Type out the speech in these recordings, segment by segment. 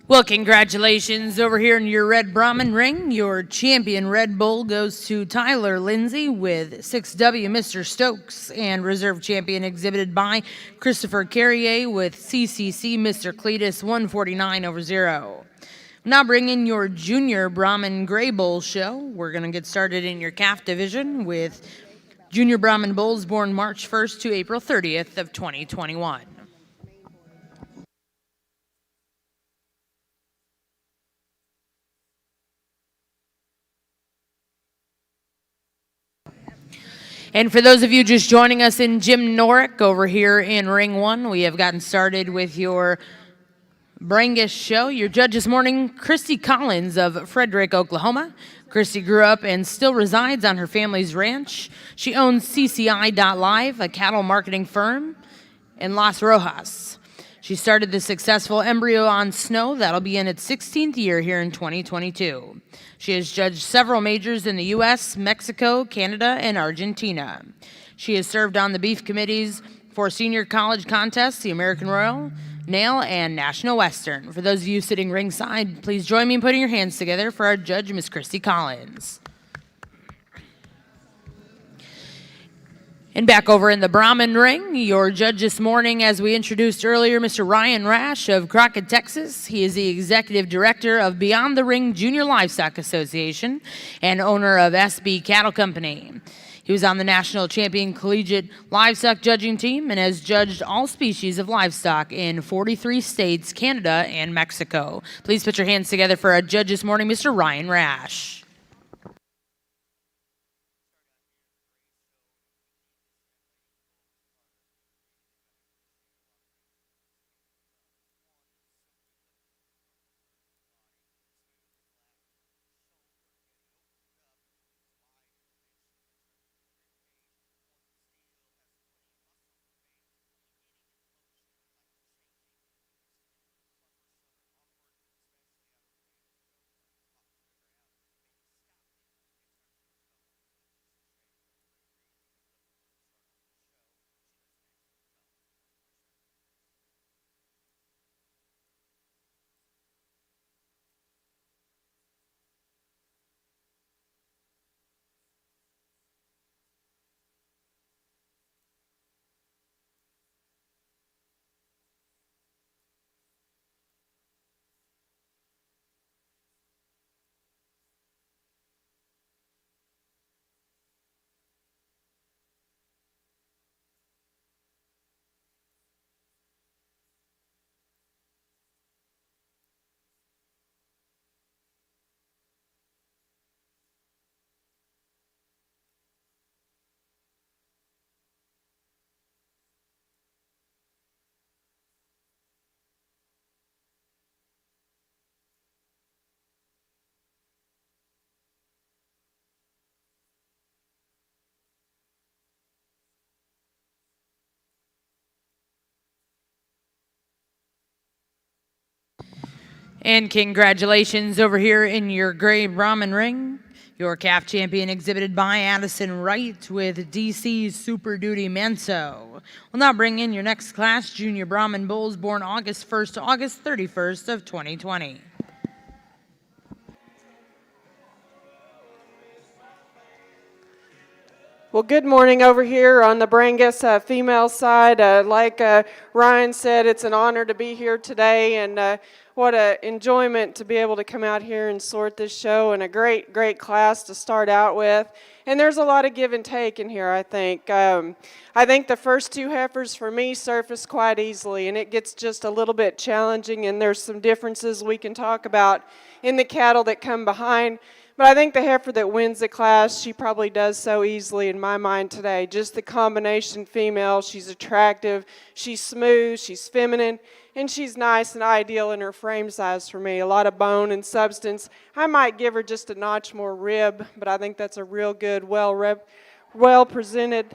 Well, congratulations over here in your Red Brahman ring. Your champion Red Bull goes to Tyler Lindsay with 6W Mr. Stokes, and reserve champion exhibited by Christopher Carrier with CCC Mr. Cletus 149 over 0. Now bringing your junior Brahman Gray Bull show. We're going to get started in your calf division with junior Brahman bulls born March 1st to April 30th of 2021. And for those of you just joining us in Jim Norick over here in Ring 1, we have gotten started with your Brangus show. Your judge this morning, Christy Collins of Frederick, Oklahoma. Christy grew up and still resides on her family's ranch. She owns CCI.live, a cattle marketing firm in Las Rojas. She started the successful Embryo on Snow. That'll be in its 16th year here in 2022. She has judged several majors in the U.S., Mexico, Canada, and Argentina. She has served on the beef committees for senior college contests, the American Royal, Nail, and National Western. For those of you sitting ringside, please join me in putting your hands together for our judge, Miss Christy Collins. And back over in the Brahman ring, your judge this morning, as we introduced earlier, Mr. Ryan Rash of Crockett, Texas. He is the executive director of Beyond the Ring Junior Livestock Association and owner of SB Cattle Company. He was on the national champion collegiate livestock judging team and has judged all species of livestock in 43 states, Canada, and Mexico. Please put your hands together for our judge this morning, Mr. Ryan Rash. And congratulations over here in your gray Brahman ring. Your calf champion exhibited by Addison Wright with DC's Super Duty Manso. We'll now bring in your next class, junior Brahman bulls born August 1st to August 31st of 2020. Well, good morning over here on the Brangus female side. Like Ryan said, it's an honor to be here today, and what an enjoyment to be able to come out here and sort this show, and a great class to start out with. And there's a lot of give and take in here, I think. I think the first two heifers for me surface quite easily, and it gets just a little bit challenging, and there's some differences we can talk about in the cattle that come behind. But I think the heifer that wins the class, she probably does so easily in my mind today. Just the combination female, she's attractive, she's smooth, she's feminine, and she's nice and ideal in her frame size for me. A lot of bone and substance. I might give her just a notch more rib, but I think that's a real good, well-presented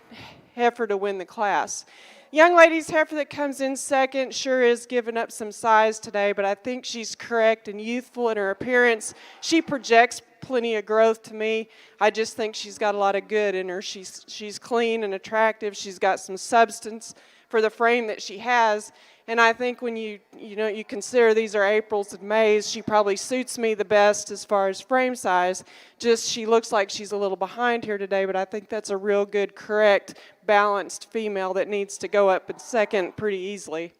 heifer to win the class. Young lady's heifer that comes in second sure is giving up some size today, but I think she's correct and youthful in her appearance. She projects plenty of growth to me. I just think she's got a lot of good in her. She's clean and attractive. She's got some substance for the frame that she has. And I think when you consider these are Aprils and Mays, she probably suits me the best as far as frame size. Just she looks like she's a little behind here today, but I think that's a real good, correct, balanced female that needs to go up in second pretty easily.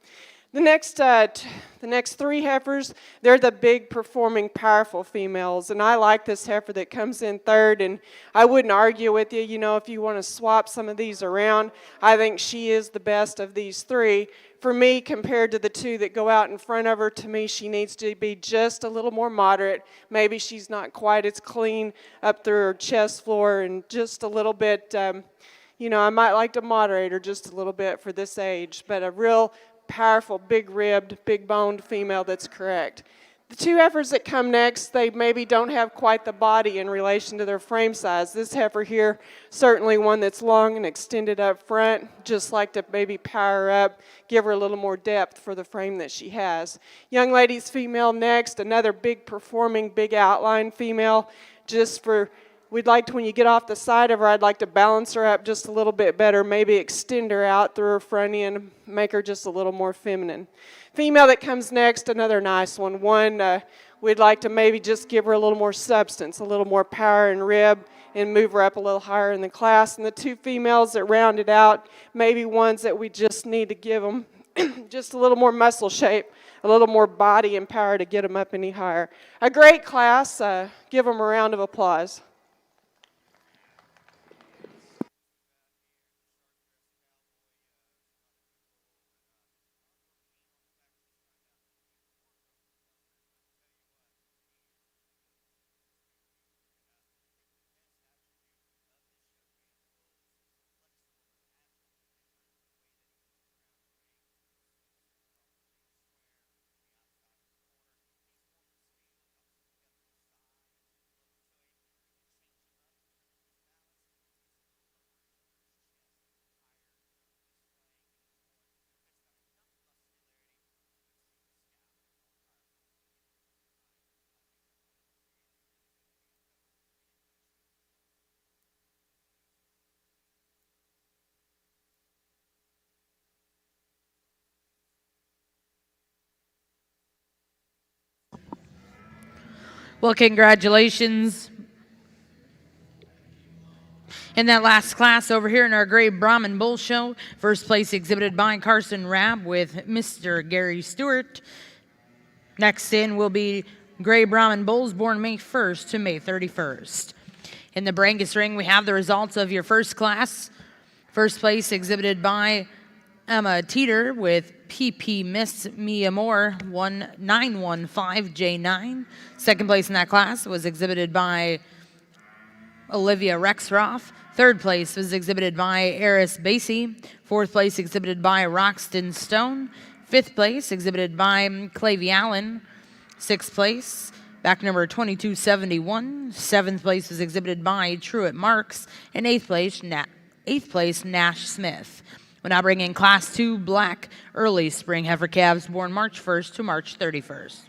The next three heifers, they're the big performing powerful females, and I like this heifer that comes in third, and I wouldn't argue with you, if you want to swap some of these around. I think she is the best of these three. For me, compared to the two that go out in front of her, to me she needs to be just a little more moderate. Maybe she's not quite as clean up through her chest floor, and just a little bit, I might like to moderate her just a little bit for this age, but a real powerful, big-ribbed, big-boned female that's correct. The two heifers that come next, they maybe don't have quite the body in relation to their frame size. This heifer here, certainly one that's long and extended up front, just like to maybe power up, give her a little more depth for the frame that she has. Young lady's female next, another big performing, big outline female, we'd like to, when you get off the side of her, I'd like to balance her up just a little bit better, maybe extend her out through her front end, make her just a little more feminine. Female that comes next, another nice one. We'd like to maybe just give her a little more substance, a little more power and rib, and move her up a little higher in the class. And the two females that round it out, maybe ones that we just need to give them just a little more muscle shape, a little more body and power to get them up any higher. A great class. Give them a round of applause. Well, congratulations. In that last class over here in our Gray Brahman Bull Show, first place exhibited by Carson Rabb with Mr. Gary Stewart. Next in will be Gray Brahman Bulls born May 1st to May 31st. In the Brangus ring, we have the results of your first class. First place exhibited by Emma Teeter with PP Miss Mia Moore 1915J9. Second place in that class was exhibited by Olivia Rexroff. Third place was exhibited by Eris Basie. Fourth place exhibited by Roxton Stone. Fifth place exhibited by Clavy Allen. Sixth place, back number 2271. Seventh place was exhibited by Truett Marks. And eighth place, Nash Smith. We'll now bring in Class 2 Black Early Spring Heifer Calves born March 1st to March 31st.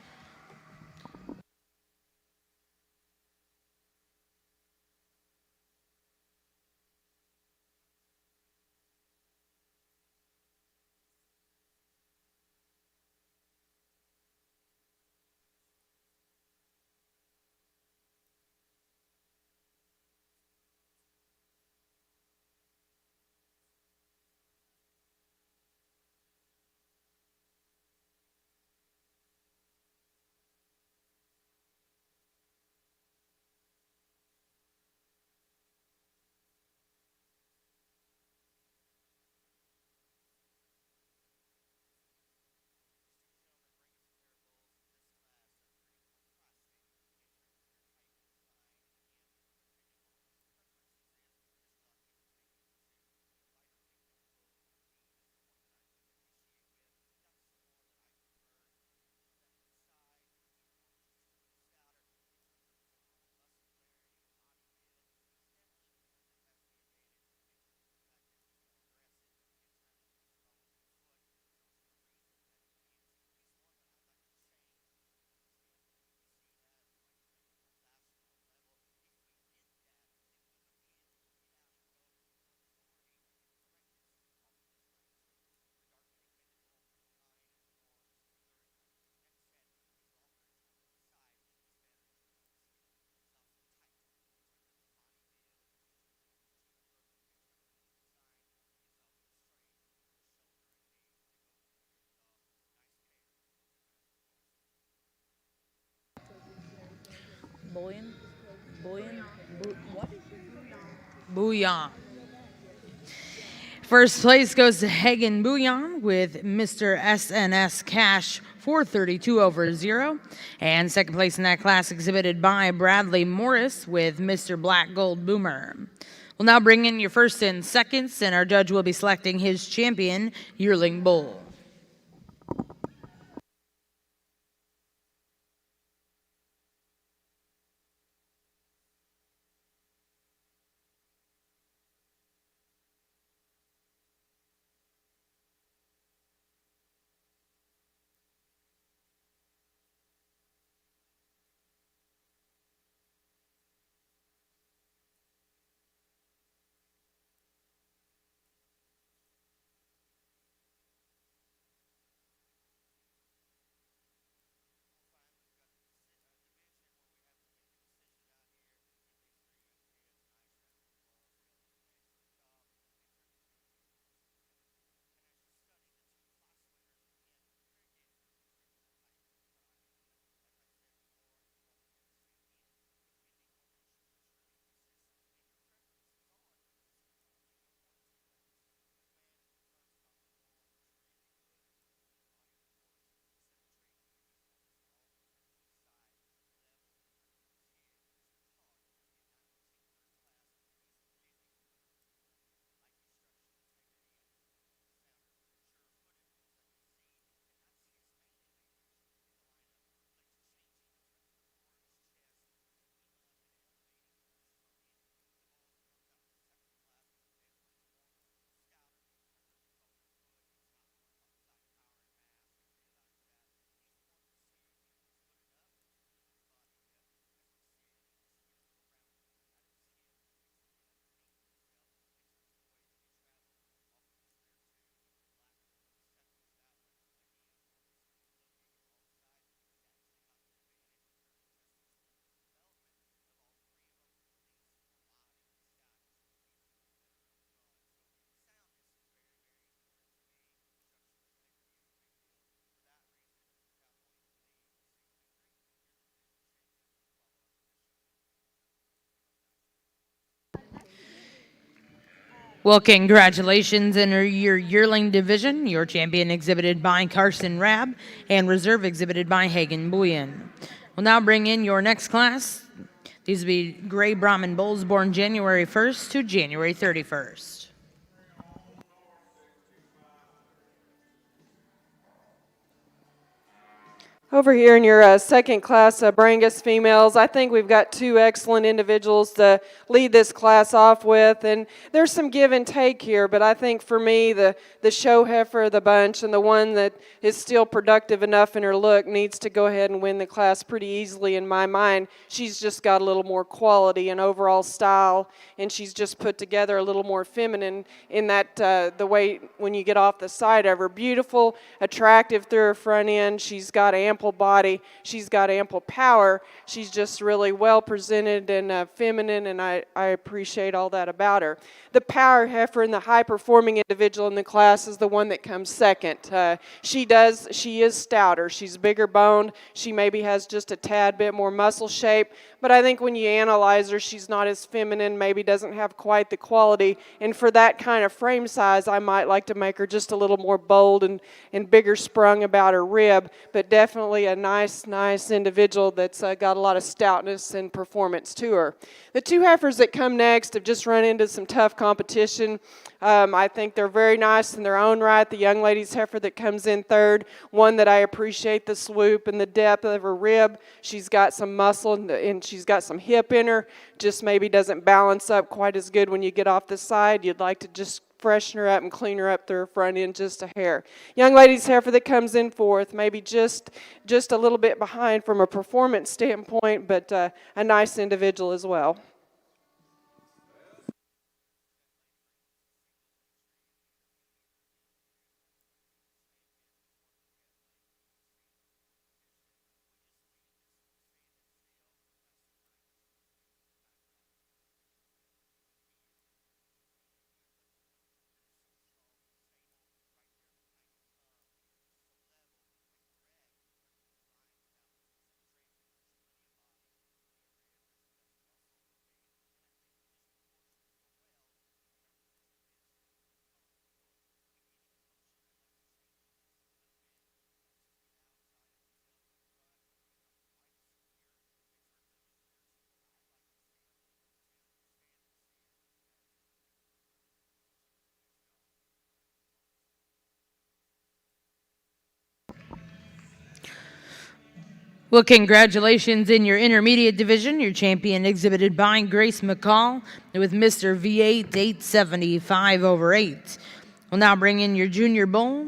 Bullion? Bullion? What? Bouillon. First place goes to Hagen Bouillon with Mr. SNS Cash 432 over 0. And second place in that class exhibited by Bradley Morris with Mr. Black Gold Boomer. We'll now bring in your first and seconds, and our judge will be selecting his champion, yearling bull. Well, congratulations in your yearling division. Your champion exhibited by Carson Rabb and reserve exhibited by Hagen Bouillon. We'll now bring in your next class. These will be gray Brahman bulls born January 1st to January 31st. Over here in your second class Brangus females, I think we've got two excellent individuals to lead this class off with. And there's some give and take here, but I think for me, the show heifer of the bunch and the one that is still productive enough in her look needs to go ahead and win the class pretty easily in my mind. She's just got a little more quality and overall style, and she's just put together a little more feminine in that the way when you get off the side of her. Beautiful, attractive through her front end. She's got ample body. She's got ample power. She's just really well presented and feminine, and I appreciate all that about her. The power heifer and the high-performing individual in the class is the one that comes second. She is stouter. She's bigger boned. She maybe has just a tad bit more muscle shape, but I think when you analyze her, she's not as feminine, maybe doesn't have quite the quality, and for that kind of frame size, I might like to make her just a little more bold and bigger sprung about her rib, but definitely a nice individual that's got a lot of stoutness and performance to her. The two heifers that come next have just run into some tough competition. I think they're very nice in their own right. The young lady's heifer that comes in third, one that I appreciate the swoop and the depth of her rib. She's got some muscle and she's got some hip in her, just maybe doesn't balance up quite as good when you get off the side. You'd like to just freshen her up and clean her up through her front end just a hair. Young lady's heifer that comes in fourth, maybe just a little bit behind from a performance standpoint, but a nice individual as well. Well, congratulations in your intermediate division. Your champion exhibited by Grace McCall with Mr. V8 875 over 8. We'll now bring in your junior bull.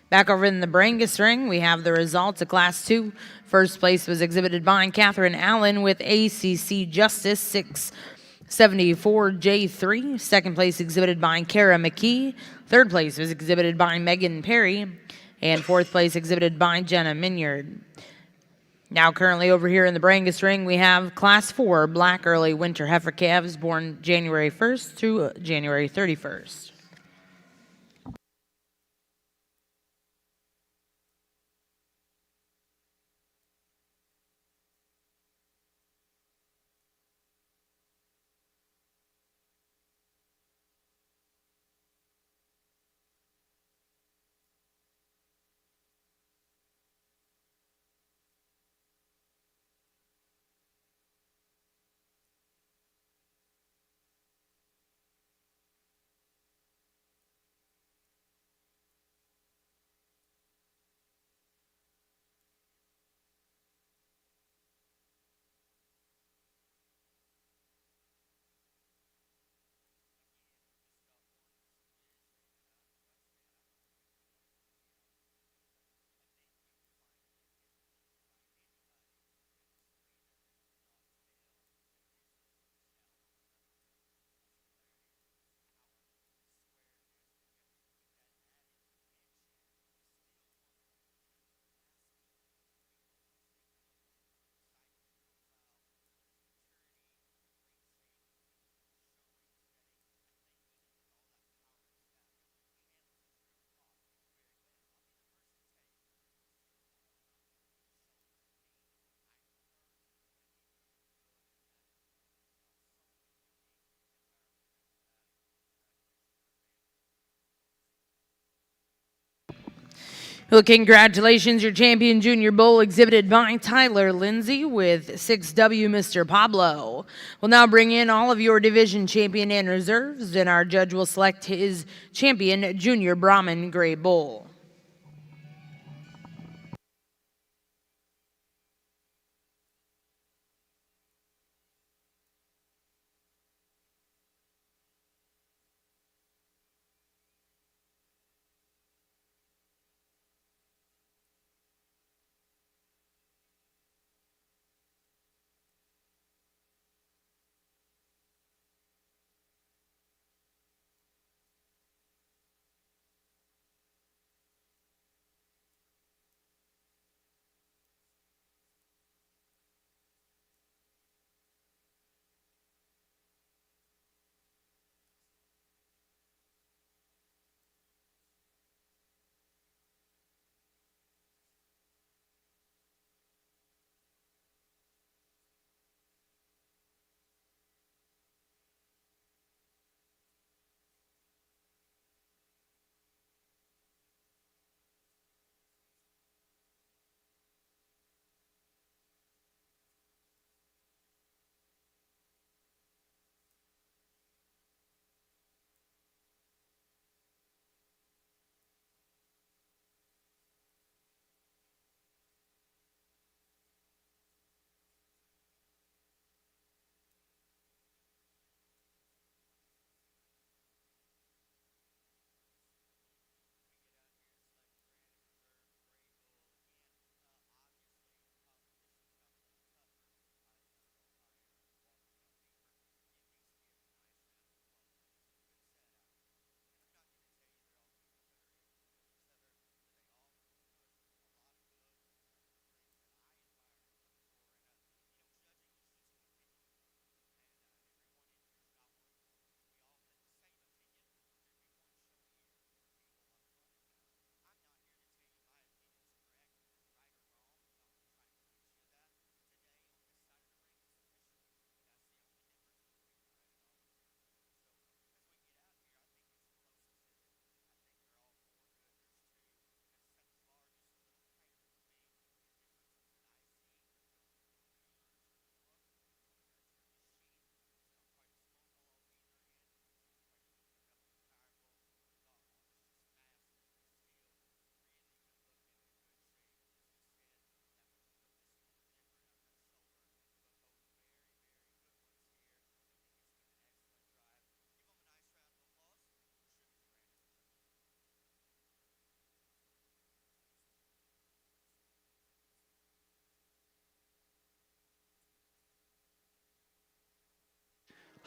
Back over in the Brangus ring, we have the results of Class 2. First place was exhibited by Catherine Allen with ACC Justice 674J3. Second place exhibited by Kara McKee. Third place was exhibited by Megan Perry. And fourth place exhibited by Jenna Minyard. Now currently over here in the Brangus ring, we have Class 4 Black Early Winter Heifer calves born January 1st through January 31st. Well, congratulations, your champion junior bull exhibited by Tyler Lindsay with 6W Mr. Pablo. We'll now bring in all of your division champion and reserves, and our judge will select his champion junior Brahman Gray Bull.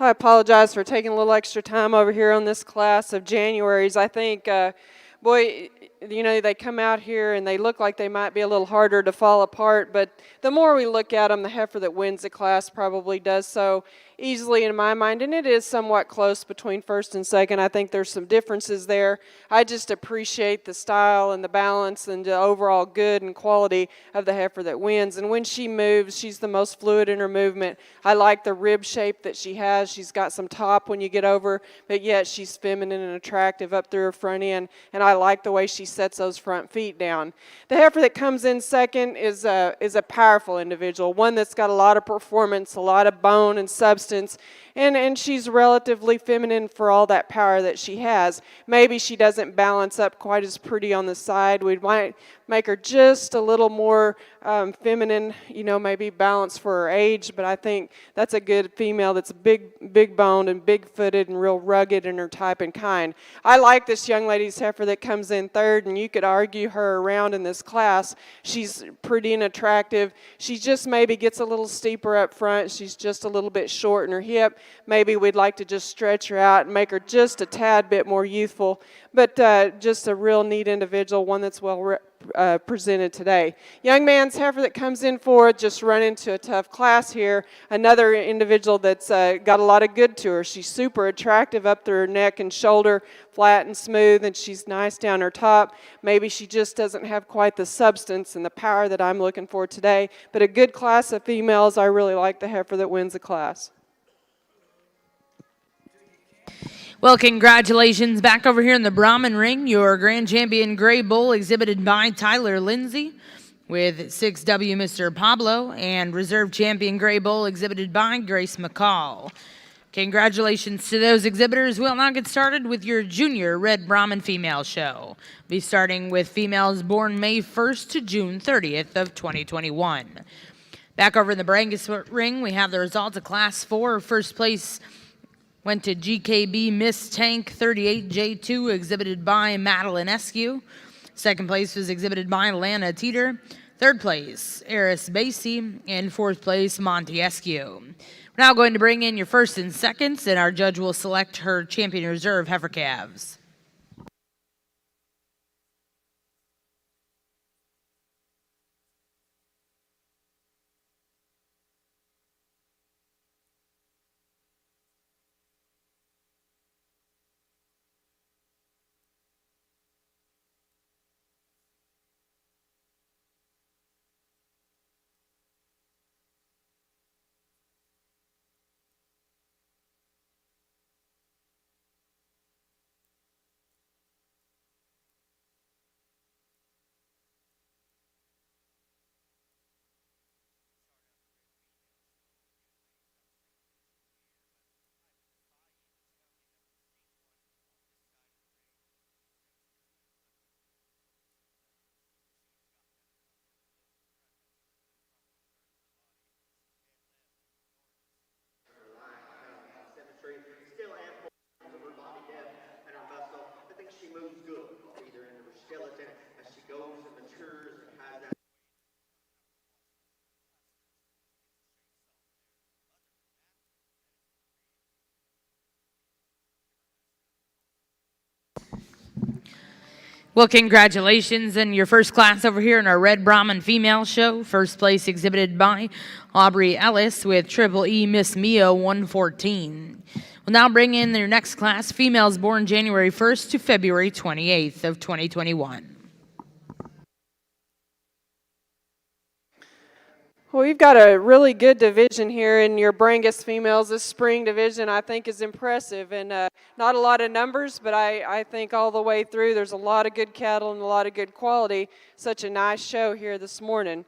I apologize for taking a little extra time over here on this class of Januaries. I think, boy, they come out here and they look like they might be a little harder to fall apart, but the more we look at them, the heifer that wins the class probably does so easily in my mind, and it is somewhat close between first and second. I think there's some differences there. I just appreciate the style and the balance and the overall good and quality of the heifer that wins, and when she moves, she's the most fluid in her movement. I like the rib shape that she has. She's got some top when you get over, but yet she's feminine and attractive up through her front end, and I like the way she sets those front feet down. The heifer that comes in second is a powerful individual, one that's got a lot of performance, a lot of bone and substance, and she's relatively feminine for all that power that she has. Maybe she doesn't balance up quite as pretty on the side. We might make her just a little more feminine, maybe balanced for her age, but I think that's a good female that's big boned and big footed and real rugged in her type and kind. I like this young lady's heifer that comes in third, and you could argue her around in this class. She's pretty and attractive. She just maybe gets a little steeper up front. She's just a little bit short in her hip. Maybe we'd like to just stretch her out and make her just a tad bit more youthful, but just a real neat individual, one that's well presented today. Young man's heifer that comes in forward, just run into a tough class here. Another individual that's got a lot of good to her. She's super attractive up through her neck and shoulder, flat and smooth, and she's nice down her top. Maybe she just doesn't have quite the substance and the power that I'm looking for today, but a good class of females. I really like the heifer that wins the class. Well, congratulations. Back over here in the Brahman ring, your grand champion gray bull exhibited by Tyler Lindsay with 6W Mr. Pablo, and reserve champion gray bull exhibited by Grace McCall. Congratulations to those exhibitors. We'll now get started with your junior Red Brahman female show. We'll be starting with females born May 1st to June 30th of 2021. Back over in the Brangus ring, we have the results of Class 4. First place went to GKB Miss Tank 38J2, exhibited by Madeline Eskew. Second place was exhibited by Lana Teeter. Third place, Eris Basie. And fourth place, Monty Eskew. We're now going to bring in your first and seconds, and our judge will select her champion reserve heifer calves. Well, congratulations. And your first class over here in our Red Brahman female show. First place exhibited by Aubrey Ellis with Triple E Miss Mia 114. We'll now bring in your next class, females born January 1st to February 28th of 2021. Well, we've got a really good division here in your Brangus females. This spring division, I think, is impressive, and not a lot of numbers, but I think all the way through there's a lot of good cattle and a lot of good quality. Such a nice show here this morning.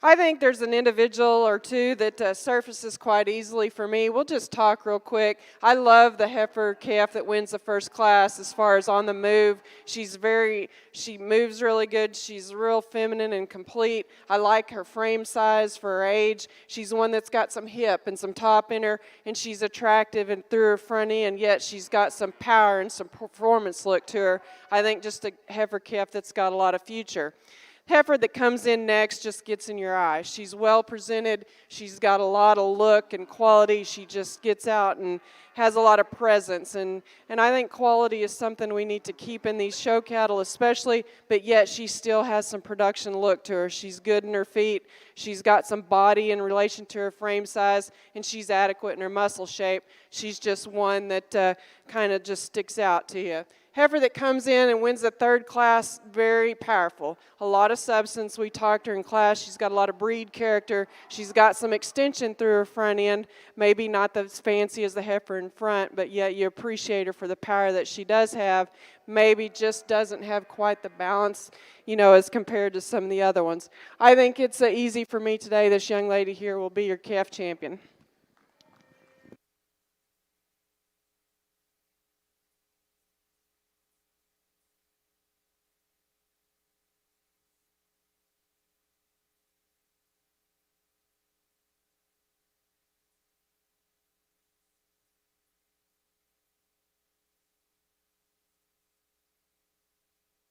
I think there's an individual or two that surfaces quite easily for me. We'll just talk real quick. I love the heifer calf that wins the first class as far as on the move. She moves really good. She's real feminine and complete. I like her frame size for her age. She's one that's got some hip and some top in her, and she's attractive and through her front end, yet she's got some power and some performance look to her. I think just a heifer calf that's got a lot of future. heifer that comes in next just gets in your eye. She's well presented. She's got a lot of look and quality. She just gets out and has a lot of presence. And I think quality is something we need to keep in these show cattle especially, but yet she still has some production look to her. She's good in her feet. She's got some body in relation to her frame size, and she's adequate in her muscle shape. She's just one that kind of just sticks out to you. Heifer that comes in and wins the third class, very powerful. A lot of substance. We talked to her in class. She's got a lot of breed character. She's got some extension through her front end. Maybe not as fancy as the heifer in front, but yet you appreciate her for the power that she does have. Maybe just doesn't have quite the balance, as compared to some of the other ones. I think it's easy for me today. This young lady here will be your calf champion.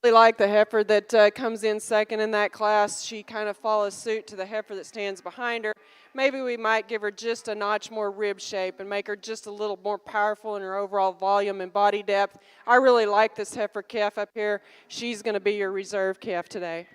Really like the heifer that comes in second in that class. She kind of follows suit to the heifer that stands behind her. Maybe we might give her just a notch more rib shape and make her just a little more powerful in her overall volume and body depth. I really like this heifer calf up here. She's going to be your reserve calf today.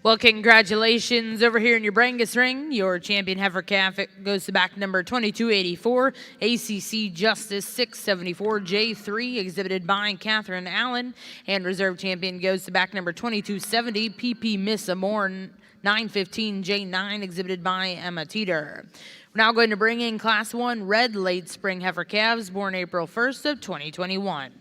Well, congratulations over here in your Brangus ring. Your champion heifer calf goes to back number 2284, ACC Justice 674 J3, exhibited by Catherine Allen. And reserve champion goes to back number 2270, PP Miss Amore 915 J9, exhibited by Emma Teeter. We're now going to bring in Class 1 red late spring heifer calves born April 1st of 2021.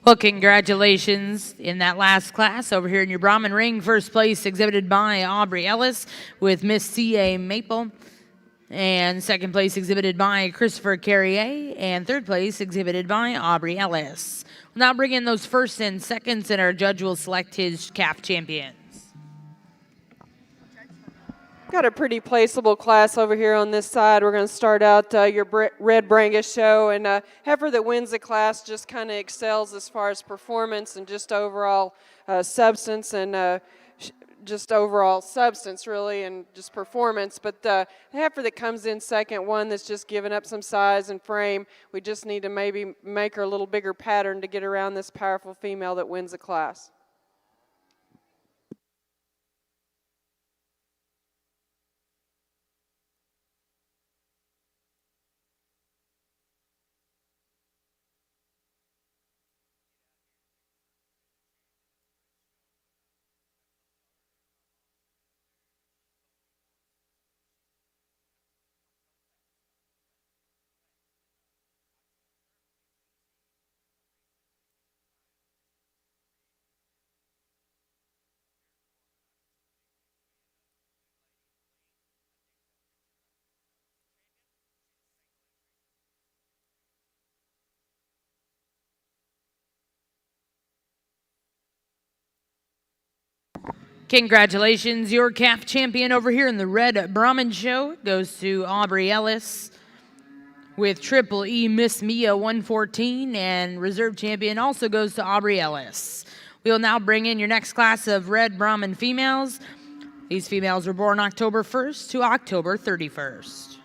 Well, congratulations in that last class over here in your Brahman ring. First place exhibited by Aubrey Ellis with Miss C.A. Maple. And second place exhibited by Christopher Carrier, and third place exhibited by Aubrey Ellis. We'll now bring in those first and seconds, and our judge will select his calf champions. Got a pretty placeable class over here on this side. We're going to start out your Red Brangus show, and heifer that wins the class just kind of excels as far as performance and just overall substance and just overall substance really and just performance. But the heifer that comes in second, one that's just giving up some size and frame, we just need to maybe make her a little bigger pattern to get around this powerful female that wins the class. Congratulations, your calf champion over here in the Red Brahman show goes to Aubrey Ellis with Triple E Miss Mia 114, and reserve champion also goes to Aubrey Ellis. We will now bring in your next class of Red Brahman females. These females were born October 1st to October 31st.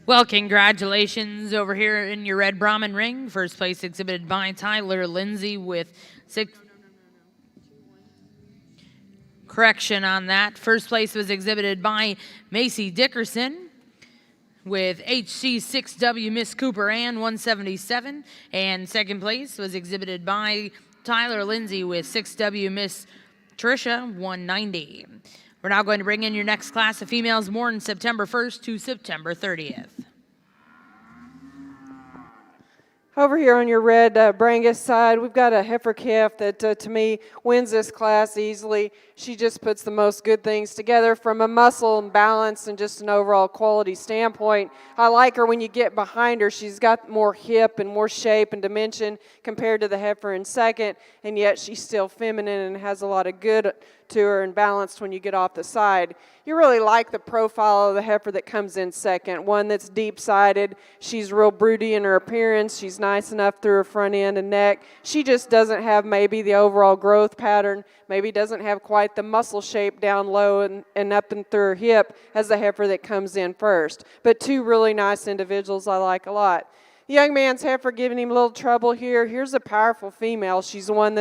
Well, congratulations over here in your Red Brahman ring. First place exhibited by Tyler Lindsay with six. Correction on that. First place was exhibited by Macy Dickerson with HC6W Miss Cooper Ann 177. And second place was exhibited by Tyler Lindsay with 6W Miss Tricia 190. We're now going to bring in your next class of females born September 1st to September 30th. Over here on your red Brangus side, we've got a heifer calf that, to me, wins this class easily. She just puts the most good things together from a muscle and balance and just an overall quality standpoint. I like her when you get behind her. She's got more hip and more shape and dimension compared to the heifer in second, and yet she's still feminine and has a lot of good to her and balanced when you get off the side. You really like the profile of the heifer that comes in second, one that's deep-sided. She's real broody in her appearance. She's nice enough through her front end and neck. She just doesn't have maybe the overall growth pattern, maybe doesn't have quite the muscle shape down low and up and through her hip as the heifer that comes in first. But two really nice individuals I like a lot. The young man's heifer giving him a little trouble here. Here's a powerful female. She's one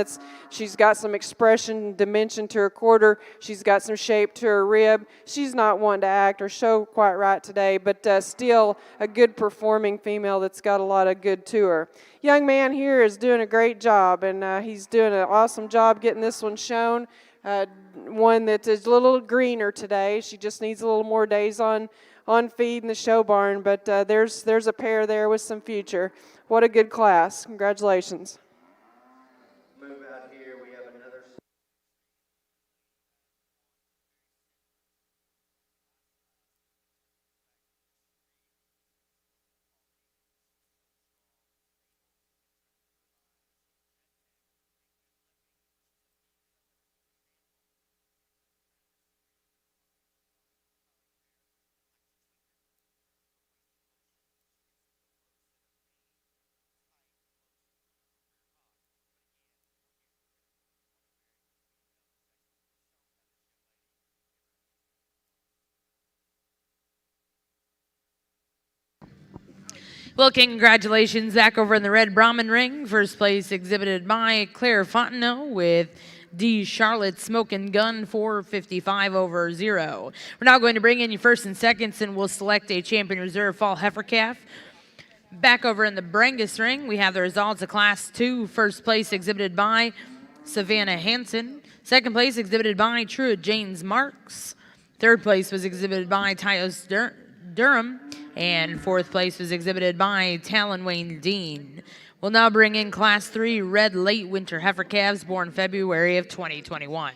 she's got some expression, dimension to her quarter. She's got some shape to her rib. She's not one to act or show quite right today, but still a good performing female that's got a lot of good to her. Young man here is doing a great job, and he's doing an awesome job getting this one shown. One that is a little greener today. She just needs a little more days on feed in the show barn, but there's a pair there with some future. What a good class. Congratulations. Move out here. We have another. Well, congratulations back over in the Red Brahman ring. First place exhibited by Claire Fontenot with D. Charlotte Smokin' Gun 455 over 0. We're now going to bring in your first and seconds, and we'll select a champion reserve fall heifer calf. Back over in the Brangus ring, we have the results of Class 2. First place exhibited by Savannah Hansen. Second place exhibited by Truett James Marks. Third place was exhibited by Tyos Durham. And fourth place was exhibited by Talon Wayne Dean. We'll now bring in Class 3 red late winter heifer calves born February of 2021.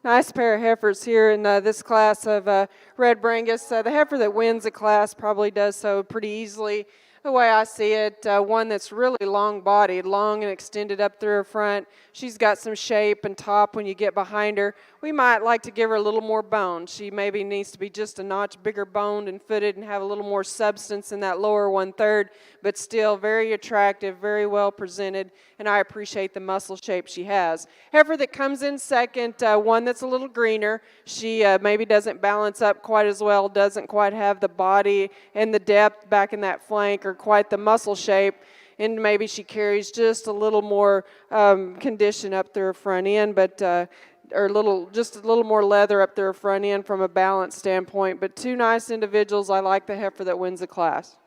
Nice pair of heifers here in this class of Red Brangus. The heifer that wins the class probably does so pretty easily. The way I see it, one that's really long-bodied, long and extended up through her front. She's got some shape and top when you get behind her. We might like to give her a little more bone. She maybe needs to be just a notch bigger boned and footed and have a little more substance in that lower 1/3, but still very attractive, very well presented, and I appreciate the muscle shape she has. Heifer that comes in second, one that's a little greener. She maybe doesn't balance up quite as well, doesn't quite have the body and the depth back in that flank or quite the muscle shape, and maybe she carries just a little more condition up through her front end, but just a little more leather up through her front end from a balance standpoint. But two nice individuals. I like the heifer that wins the class.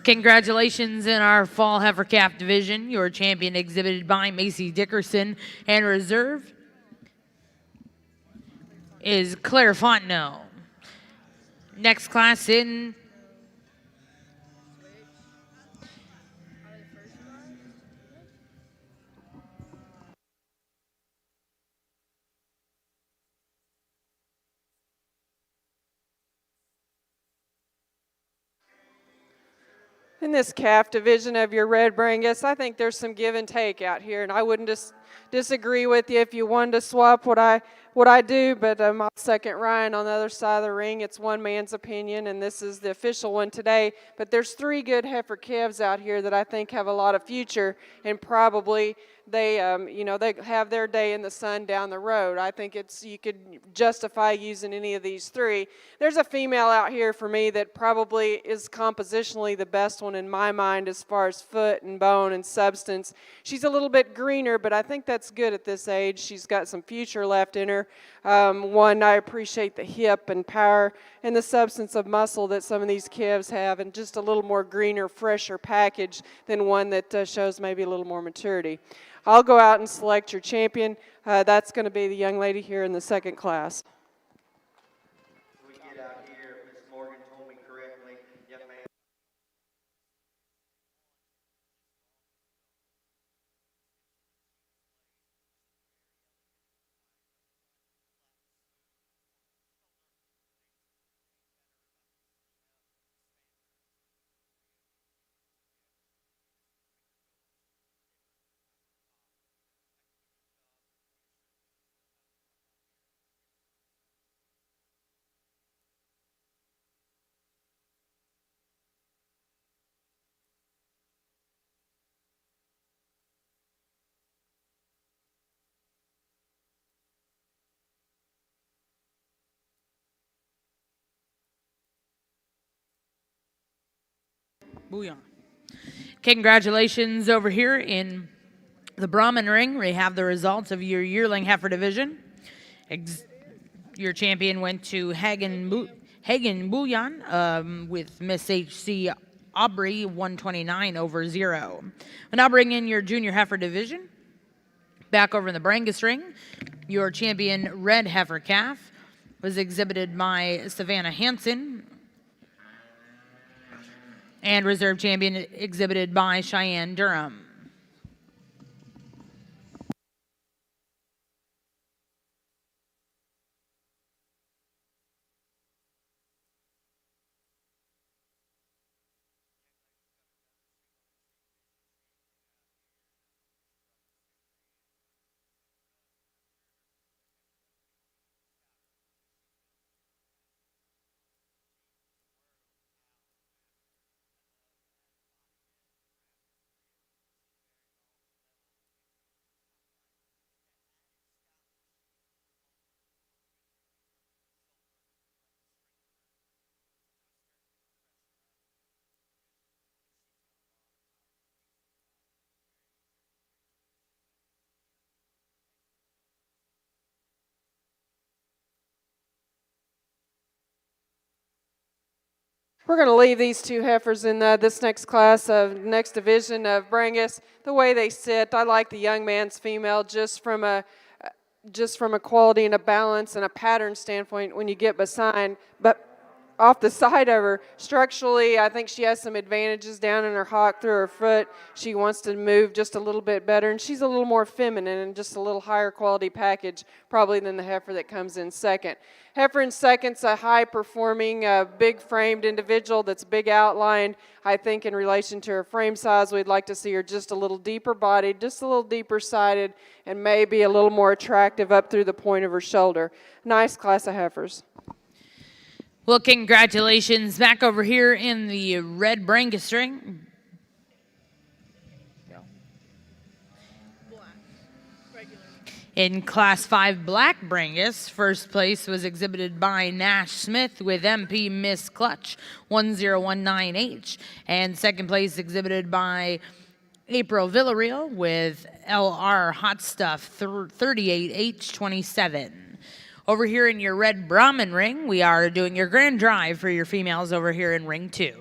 Congratulations in our fall heifer calf division. Your champion exhibited by Macy Dickerson, and reserve is Claire Fontenot. Next class in In this calf division of your Red Brangus, I think there's some give and take out here, and I wouldn't disagree with you if you wanted to swap what I do, but my second Ryan on the other side of the ring, it's one man's opinion, and this is the official one today. But there's three good heifer calves out here that I think have a lot of future, and probably they have their day in the sun down the road. I think you could justify using any of these three. There's a female out here for me that probably is compositionally the best one in my mind as far as foot and bone and substance. She's a little bit greener, but I think that's good at this age. She's got some future left in her. One, I appreciate the hip and power and the substance of muscle that some of these calves have, and just a little more greener, fresher package than one that shows maybe a little more maturity. I'll go out and select your champion. That's going to be the young lady here in the second class. We get out here, Miss Morgan told me correctly. Young man. Bouillon. Congratulations over here in the Brahman ring. We have the results of your yearling heifer division. Your champion went to Hagen Bouillon with Miss H.C. Aubrey 129 over 0. And now bring in your junior heifer division. Back over in the Brangus ring, your champion red heifer calf was exhibited by Savannah Hansen, and reserve champion exhibited by Cheyenne Durham. We're going to leave these two heifers in this next class of next division of Brangus. The way they sit, I like the young man's female just from a quality and a balance and a pattern standpoint when you get beside, but off the side of her, structurally, I think she has some advantages down in her hock through her foot. She wants to move just a little bit better, and she's a little more feminine and just a little higher quality package probably than the heifer that comes in second. Heifer in second's a high-performing, big-framed individual that's big outlined. I think in relation to her frame size, we'd like to see her just a little deeper bodied, just a little deeper sided, and maybe a little more attractive up through the point of her shoulder. Nice class of heifers. Well, congratulations back over here in the red Brangus ring. In Class 5 Black Brangus, first place was exhibited by Nash Smith with MP Miss Clutch 1019H, and second place exhibited by April Villarreal with LR Hot Stuff 38H27. Over here in your red Brahman ring, we are doing your grand drive for your females over here in ring 2.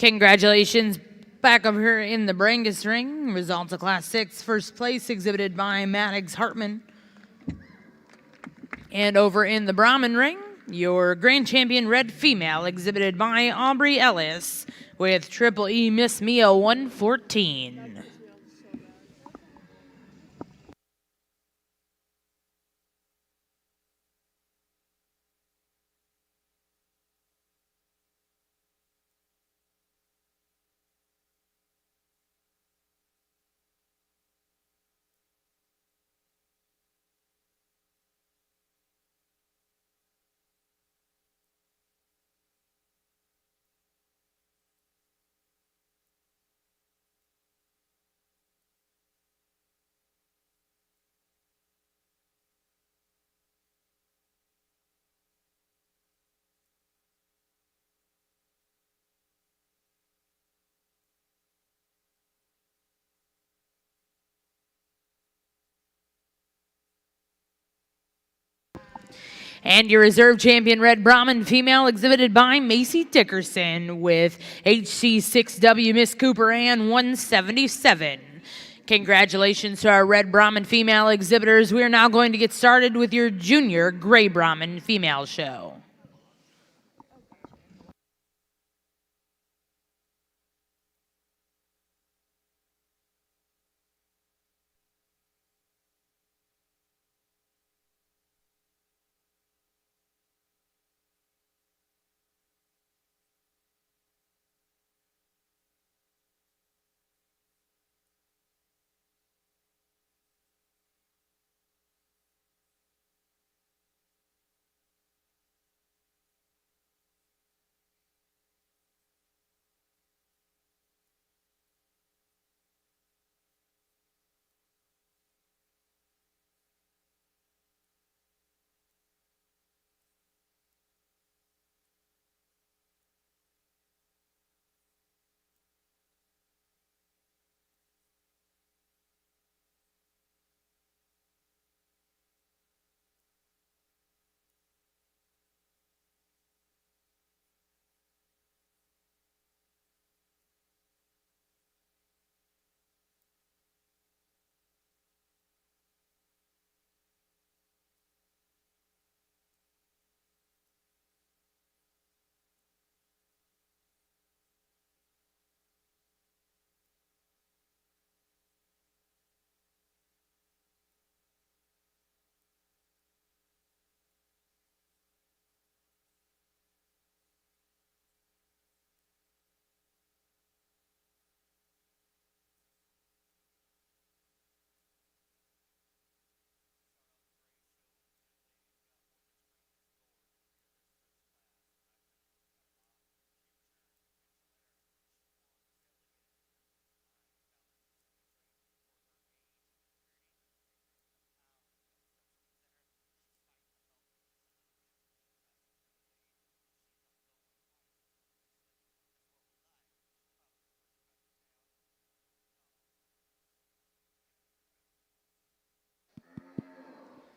Congratulations. Back over here in the Brangus ring, results of Class 6, first place exhibited by Maddox Hartman. And over in the Brahman ring, your grand champion red female exhibited by Aubrey Ellis with Triple E Miss Mia 114. And your reserve champion red Brahman female exhibited by Macy Dickerson with HC6W Miss Cooper Ann 177. Congratulations to our red Brahman female exhibitors. We are now going to get started with your junior gray Brahman female show.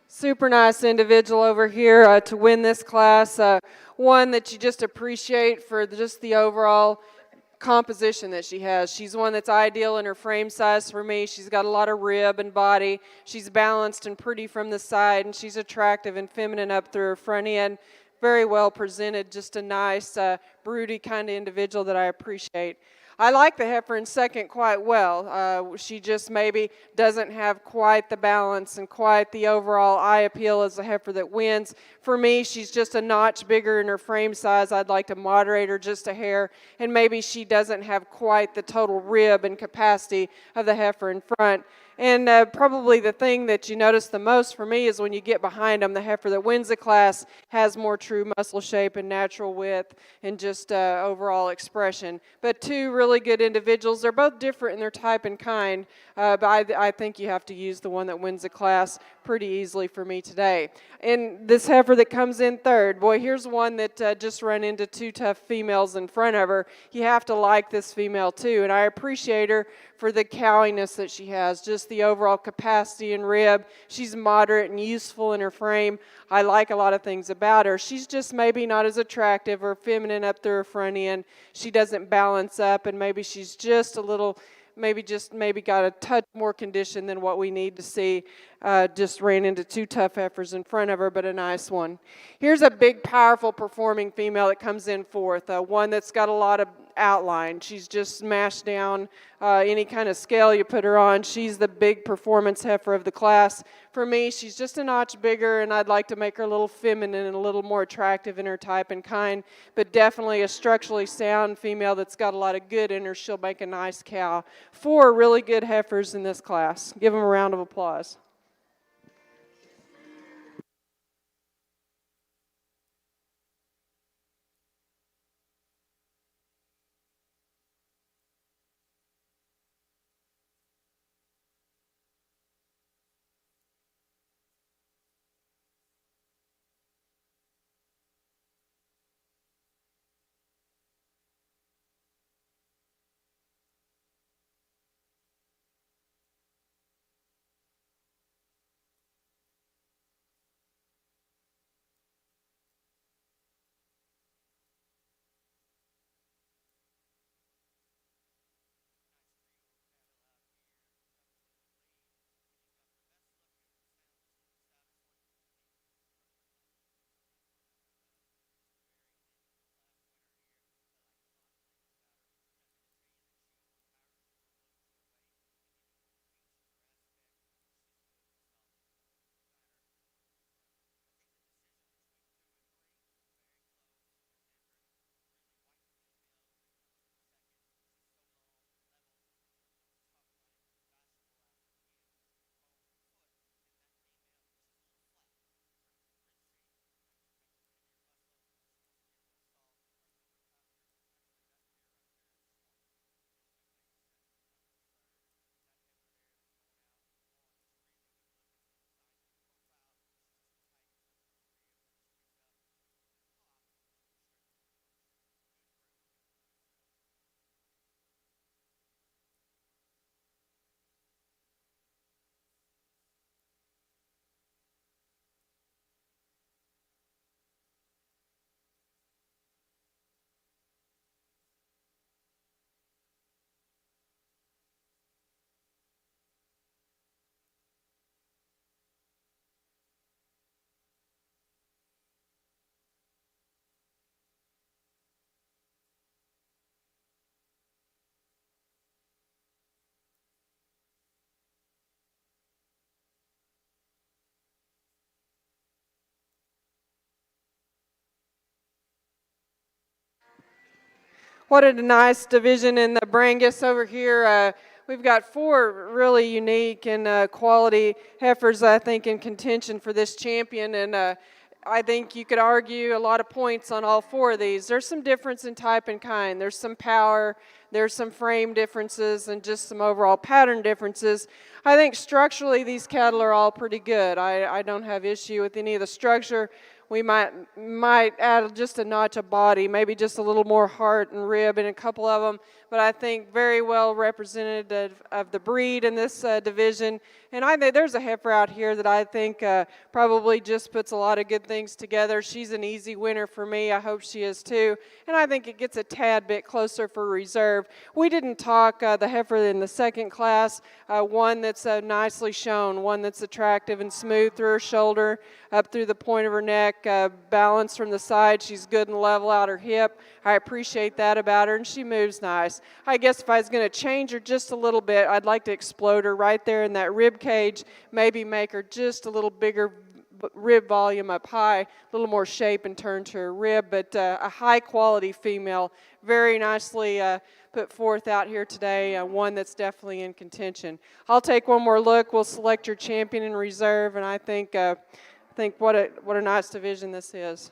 Super nice individual over here to win this class. One that you just appreciate for just the overall composition that she has. She's one that's ideal in her frame size for me. She's got a lot of rib and body. She's balanced and pretty from the side, and she's attractive and feminine up through her front end. Very well presented, just a nice, broody kind of individual that I appreciate. I like the heifer in second quite well. She just maybe doesn't have quite the balance and quite the overall eye appeal as the heifer that wins. For me, she's just a notch bigger in her frame size. I'd like to moderate her just a hair, and maybe she doesn't have quite the total rib and capacity of the heifer in front. And probably the thing that you notice the most for me is when you get behind them, the heifer that wins the class has more true muscle shape and natural width and just overall expression. But two really good individuals. They're both different in their type and kind, but I think you have to use the one that wins the class pretty easily for me today. And this heifer that comes in third, boy, here's one that just ran into two tough females in front of her. You have to like this female too, and I appreciate her for the cowiness that she has, just the overall capacity and rib. She's moderate and useful in her frame. I like a lot of things about her. She's just maybe not as attractive or feminine up through her front end. She doesn't balance up, and maybe she's just a little, maybe got a touch more condition than what we need to see. Just ran into two tough heifers in front of her, but a nice one. Here's a big, powerful, performing female that comes in fourth, one that's got a lot of outline. She's just smashed down any kind of scale you put her on. She's the big performance heifer of the class. For me, she's just a notch bigger, and I'd like to make her a little feminine and a little more attractive in her type and kind, but definitely a structurally sound female that's got a lot of good in her. She'll make a nice cow. 4 really good heifers in this class. Give them a round of applause. What a nice division in the Brangus over here. We've got 4 really unique and quality heifers, I think, in contention for this champion. And I think you could argue a lot of points on all 4 of these. There's some difference in type and kind. There's some power. There's some frame differences and just some overall pattern differences. I think structurally these cattle are all pretty good. I don't have issue with any of the structure. We might add just a notch of body, maybe just a little more heart and rib in a couple of them, but I think very well representative of the breed in this division. And I think there's a heifer out here that I think probably just puts a lot of good things together. She's an easy winner for me. I hope she is too. And I think it gets a tad bit closer for reserve. We didn't talk the heifer in the second class, one that's nicely shown, one that's attractive and smooth through her shoulder, up through the point of her neck, balanced from the side. She's good and level out her hip. I appreciate that about her, and she moves nice. I guess if I was going to change her just a little bit, I'd like to explode her right there in that rib cage, maybe make her just a little bigger rib volume up high, a little more shape and turn to her rib, but a high quality female, very nicely put forth out here today, one that's definitely in contention. I'll take one more look. We'll select your champion in reserve, and I think what a nice division this is.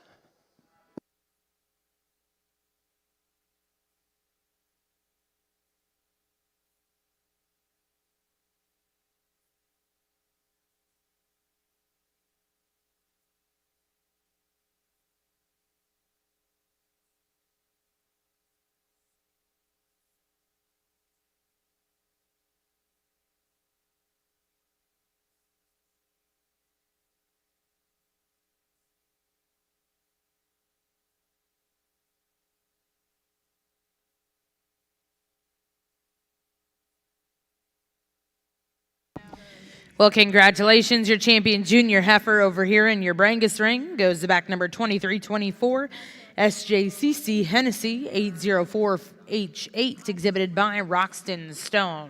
Well, congratulations. Your champion junior heifer over here in your Brangus ring goes to back number 2324, SJCC Hennessy 804H8, exhibited by Roxton Stone.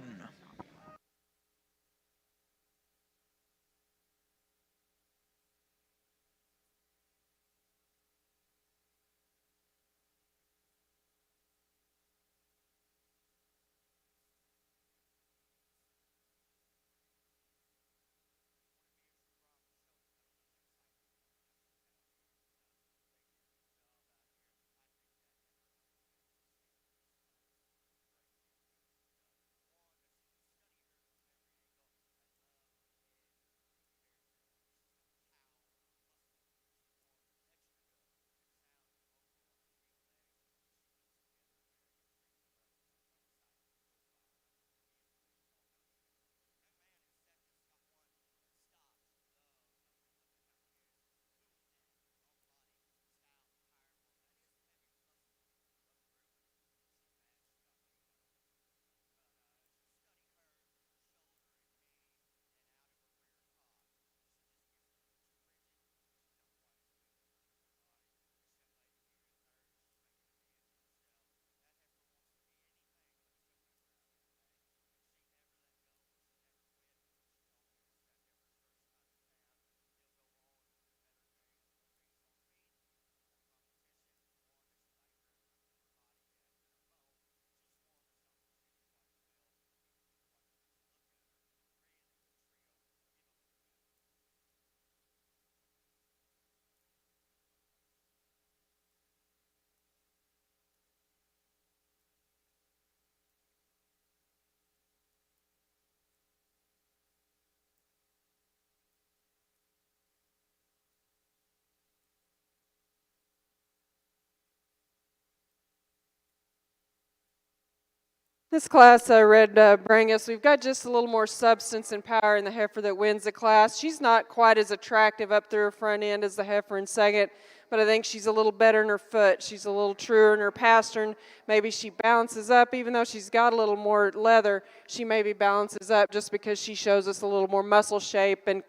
This class, Red Brangus, we've got just a little more substance and power in the heifer that wins the class. She's not quite as attractive up through her front end as the heifer in second, but I think she's a little better in her foot. She's a little truer in her pastern. Maybe she balances up, even though she's got a little more leather, she maybe balances up just because she shows us a little more muscle shape and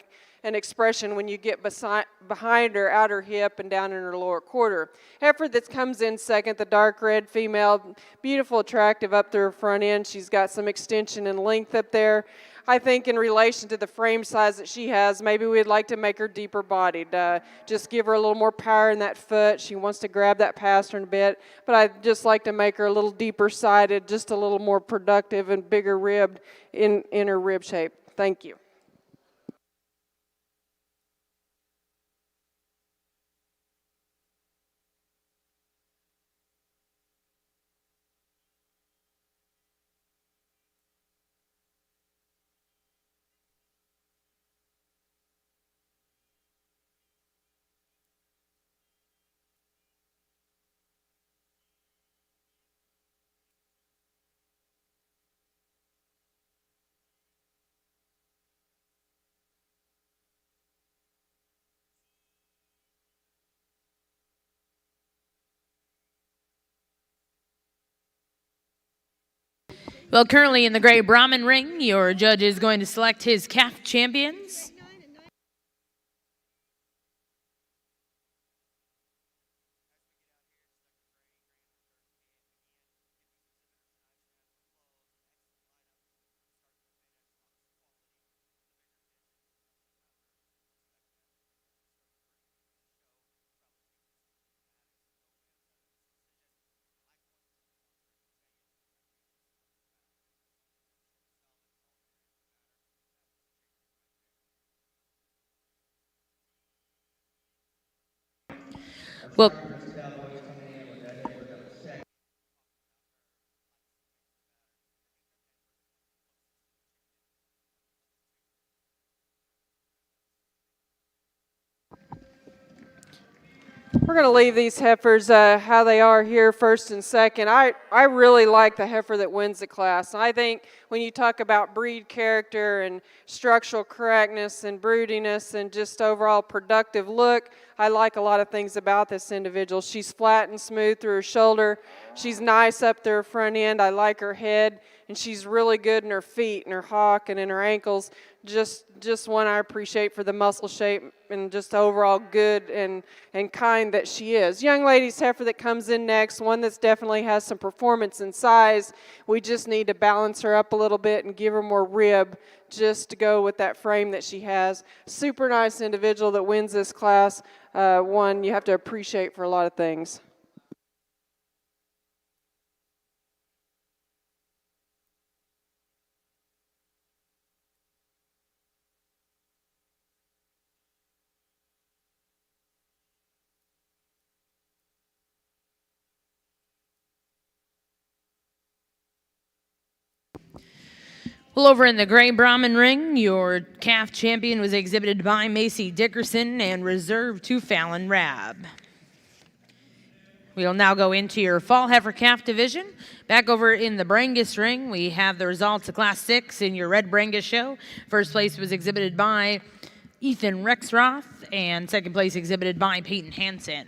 expression when you get behind her outer hip and down in her lower quarter. Heifer that comes in second, the dark red female, beautiful, attractive up through her front end. She's got some extension and length up there. I think in relation to the frame size that she has, maybe we'd like to make her deeper bodied. Just give her a little more power in that foot. She wants to grab that pastern a bit, but I'd just like to make her a little deeper sided, just a little more productive and bigger ribbed in her rib shape. Thank you. Well, currently in the gray Brahman ring, your judge is going to select his calf champions. Well, We're going to leave these heifers how they are here, first and second. I really like the heifer that wins the class. I think when you talk about breed character and structural correctness and broodiness and just overall productive look, I like a lot of things about this individual. She's flat and smooth through her shoulder. She's nice up to her front end. I like her head, and she's really good in her feet and her hock and in her ankles. Just one I appreciate for the muscle shape and just overall good and kind that she is. Young lady's heifer that comes in next, one that's definitely has some performance and size. We just need to balance her up a little bit and give her more rib just to go with that frame that she has. Super nice individual that wins this class. One you have to appreciate for a lot of things. Well, over in the gray Brahman ring, your calf champion was exhibited by Macy Dickerson and reserved to Fallon Rabb. We'll now go into your fall heifer calf division. Back over in the Brangus ring, we have the results of Class 6 in your Red Brangus show. First place was exhibited by Ethan Rexroth, and second place exhibited by Peyton Hansen.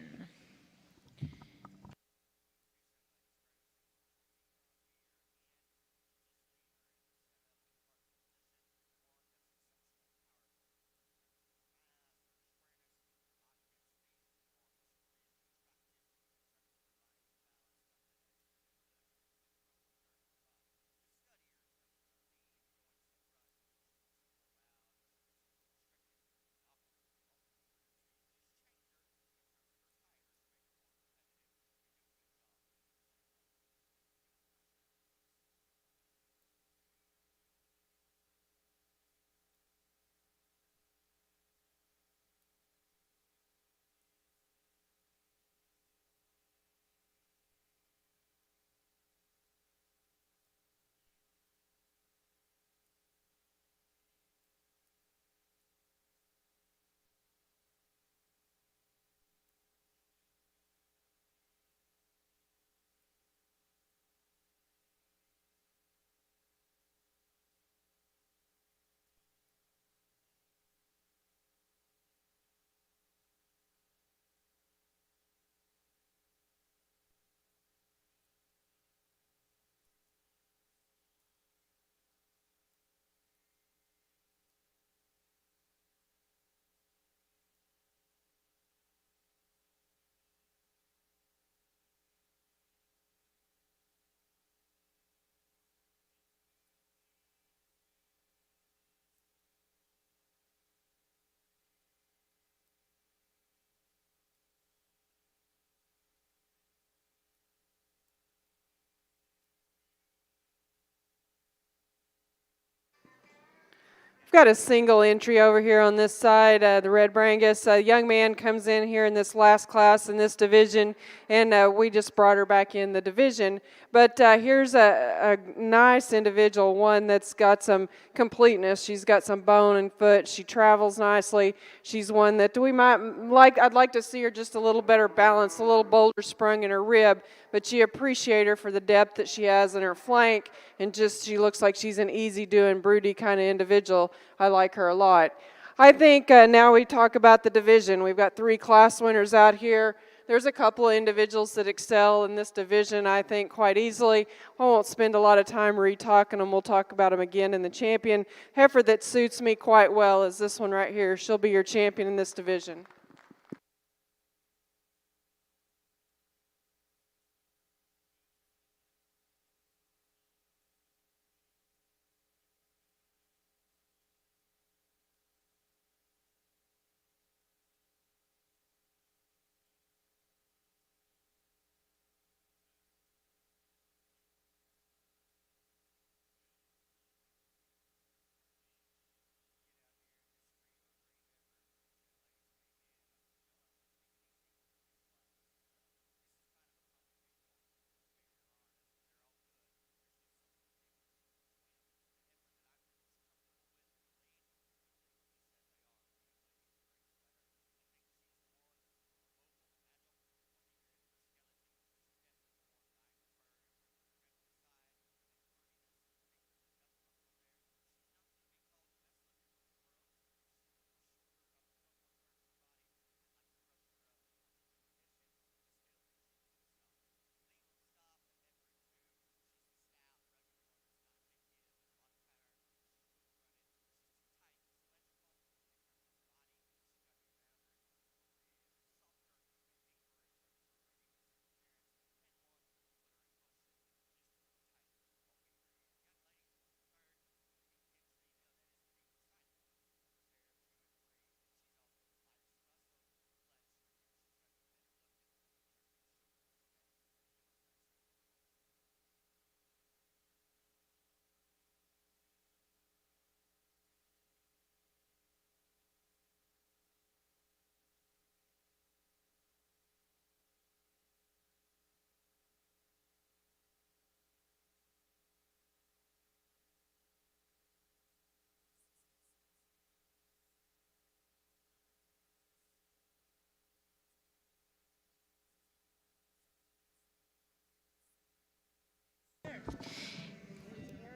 We've got a single entry over here on this side, the Red Brangus. A young man comes in here in this last class in this division, and we just brought her back in the division. But here's a nice individual, one that's got some completeness. She's got some bone and foot. She travels nicely. She's one that I'd like to see her just a little better balanced, a little bolder sprung in her rib, but you appreciate her for the depth that she has in her flank, and just she looks like she's an easy-doing, broody kind of individual. I like her a lot. I think now we talk about the division. We've got 3 class winners out here. There's a couple of individuals that excel in this division, I think, quite easily. I won't spend a lot of time re-talking them. We'll talk about them again in the champion. Heifer that suits me quite well is this one right here. She'll be your champion in this division.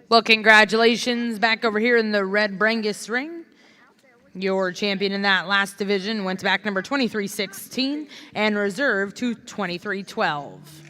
Well, congratulations back over here in the Red Brangus ring. Your champion in that last division went back number 2316 and reserve to 2312.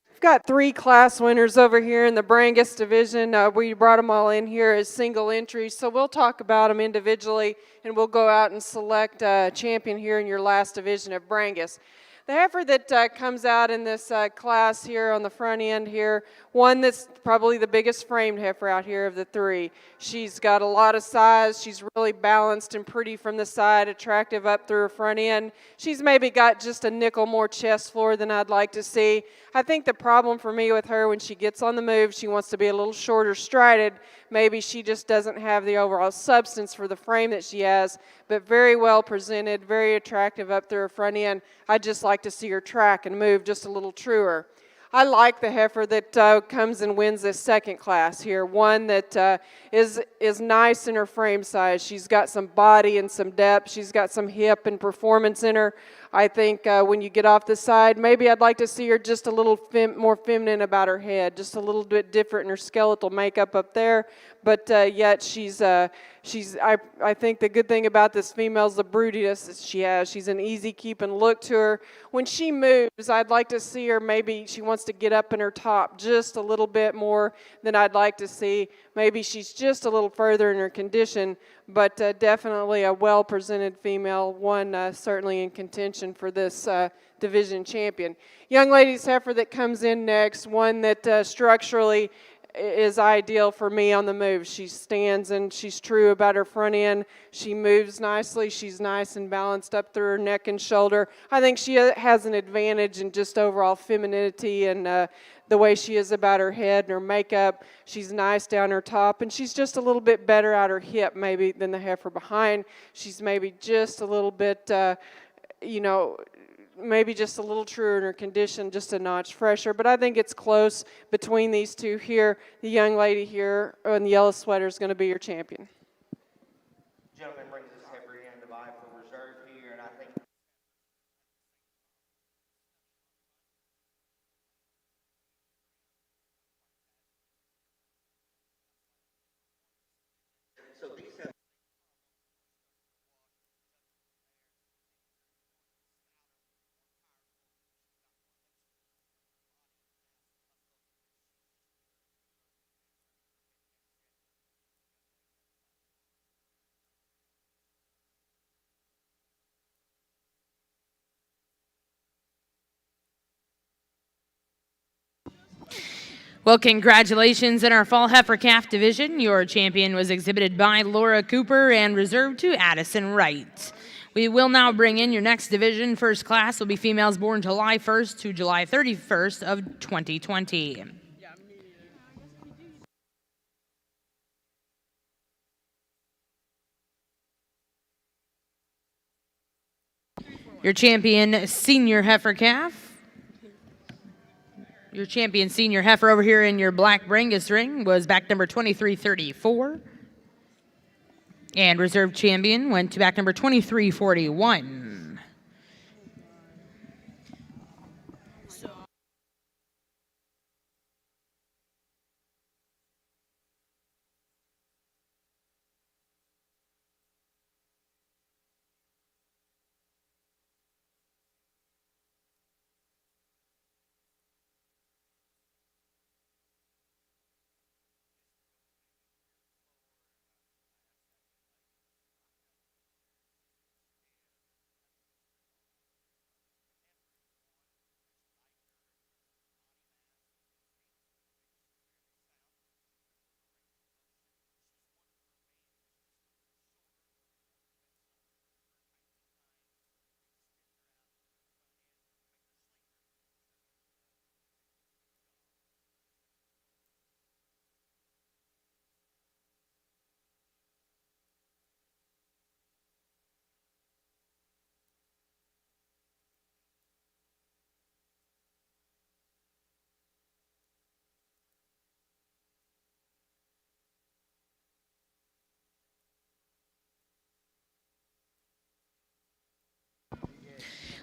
We've got 3 class winners over here in the Brangus division. We brought them all in here as single entries, so we'll talk about them individually, and we'll go out and select a champion here in your last division of Brangus. The heifer that comes out in this class here on the front end here, one that's probably the biggest framed heifer out here of the 3. She's got a lot of size. She's really balanced and pretty from the side, attractive up through her front end. She's maybe got just a nickel more chest floor than I'd like to see. I think the problem for me with her when she gets on the move, she wants to be a little shorter strided. Maybe she just doesn't have the overall substance for the frame that she has, but very well presented, very attractive up through her front end. I'd just like to see her track and move just a little truer. I like the heifer that comes and wins this second class here, one that is nice in her frame size. She's got some body and some depth. She's got some hip and performance in her. I think when you get off the side, maybe I'd like to see her just a little more feminine about her head, just a little bit different in her skeletal makeup up there. But yet I think the good thing about this female is the broodiness that she has. She's an easy keeping look to her. When she moves, I'd like to see her, maybe she wants to get up in her top just a little bit more than I'd like to see. Maybe she's just a little further in her condition, but definitely a well-presented female, one certainly in contention for this division champion. Young lady's heifer that comes in next, one that structurally is ideal for me on the move. She stands and she's true about her front end. She moves nicely. She's nice and balanced up through her neck and shoulder. I think she has an advantage in just overall femininity and the way she is about her head and her makeup. She's nice down her top, and she's just a little bit better at her hip maybe than the heifer behind. She's maybe just a little bit, maybe just a little truer in her condition, just a notch fresher. But I think it's close between these two here. The young lady here in the yellow sweater is going to be your champion. Gentleman brings this heifer in to buy for reserve here, and I think so these have Well, congratulations in our fall heifer calf division. Your champion was exhibited by Laura Cooper and reserved to Addison Wright. We will now bring in your next division. First class will be females born July 1st to July 31st of 2020. Your champion senior heifer calf. Your champion senior heifer over here in your black Brangus ring was back number 2334. And reserve champion went to back number 2341.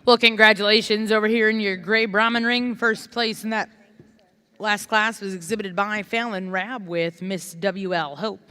Well, congratulations over here in your gray Brahman ring. First place in that last class was exhibited by Fallon Rabb with Miss W.L. Hope.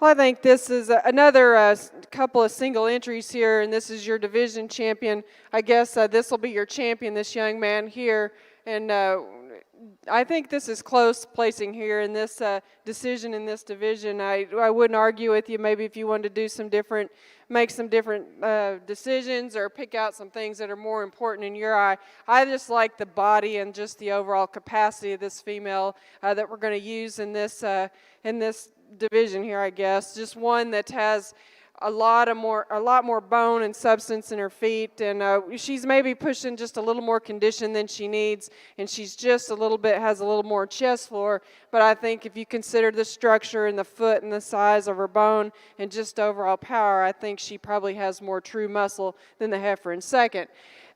Well, I think this is another couple of single entries here, and this is your division champion. I guess this will be your champion, this young man here. And I think this is close placing here in this decision in this division. I wouldn't argue with you maybe if you wanted to do some different, make some different decisions or pick out some things that are more important in your eye. I just like the body and just the overall capacity of this female that we're going to use in this division here, I guess. Just one that has a lot more bone and substance in her feet, and she's maybe pushing just a little more condition than she needs, and she's just has a little more chest floor. But I think if you consider the structure and the foot and the size of her bone and just overall power, I think she probably has more true muscle than the heifer in second.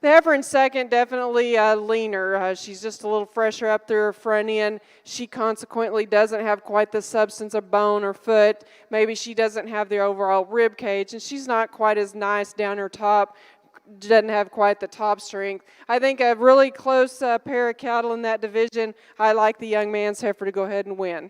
The heifer in second, definitely leaner. She's just a little fresher up through her front end. She consequently doesn't have quite the substance of bone or foot. Maybe she doesn't have the overall rib cage, and she's not quite as nice down her top. Doesn't have quite the top strength. I think a really close pair of cattle in that division. I like the young man's heifer to go ahead and win.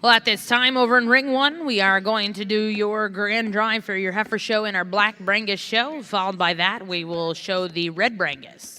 Well, at this time over in Ring 1, we are going to do your grand drive for your heifer show in our Black Brangus show. Followed by that, we will show the Red Brangus.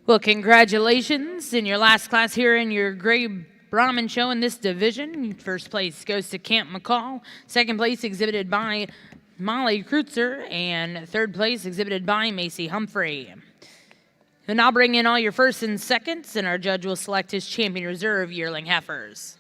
Well, congratulations in your last class here in your Gray Brahman show in this division. First place goes to Camp McCall. Second place exhibited by Molly Kreutzer. And third place exhibited by Macy Humphrey. And I'll bring in all your firsts and seconds, and our judge will select his champion reserve yearling heifers.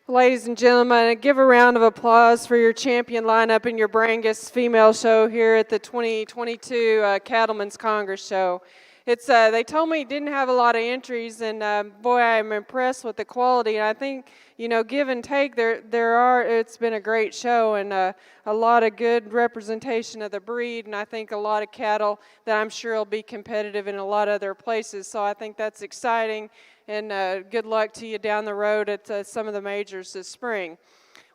Ladies and gentlemen, give a round of applause for your champion lineup in your Brangus female show here at the 2022 Cattlemen's Congress show. They told me it didn't have a lot of entries, and boy, I'm impressed with the quality. And I think, give and take, it's been a great show and a lot of good representation of the breed, and I think a lot of cattle that I'm sure will be competitive in a lot of other places. So I think that's exciting. And good luck to you down the road at some of the majors this spring.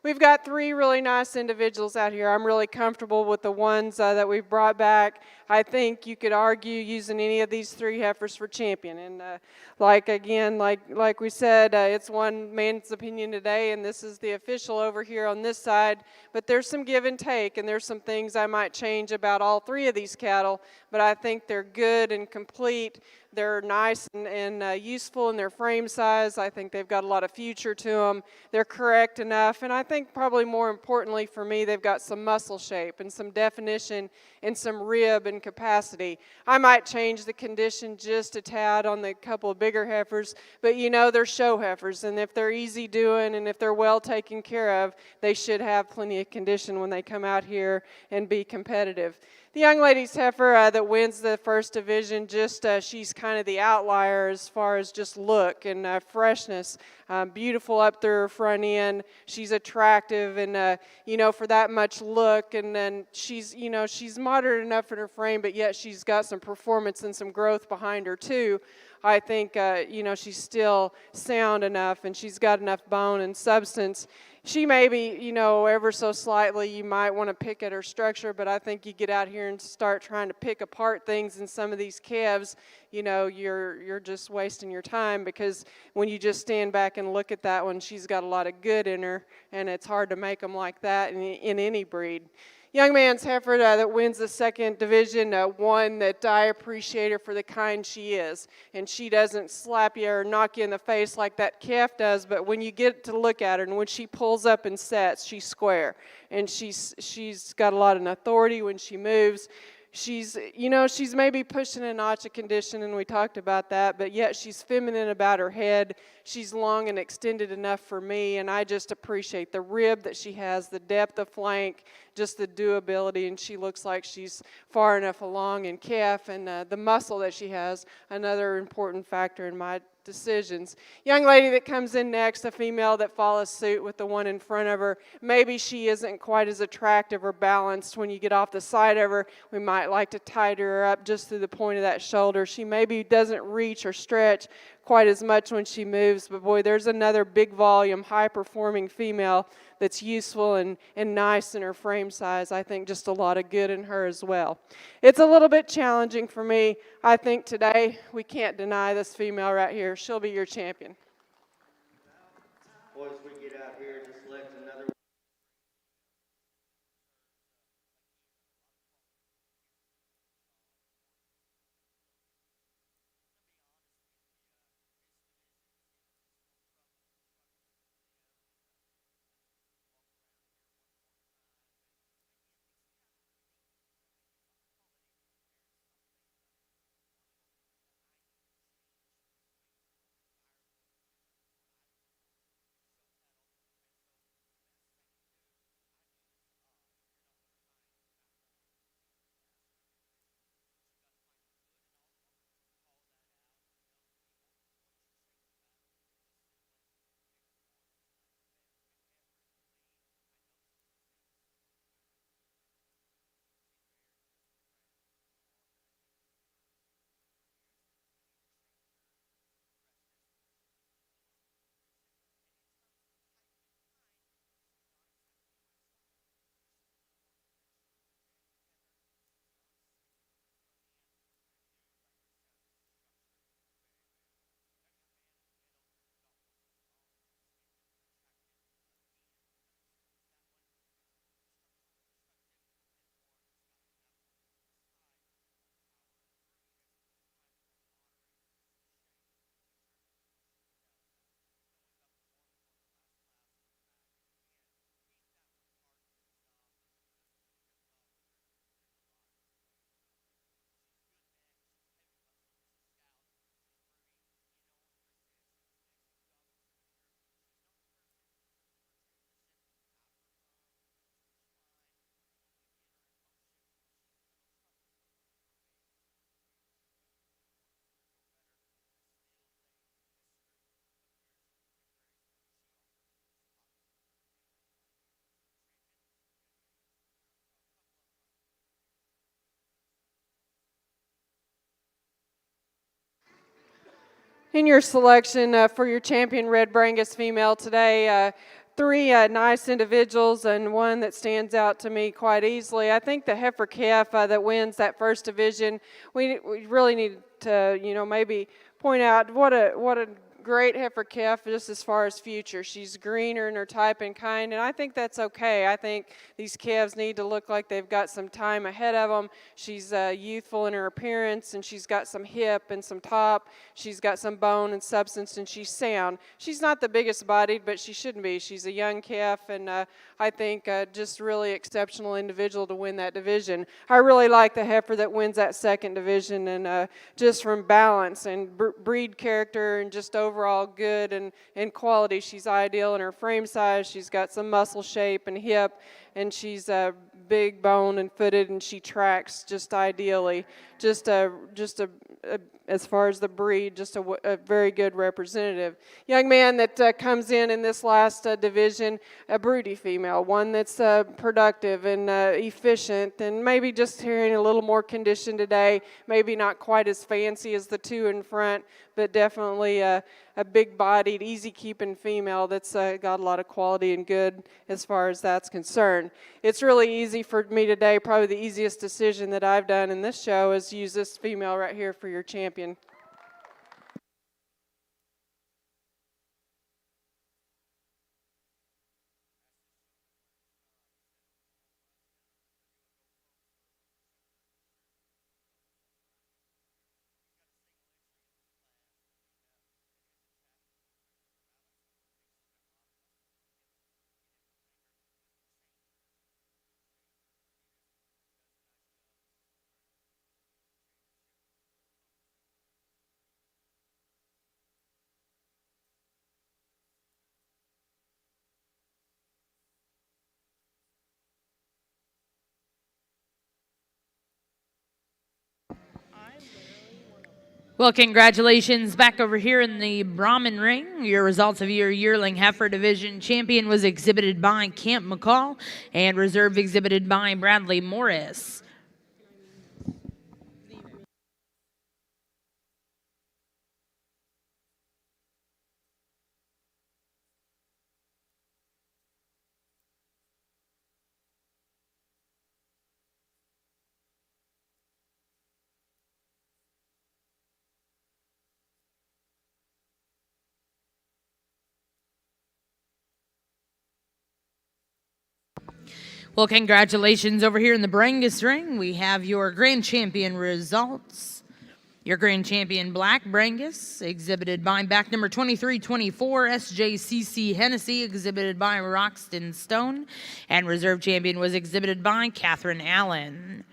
We've got three really nice individuals out here. I'm really comfortable with the ones that we've brought back. I think you could argue using any of these three heifers for champion. And like we said, it's one man's opinion today, and this is the official over here on this side. But there's some give and take, and there's some things I might change about all three of these cattle. But I think they're good and complete. They're nice and useful in their frame size. I think they've got a lot of future to them. They're correct enough, and I think probably more importantly for me, they've got some muscle shape and some definition and some rib and capacity. I might change the condition just a tad on the couple of bigger heifers, but you know they're show heifers, and if they're easy doing and if they're well taken care of, they should have plenty of condition when they come out here and be competitive. The young lady's heifer that wins the first division, she's kind of the outlier as far as just look and freshness. Beautiful up through her front end. She's attractive and, for that much look. And then she's moderate enough in her frame, but yet she's got some performance and some growth behind her too. I think, she's still sound enough and she's got enough bone and substance. She may be, ever so slightly, you might want to pick at her structure, but I think you get out here and start trying to pick apart things in some of these calves, you're just wasting your time, because when you just stand back and look at that one, she's got a lot of good in her, and it's hard to make them like that in any breed. Young man's heifer that wins the second division, one that I appreciate her for the kind she is. And she doesn't slap you or knock you in the face like that calf does, but when you get to look at her and when she pulls up and sets, she's square. And she's got a lot of authority when she moves. She's maybe pushing a notch of condition, and we talked about that, but yet she's feminine about her head. She's long and extended enough for me, and I just appreciate the rib that she has, the depth of flank, just the doability, and she looks like she's far enough along in calf, and the muscle that she has, another important factor in my decisions. Young lady that comes in next, a female that follows suit with the one in front of her. Maybe she isn't quite as attractive or balanced when you get off the side of her. We might like to tighten her up just through the point of that shoulder. She maybe doesn't reach or stretch quite as much when she moves, but boy, there's another big volume, high-performing female that's useful and nice in her frame size. I think just a lot of good in her as well. It's a little bit challenging for me. I think today we can't deny this female right here. She'll be your champion. Boys, we get out here to select another. In your selection for your champion Red Brangus female today, three nice individuals and one that stands out to me quite easily. I think the heifer calf that wins that first division, we really need to maybe point out what a great heifer calf just as far as future. She's greener in her type and kind, and I think that's okay. I think these calves need to look like they've got some time ahead of them. She's youthful in her appearance, and she's got some hip and some top. She's got some bone and substance, and she's sound. She's not the biggest bodied, but she shouldn't be. She's a young calf, and I think just really exceptional individual to win that division. I really like the heifer that wins that second division, and just from balance and breed character and just overall good and quality, she's ideal in her frame size. She's got some muscle shape and hip, and she's big bone and footed, and she tracks just ideally. As far as the breed, just a very good representative. Young man that comes in this last division, a broody female, one that's productive and efficient, and maybe just hearing a little more condition today, maybe not quite as fancy as the two in front, but definitely a big-bodied, easy-keeping female that's got a lot of quality and good as far as that's concerned. It's really easy for me today. Probably the easiest decision that I've done in this show is use this female right here for your champion. Well, congratulations back over here in the Brahman ring. Your results of your yearling heifer division champion was exhibited by Camp McCall and reserve exhibited by Bradley Morris. Well, congratulations over here in the Brangus ring. We have your grand champion results. Your grand champion Black Brangus, exhibited by back number 2324, SJCC Hennessy, exhibited by Roxton Stone, and reserve champion was exhibited by Catherine Allen.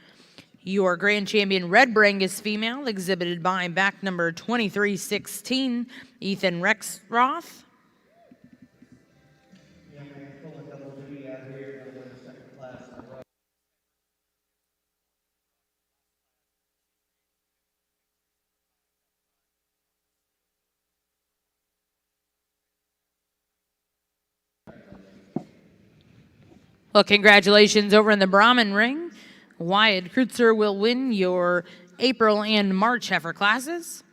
Your grand champion Red Brangus female, exhibited by back number 2316, Ethan Rexroth. Well, congratulations over in the Brahman ring. Wyatt Kreutzer will win your April and March heifer classes.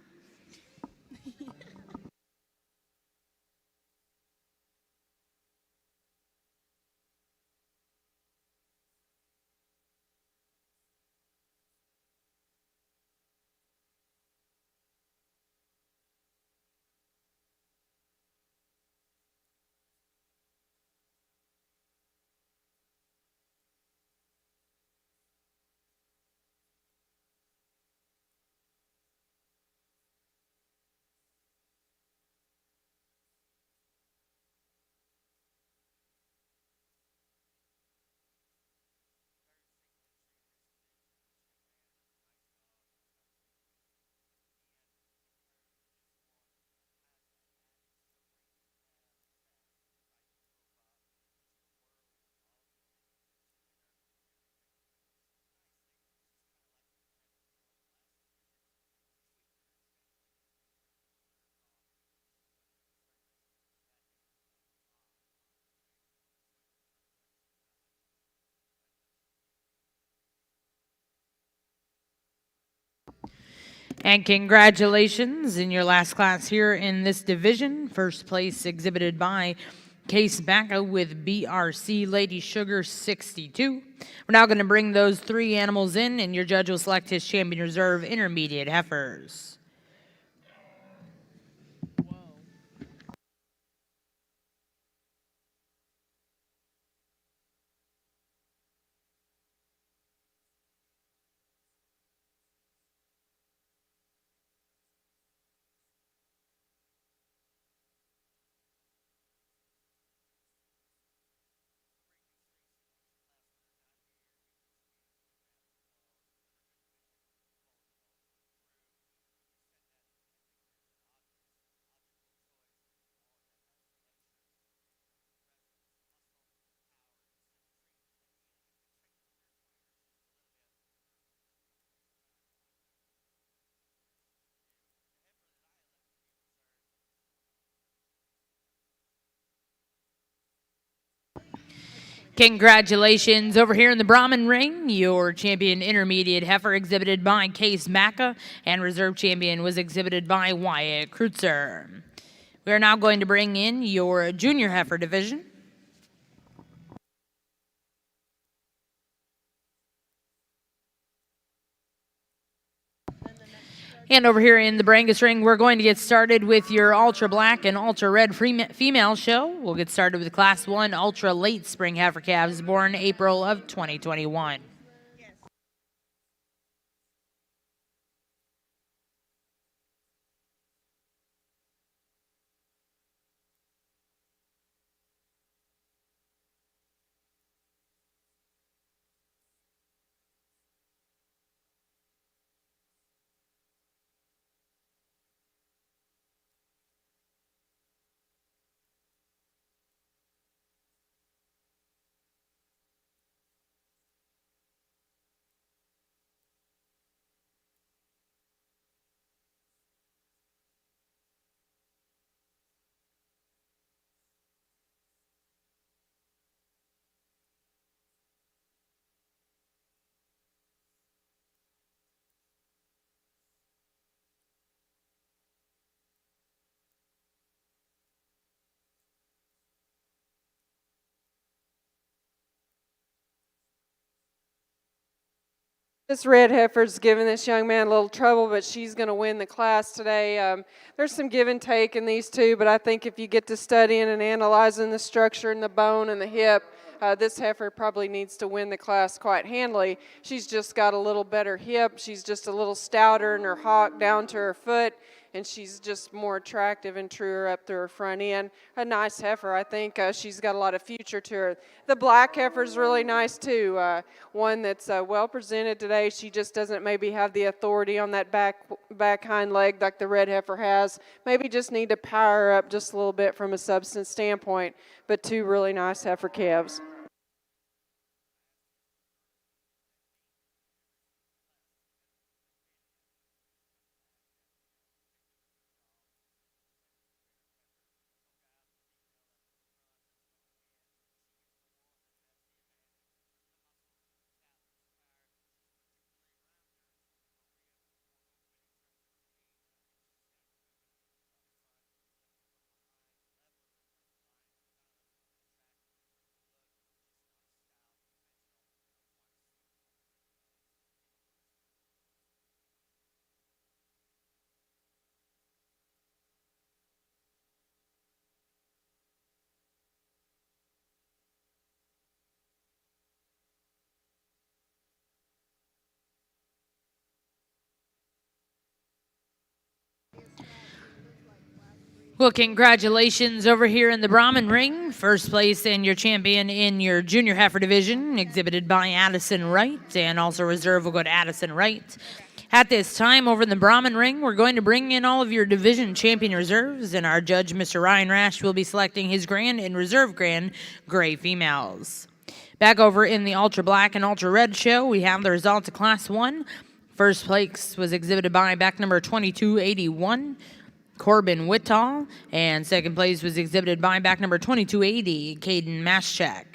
And congratulations in your last class here in this division. First place exhibited by Case Bacca with BRC Lady Sugar 62. We're now going to bring those three animals in, and your judge will select his champion reserve intermediate heifers. Congratulations over here in the Brahman ring. Your champion intermediate heifer exhibited by Case Macca, and reserve champion was exhibited by Wyatt Kreutzer. We are now going to bring in your junior heifer division. And over here in the Brangus ring, we're going to get started with your Ultra Black and Ultra Red female show. We'll get started with Class 1 Ultra Late Spring heifer calves born April of 2021. This red heifer's giving this young man a little trouble, but she's going to win the class today. There's some give and take in these two, but I think if you get to studying and analyzing the structure and the bone and the hip, this heifer probably needs to win the class quite handily. She's just got a little better hip. She's just a little stouter in her hock down to her foot, and she's just more attractive and truer up through her front end. A nice heifer. I think she's got a lot of future to her. The black heifer's really nice too. One that's well presented today. She just doesn't maybe have the authority on that back hind leg like the red heifer has. Maybe just need to power her up just a little bit from a substance standpoint. But two really nice heifer calves. Well, congratulations over here in the Brahman ring. First place and your champion in your junior heifer division, exhibited by Addison Wright, and also reserve will go to Addison Wright. At this time, over in the Brahman ring, we're going to bring in all of your division champion reserves, and our judge, Mr. Ryan Rash, will be selecting his grand and reserve grand gray females. Back over in the Ultra Black and Ultra Red show, we have the results of Class 1. First place was exhibited by back number 2281, Corbin Whittall, and second place was exhibited by back number 2280, Caden Maschak.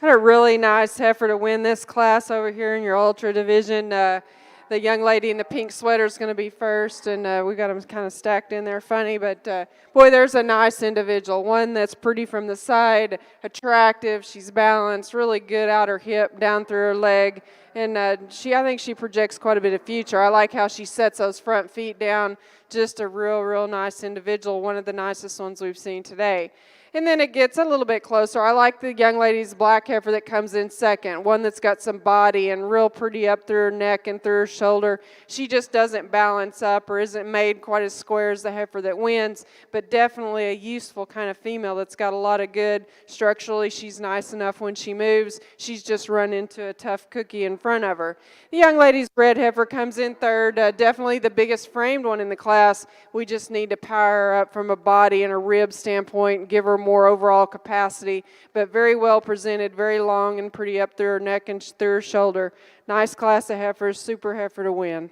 Had a really nice heifer to win this class over here in your Ultra division. The young lady in the pink sweater is going to be first, and we got them kind of stacked in there funny. But, boy, there's a nice individual, one that's pretty from the side, attractive. She's balanced, really good out her hip, down through her leg. And I think she projects quite a bit of future. I like how she sets those front feet down. Just a real nice individual, one of the nicest ones we've seen today. And then it gets a little bit closer. I like the young lady's black heifer that comes in second, one that's got some body and real pretty up through her neck and through her shoulder. She just doesn't balance up or isn't made quite as square as the heifer that wins, but definitely a useful kind of female that's got a lot of good. Structurally, she's nice enough when she moves. She's just run into a tough cookie in front of her. The young lady's red heifer comes in third, definitely the biggest framed one in the class. We just need to power her up from a body and a rib standpoint and give her more overall capacity, but very well presented, very long and pretty up through her neck and through her shoulder. Nice class of heifers, super heifer to win.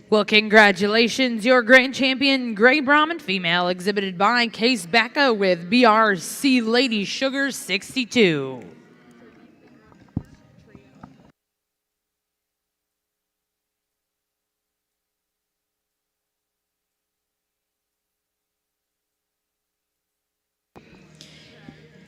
Well, congratulations, your grand champion, Gray Brahman female, exhibited by Case Bacca with BRC Lady Sugar 62.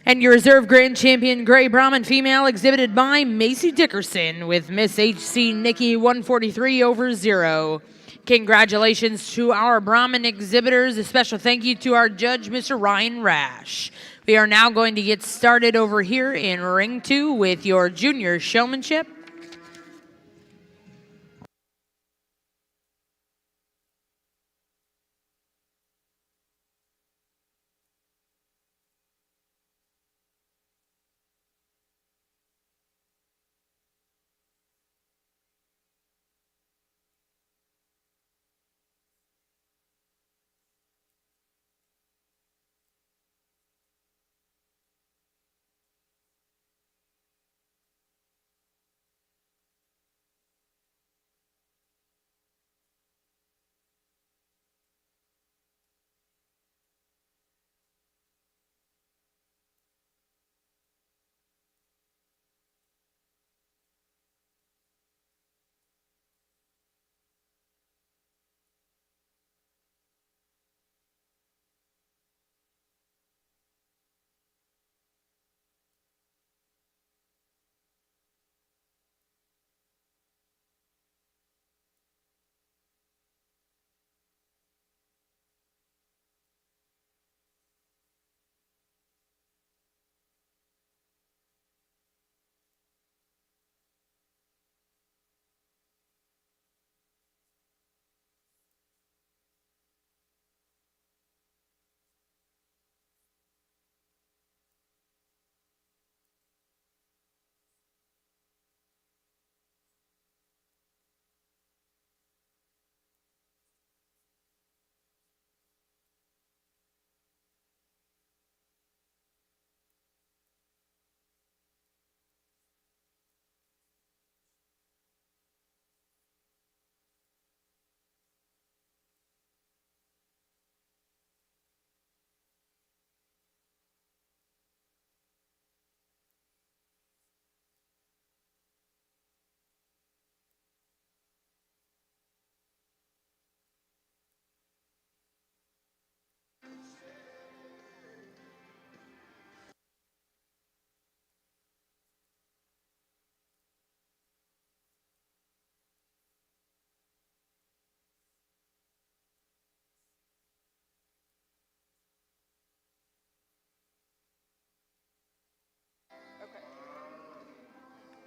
And your reserve grand champion, Gray Brahman female, exhibited by Macy Dickerson with Miss HC Nikki 143 over 0. Congratulations to our Brahman exhibitors. A special thank you to our judge, Mr. Ryan Rash. We are now going to get started over here in Ring 2 with your junior showmanship.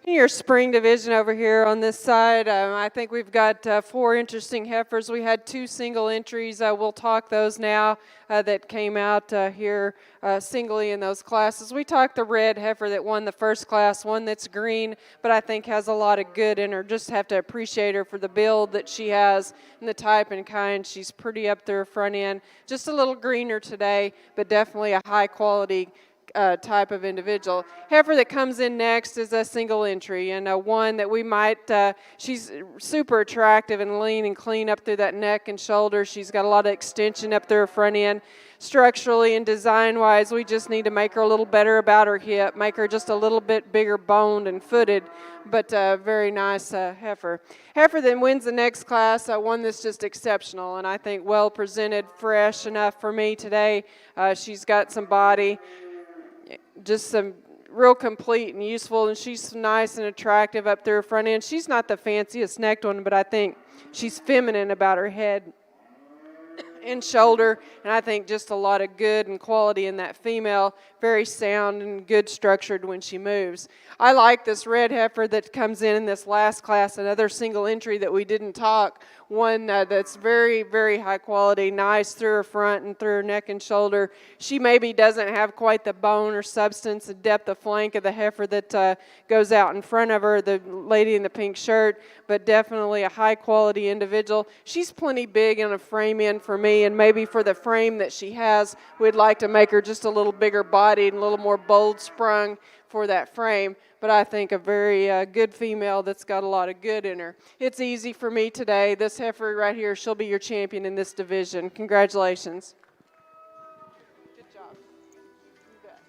In your spring division over here on this side, I think we've got 4 interesting heifers. We had 2 single entries. We'll talk those now that came out here singly in those classes. We talked the red heifer that won the first class, one that's green, but I think has a lot of good in her. Just have to appreciate her for the build that she has and the type and kind. She's pretty up there front end. Just a little greener today, but definitely a high quality type of individual. Heifer that comes in next is a single entry, and one that we might, she's super attractive and lean and clean up through that neck and shoulder. She's got a lot of extension up there front end. Structurally and design-wise, we just need to make her a little better about her hip, make her just a little bit bigger boned and footed, but very nice heifer. Heifer that wins the next class, one that's just exceptional, and I think well presented, fresh enough for me today. She's got some body, just some real complete and useful, and she's nice and attractive up there front end. She's not the fanciest necked one, but I think she's feminine about her head and shoulder, and I think just a lot of good and quality in that female, very sound and good structured when she moves. I like this red heifer that comes in this last class, another single entry that we didn't talk, one that's very, very high quality, nice through her front and through her neck and shoulder. She maybe doesn't have quite the bone or substance and depth of flank of the heifer that goes out in front of her, the lady in the pink shirt, but definitely a high quality individual. She's plenty big in a frame end for me, and maybe for the frame that she has, we'd like to make her just a little bigger bodied and a little more bold sprung for that frame, but I think a very good female that's got a lot of good in her. It's easy for me today. This heifer right here, she'll be your champion in this division. Congratulations. Good job. You bet.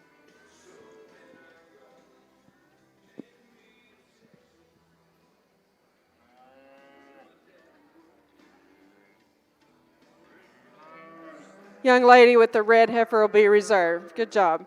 Young lady with the red heifer will be reserved. Good job.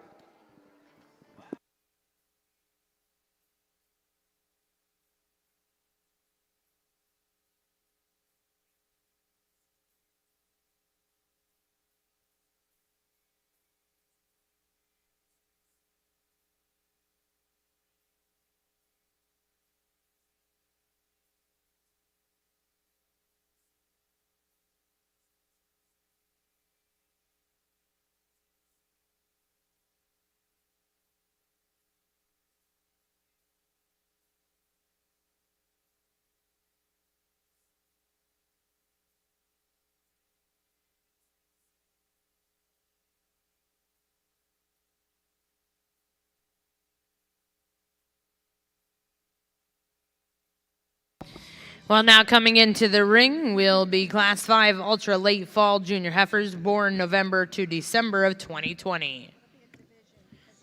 Well, now coming into the ring will be Class 5 Ultra Late Fall Junior Heifers born November to December of 2020.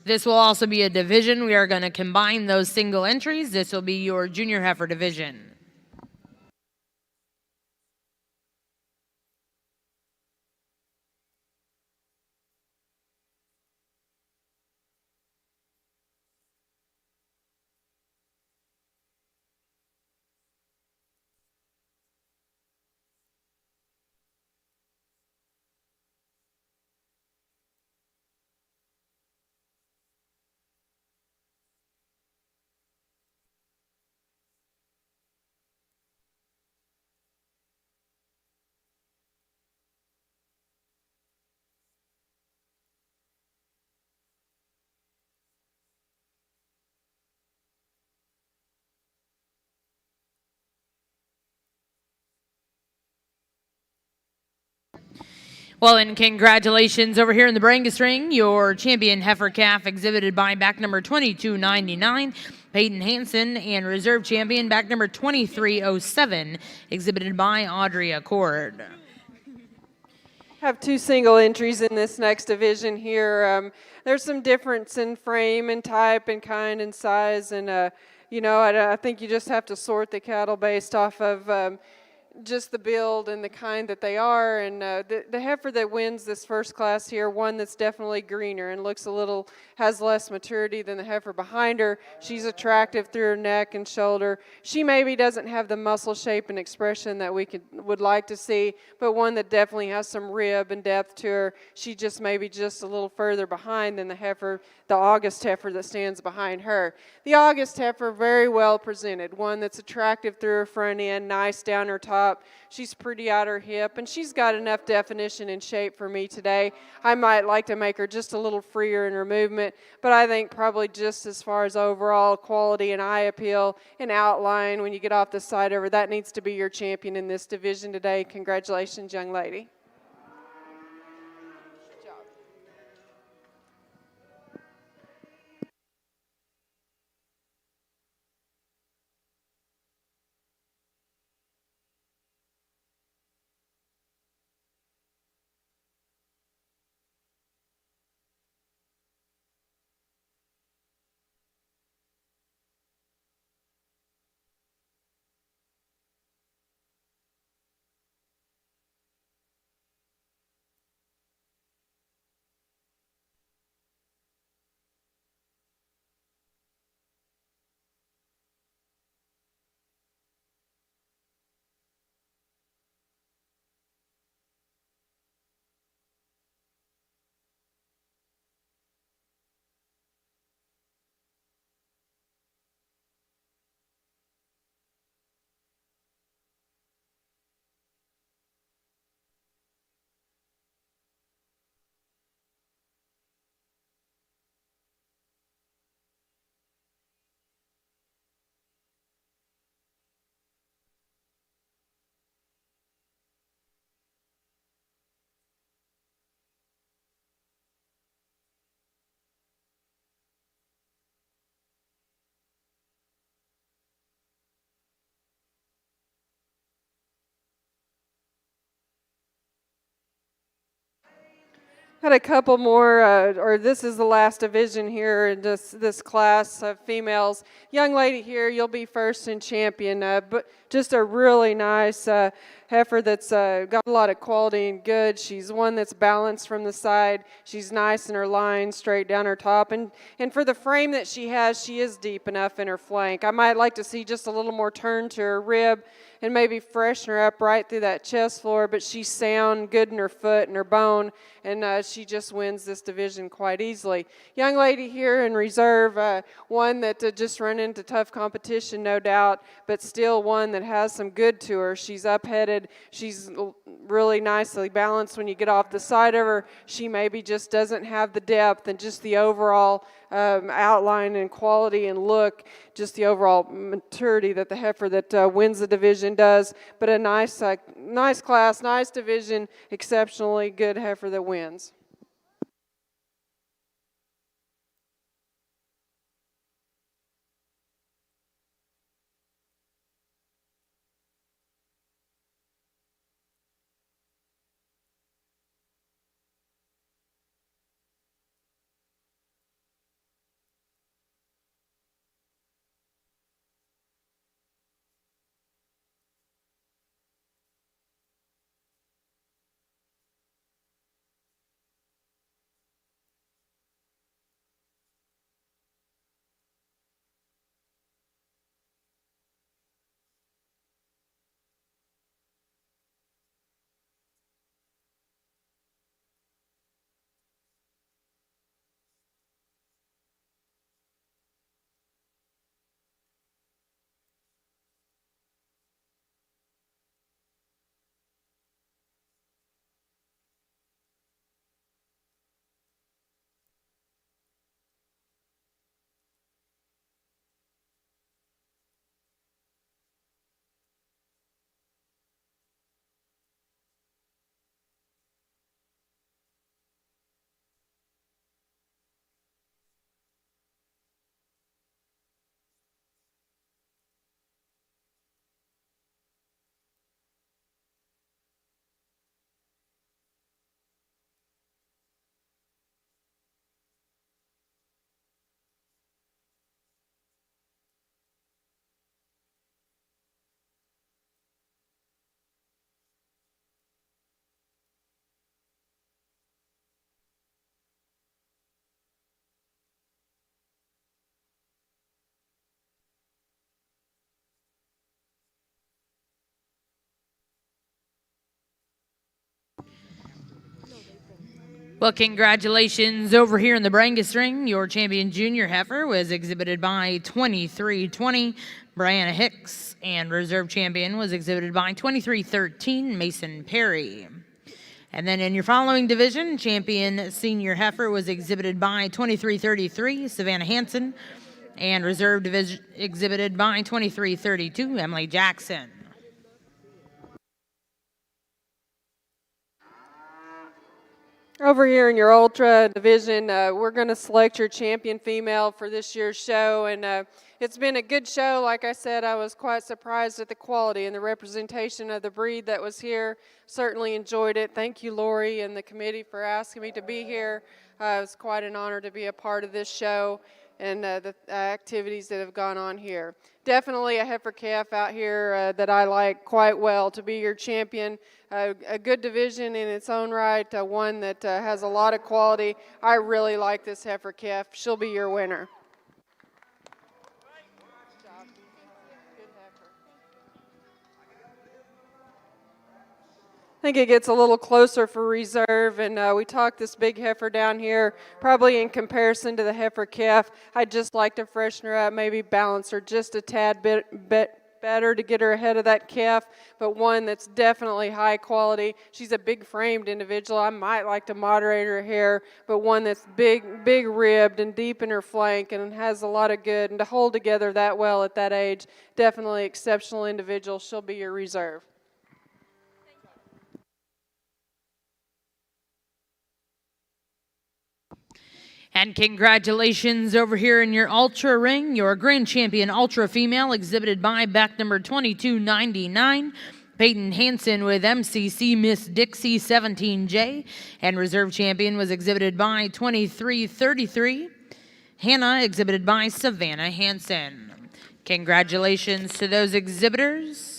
This will also be a division. We are going to combine those single entries. This will be your Junior Heifer division. Well, and congratulations over here in the Brangus ring, your champion heifer calf exhibited by back number 2299, Peyton Hansen, and reserve champion back number 2307, exhibited by Audrey Accord. Have 2 single entries in this next division here. There's some difference in frame and type and kind and size, and you know, I think you just have to sort the cattle based off of just the build and the kind that they are. And the heifer that wins this first class here, one that's definitely greener and looks a little, has less maturity than the heifer behind her. She's attractive through her neck and shoulder. She maybe doesn't have the muscle shape and expression that we would like to see, but one that definitely has some rib and depth to her. She just maybe just a little further behind than the heifer, the August heifer that stands behind her. The August heifer, very well presented, one that's attractive through her front end, nice down her top. She's pretty out her hip, and she's got enough definition and shape for me today. I might like to make her just a little freer in her movement, but I think probably just as far as overall quality and eye appeal and outline when you get off the side of her, that needs to be your champion in this division today. Congratulations, young lady. Had a couple more, or this is the last division here in this class of females. Young lady here, you'll be first and champion, but just a really nice heifer that's got a lot of quality and good. She's one that's balanced from the side. She's nice in her line, straight down her top. And for the frame that she has, she is deep enough in her flank. I might like to see just a little more turn to her rib and maybe freshen her up right through that chest floor, but she's sound, good in her foot and her bone, and she just wins this division quite easily. Young lady here in reserve, one that just run into tough competition, no doubt, but still one that has some good to her. She's up-headed. She's really nicely balanced when you get off the side of her. She maybe just doesn't have the depth and just the overall outline and quality and look, just the overall maturity that the heifer that wins the division does. But a nice class, nice division, exceptionally good heifer that wins. Well, congratulations over here in the Brangus ring. Your champion junior heifer was exhibited by 2320 Brianna Hicks, and reserve champion was exhibited by 2313 Mason Perry. And then in your following division, champion senior heifer was exhibited by 2333 Savannah Hansen, and reserve division exhibited by 2332 Emily Jackson. Over here in your Ultra division, we're going to select your champion female for this year's show, and it's been a good show. Like I said, I was quite surprised at the quality and the representation of the breed that was here. Certainly enjoyed it. Thank you, Lori, and the committee for asking me to be here. It was quite an honor to be a part of this show and the activities that have gone on here. Definitely a heifer calf out here that I like quite well to be your champion. A good division in its own right, one that has a lot of quality. I really like this heifer calf. She'll be your winner. I think it gets a little closer for reserve, and we talked this big heifer down here, probably in comparison to the heifer calf. I'd just like to freshen her up, maybe balance her just a tad bit better to get her ahead of that calf, but one that's definitely high quality. She's a big framed individual. I might like to moderate her hair, but one that's big ribbed and deep in her flank and has a lot of good, and to hold together that well at that age, definitely exceptional individual. She'll be your reserve. And congratulations over here in your Ultra ring, your grand champion Ultra female exhibited by back number 2299, Peyton Hansen with MCC Miss Dixie 17J, and reserve champion was exhibited by 2333, Hannah exhibited by Savannah Hansen. Congratulations to those exhibitors.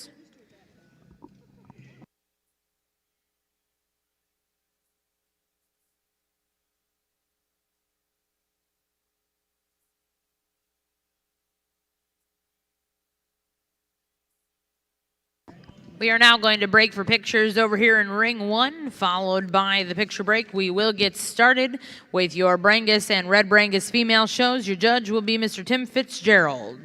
We are now going to break for pictures over here in ring one, followed by the picture break. We will get started with your Brangus and Red Brangus female shows. Your judge will be Mr. Tim Fitzgerald.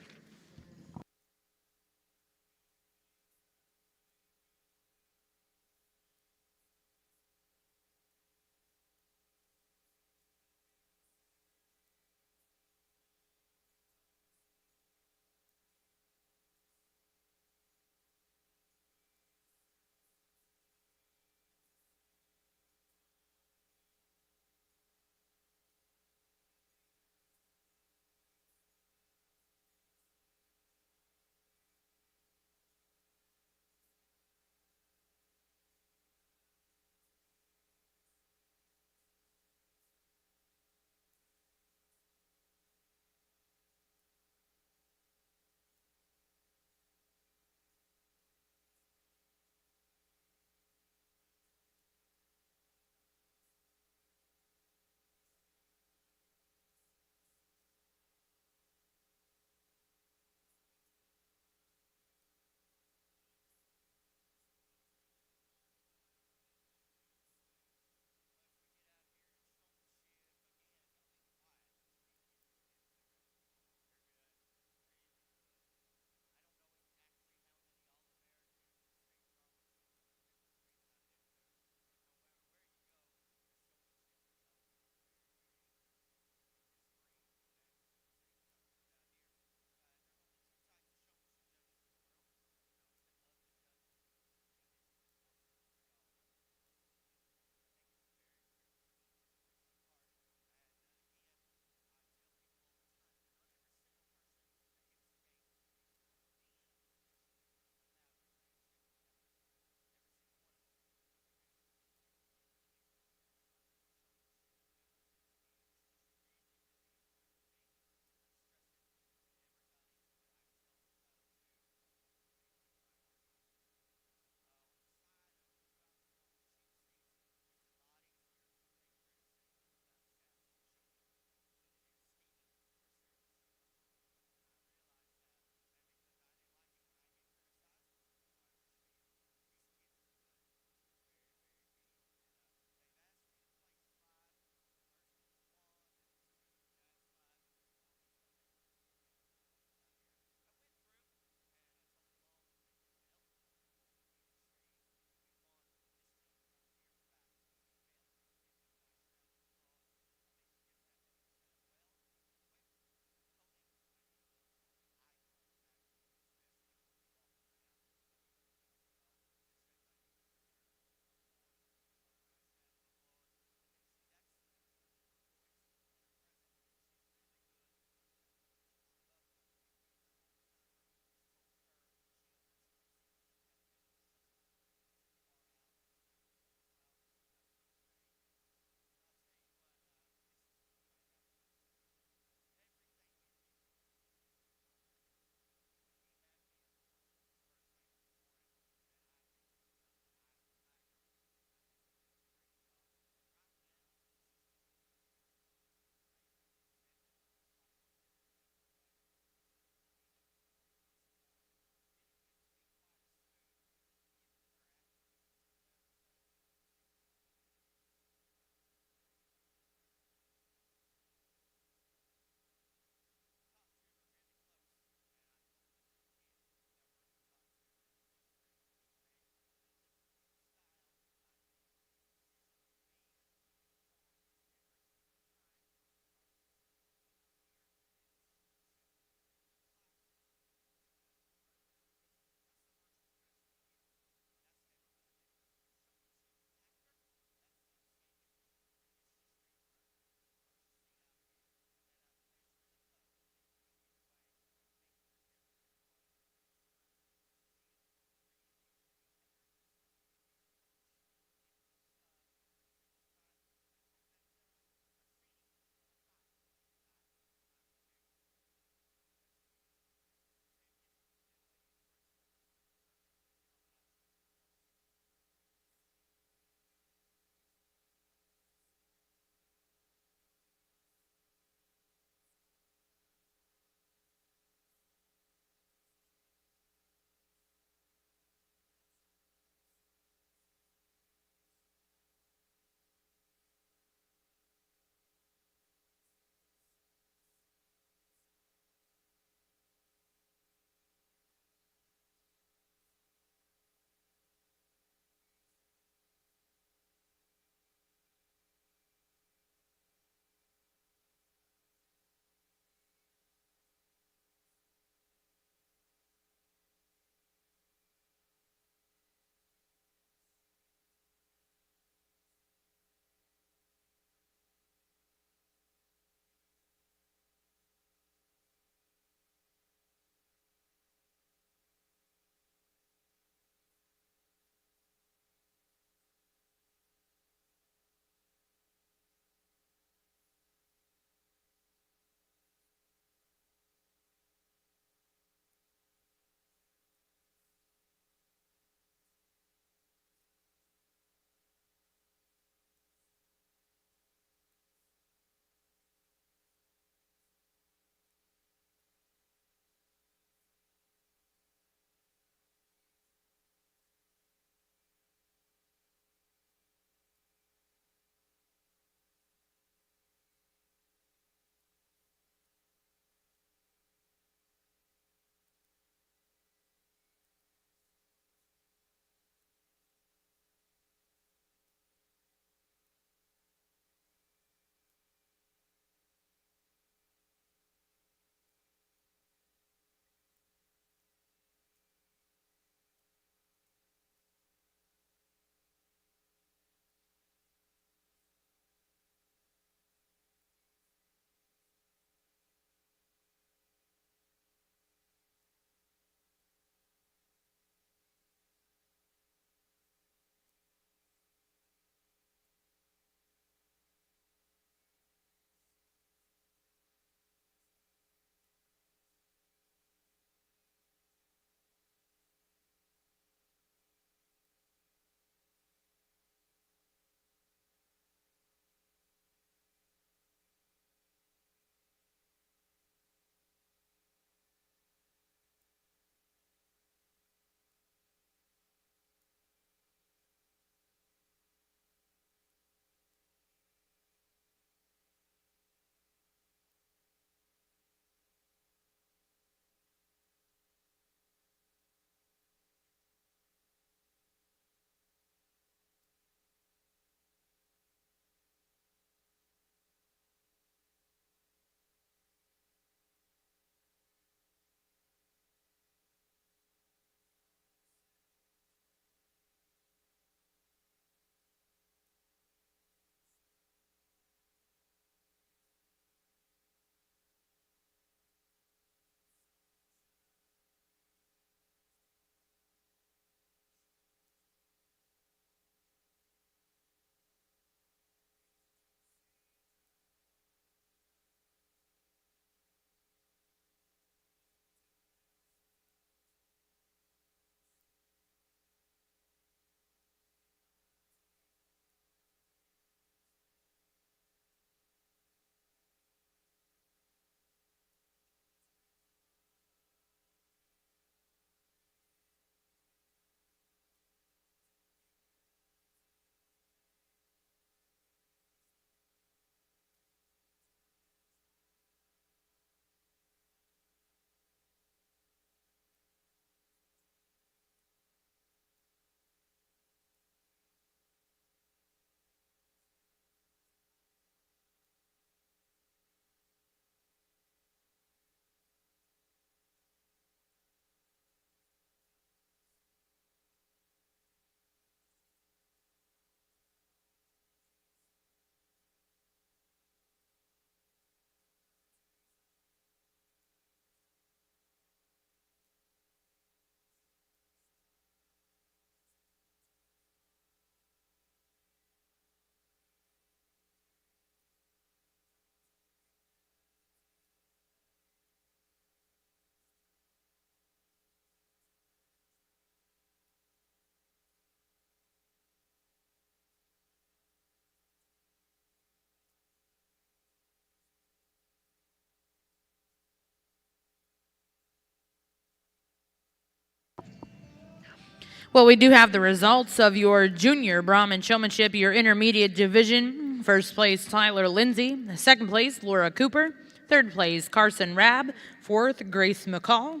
Well, we do have the results of your junior Brahman Showmanship, your intermediate division. First place, Tyler Lindsay. Second place, Laura Cooper. Third place, Carson Rabb. Fourth, Grace McCall.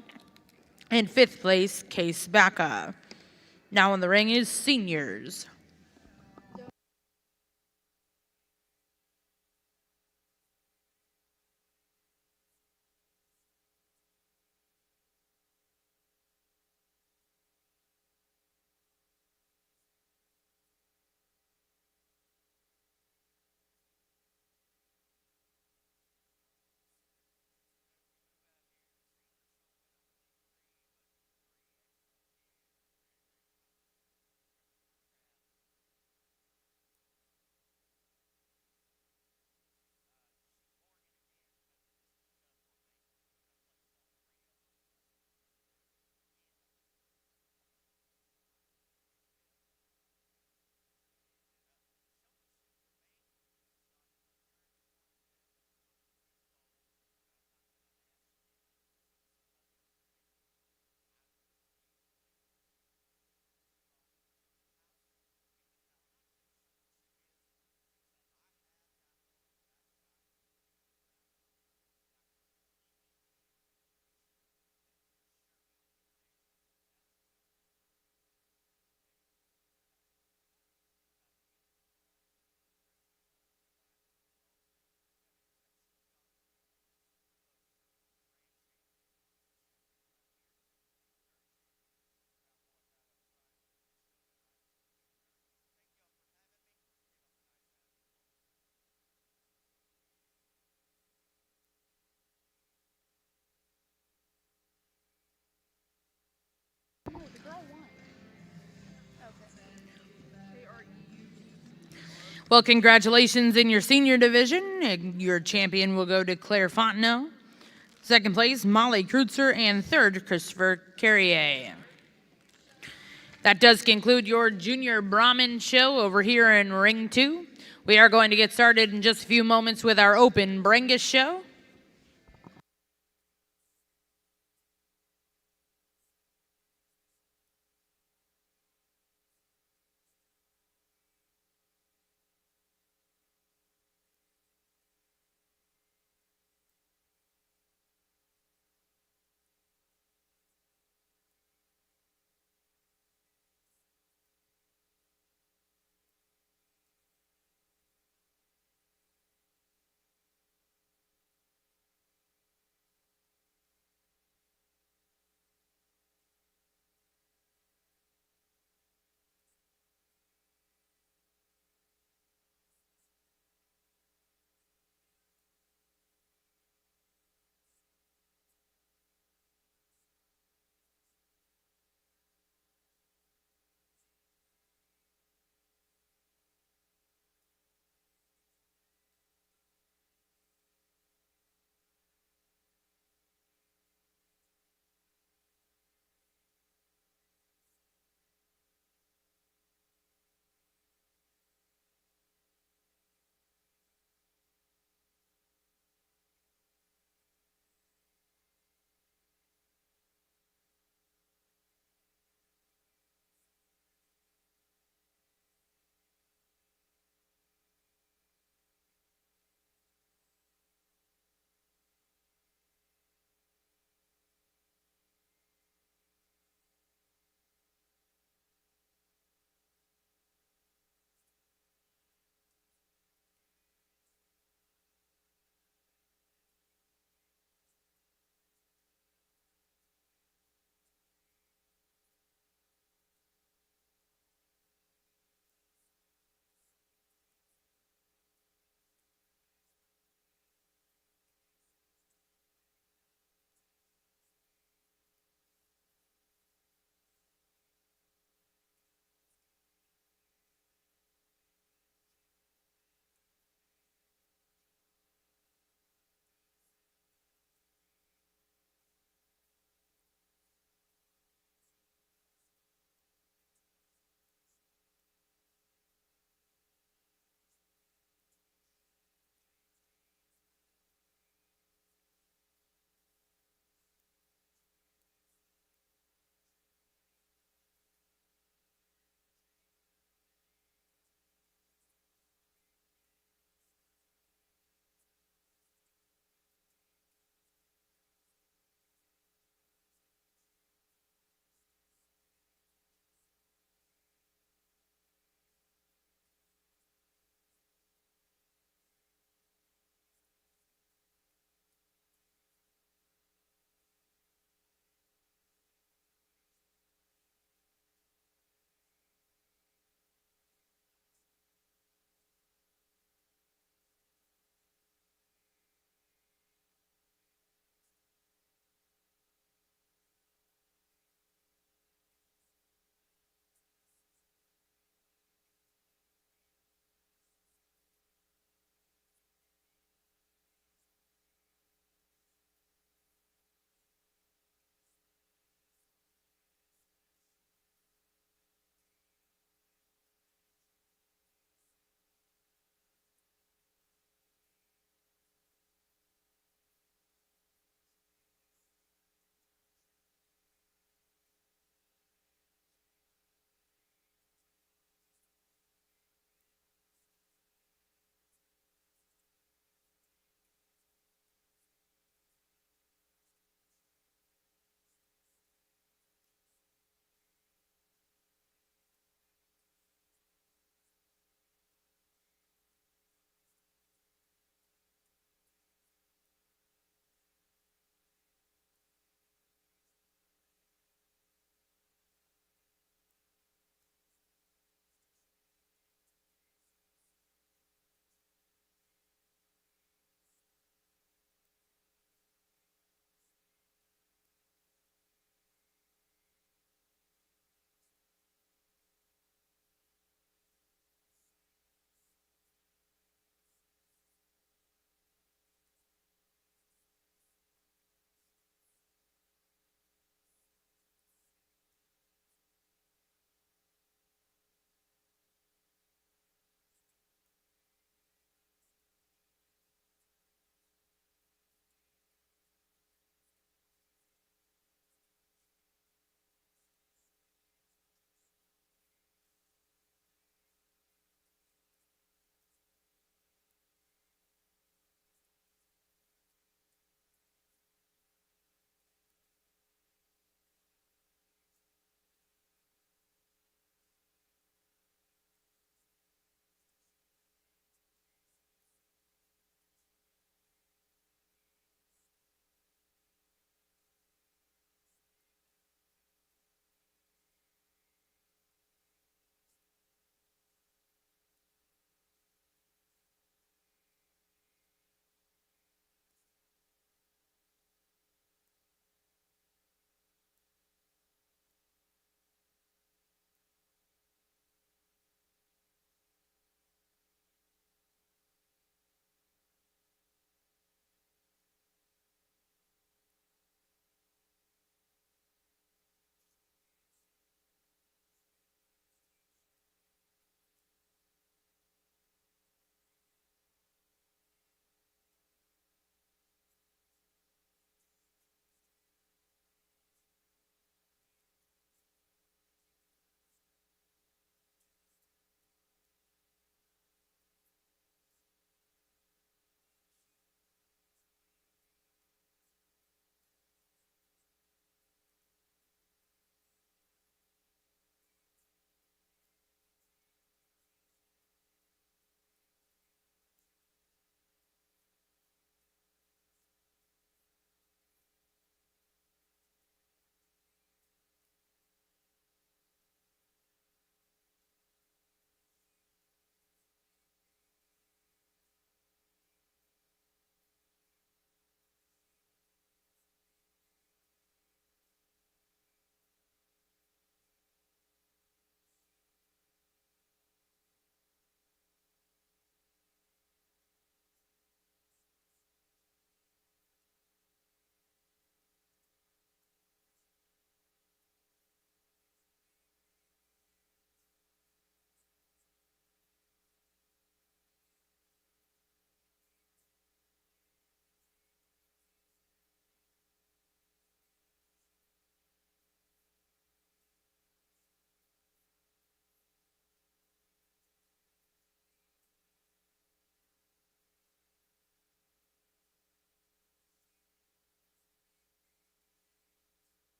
And fifth place, Case Baca. Now in the ring is seniors. Well, congratulations in your senior division. Your champion will go to Claire Fontenot. Second place, Molly Kreutzer, and third, Christopher Carrier. That does conclude your junior Brahman show over here in Ring 2. We are going to get started in just a few moments with our open Brangus show.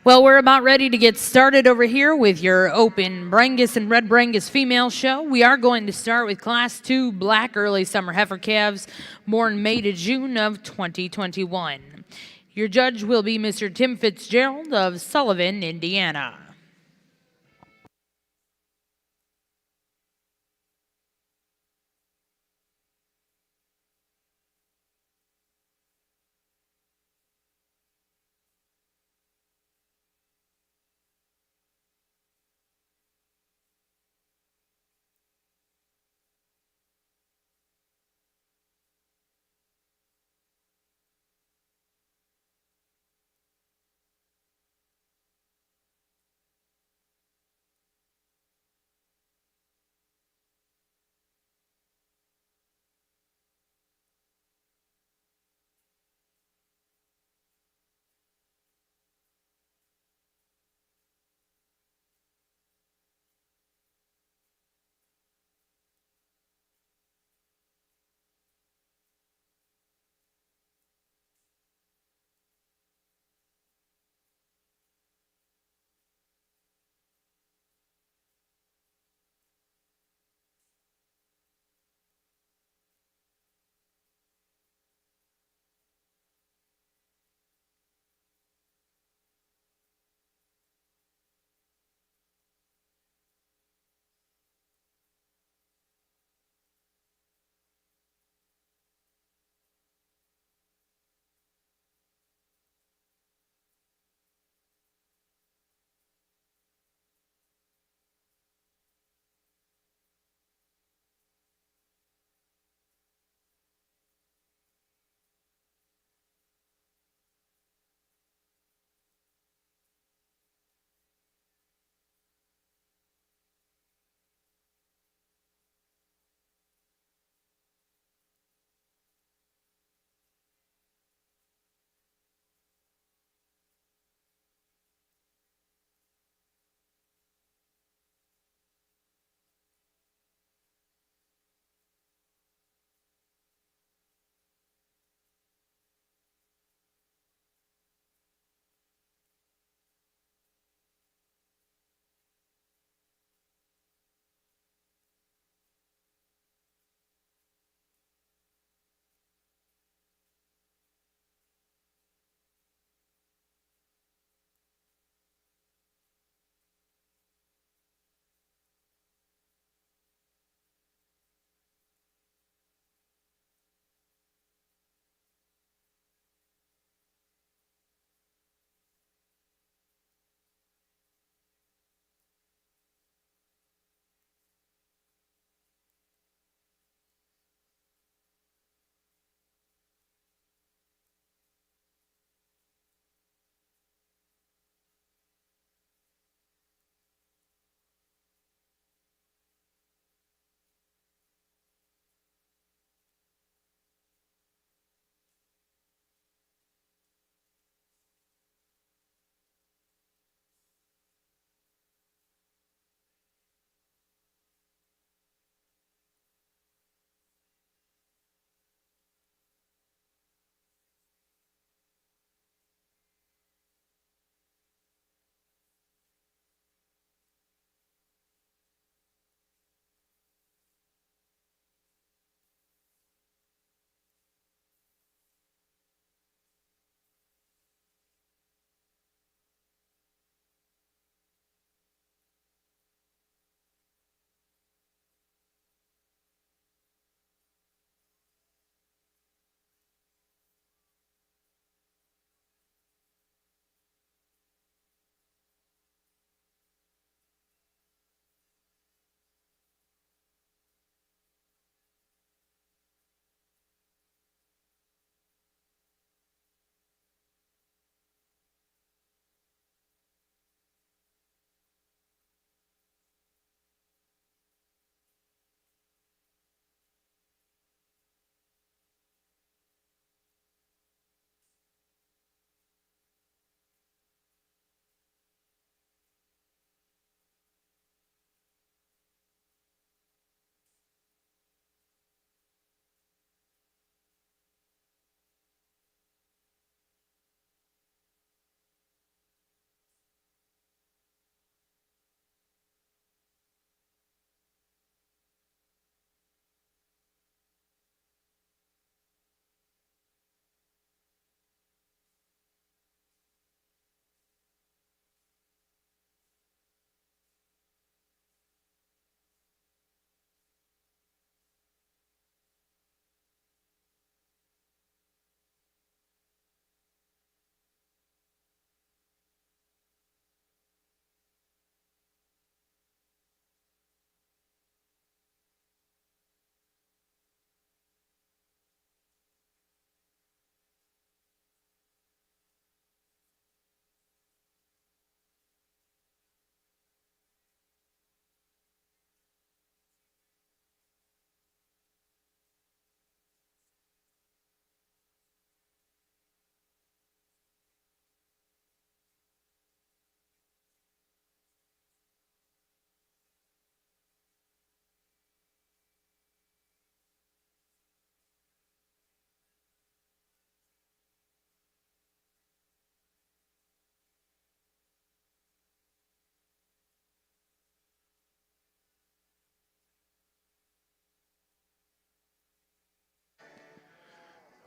Well, we're about ready to get started over here with your open Brangus and Red Brangus female show. We are going to start with Class 2 black early summer heifer calves born May to June of 2021. Your judge will be Mr. Tim Fitzgerald of Sullivan, Indiana.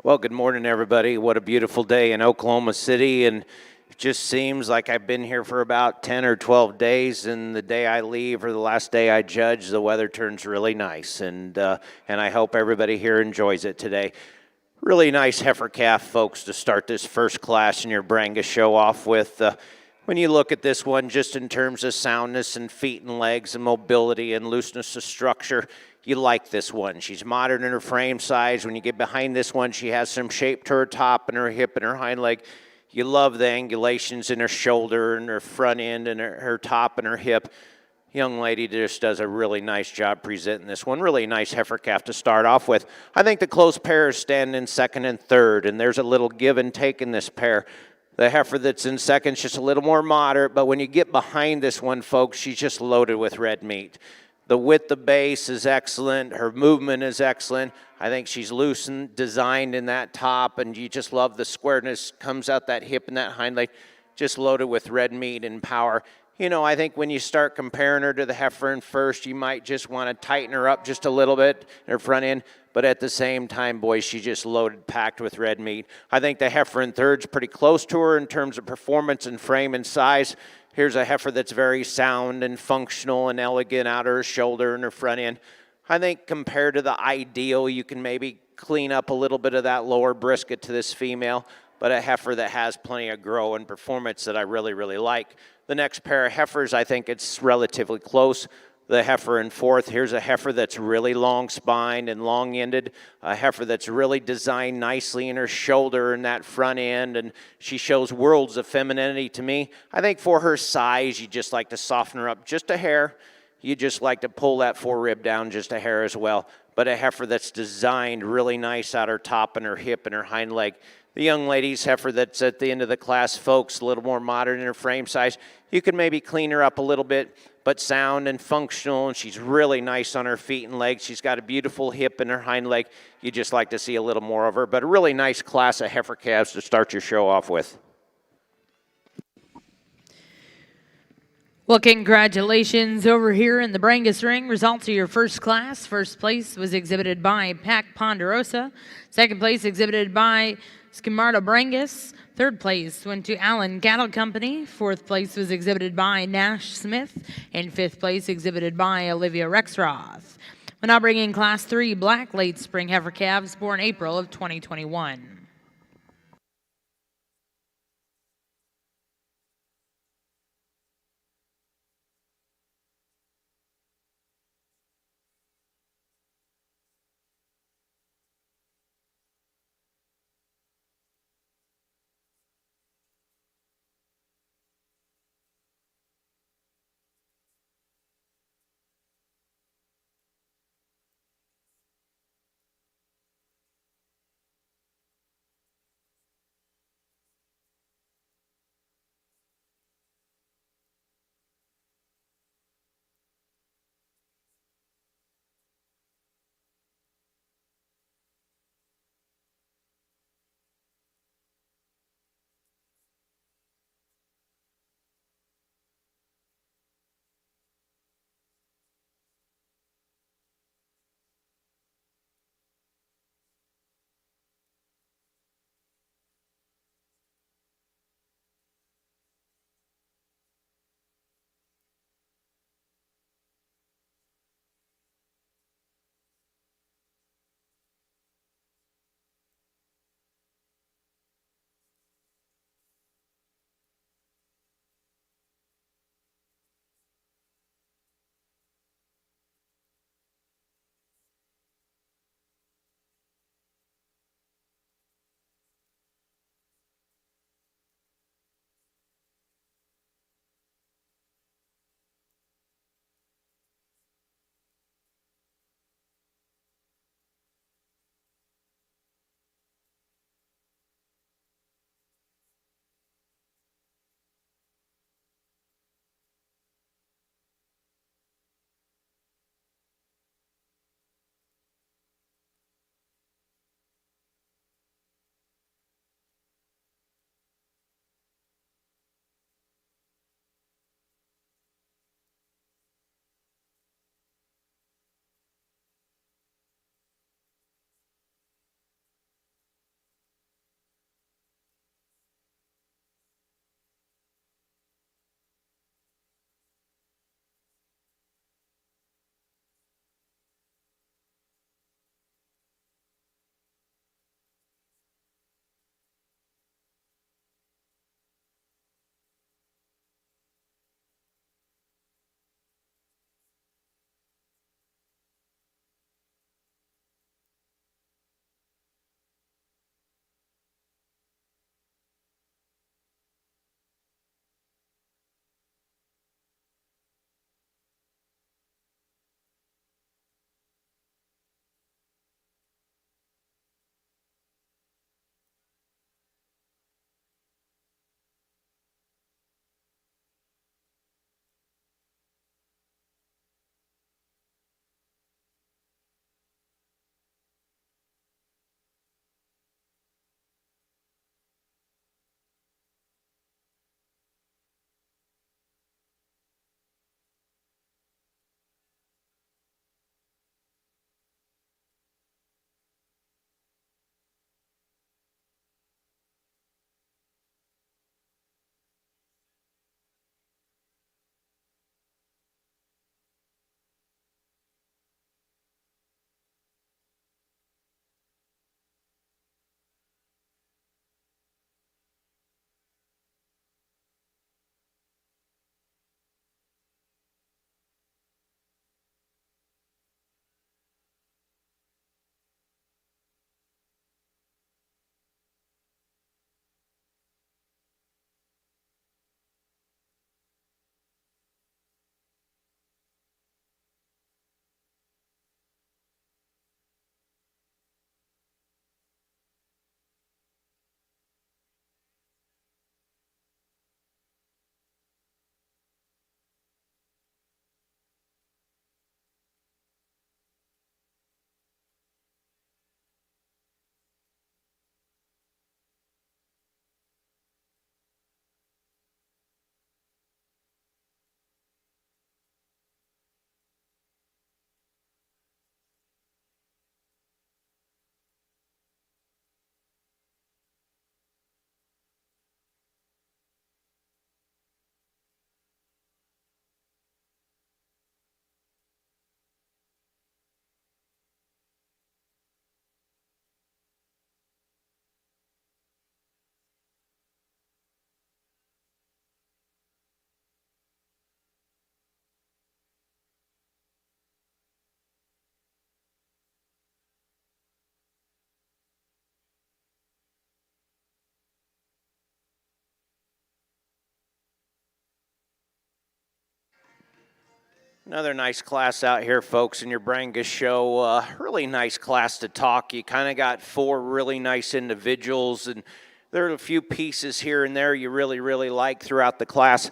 Well, good morning, everybody. What a beautiful day in Oklahoma City, and it just seems like I've been here for about 10 or 12 days, and the day I leave or the last day I judge, the weather turns really nice, and I hope everybody here enjoys it today. Really nice heifer calf, folks, to start this first class in your Brangus show off with. When you look at this one, just in terms of soundness and feet and legs and mobility and looseness of structure, you like this one. She's modern in her frame size. When you get behind this one, she has some shape to her top and her hip and her hind leg. You love the angulations in her shoulder and her front end and her top and her hip. Young lady just does a really nice job presenting this one. Really nice heifer calf to start off with. I think the close pair is standing in second and third, and there's a little give and take in this pair. The heifer that's in second is just a little more moderate, but when you get behind this one, folks, she's just loaded with red meat. The width of base is excellent. Her movement is excellent. I think she's loose and designed in that top, and you just love the squareness. Comes out that hip and that hind leg, just loaded with red meat and power. You know, I think when you start comparing her to the heifer in first, you might just want to tighten her up just a little bit in her front end. But at the same time, boys, she's just loaded, packed with red meat. I think the heifer in third's pretty close to her in terms of performance and frame and size. Here's a heifer that's very sound and functional and elegant out of her shoulder and her front end. I think compared to the ideal, you can maybe clean up a little bit of that lower brisket to this female, but a heifer that has plenty of grow and performance that I really, really like. The next pair of heifers, I think it's relatively close. The heifer in fourth, here's a heifer that's really long-spined and long-ended, a heifer that's really designed nicely in her shoulder and that front end, and she shows worlds of femininity to me. I think for her size, you just like to soften her up just a hair. You just like to pull that forerib down just a hair as well. But a heifer that's designed really nice out her top and her hip and her hind leg. The young lady's heifer that's at the end of the class, folks, a little more modern in her frame size. You can maybe clean her up a little bit, but sound and functional, and she's really nice on her feet and legs. She's got a beautiful hip in her hind leg. You just like to see a little more of her, but a really nice class of heifer calves to start your show off with. Well, congratulations over here in the Brangus ring. Results of your first class. First place was exhibited by Pac Ponderosa. Second place exhibited by Skimardo Brangus. Third place went to Allen Cattle Company. Fourth place was exhibited by Nash Smith. And fifth place exhibited by Olivia Rexroth. We're now bringing Class 3 Black Late Spring Heifer Calves born April of 2021. Another nice class out here, folks, in your Brangus show. Really nice class to talk. You kind of got four really nice individuals, and there are a few pieces here and there you really, really like throughout the class.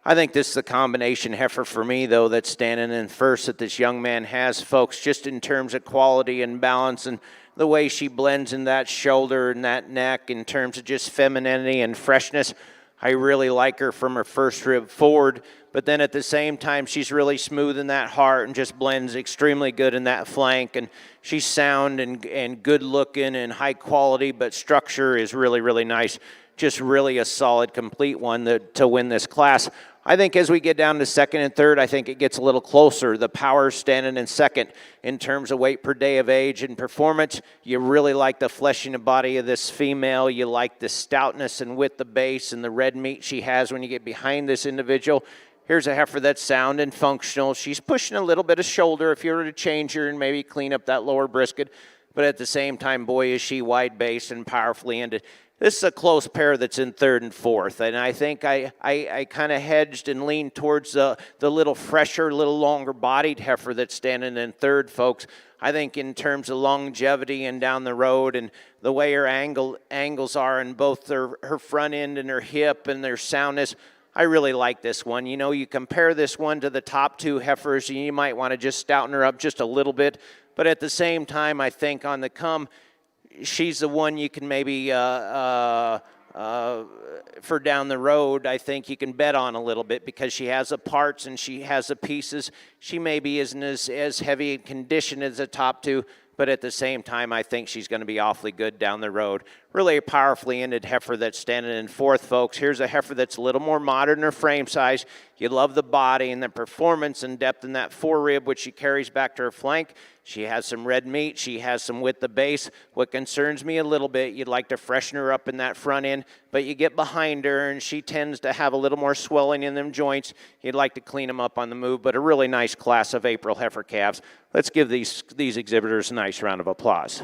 I think this is the combination heifer for me, though, that's standing in first that this young man has, folks, just in terms of quality and balance and the way she blends in that shoulder and that neck in terms of just femininity and freshness. I really like her from her first rib forward, but then at the same time, she's really smooth in that heart and just blends extremely good in that flank. And she's sound and good looking and high quality, but structure is really, really nice. Just really a solid, complete one to win this class. I think as we get down to second and third, I think it gets a little closer. The power's standing in second in terms of weight per day of age and performance. You really like the flesh in the body of this female. You like the stoutness and width of base and the red meat she has when you get behind this individual. Here's a heifer that's sound and functional. She's pushing a little bit of shoulder if you were to change her and maybe clean up that lower brisket. But at the same time, boy, is she wide-based and powerfully ended. This is a close pair that's in third and fourth, and I think I kind of hedged and leaned towards the little fresher, little longer-bodied heifer that's standing in third, folks. I think in terms of longevity and down the road and the way her angles are in both her front end and her hip and their soundness, I really like this one. You know, you compare this one to the top two heifers, and you might want to just stouten her up just a little bit, but at the same time, I think on the come, she's the one you can maybe, for down the road, I think you can bet on a little bit because she has the parts and she has the pieces. She maybe isn't as heavy in condition as the top two, but at the same time, I think she's going to be awfully good down the road. Really a powerfully ended heifer that's standing in fourth, folks. Here's a heifer that's a little more modern in her frame size. You love the body and the performance and depth in that forerib, which she carries back to her flank. She has some red meat. She has some width of base. What concerns me a little bit, you'd like to freshen her up in that front end, but you get behind her, and she tends to have a little more swelling in them joints. You'd like to clean them up on the move, but a really nice class of April heifer calves. Let's give these exhibitors a nice round of applause.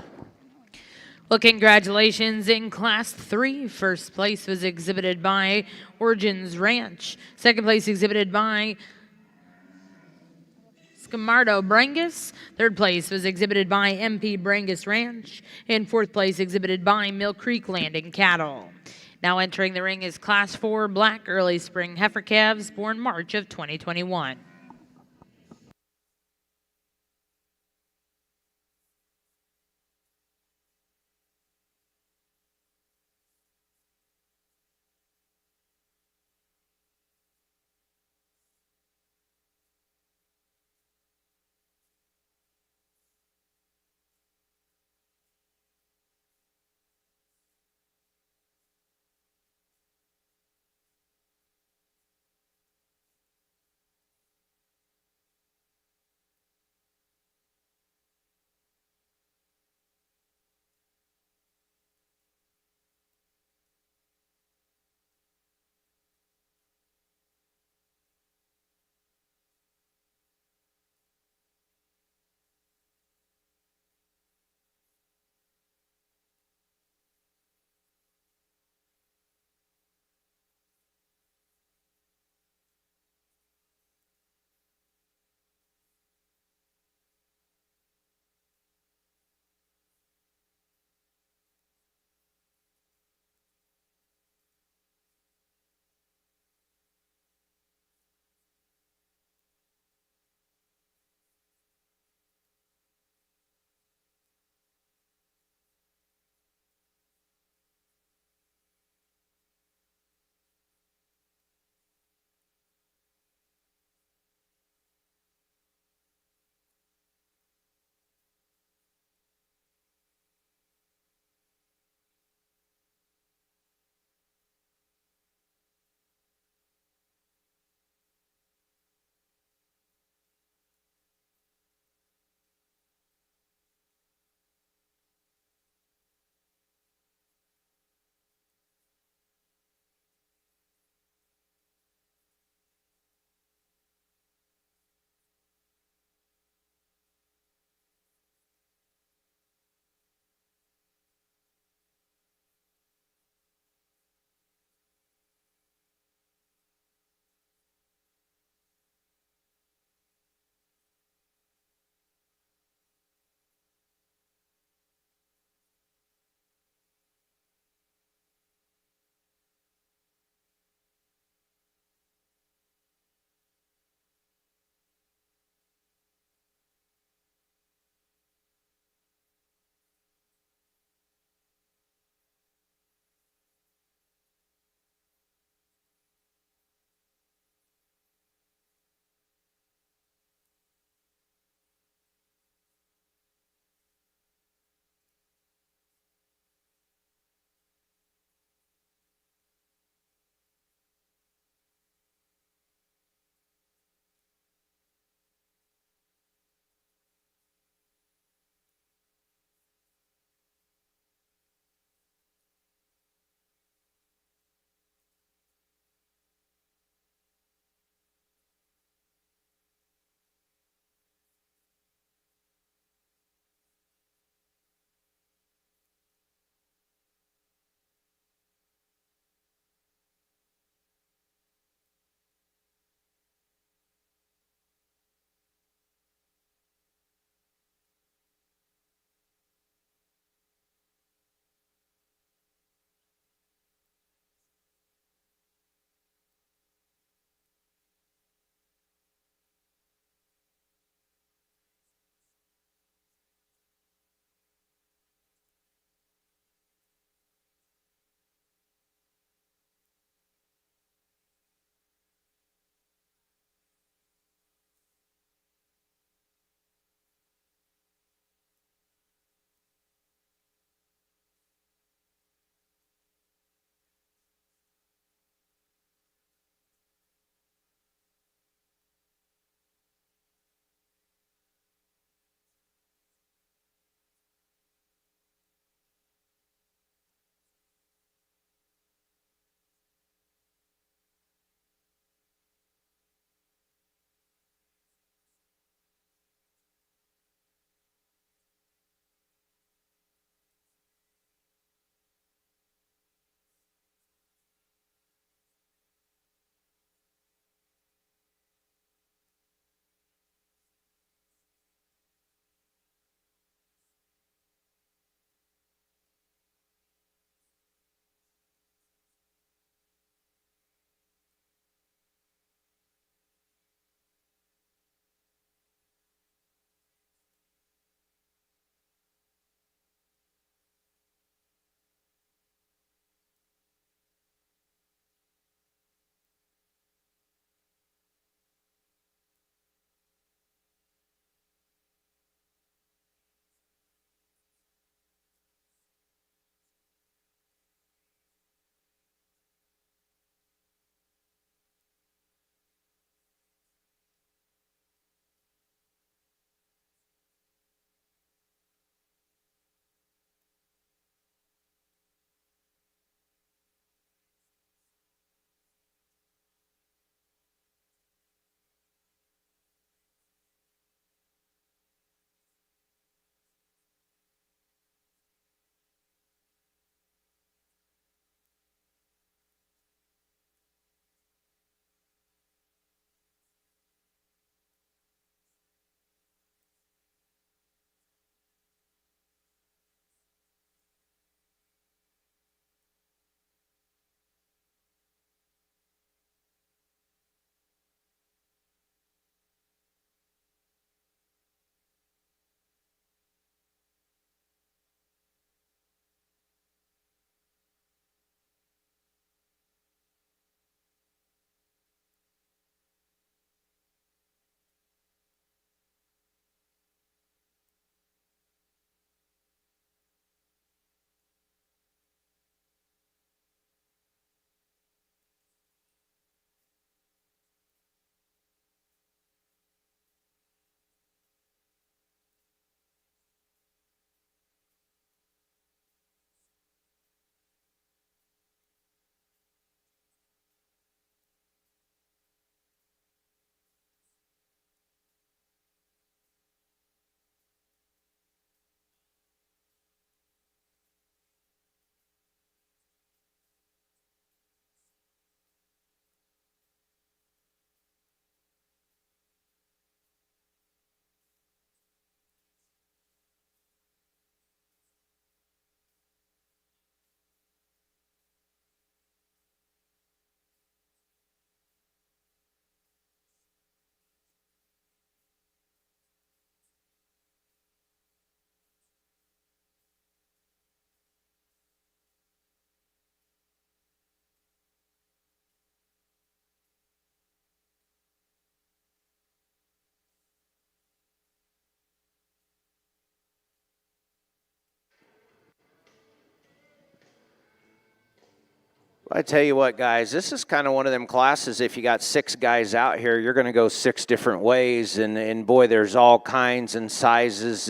Well, congratulations in Class 3. First place was exhibited by Origins Ranch. Second place exhibited by Scamardo Brangus. Third place was exhibited by MP Brangus Ranch. And fourth place exhibited by Mill Creek Landing Cattle. Now entering the ring is Class 4 Black Early Spring Heifer Calves born March of 2021. I tell you what, guys, this is kind of one of them classes. If you got 6 guys out here, you're going to go 6 different ways, and boy, there's all kinds and sizes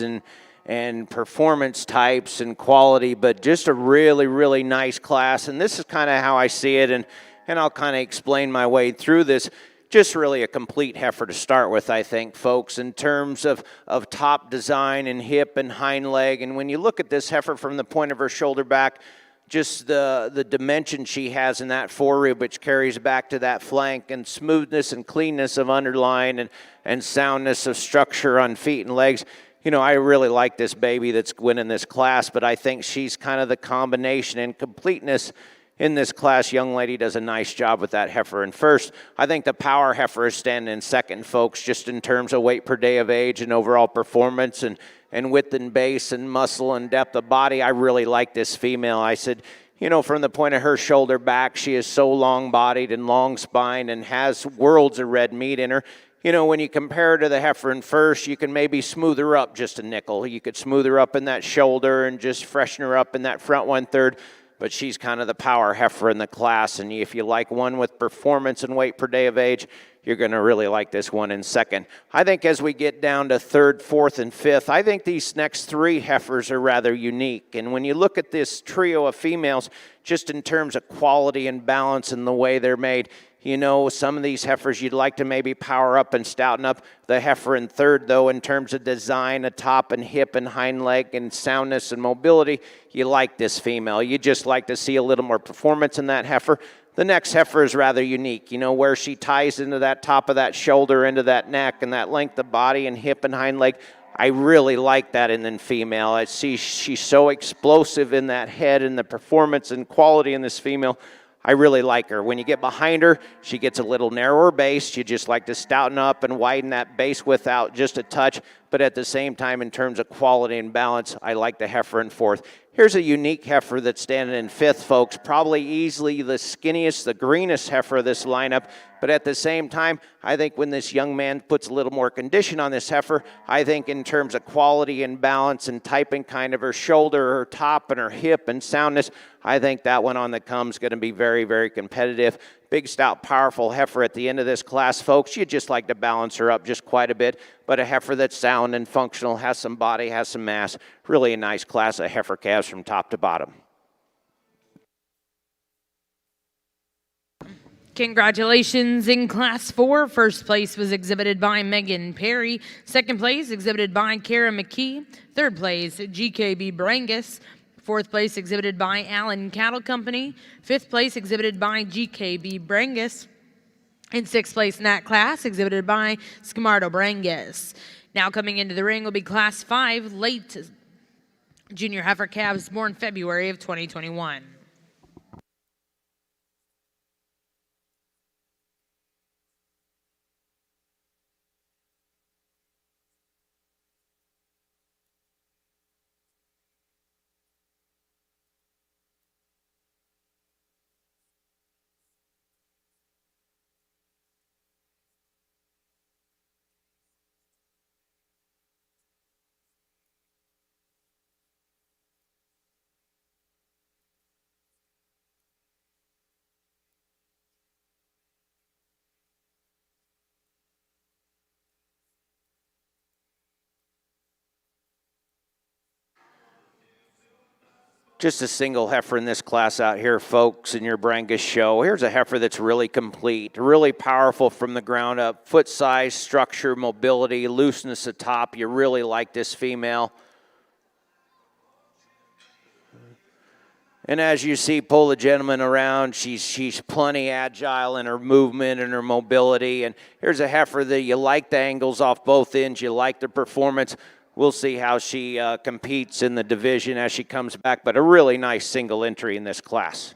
and performance types and quality, but just a really, really nice class. And this is kind of how I see it, and I'll kind of explain my way through this. Just really a complete heifer to start with, I think, folks, in terms of top design and hip and hind leg. And when you look at this heifer from the point of her shoulder back, just the dimension she has in that forerib, which carries back to that flank, and smoothness and cleanness of underline and soundness of structure on feet and legs. You know, I really like this baby that's winning this class, but I think she's kind of the combination and completeness in this class. Young lady does a nice job with that heifer in first. I think the power heifer is standing in second, folks, just in terms of weight per day of age and overall performance and width and base and muscle and depth of body. I really like this female. I said, you know, from the point of her shoulder back, she is so long-bodied and long-spined and has worlds of red meat in her. You know, when you compare her to the heifer in first, you can maybe smooth her up just a nickel. You could smooth her up in that shoulder and just freshen her up in that front 1/3. But she's kind of the power heifer in the class. And if you like one with performance and weight per day of age, you're going to really like this one in second. I think as we get down to third, fourth, and fifth, I think these next 3 heifers are rather unique. And when you look at this trio of females, just in terms of quality and balance and the way they're made, you know, some of these heifers you'd like to maybe power up and stouten up. The heifer in third, though, in terms of design, a top and hip and hind leg and soundness and mobility, you like this female. You just like to see a little more performance in that heifer. The next heifer is rather unique, you know, where she ties into that top of that shoulder, into that neck, and that length of body and hip and hind leg. I really like that in the female. I see she's so explosive in that head and the performance and quality in this female. I really like her. When you get behind her, she gets a little narrower base. You just like to stouten up and widen that base width out just a touch. But at the same time, in terms of quality and balance, I like the heifer in fourth. Here's a unique heifer that's standing in fifth, folks. Probably easily the skinniest, the greenest heifer of this lineup. But at the same time, I think when this young man puts a little more condition on this heifer, I think in terms of quality and balance and typing kind of her shoulder, her top, and her hip and soundness, I think that one on the come is going to be very, very competitive. Big, stout, powerful heifer at the end of this class, folks. You just like to balance her up just quite a bit, but a heifer that's sound and functional, has some body, has some mass. Really a nice class of heifer calves from top to bottom. Congratulations in Class 4. First place was exhibited by Megan Perry. Second place exhibited by Kara McKee. Third place, GKB Brangus. Fourth place exhibited by Allen Cattle Company. Fifth place exhibited by GKB Brangus. In sixth place in that class exhibited by Scamardo Brangus. Now coming into the ring will be Class 5 late junior heifer calves born February of 2021. Just a single heifer in this class out here, folks, in your Brangus show. Here's a heifer that's really complete, really powerful from the ground up. Foot size, structure, mobility, looseness at top. You really like this female. And as you see, pull the gentleman around, she's plenty agile in her movement and her mobility. And here's a heifer that you like the angles off both ends. You like the performance. We'll see how she competes in the division as she comes back, but a really nice single entry in this class.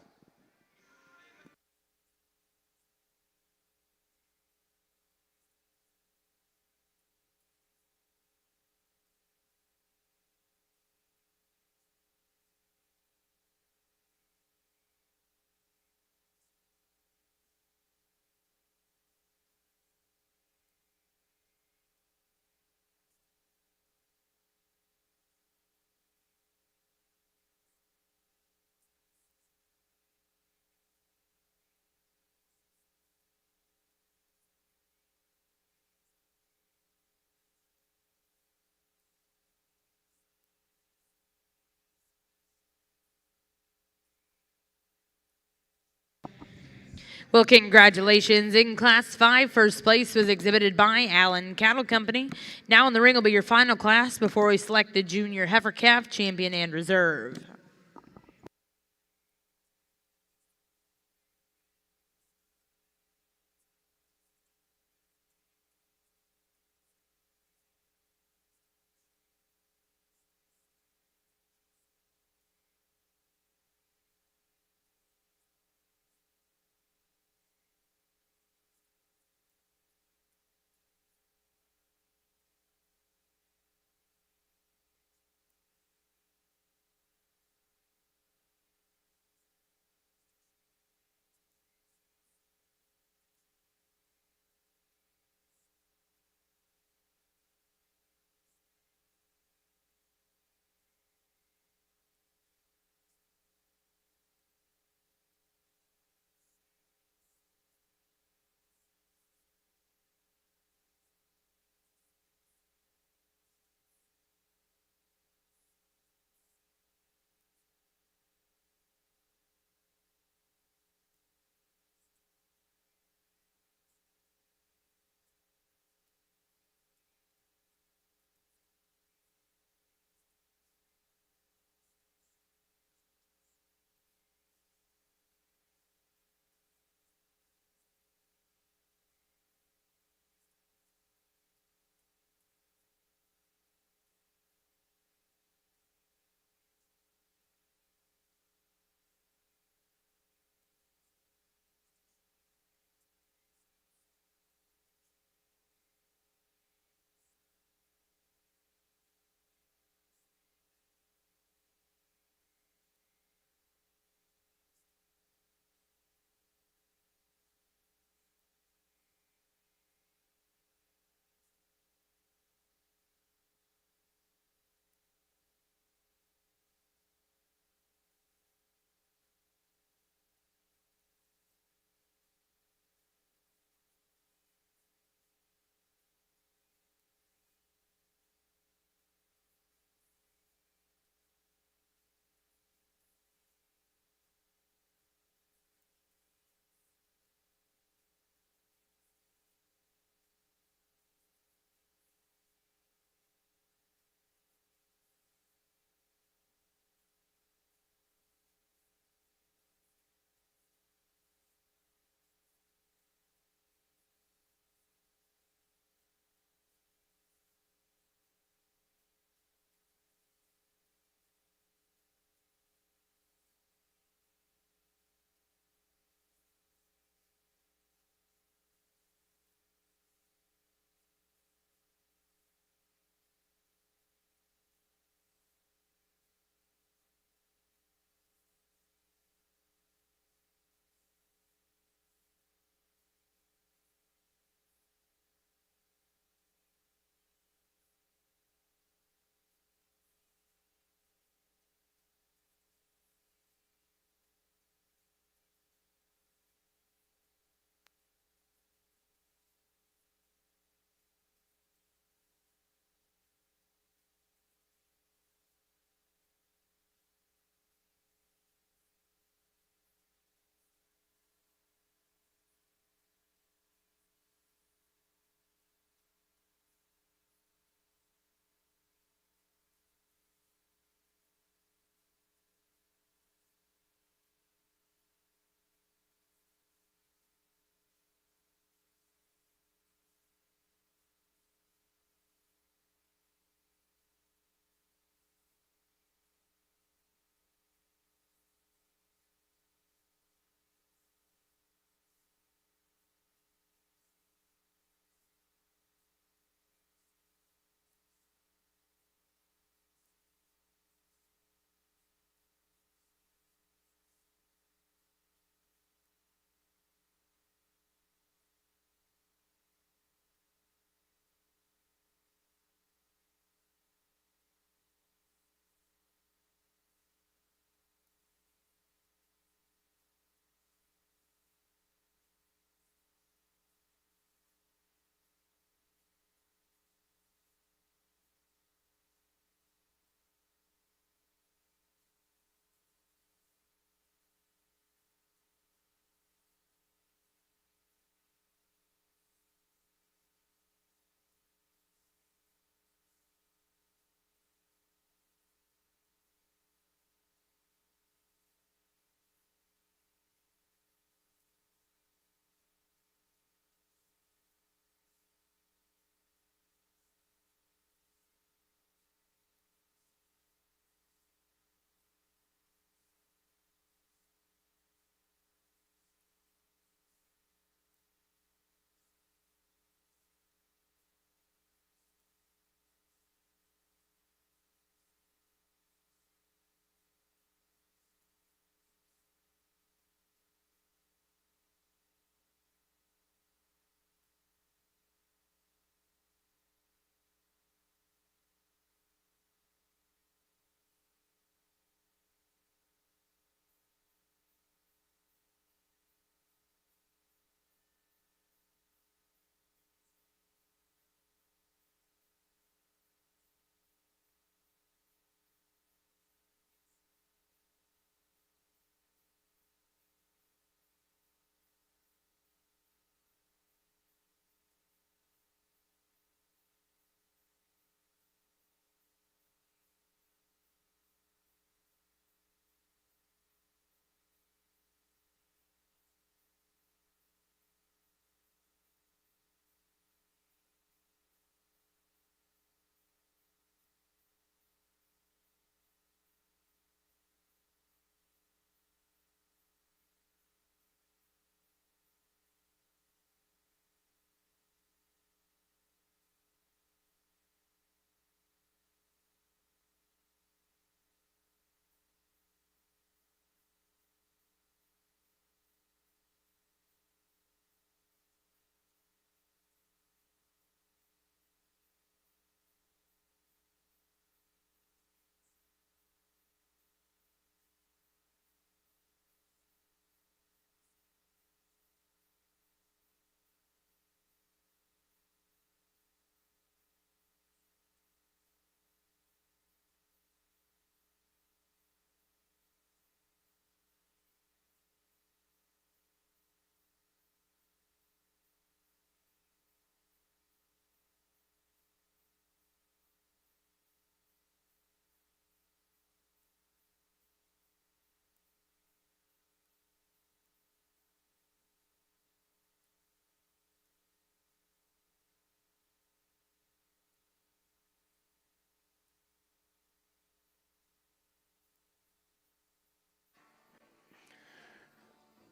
Well, congratulations. In Class 5, first place was exhibited by Allen Cattle Company. Now in the ring will be your final class before we select the Junior Heifer Calf Champion and Reserve.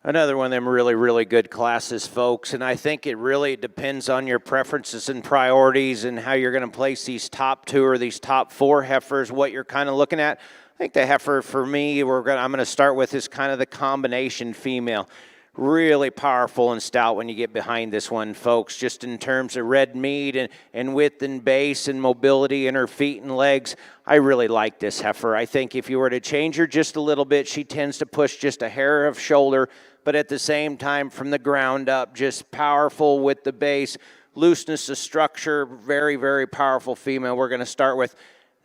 Another one of them really, really good classes, folks. And I think it really depends on your preferences and priorities and how you're going to place these top 2 or these top 4 heifers, what you're kind of looking at. I think the heifer for me, I'm going to start with is kind of the combination female. Really powerful and stout when you get behind this one, folks, just in terms of red meat and width and base and mobility in her feet and legs. I really like this heifer. I think if you were to change her just a little bit, she tends to push just a hair of shoulder, but at the same time from the ground up, just powerful with the base, looseness of structure, very, very powerful female. We're going to start with,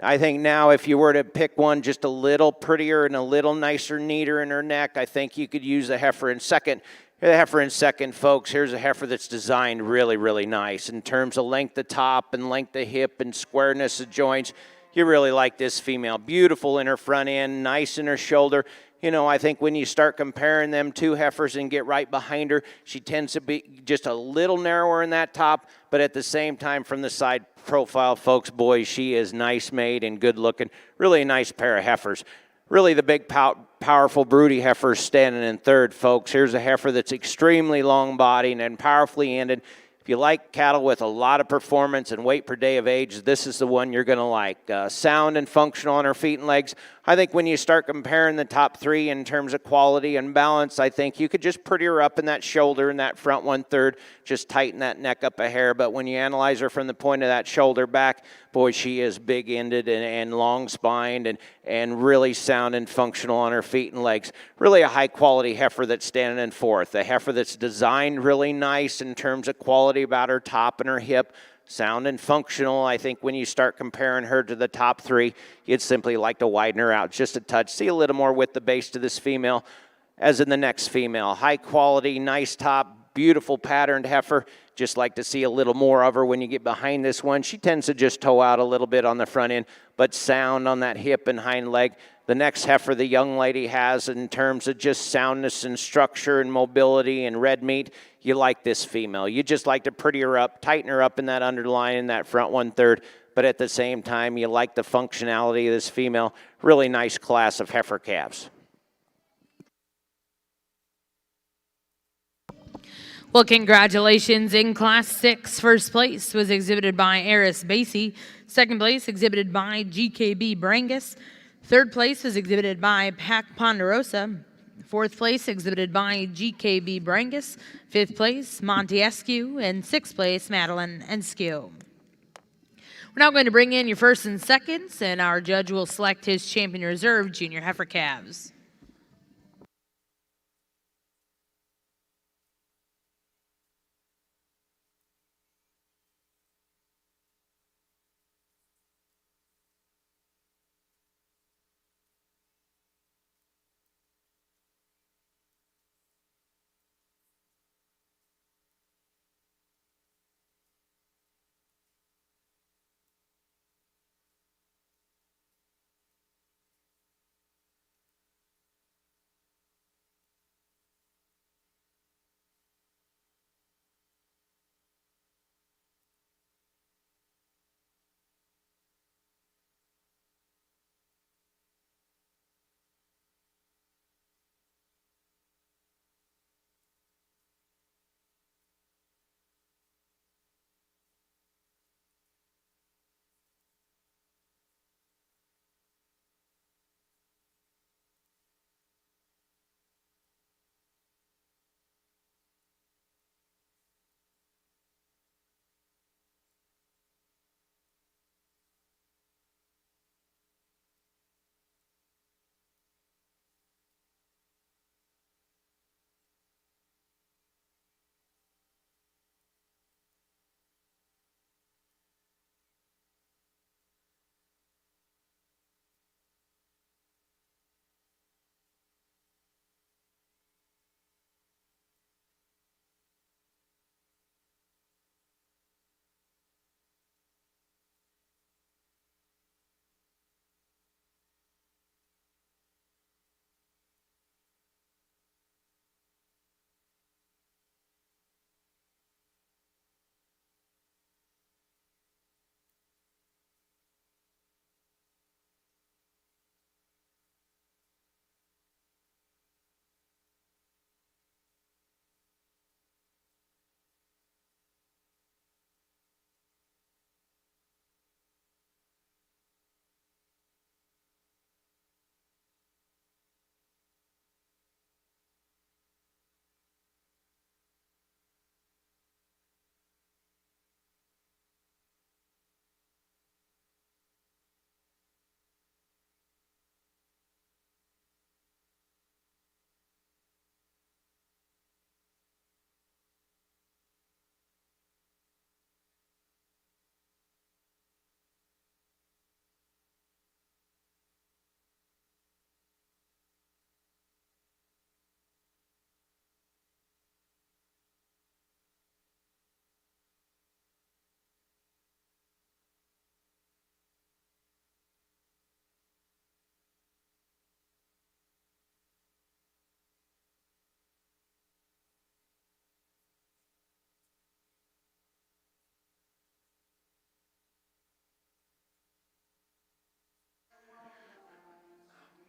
I think now if you were to pick one just a little prettier and a little nicer, neater in her neck, I think you could use the heifer in second. The heifer in second, folks. Here's a heifer that's designed really, really nice in terms of length of top and length of hip and squareness of joints. You really like this female. Beautiful in her front end, nice in her shoulder. You know, I think when you start comparing them 2 heifers and get right behind her, she tends to be just a little narrower in that top, but at the same time from the side profile, folks, boy, she is nice made and good looking. Really a nice pair of heifers. Really the big, powerful, broody heifer standing in third, folks. Here's a heifer that's extremely long-bodied and powerfully ended. If you like cattle with a lot of performance and weight per day of age, this is the one you're going to like. Sound and functional on her feet and legs. I think when you start comparing the top 3 in terms of quality and balance, I think you could just pretty her up in that shoulder and that front 1/3, just tighten that neck up a hair. But when you analyze her from the point of that shoulder back, boy, she is big-ended and long-spined and really sound and functional on her feet and legs. Really a high-quality heifer that's standing in fourth. A heifer that's designed really nice in terms of quality about her top and her hip. Sound and functional. I think when you start comparing her to the top 3, you'd simply like to widen her out just a touch. See a little more with the base to this female as in the next female. High quality, nice top, beautiful patterned heifer. Just like to see a little more of her when you get behind this one. She tends to just toe out a little bit on the front end, but sound on that hip and hind leg. The next heifer the young lady has in terms of just soundness and structure and mobility and red meat, you like this female. You just like to pretty her up, tighten her up in that underline in that front 1/3, but at the same time, you like the functionality of this female. Really nice class of heifer calves. Well, congratulations. In Class 6, first place was exhibited by Eris Basie. Second place exhibited by GKB Brangus. Third place was exhibited by Pac Ponderosa. Fourth place exhibited by GKB Brangus. Fifth place, Montiescu. And sixth place, Madeline and Skill. We're now going to bring in your first and seconds, and our judge will select his champion reserve junior heifer calves.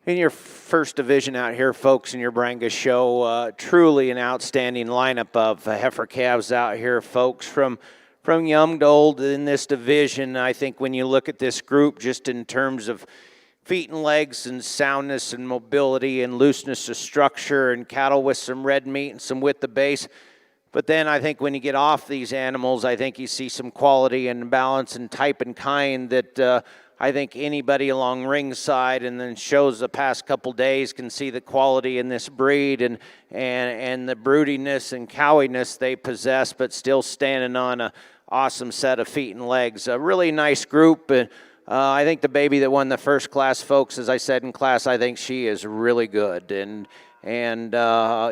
In your first division out here, folks, in your Brangus show, truly an outstanding lineup of heifer calves out here, folks, from young to old in this division. I think when you look at this group, just in terms of feet and legs and soundness and mobility and looseness of structure, and cattle with some red meat and some width of base. But then I think when you get off these animals, I think you see some quality and balance and type and kind that I think anybody along ringside and then shows the past couple days can see the quality in this breed and the broodiness and cowiness they possess, but still standing on an awesome set of feet and legs. A really nice group. And I think the baby that won the first class, folks, as I said in class, I think she is really good. And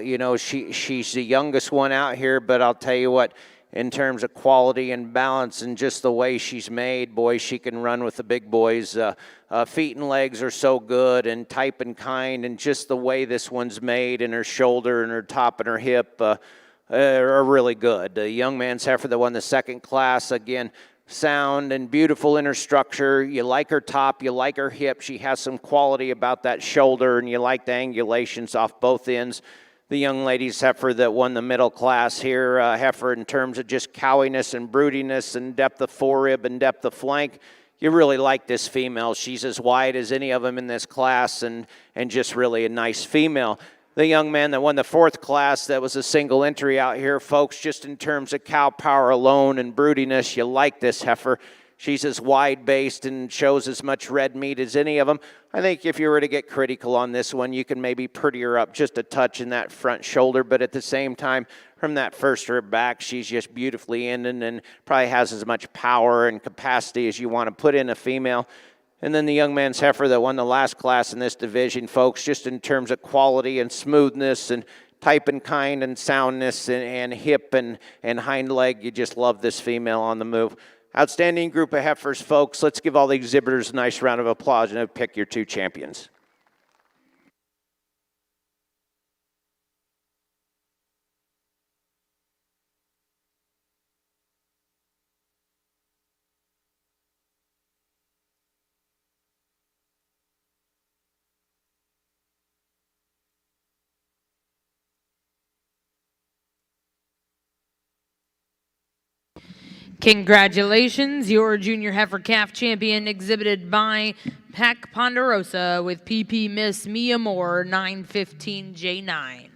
you know, she's the youngest one out here, but I'll tell you what, in terms of quality and balance and just the way she's made, boy, she can run with the big boys. Feet and legs are so good, and type and kind, and just the way this one's made, and her shoulder and her top and her hip are really good. The young man's heifer that won the second class, again, sound and beautiful in her structure. You like her top, you like her hip. She has some quality about that shoulder, and you like the angulations off both ends. The young lady's heifer that won the middle class here, heifer in terms of just cowiness and broodiness and depth of forerib and depth of flank. You really like this female. She's as wide as any of them in this class, and just really a nice female. The young man that won the fourth class, that was a single entry out here, folks, just in terms of cow power alone and broodiness, you like this heifer. She's as wide-based and shows as much red meat as any of them. I think if you were to get critical on this one, you can maybe pretty her up just a touch in that front shoulder, but at the same time, from that first rib back, she's just beautifully ending and probably has as much power and capacity as you want to put in a female. And then the young man's heifer that won the last class in this division, folks, just in terms of quality and smoothness and type and kind and soundness and hip and hind leg, you just love this female on the move. Outstanding group of heifers, folks. Let's give all the exhibitors a nice round of applause and pick your two champions. Congratulations, your junior heifer calf champion exhibited by Pac Ponderosa with PP Miss Mia Moore, 915J9.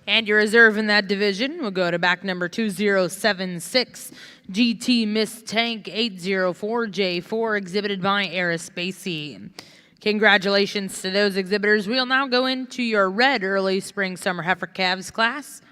And your reserve in that division will go to back number 2076, GT Miss Tank 804J4, exhibited by Aerospace. Congratulations to those exhibitors. We'll now go into your red early spring summer heifer calves class.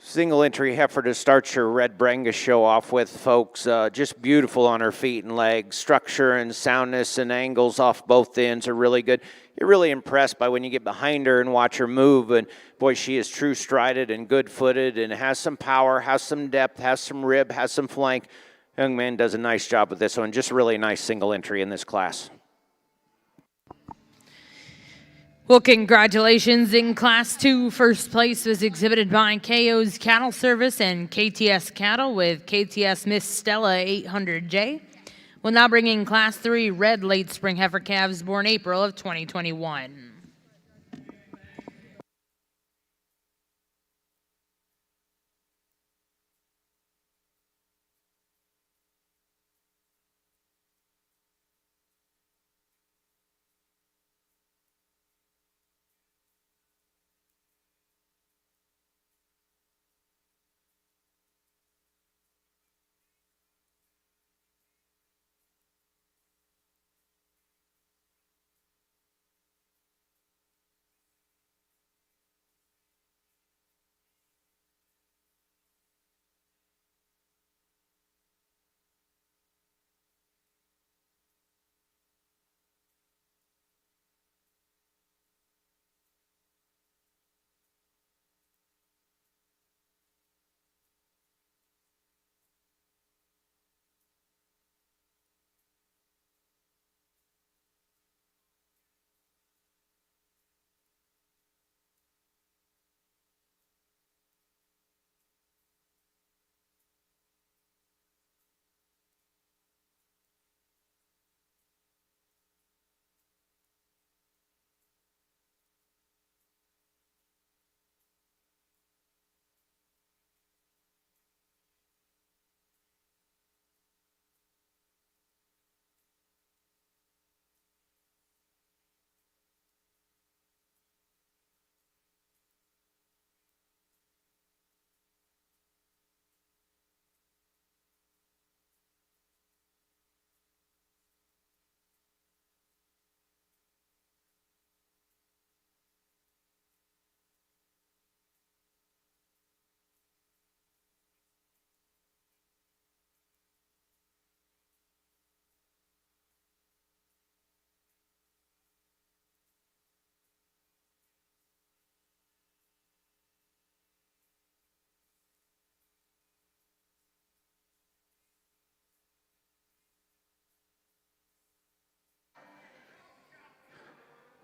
Single entry heifer to start your Red Brangus show off with, folks. Just beautiful on her feet and legs. Structure and soundness and angles off both ends are really good. You're really impressed by when you get behind her and watch her move. And boy, she is true strided and good footed and has some power, has some depth, has some rib, has some flank. Young man does a nice job with this one. Just really a nice single entry in this class. Well, congratulations. In Class 2, first place was exhibited by KO's Cattle Service and KTS Cattle with KTS Miss Stella 800J. We'll now bring in Class 3 red late spring heifer calves born April of 2021.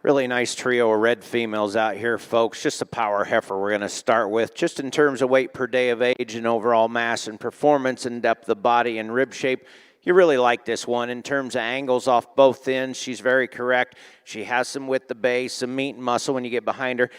Really nice trio of red females out here, folks. Just a power heifer we're going to start with. Just in terms of weight per day of age and overall mass and performance and depth of body and rib shape, you really like this one. In terms of angles off both ends, she's very correct. She has some width of base, some meat and muscle when you get behind her.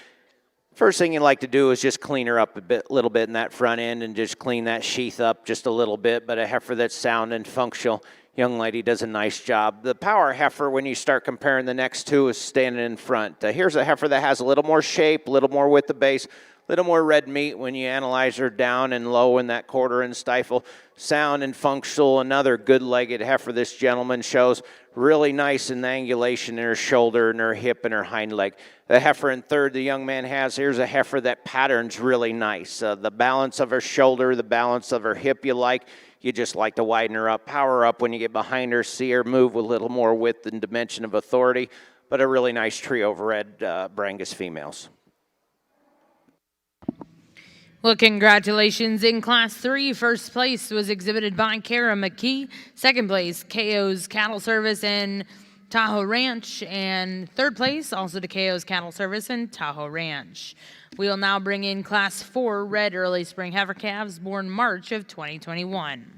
First thing you like to do is just clean her up a little bit in that front end and just clean that sheath up just a little bit. But a heifer that's sound and functional, young lady does a nice job. The power heifer, when you start comparing the next two, is standing in front. Here's a heifer that has a little more shape, a little more width of base, a little more red meat when you analyze her down and low in that quarter and stifle. Sound and functional, another good-legged heifer this gentleman shows. Really nice in the angulation in her shoulder and her hip and her hind leg. The heifer in third the young man has, here's a heifer that patterns really nice. The balance of her shoulder, the balance of her hip you like. You just like to widen her up, power up when you get behind her, see her move with a little more width and dimension of authority. But a really nice trio of red Brangus females. Well, congratulations. In Class 3, first place was exhibited by Kara McKee. Second place, KO's Cattle Service and Tahoe Ranch. And third place, also to KO's Cattle Service and Tahoe Ranch. We will now bring in Class 4 red early spring heifer calves born March of 2021.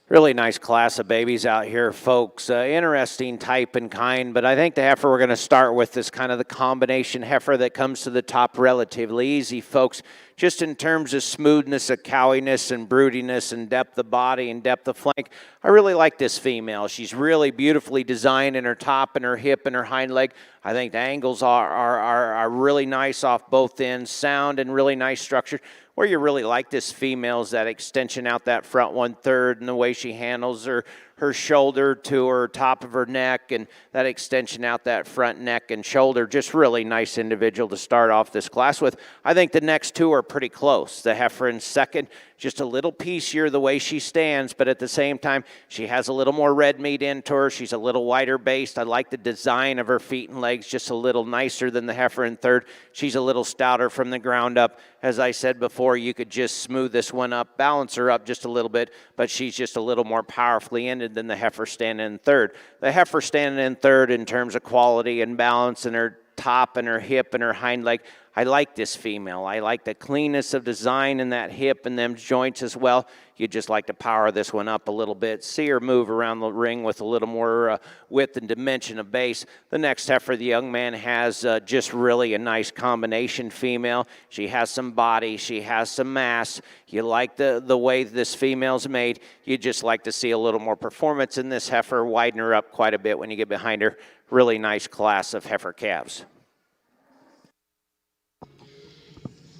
Really nice class of babies out here, folks. Interesting type and kind, but I think the heifer we're going to start with is kind of the combination heifer that comes to the top relatively easy, folks. Just in terms of smoothness, of cowiness, and broodiness, and depth of body and depth of flank, I really like this female. She's really beautifully designed in her top and her hip and her hind leg. I think the angles are really nice off both ends, sound and really nice structure. Where you really like this female is that extension out that front 1/3 and the way she handles her shoulder to her top of her neck and that extension out that front neck and shoulder. Just really nice individual to start off this class with. I think the next two are pretty close. The heifer in second, just a little piecier the way she stands, but at the same time, she has a little more red meat into her. She's a little wider based. I like the design of her feet and legs, just a little nicer than the heifer in third. She's a little stouter from the ground up. As I said before, you could just smooth this one up, balance her up just a little bit, but she's just a little more powerfully ended than the heifer standing in third. The heifer standing in third in terms of quality and balance and her top and her hip and her hind leg. I like this female. I like the cleanness of design in that hip and them joints as well. You'd just like to power this one up a little bit. See her move around the ring with a little more width and dimension of base. The next heifer the young man has just really a nice combination female. She has some body. She has some mass. You like the way this female's made. You'd just like to see a little more performance in this heifer. Widen her up quite a bit when you get behind her. Really nice class of heifer calves.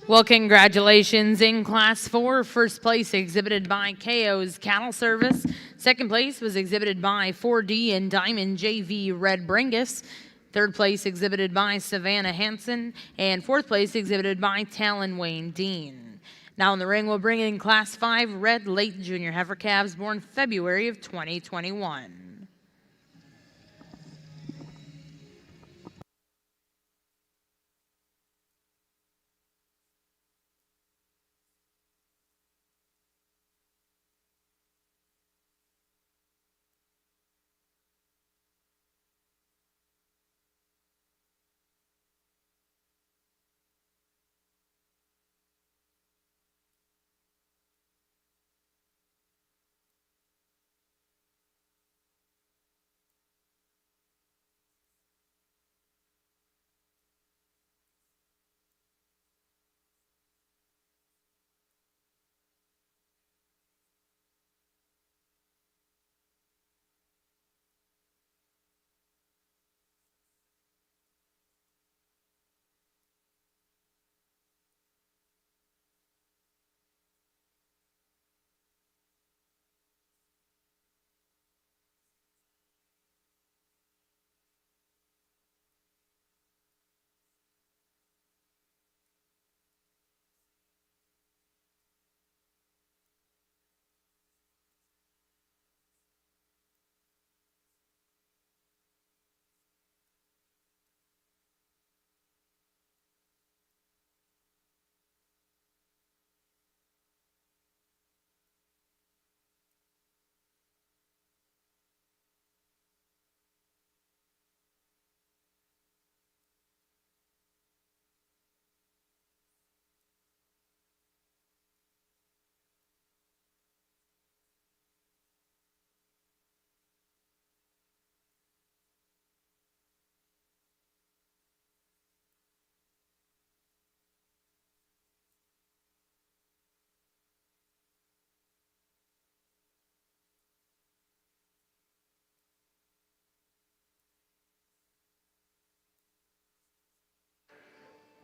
Well, congratulations in Class 4. First place exhibited by KO's Cattle Service. Second place was exhibited by 4D and Diamond JV Red Brangus. Third place exhibited by Savannah Hansen. And fourth place exhibited by Talon Wayne Dean. Now in the ring, we'll bring in Class 5 Red Late Junior Heifer calves born February of 2021.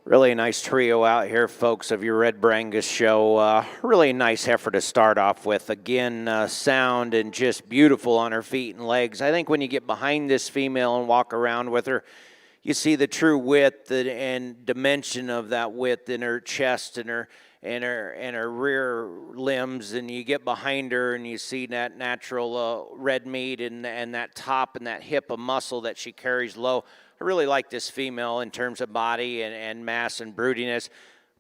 Really nice trio out here, folks, of your Red Brangus show. Really nice heifer to start off with. Again, sound and just beautiful on her feet and legs. I think when you get behind this female and walk around with her, you see the true width and dimension of that width in her chest and her rear limbs, and you get behind her and you see that natural red meat and that top and that hip of muscle that she carries low. I really like this female in terms of body and mass and broodiness,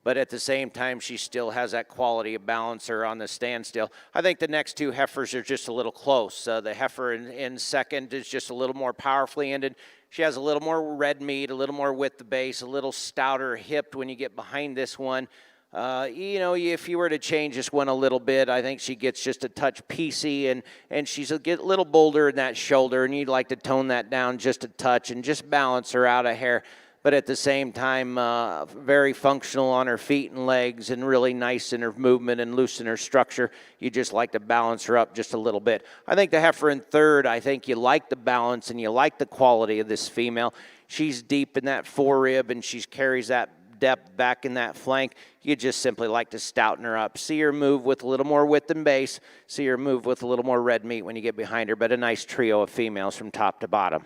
but at the same time, she still has that quality of balancer on the standstill. I think the next two heifers are just a little close. The heifer in second is just a little more powerfully ended. She has a little more red meat, a little more width the base, a little stouter hipped when you get behind this one. You know, if you were to change this one a little bit, I think she gets just a touch piecey, and she's a little bolder in that shoulder, and you'd like to tone that down just a touch and just balance her out a hair. But at the same time, very functional on her feet and legs, and really nice in her movement and loose in her structure. You just like to balance her up just a little bit. I think the heifer in third, I think you like the balance and you like the quality of this female. She's deep in that forerib, and she carries that depth back in that flank. You just simply like to stouten her up. See her move with a little more width and base. See her move with a little more red meat when you get behind her, but a nice trio of females from top to bottom.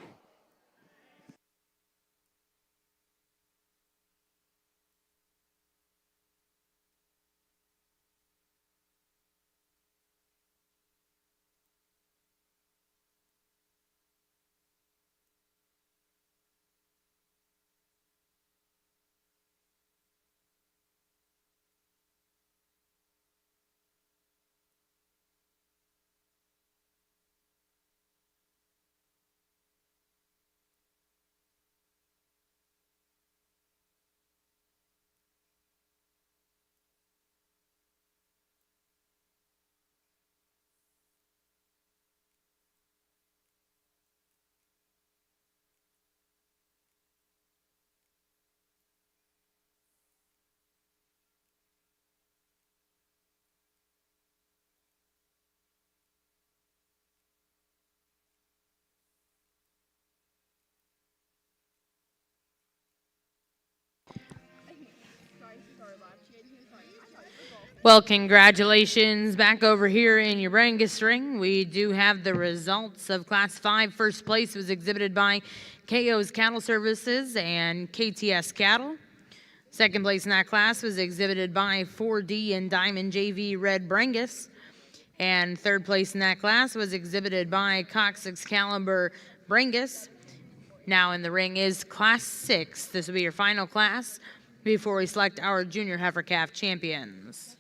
Well, congratulations back over here in your Brangus ring. We do have the results of Class 5. First place was exhibited by KO's Cattle Services and KTS Cattle. Second place in that class was exhibited by 4D and Diamond JV Red Brangus. And third place in that class was exhibited by Cox Excalibur Brangus. Now in the ring is Class 6. This will be your final class before we select our junior heifer calf champions.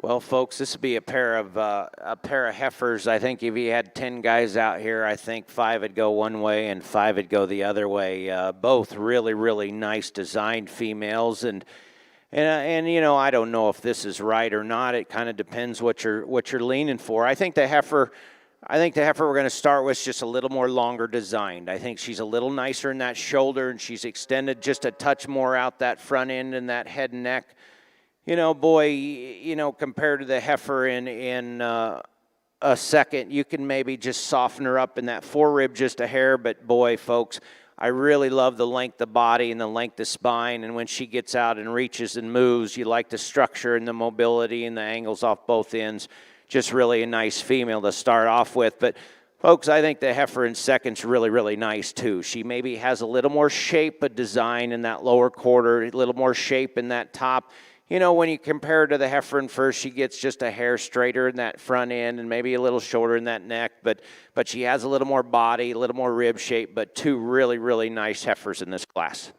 Well, folks, this would be a pair of heifers. I think if you had 10 guys out here, I think 5 would go one way and 5 would go the other way. Both really, really nice designed females, and you know, I don't know if this is right or not. It kind of depends what you're leaning for. I think the heifer we're going to start with is just a little more longer designed. I think she's a little nicer in that shoulder, and she's extended just a touch more out that front end and that head and neck. boy, compared to the heifer in a second, you can maybe just soften her up in that forerib just a hair. But boy, folks, I really love the length of body and the length of spine. And when she gets out and reaches and moves, you like the structure and the mobility and the angles off both ends. Just really a nice female to start off with. But folks, I think the heifer in second's really, really nice too. She maybe has a little more shape of design in that lower quarter, a little more shape in that top. When you compare her to the heifer in first, she gets just a hair straighter in that front end and maybe a little shorter in that neck, but she has a little more body, a little more rib shape, but two really, really nice heifers in this class.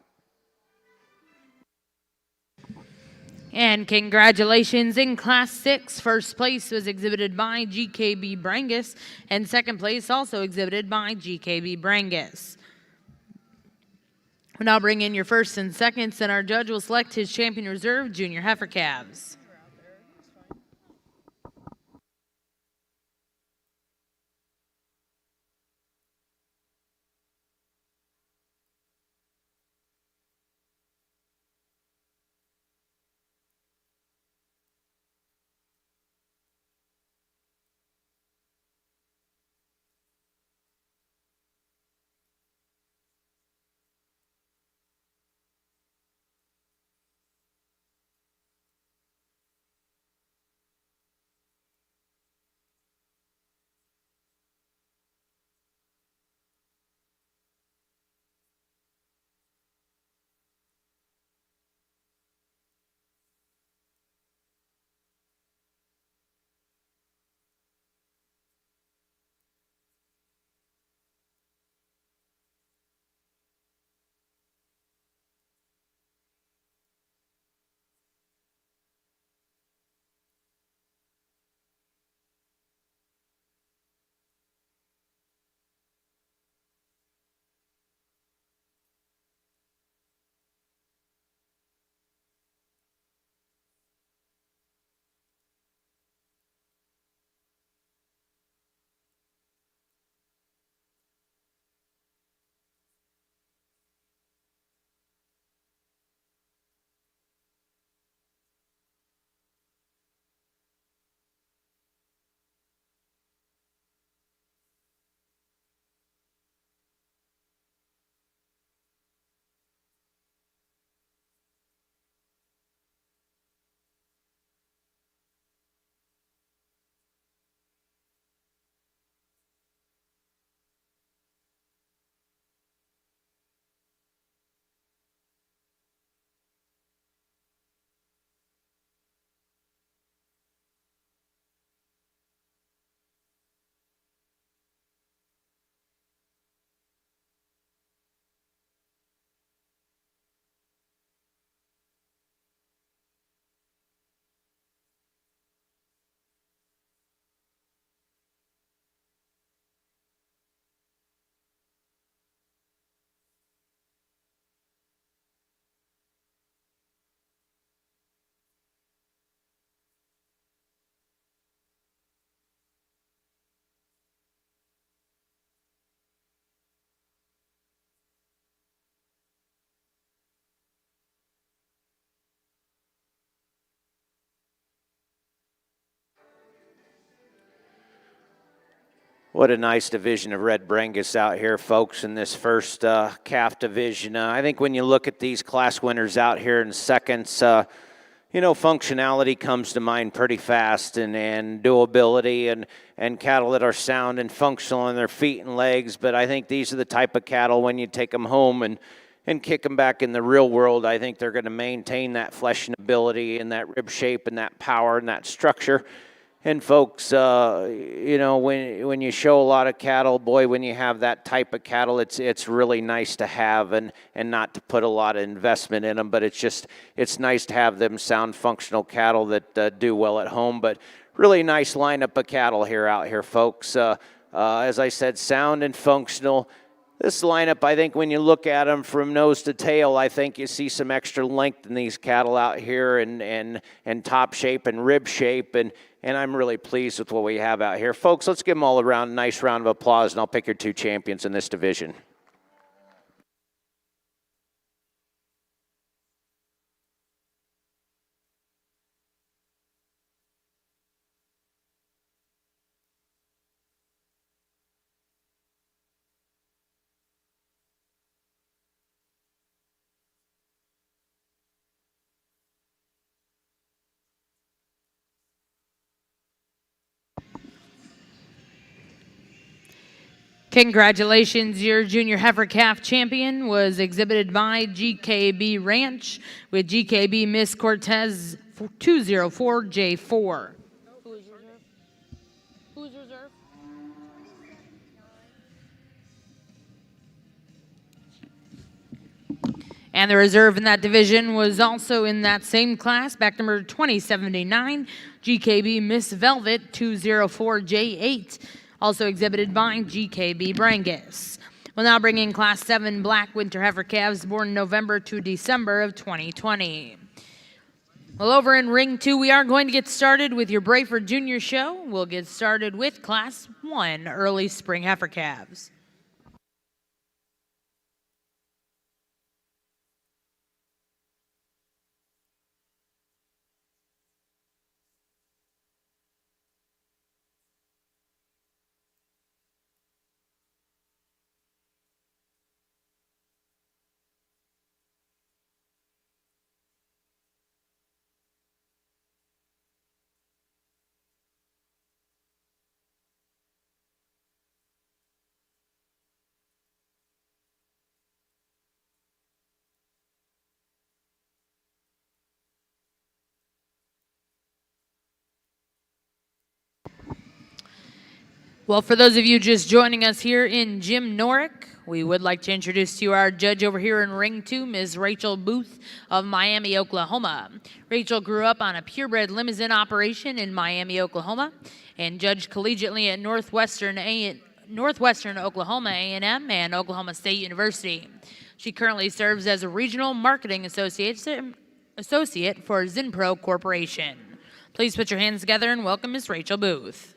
And congratulations in Class 6. First place was exhibited by GKB Brangus, and second place also exhibited by GKB Brangus. We'll now bring in your firsts and seconds, and our judge will select his champion reserve junior heifer calves. What a nice division of Red Brangus out here, folks, in this first calf division. I think when you look at these class winners out here in seconds, functionality comes to mind pretty fast, and doability and cattle that are sound and functional on their feet and legs. But I think these are the type of cattle when you take them home and kick them back in the real world, I think they're going to maintain that fleshing ability and that rib shape and that power and that structure. And folks, when you show a lot of cattle, boy, when you have that type of cattle, it's really nice to have and not to put a lot of investment in them. But it's nice to have them sound, functional cattle that do well at home. But really nice lineup of cattle out here, folks. As I said, sound and functional. This lineup, I think when you look at them from nose to tail, I think you see some extra length in these cattle out here and top shape and rib shape, and I'm really pleased with what we have out here. Folks, let's give them all a nice round of applause, and I'll pick your two champions in this division. Congratulations, your junior heifer calf champion was exhibited by GKB Ranch with GKB Miss Cortez 204J4. Who is reserve? Who's reserve? And the reserve in that division was also in that same class, back number 2079, GKB Miss Velvet 204J8, also exhibited by GKB Brangus. We'll now bring in Class 7 black winter heifer calves born November to December of 2020. Well, over in Ring 2, we are going to get started with your Braford Junior Show. We'll get started with Class 1 early spring heifer calves. Well, for those of you just joining us here in Jim Norick, we would like to introduce to you our judge over here in Ring 2, Ms. Rachel Booth of Miami, Oklahoma. Rachel grew up on a purebred limousine operation in Miami, Oklahoma, and judged collegiately at Northwestern Oklahoma A&M and Oklahoma State University. She currently serves as a regional marketing associate for Zinpro Corporation. Please put your hands together and welcome Ms. Rachel Booth.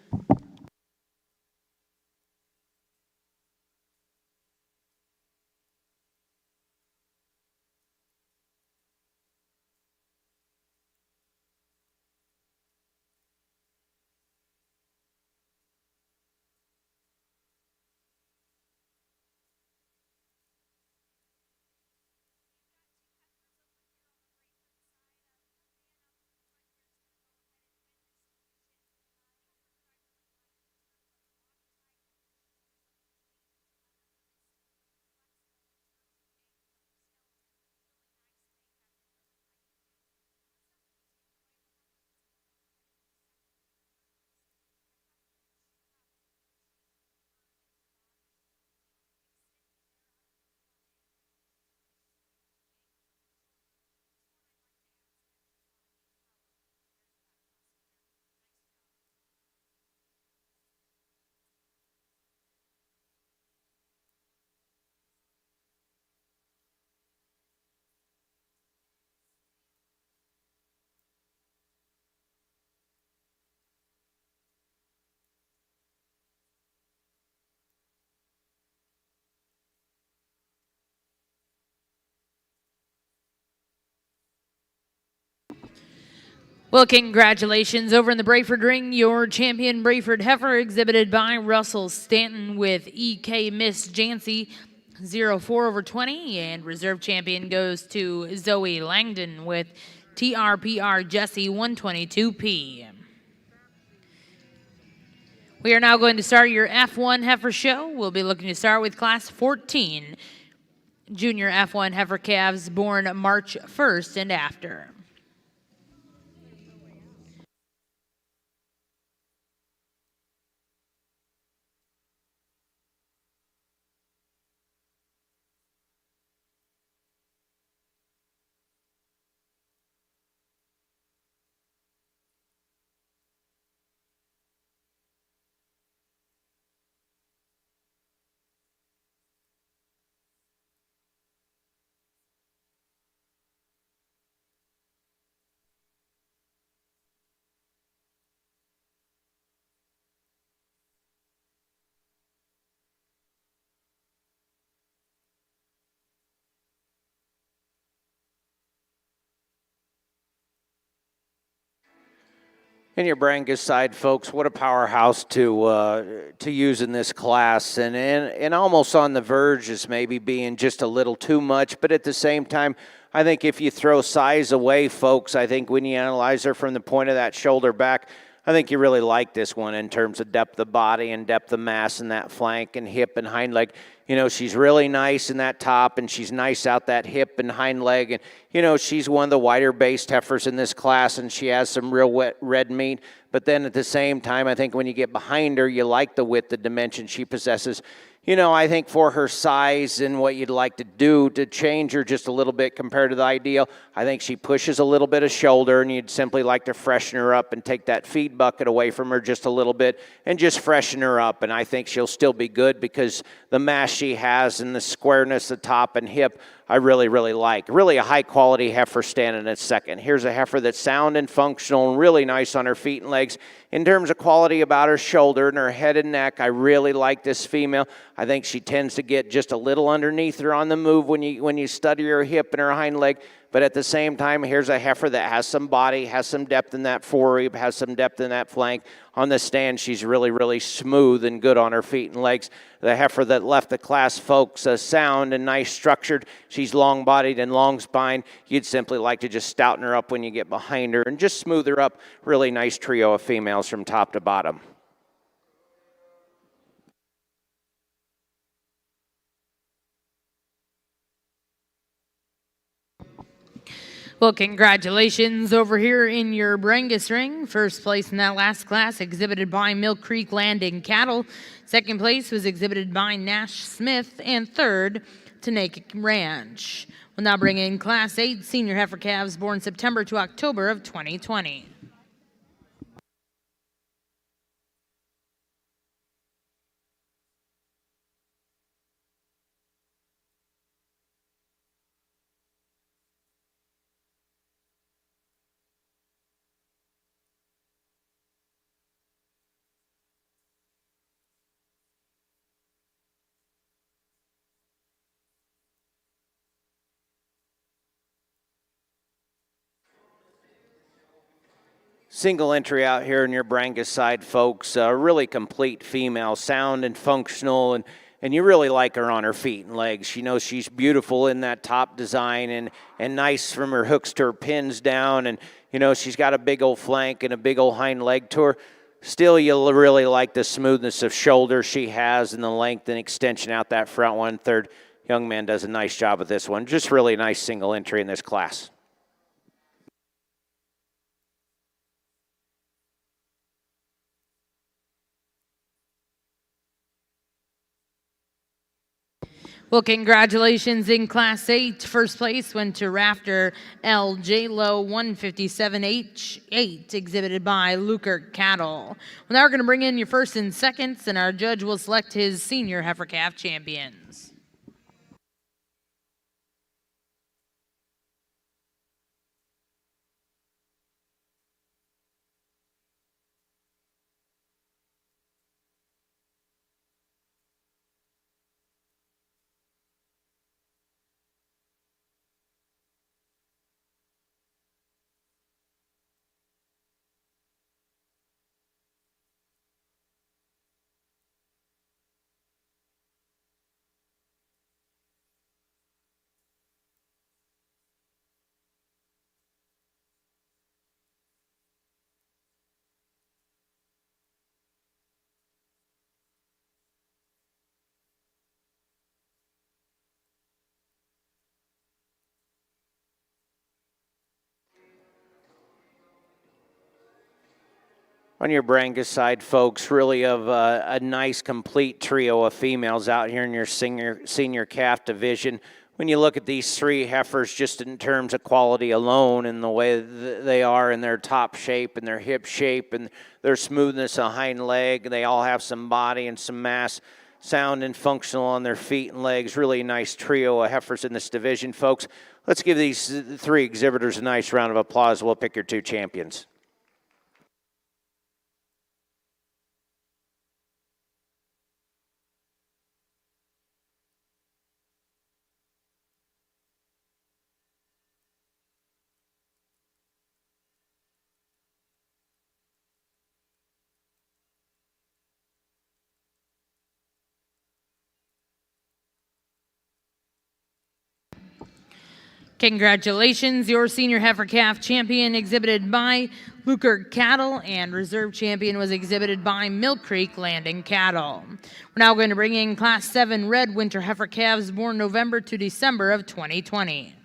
Well, congratulations. Over in the Braford ring, your champion Braford heifer exhibited by Russell Stanton with EK Miss Jancy 04/20, and reserve champion goes to Zoe Langdon with TRPR Jesse 122P. We are now going to start your F1 heifer show. We'll be looking to start with Class 14 junior F1 heifer calves born March 1st and after. And your Brangus side, folks, what a powerhouse to use in this class, and almost on the verge is maybe being just a little too much. But at the same time, I think if you throw size away, folks, I think when you analyze her from the point of that shoulder back, I think you really like this one in terms of depth of body and depth of mass in that flank and hip and hind leg. You know, she's really nice in that top, and she's nice out that hip and hind leg. And, you know, she's one of the wider-based heifers in this class, and she has some real wet red meat. But then at the same time, I think when you get behind her, you like the width, the dimension she possesses. You know, I think for her size and what you'd like to do to change her just a little bit compared to the ideal, I think she pushes a little bit of shoulder, and you'd simply like to freshen her up and take that feed bucket away from her just a little bit and just freshen her up. And I think she'll still be good because the mass she has and the squareness, the top and hip, I really, really like. Really a high-quality heifer standing at second. Here's a heifer that's sound and functional and really nice on her feet and legs. In terms of quality about her shoulder and her head and neck, I really like this female. I think she tends to get just a little underneath her on the move when you study her hip and her hind leg. But at the same time, here's a heifer that has some body, has some depth in that forerib, has some depth in that flank. On the stand, she's really, really smooth and good on her feet and legs. The heifer that left the class, folks, sound and nice structured. She's long-bodied and long spine. You'd simply like to just stouten her up when you get behind her and just smooth her up. Really nice trio of females from top to bottom. Well, congratulations over here in your Brangus ring. First place in that last class exhibited by Mill Creek Landing Cattle. Second place was exhibited by Nash Smith, and third, Tanaka Ranch. We'll now bring in Class 8 senior heifer calves born September to October of 2020. Single entry out here in your Brangus side, folks. Really complete female, sound and functional, and you really like her on her feet and legs. You know, she's beautiful in that top design and nice from her hooks to her pins down. And, you know, she's got a big old flank and a big old hind leg to her. Still, you'll really like the smoothness of shoulder she has and the length and extension out that front one. Third, young man does a nice job with this one. Just really nice single entry in this class. Well, congratulations in Class 8. First place went to Rafter LJ-Lo 157H8, exhibited by Lukert Cattle. Well, now we're going to bring in your first and seconds, and our judge will select his senior heifer calf champions. On your Brangus side, folks, really of a nice complete trio of females out here in your senior calf division. When you look at these three heifers just in terms of quality alone and the way they are in their top shape and their hip shape and their smoothness of hind leg, they all have some body and some mass, sound and functional on their feet and legs. Really nice trio of heifers in this division, folks. Let's give these three exhibitors a nice round of applause. We'll pick your two champions. Congratulations, your senior heifer calf champion exhibited by Blucher Cattle, and reserve champion was exhibited by Mill Creek Landing Cattle. We're now going to bring in Class 7 red winter heifer calves born November to December of 2020.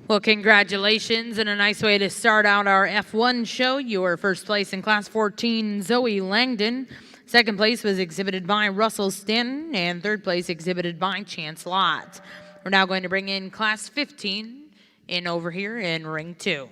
Well, congratulations, and a nice way to start out our F1 show. Your first place in Class 14, Zoe Langdon. Second place was exhibited by Russell Stanton, and third place exhibited by Chance Lott. We're now going to bring in Class 15 in over here in Ring 2.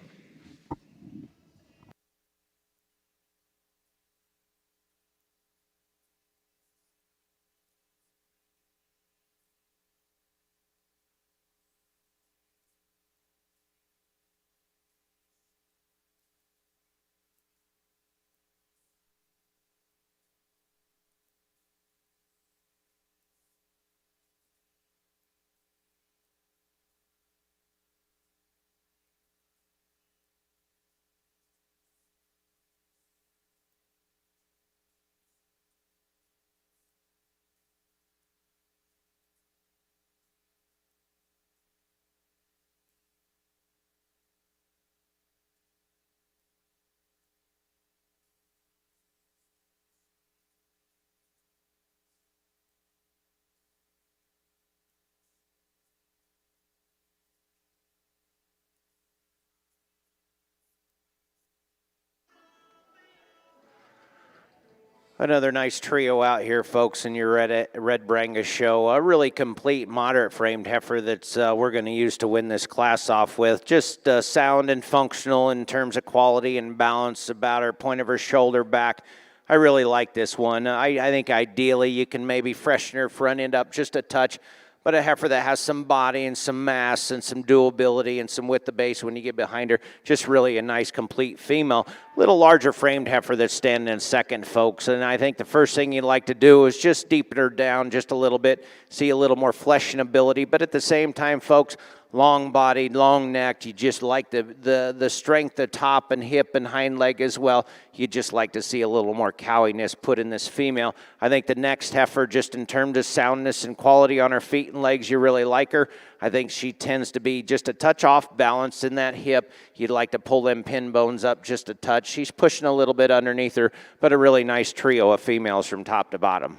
Another nice trio out here, folks, in your Red Brangus show. A really complete, moderate-framed heifer that we're going to use to win this class off with. Just sound and functional in terms of quality and balance about her point of her shoulder back. I really like this one. I think ideally you can maybe freshen her front end up just a touch, but a heifer that has some body and some mass and some durability and some width of base when you get behind her. Just really a nice, complete female. Little larger framed heifer that's standing in second, folks. And I think the first thing you'd like to do is just deepen her down just a little bit, see a little more fleshing ability. But at the same time, folks, long-bodied, long-necked. You just like the strength of top and hip and hind leg as well. You just like to see a little more cowiness put in this female. I think the next heifer, just in terms of soundness and quality on her feet and legs, you really like her. I think she tends to be just a touch off balance in that hip. You'd like to pull them pin bones up just a touch. She's pushing a little bit underneath her, but a really nice trio of females from top to bottom.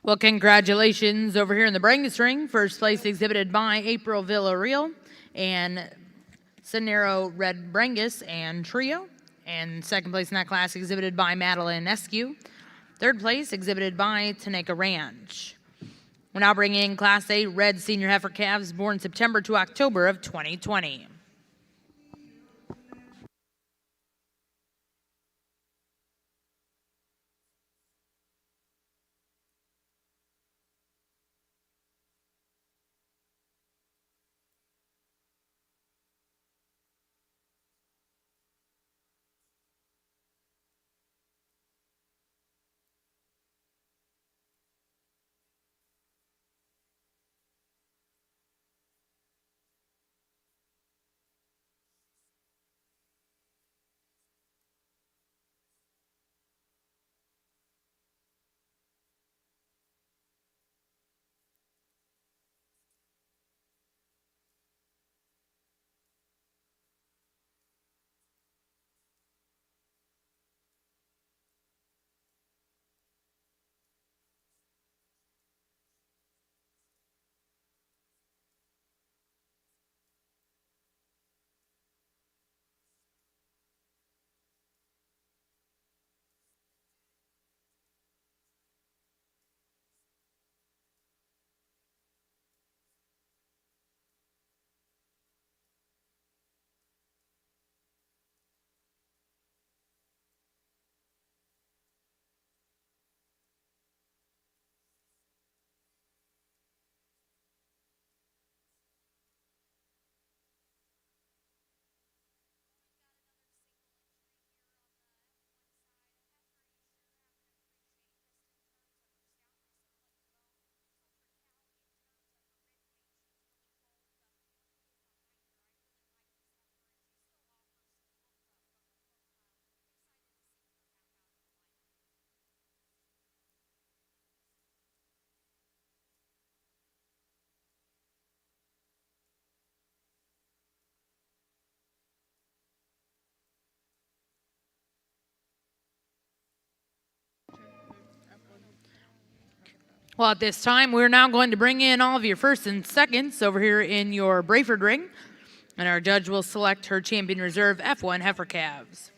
Well, congratulations over here in the Brangus ring. First place exhibited by April Villarreal, and Sonero Red Brangus and Trio. And second place in that class exhibited by Madeline Eskew. Third place exhibited by Tanaka Ranch. We're now bringing in Class A Red Senior Heifer calves born September to October of 2020. Well, at this time, we're now going to bring in all of your firsts and seconds over here in your Braford ring, and our judge will select her champion reserve F1 heifer calves.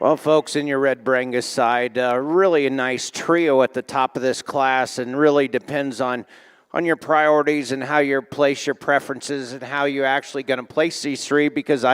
Well, folks, in your Red Brangus side, really a nice trio at the top of this class, and really depends on your priorities and how you place your preferences and how you're actually going to place these three. Because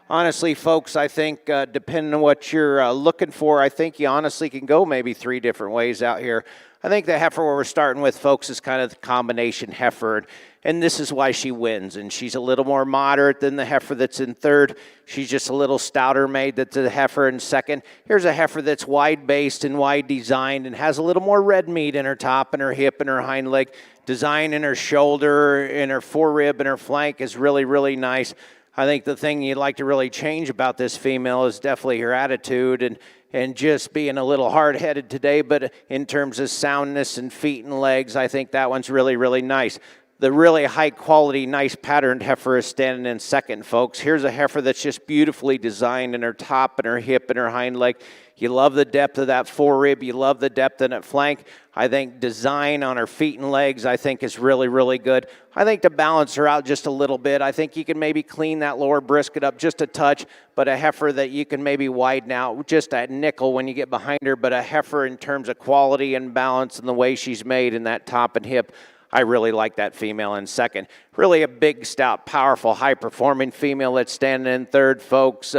honestly, folks, I think depending on what you're looking for, I think you honestly can go maybe three different ways out here. I think the heifer where we're starting with, folks, is kind of the combination heifer. And this is why she wins. And she's a little more moderate than the heifer that's in third. She's just a little stouter made than the heifer in second. Here's a heifer that's wide-based and wide-designed and has a little more red meat in her top and her hip and her hind leg. Design in her shoulder, in her forerib, and her flank is really, really nice. I think the thing you'd like to really change about this female is definitely her attitude and just being a little hard-headed today. But in terms of soundness and feet and legs, I think that one's really, really nice. The really high-quality, nice patterned heifer is standing in second, folks. Here's a heifer that's just beautifully designed in her top and her hip and her hind leg. You love the depth of that forerib. You love the depth in that flank. I think design on her feet and legs, I think, is really, really good. I think to balance her out just a little bit, I think you can maybe clean that lower brisket up just a touch, but a heifer that you can maybe widen out just a nickel when you get behind her. But a heifer in terms of quality and balance and the way she's made in that top and hip, I really like that female in second. Really a big, stout, powerful, high-performing female that's standing in third, folks.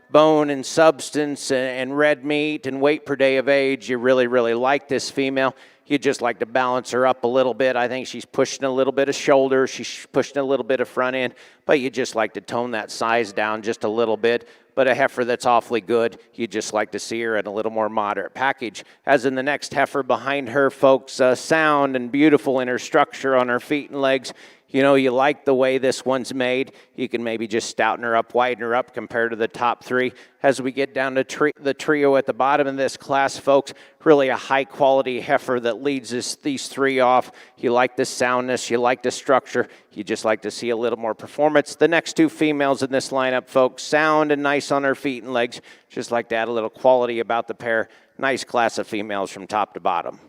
Bone and substance and red meat and weight per day of age. You really, really like this female. You just like to balance her up a little bit. I think she's pushing a little bit of shoulder. She's pushing a little bit of front end, but you just like to tone that size down just a little bit. But a heifer that's awfully good, you just like to see her in a little more moderate package. As in the next heifer behind her, folks, sound and beautiful in her structure on her feet and legs. You know, you like the way this one's made. You can maybe just stouten her up, widen her up compared to the top three. As we get down to the trio at the bottom of this class, folks, really a high-quality heifer that leads these three off. You like the soundness. You like the structure. You just like to see a little more performance. The next two females in this lineup, folks, sound and nice on her feet and legs. Just like to add a little quality about the pair. Nice class of females from top to bottom.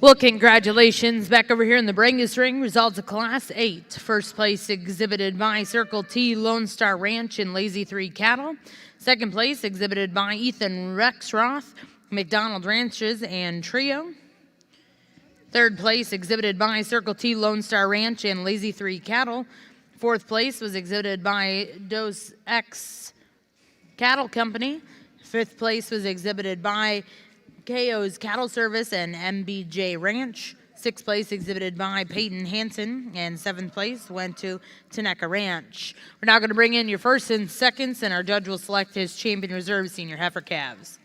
Well, congratulations back over here in the Brangus ring. Results of Class 8. First place exhibited by Circle T Lone Star Ranch and Lazy 3 Cattle. Second place exhibited by Ethan Rexroth, McDonald Ranches and Trio. Third place exhibited by Circle T Lone Star Ranch and Lazy 3 Cattle. Fourth place was exhibited by Dos X Cattle Company. Fifth place was exhibited by KO's Cattle Service and MBJ Ranch. Sixth place exhibited by Peyton Hansen, and seventh place went to Teneca Ranch. We're now going to bring in your first and seconds, and our judge will select his champion reserve senior heifer calves.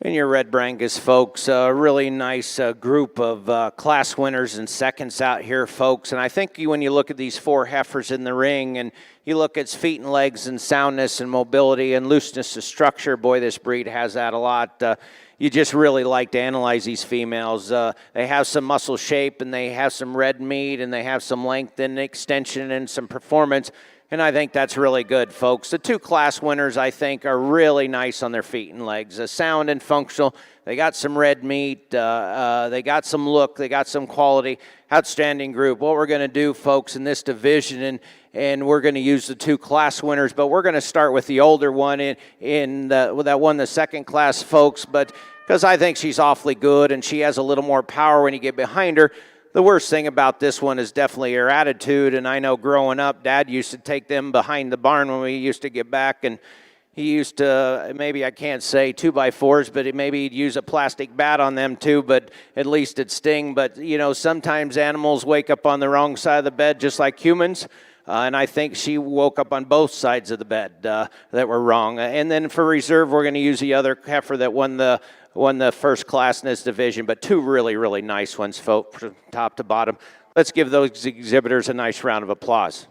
And your Red Brangus folks, a really nice group of class winners and seconds out here, folks. And I think when you look at these 4 heifers in the ring and you look at feet and legs and soundness and mobility and looseness of structure, boy, this breed has that a lot. You just really like to analyze these females. They have some muscle shape and they have some red meat and they have some length and extension and some performance. And I think that's really good, folks. The 2 class winners, I think, are really nice on their feet and legs. Sound and functional. They got some red meat. They got some look. They got some quality. Outstanding group. What we're going to do, folks, in this division, and we're going to use the 2 class winners, but we're going to start with the older one that won the second class, folks, but because I think she's awfully good and she has a little more power when you get behind her. The worst thing about this one is definitely her attitude, and I know growing up, Dad used to take them behind the barn when we used to get back, and he used to, maybe I can't say 2x4s, but maybe he'd use a plastic bat on them too, but at least it'd sting. But, you know, sometimes animals wake up on the wrong side of the bed just like humans, and I think she woke up on both sides of the bed that were wrong. And then for reserve, we're going to use the other heifer that won the first class in this division, but 2 really, really nice ones, folks, from top to bottom. Let's give those exhibitors a nice round of applause.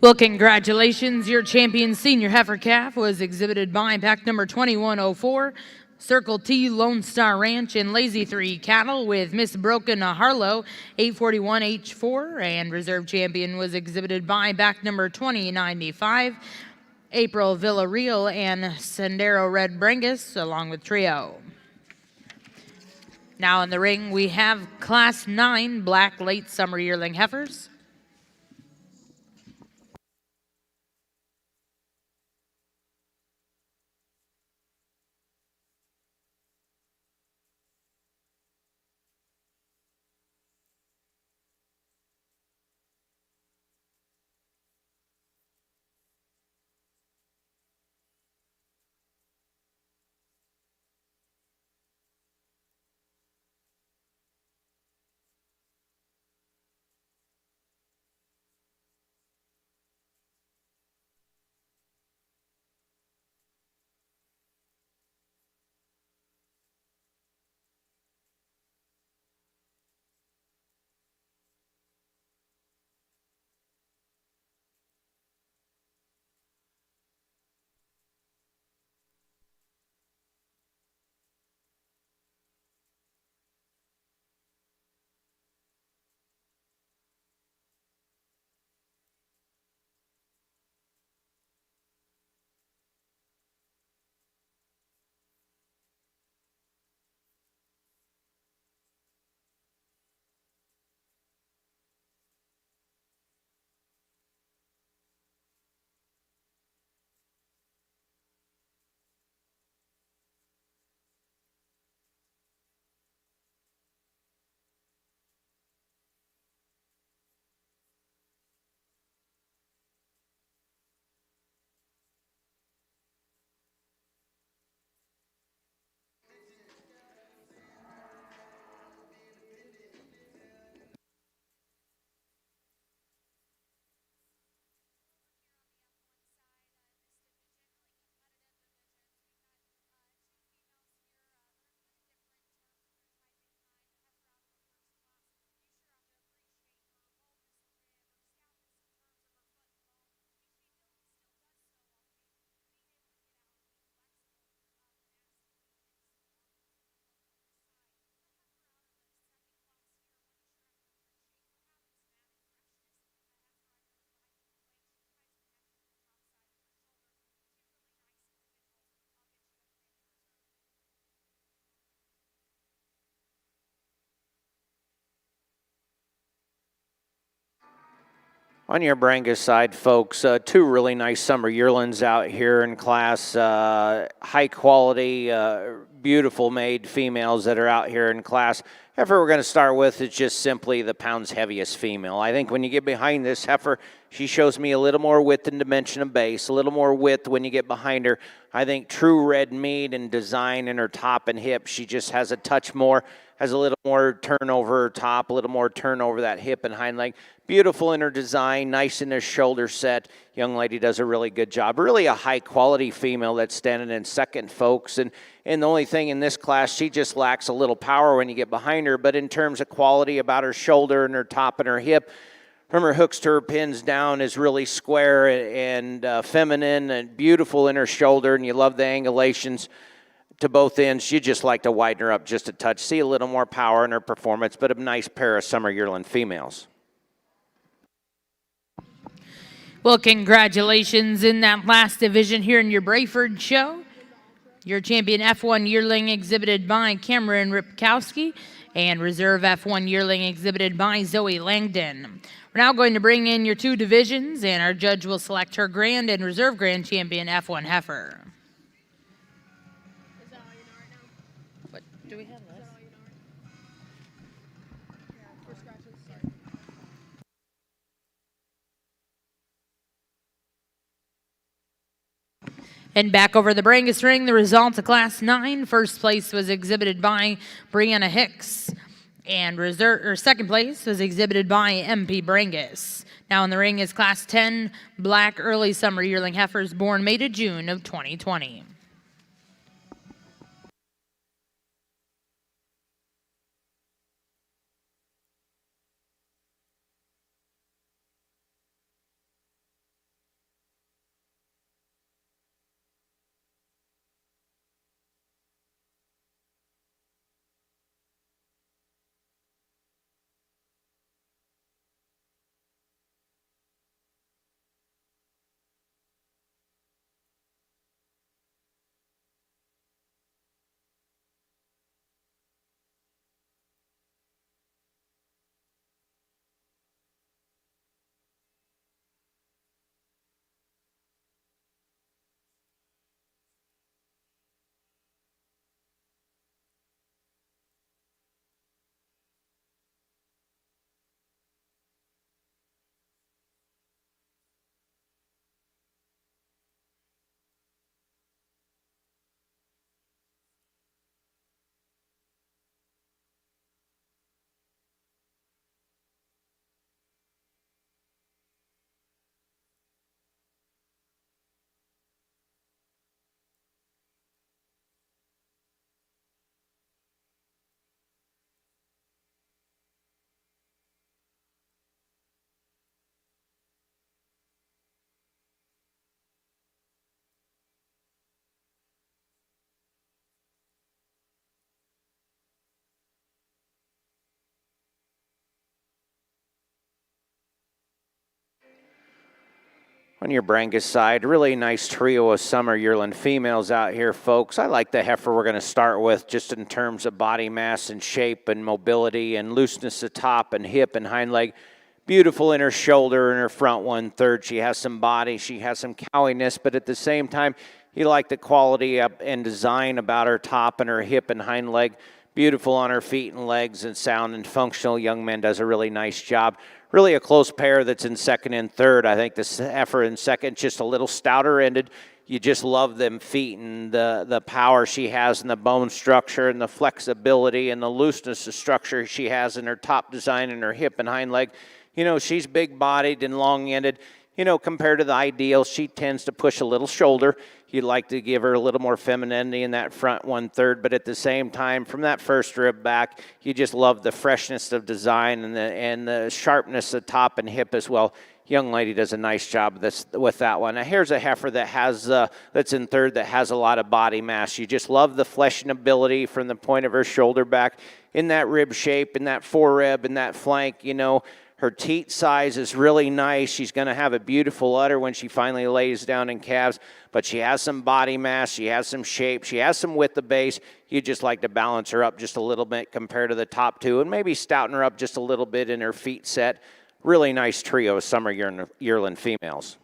Well, congratulations. Your champion senior heifer calf was exhibited by pack number 2104, Circle T Lone Star Ranch and Lazy 3 Cattle with Miss Broken Harlow, 841H4, and reserve champion was exhibited by pack number 2095, April Villarreal and Sendero Red Brangus, along with Trio. Now in the ring, we have Class 9 Black Late Summer Yearling Heifers. On your Brangus side, folks, two really nice summer yearlings out here in class. High quality, beautiful made females that are out here in class. Heifer we're going to start with is just simply the pound's heaviest female. I think when you get behind this heifer, she shows me a little more width and dimension of base, a little more width when you get behind her. I think true red meat and design in her top and hip. She just has a touch more, has a little more turn over her top, a little more turn over that hip and hind leg. Beautiful in her design, nice in her shoulder set. Young lady does a really good job. Really a high-quality female that's standing in second, folks. And the only thing in this class, she just lacks a little power when you get behind her. But in terms of quality about her shoulder and her top and her hip, from her hooks to her pins down is really square and feminine and beautiful in her shoulder. And you love the angulations to both ends. You just like to widen her up just a touch. See a little more power in her performance, but a nice pair of summer yearling females. Well, congratulations in that last division here in your Braford show. Your champion F1 yearling exhibited by Cameron Ripkowski and reserve F1 yearling exhibited by Zoe Langdon. We're now going to bring in your two divisions, and our judge will select her grand and reserve grand champion F1 heifer. Is that all you know right now? What do we have Is that left? all you know right now? Yeah, for scratches. Sorry. And back over the Brangus ring, the results of Class 9. First place was exhibited by Brianna Hicks, and second place was exhibited by MP Brangus. Now in the ring is Class 10 black early summer yearling heifers born May to June of 2020. On your Brangus side, really nice trio of summer yearling females out here, folks. I like the heifer we're going to start with just in terms of body mass and shape and mobility and looseness of top and hip and hind leg. Beautiful in her shoulder and her front 1/3. She has some body, she has some cowiness, but at the same time, you like the quality and design about her top and her hip and hind leg. Beautiful on her feet and legs and sound and functional. Young man does a really nice job. Really a close pair that's in second and third. I think this heifer in second, just a little stouter ended. You just love them feet and the power she has and the bone structure and the flexibility and the looseness of structure she has in her top design and her hip and hind leg. You know, she's big-bodied and long-ended. You know, compared to the ideal, she tends to push a little shoulder. You'd like to give her a little more femininity in that front 1/3, but at the same time, from that first rib back, you just love the freshness of design and the sharpness of top and hip as well. Young lady does a nice job with that one. Now here's a heifer that has that's in third that has a lot of body mass. You just love the fleshing ability from the point of her shoulder back in that rib shape, in that forerib, in that flank. You know, her teat size is really nice. She's going to have a beautiful udder when she finally lays down in calves, but she has some body mass, she has some shape, she has some width of base. You just like to balance her up just a little bit compared to the top two and maybe stouten her up just a little bit in her feet set. really nice trio of summer yearling females.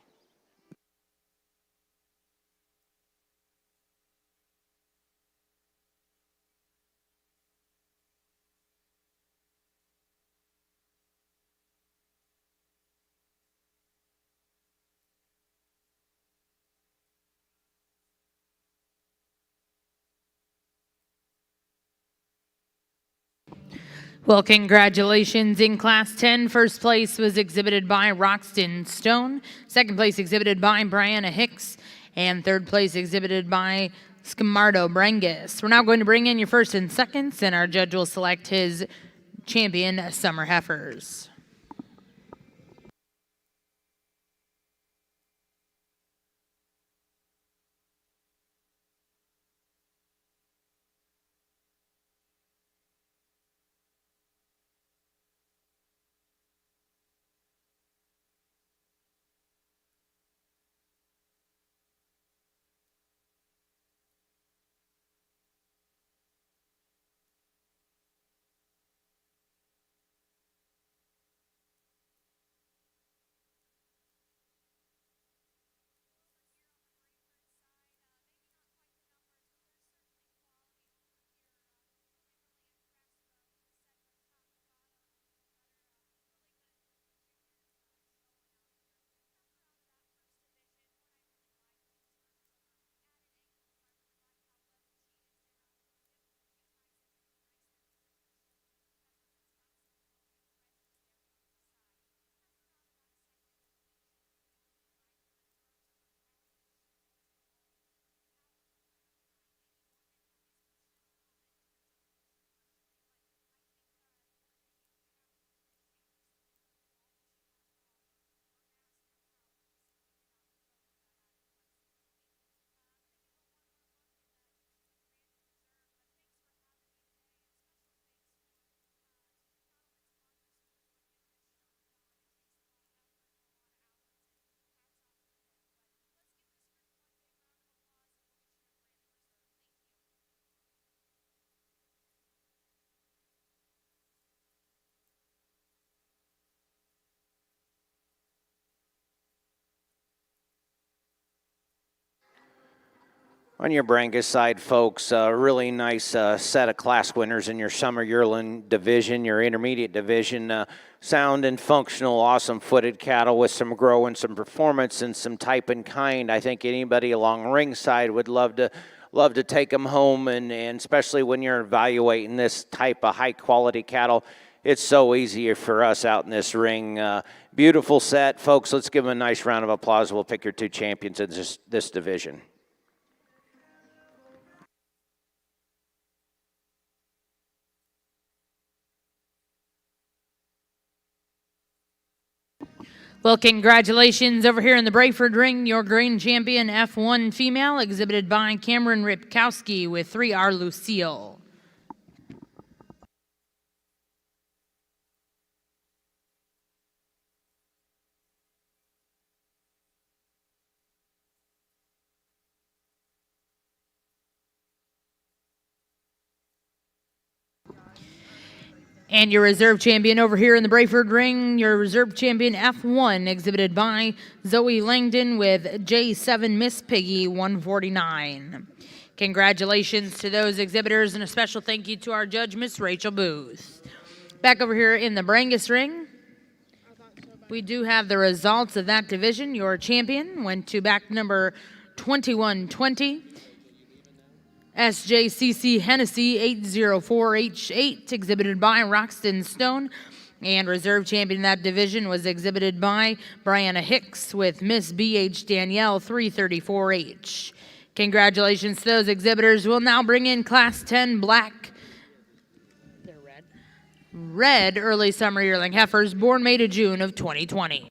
Well, congratulations in Class 10. First place was exhibited by Roxton Stone. Second place exhibited by Brianna Hicks. And third place exhibited by Scamardo Brangus. We're now going to bring in your first and seconds, and our judge will select his champion summer heifers. On your Brangus side, folks, a really nice set of class winners in your summer yearling division, your intermediate division. Sound and functional, awesome-footed cattle with some grow and some performance and some type and kind. I think anybody along ringside would love to take them home, and especially when you're evaluating this type of high-quality cattle. It's so easy for us out in this ring. Beautiful set, folks. Let's give them a nice round of applause. We'll pick your two champions in this division. Well, congratulations over here in the Braford ring, your green champion F1 female, exhibited by Cameron Ripkowski with 3R Lucille. And your reserve champion over here in the Braford ring, your reserve champion F1, exhibited by Zoe Langdon with J7 Miss Piggy 149. Congratulations to those exhibitors, and a special thank you to our judge, Miss Rachel Booth. Back over here in the Brangus ring, we do have the results of that division. Your champion went to back number 2120. SJCC Hennessy 804H8, exhibited by Roxton Stone. And reserve champion in that division was exhibited by Brianna Hicks with Miss BH Danielle 334H. Congratulations to those exhibitors. We'll now bring in Class 10 black, red early summer yearling heifers born May to June of 2020.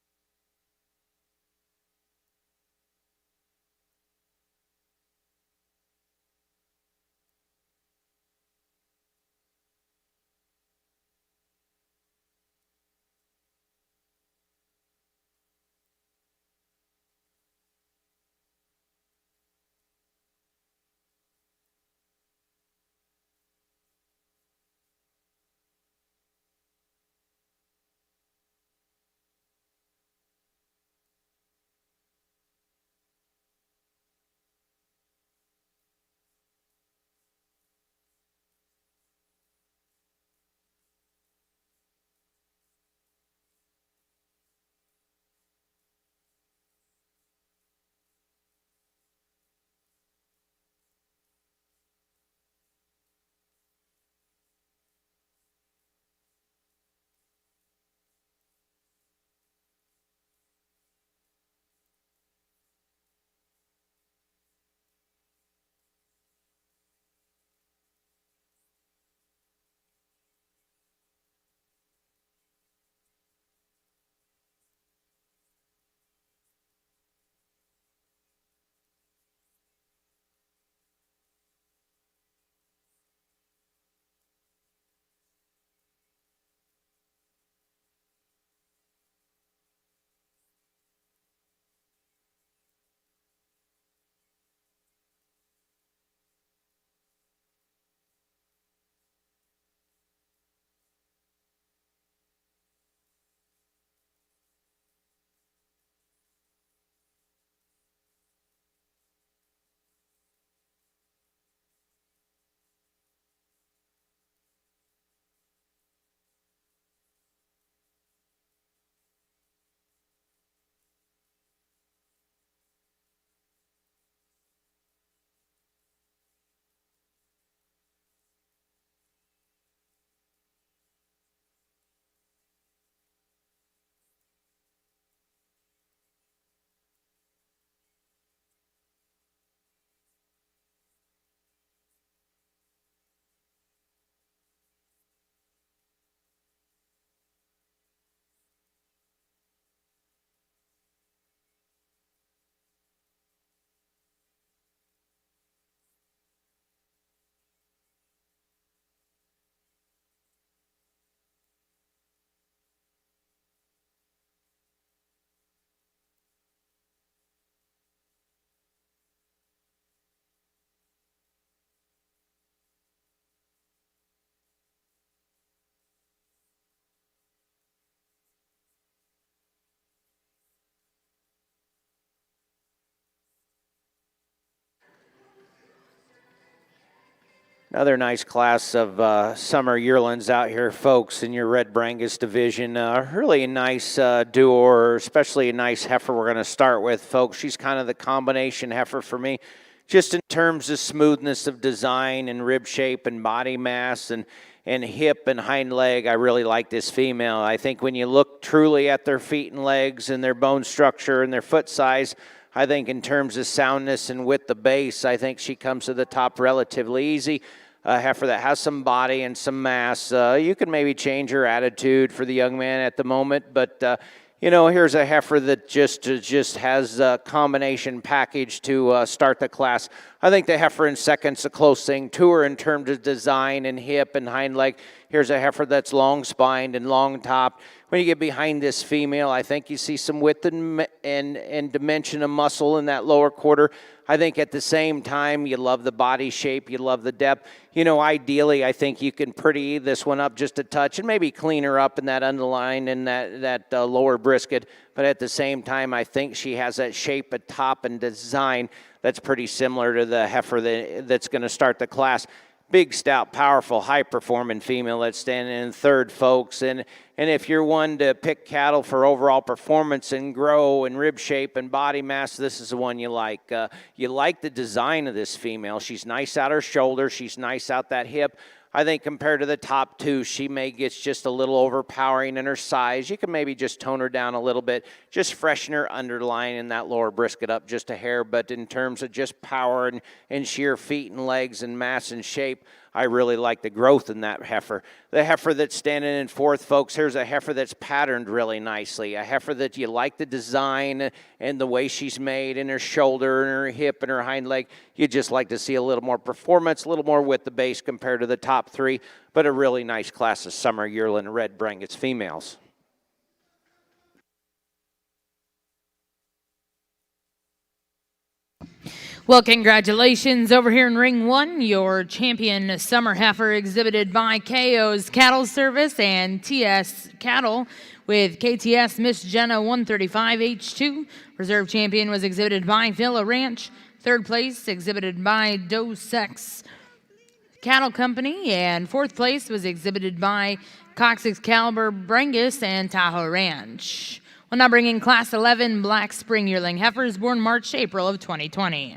Another nice class of summer yearlings out here, folks, in your Red Brangus division. Really a nice duo, or especially a nice heifer we're going to start with, folks. She's kind of the combination heifer for me, just in terms of smoothness of design and rib shape and body mass and hip and hind leg. I really like this female. I think when you look truly at their feet and legs and their bone structure and their foot size, I think in terms of soundness and width of base, I think she comes to the top relatively easy. A heifer that has some body and some mass. You can maybe change her attitude for the young man at the moment, but here's a heifer that just has a combination package to start the class. I think the heifer in second's a close thing to her in terms of design and hip and hind leg. Here's a heifer that's long spined and long topped. When you get behind this female, I think you see some width and dimension of muscle in that lower quarter. I think at the same time, you love the body shape, you love the depth. Ideally, I think you can pretty this one up just a touch and maybe clean her up in that underline and that lower brisket. But at the same time, I think she has that shape at top and design that's pretty similar to the heifer that's going to start the class. Big, stout, powerful, high-performing female that's standing in third, folks. And if you're one to pick cattle for overall performance and grow and rib shape and body mass, this is the one you like. You like the design of this female. She's nice out her shoulder. She's nice out that hip. I think compared to the top two, she may get just a little overpowering in her size. You can maybe just tone her down a little bit, just freshen her underline and that lower brisket up just a hair. But in terms of just power and sheer feet and legs and mass and shape, I really like the growth in that heifer. The heifer that's standing in fourth, folks, here's a heifer that's patterned really nicely. A heifer that you like the design and the way she's made in her shoulder and her hip and her hind leg. You just like to see a little more performance, a little more width the base compared to the top three, but a really nice class of summer yearling Red Brangus females. Well, congratulations over here in Ring 1, your champion summer heifer exhibited by KO's Cattle Service and TS Cattle with KTS Miss Jenna 135H2. Reserve champion was exhibited by Villa Ranch. Third place exhibited by Dos Sex Cattle Company, and fourth place was exhibited by Cox Excalibur Brangus and Tahoe Ranch. We'll now bring in Class 11 Black Spring Yearling heifers born March to April of 2020.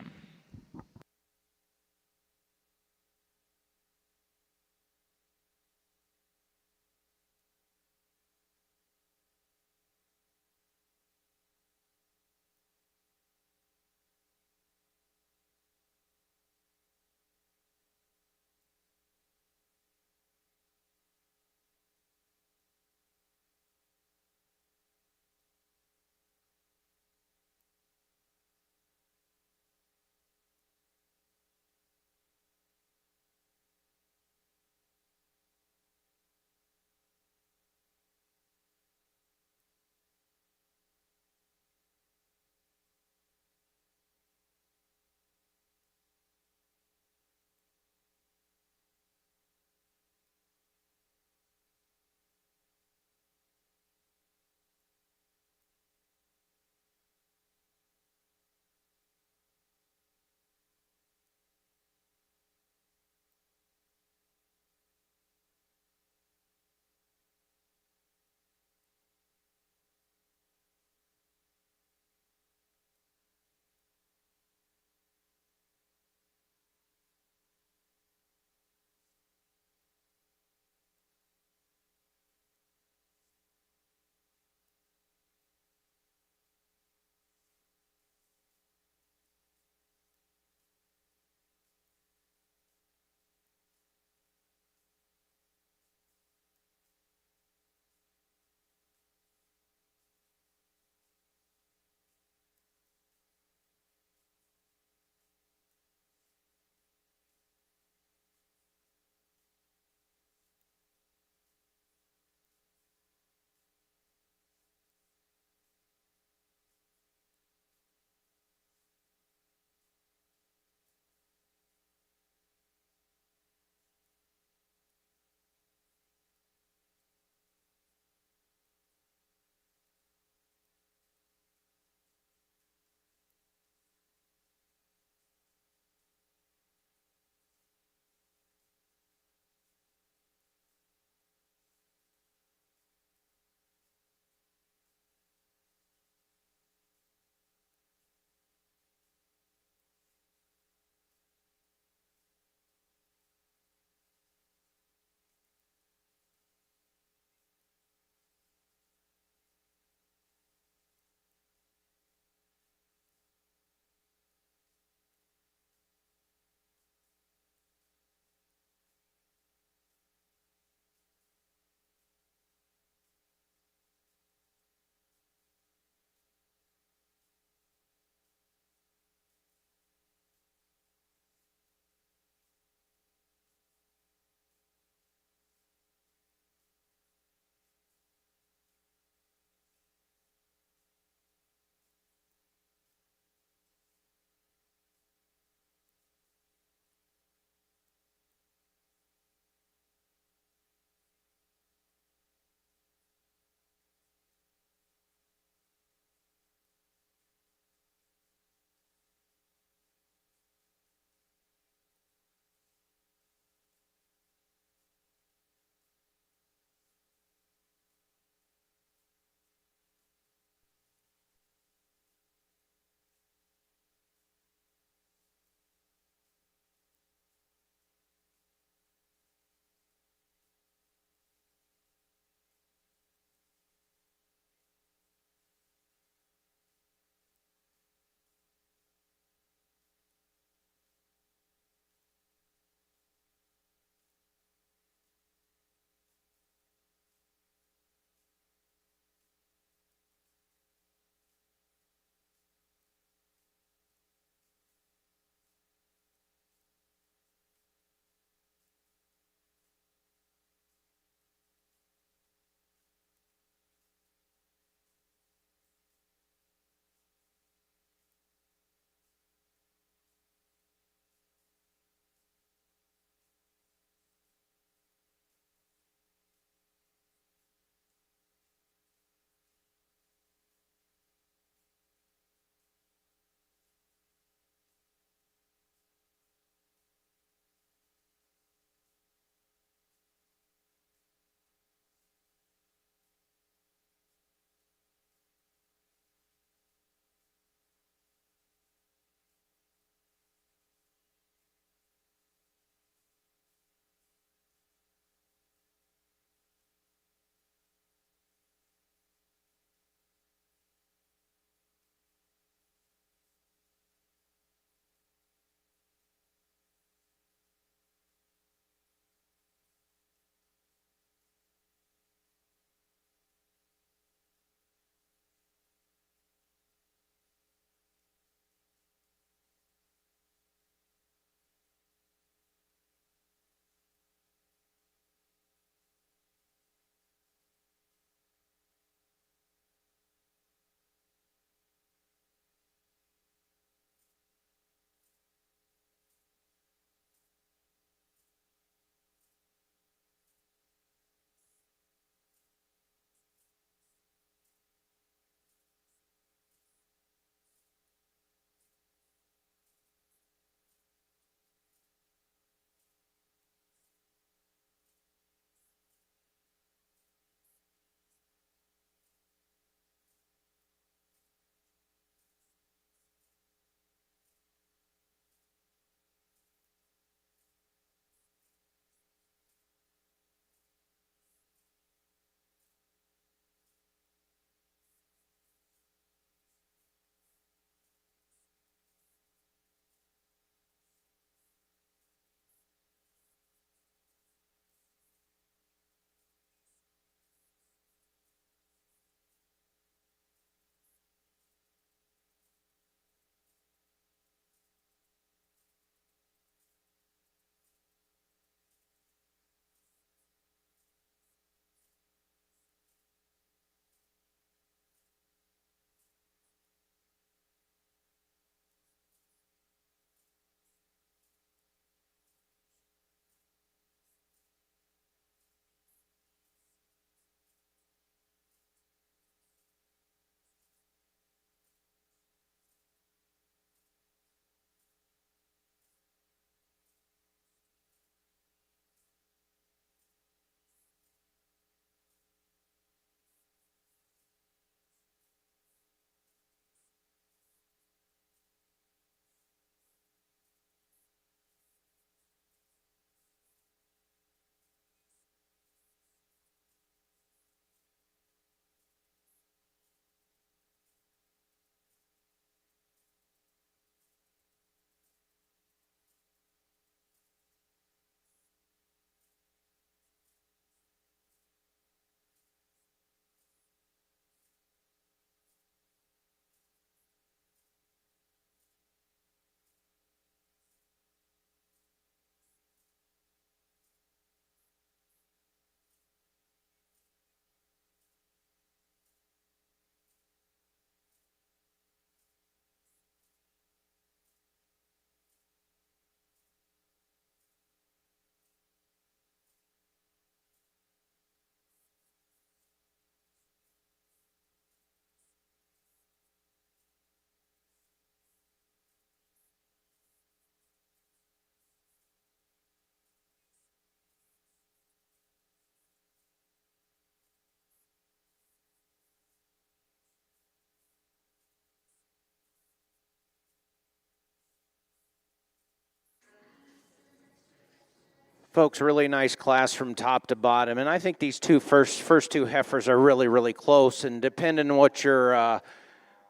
Folks, really nice class from top to bottom, and I think these first two heifers are really close. And depending on what your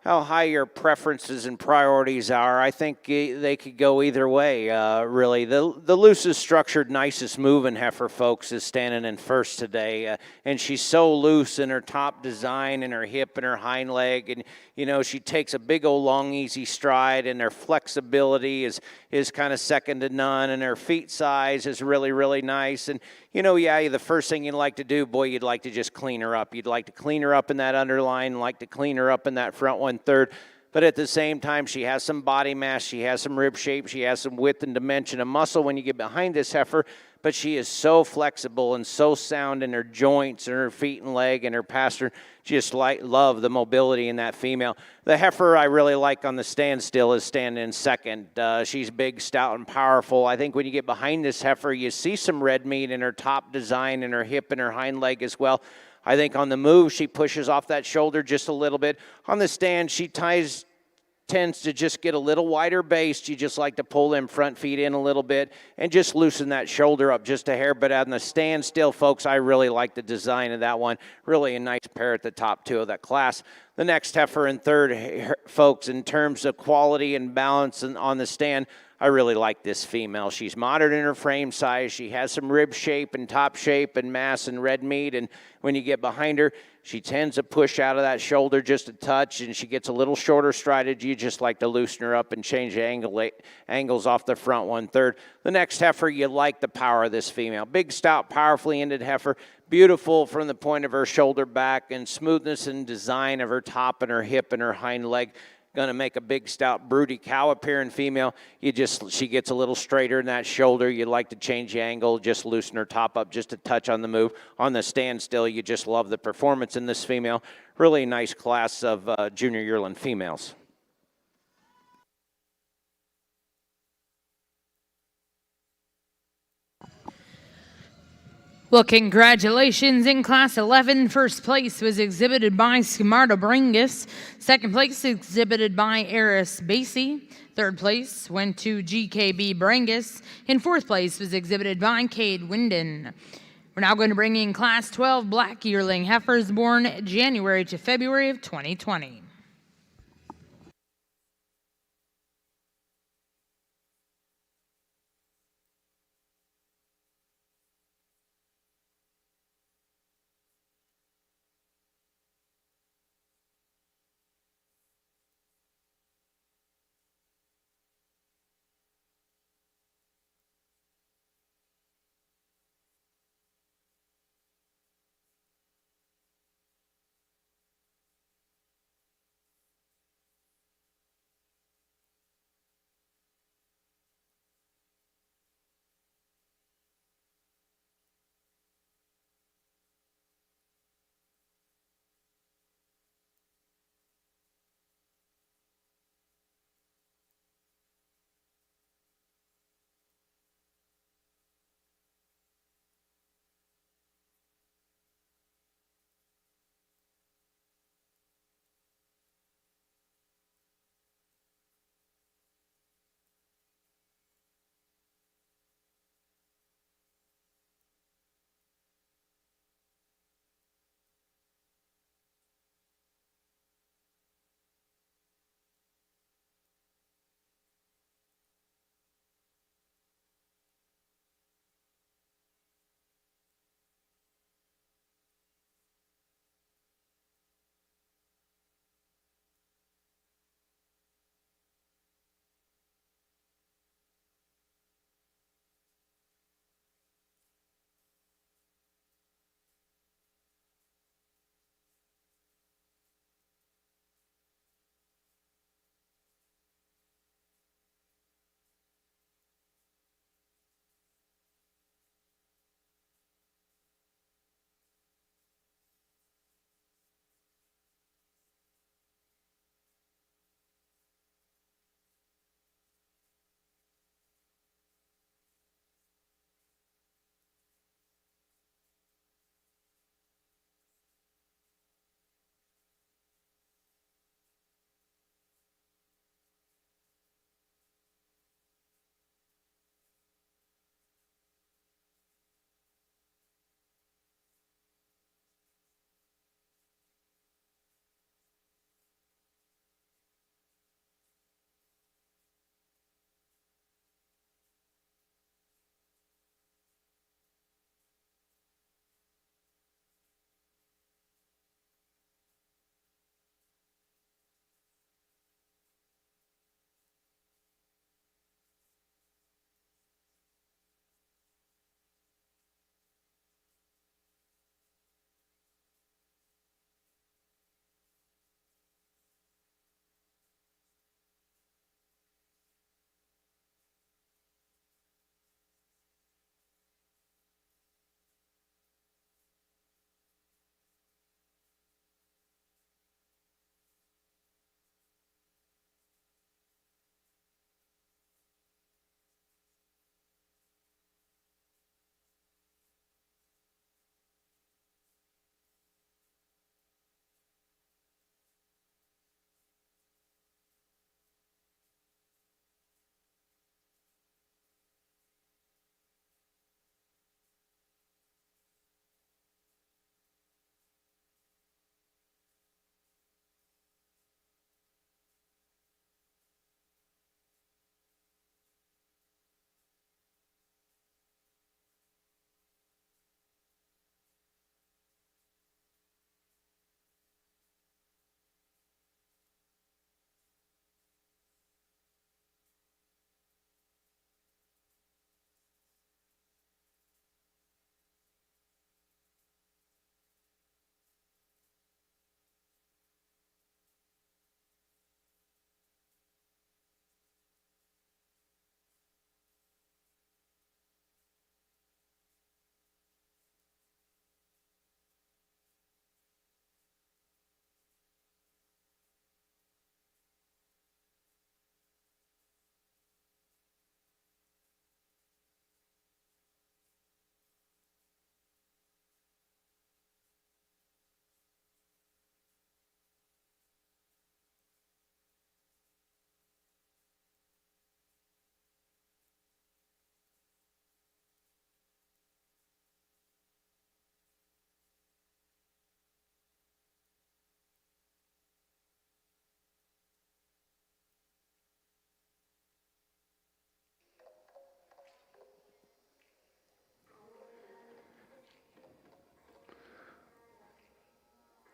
how high your preferences and priorities are, I think they could go either way. Really, the loosest structured, nicest moving heifer, folks, is standing in first today, and she's so loose in her top design and her hip and her hind leg, and you know she takes a big old long easy stride, and her flexibility is kind of second to none, and her feet size is really nice. And you know, yeah, the first thing you'd like to do, boy, you'd like to just clean her up. You'd like to clean her up in that underline, like to clean her up in that front 1/3. But at the same time, she has some body mass, she has some rib shape, she has some width and dimension of muscle when you get behind this heifer. But she is so flexible and so sound in her joints and her feet and leg and her pastern. Just love the mobility in that female. The heifer I really like on the standstill is standing in second. She's big, stout, and powerful. I think when you get behind this heifer, you see some red meat in her top design and her hip and her hind leg as well. I think on the move, she pushes off that shoulder just a little bit. On the stand, she tends to just get a little wider based. You just like to pull them front feet in a little bit and just loosen that shoulder up just a hair. But on the standstill, folks, I really like the design of that one. Really a nice pair at the top two of that class. The next heifer in third, folks, in terms of quality and balance on the stand, I really like this female. She's moderate in her frame size. She has some rib shape and top shape and mass and red meat. And when you get behind her, she tends to push out of that shoulder just a touch, and she gets a little shorter strided. You just like to loosen her up and change the angles off the front 1/3. The next heifer, you like the power of this female. Big, stout, powerfully ended heifer. Beautiful from the point of her shoulder back, and smoothness and design of her top and her hip and her hind leg. Going to make a big, stout, broody cow appearing female. She gets a little straighter in that shoulder. You'd like to change the angle, just loosen her top up just a touch on the move. On the standstill, you just love the performance in this female. Really nice class of junior yearling females. Well, congratulations in Class 11. First place was exhibited by Brahman Brangus. Second place exhibited by Eris Basie. Third place went to GKB Brangus. And fourth place was exhibited by Cade Winden. We're now going to bring in Class 12 black yearling heifers born January to February of 2020.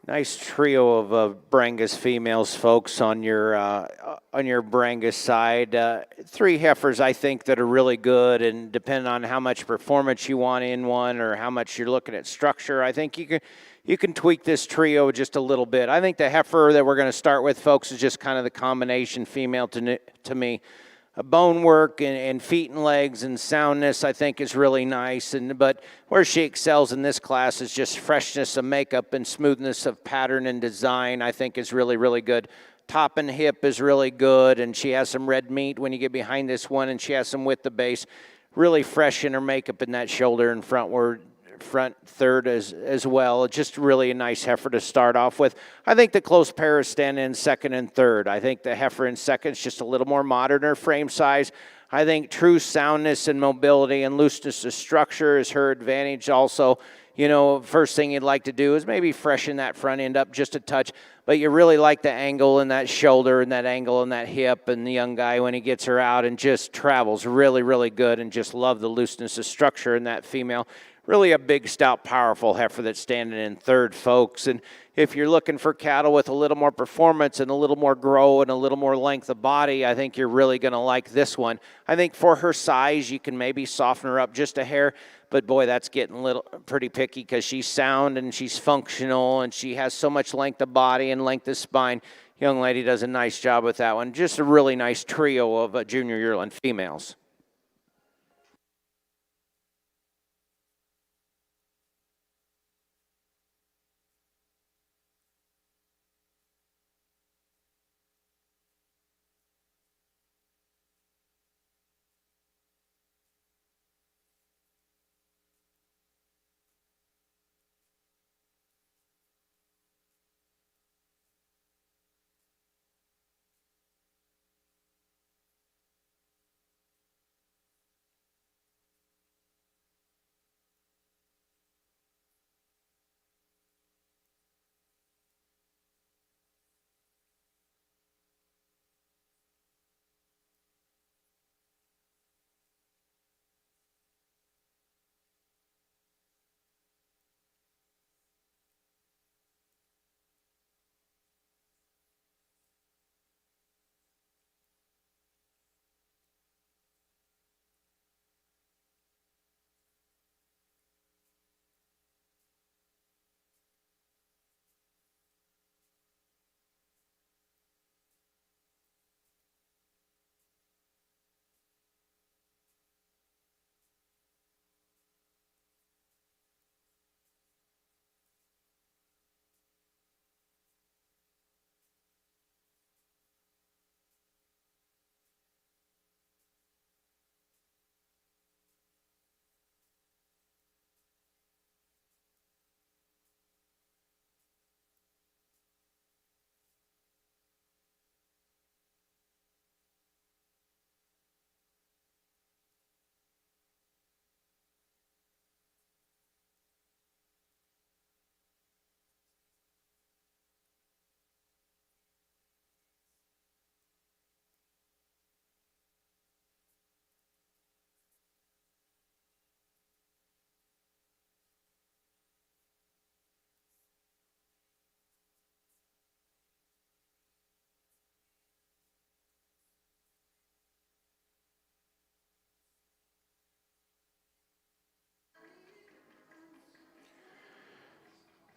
Nice trio of Brangus females, folks, on your Brangus side. Three heifers, I think, that are really good, and depending on how much performance you want in one or how much you're looking at structure, I think you can tweak this trio just a little bit. I think the heifer that we're going to start with, folks, is just kind of the combination female to me. Bone work and feet and legs and soundness, I think, is really nice. But where she excels in this class is just freshness of makeup and smoothness of pattern and design, I think, is really, really good. Top and hip is really good, and she has some red meat when you get behind this one, and she has some width of base. Really fresh in her makeup in that shoulder and front third as well. Just really a nice heifer to start off with. I think the close pair is standing in second and third. I think the heifer in second is just a little more modern in her frame size. I think true soundness and mobility and looseness of structure is her advantage also. You know, first thing you'd like to do is maybe freshen that front end up just a touch, but you really like the angle in that shoulder and that angle in that hip, and the young guy when he gets her out and just travels really, really good, and just love the looseness of structure in that female. Really a big, stout, powerful heifer that's standing in third, folks. And if you're looking for cattle with a little more performance and a little more grow and a little more length of body, I think you're really going to like this one. I think for her size, you can maybe soften her up just a hair. But, boy, that's getting a little pretty picky because she's sound and she's functional and she has so much length of body and length of spine. Young lady does a nice job with that one. Just a really nice trio of junior yearling females.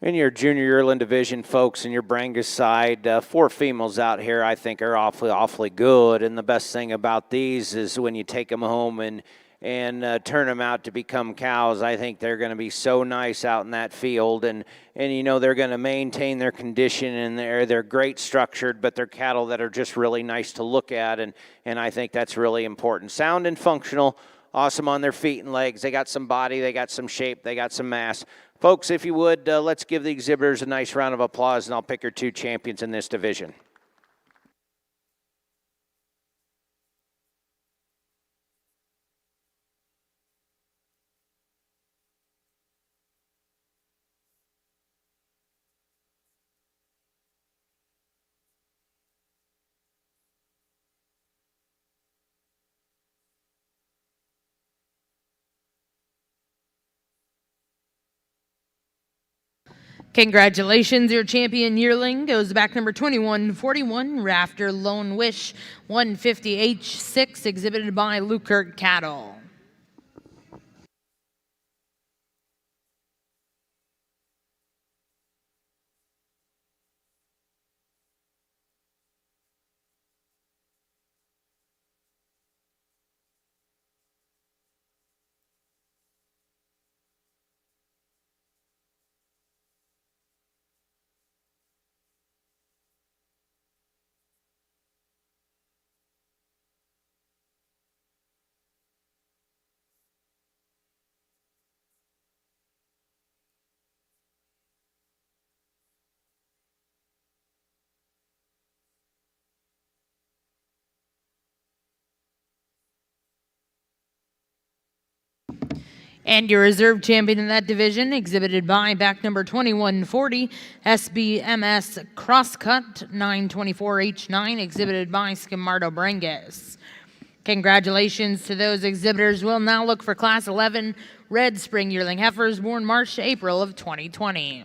In your junior yearling division, folks, in your Brangus side, 4 females out here I think are awfully good. And the best thing about these is when you take them home and turn them out to become cows, I think they're going to be so nice out in that field. And you know, they're going to maintain their condition, and they're great structured, but they're cattle that are just really nice to look at. And I think that's really important. Sound and functional, awesome on their feet and legs. They got some body, they got some shape, they got some mass. Folks, if you would, let's give the exhibitors a nice round of applause, and I'll pick your 2 champions in this division. Congratulations, your champion yearling goes back number 2141, Rafter Lone Wish 150H6, exhibited by Lukert Cattle. And your reserve champion in that division, exhibited by back number 2140, SBMS Crosscut 924H9, exhibited by Skimardo Brangus. Congratulations to those exhibitors. We'll now look for Class 11 Red Spring Yearling Heifers born March to April of 2020.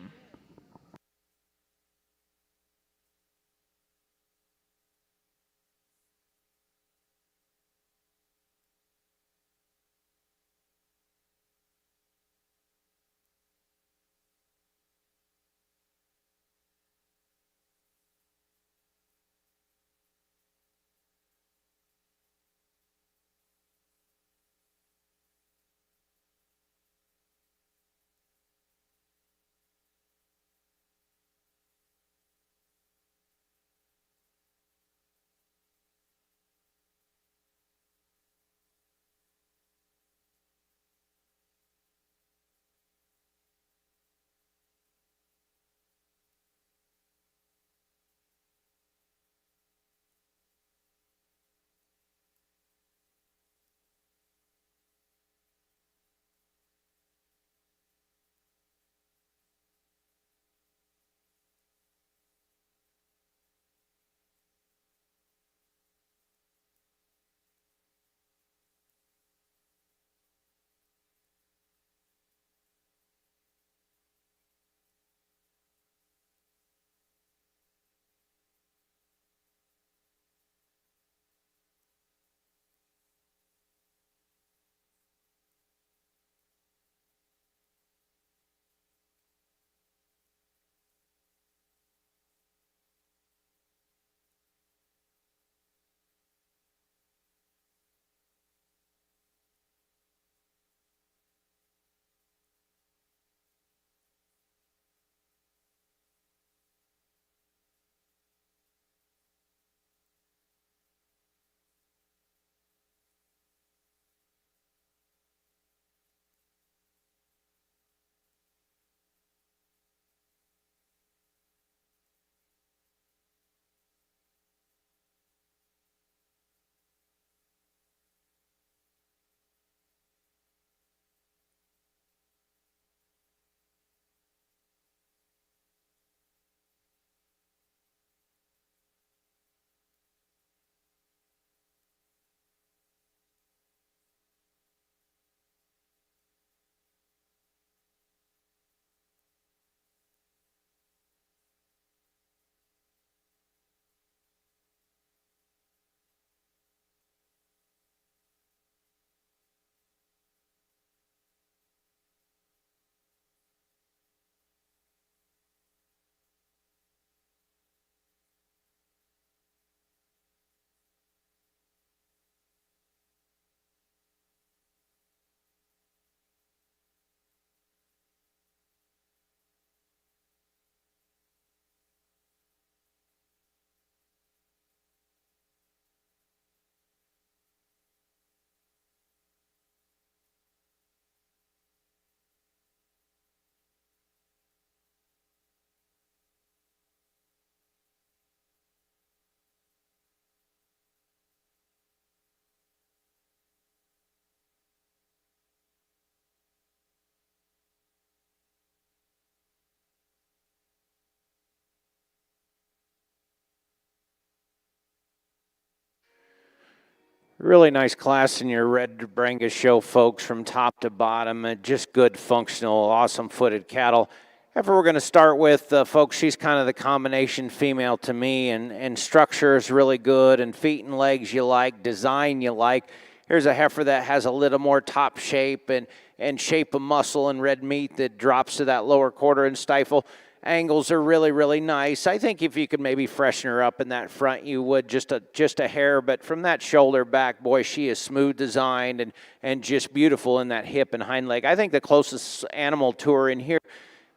Really nice class in your Red Brangus show, folks, from top to bottom. Just good, functional, awesome footed cattle. heifer we're going to start with, folks, she's kind of the combination female to me, and structure is really good, and feet and legs you like, design you like. Here's a heifer that has a little more top shape and shape of muscle and red meat that drops to that lower quarter and stifle. Angles are really, really nice. I think if you could maybe freshen her up in that front, you would, just a hair. But from that shoulder back, boy, she is smooth designed and just beautiful in that hip and hind leg. I think the closest animal to her in here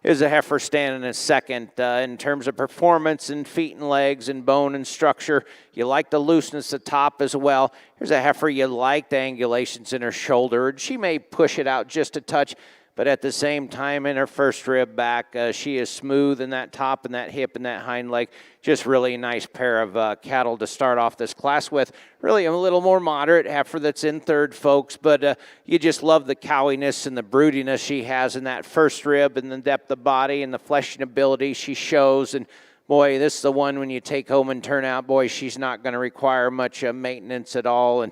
is a heifer standing in second in terms of performance and feet and legs and bone and structure. You like the looseness at top as well. Here's a heifer you like the angulations in her shoulder. She may push it out just a touch, but at the same time in her first rib back, she is smooth in that top and that hip and that hind leg. Just really a nice pair of cattle to start off this class with. Really a little more moderate heifer that's in third, folks, but you just love the cowiness and the broodiness she has in that first rib and the depth of body and the fleshing ability she shows. And boy, this is the one when you take home and turn out, boy, she's not going to require much maintenance at all.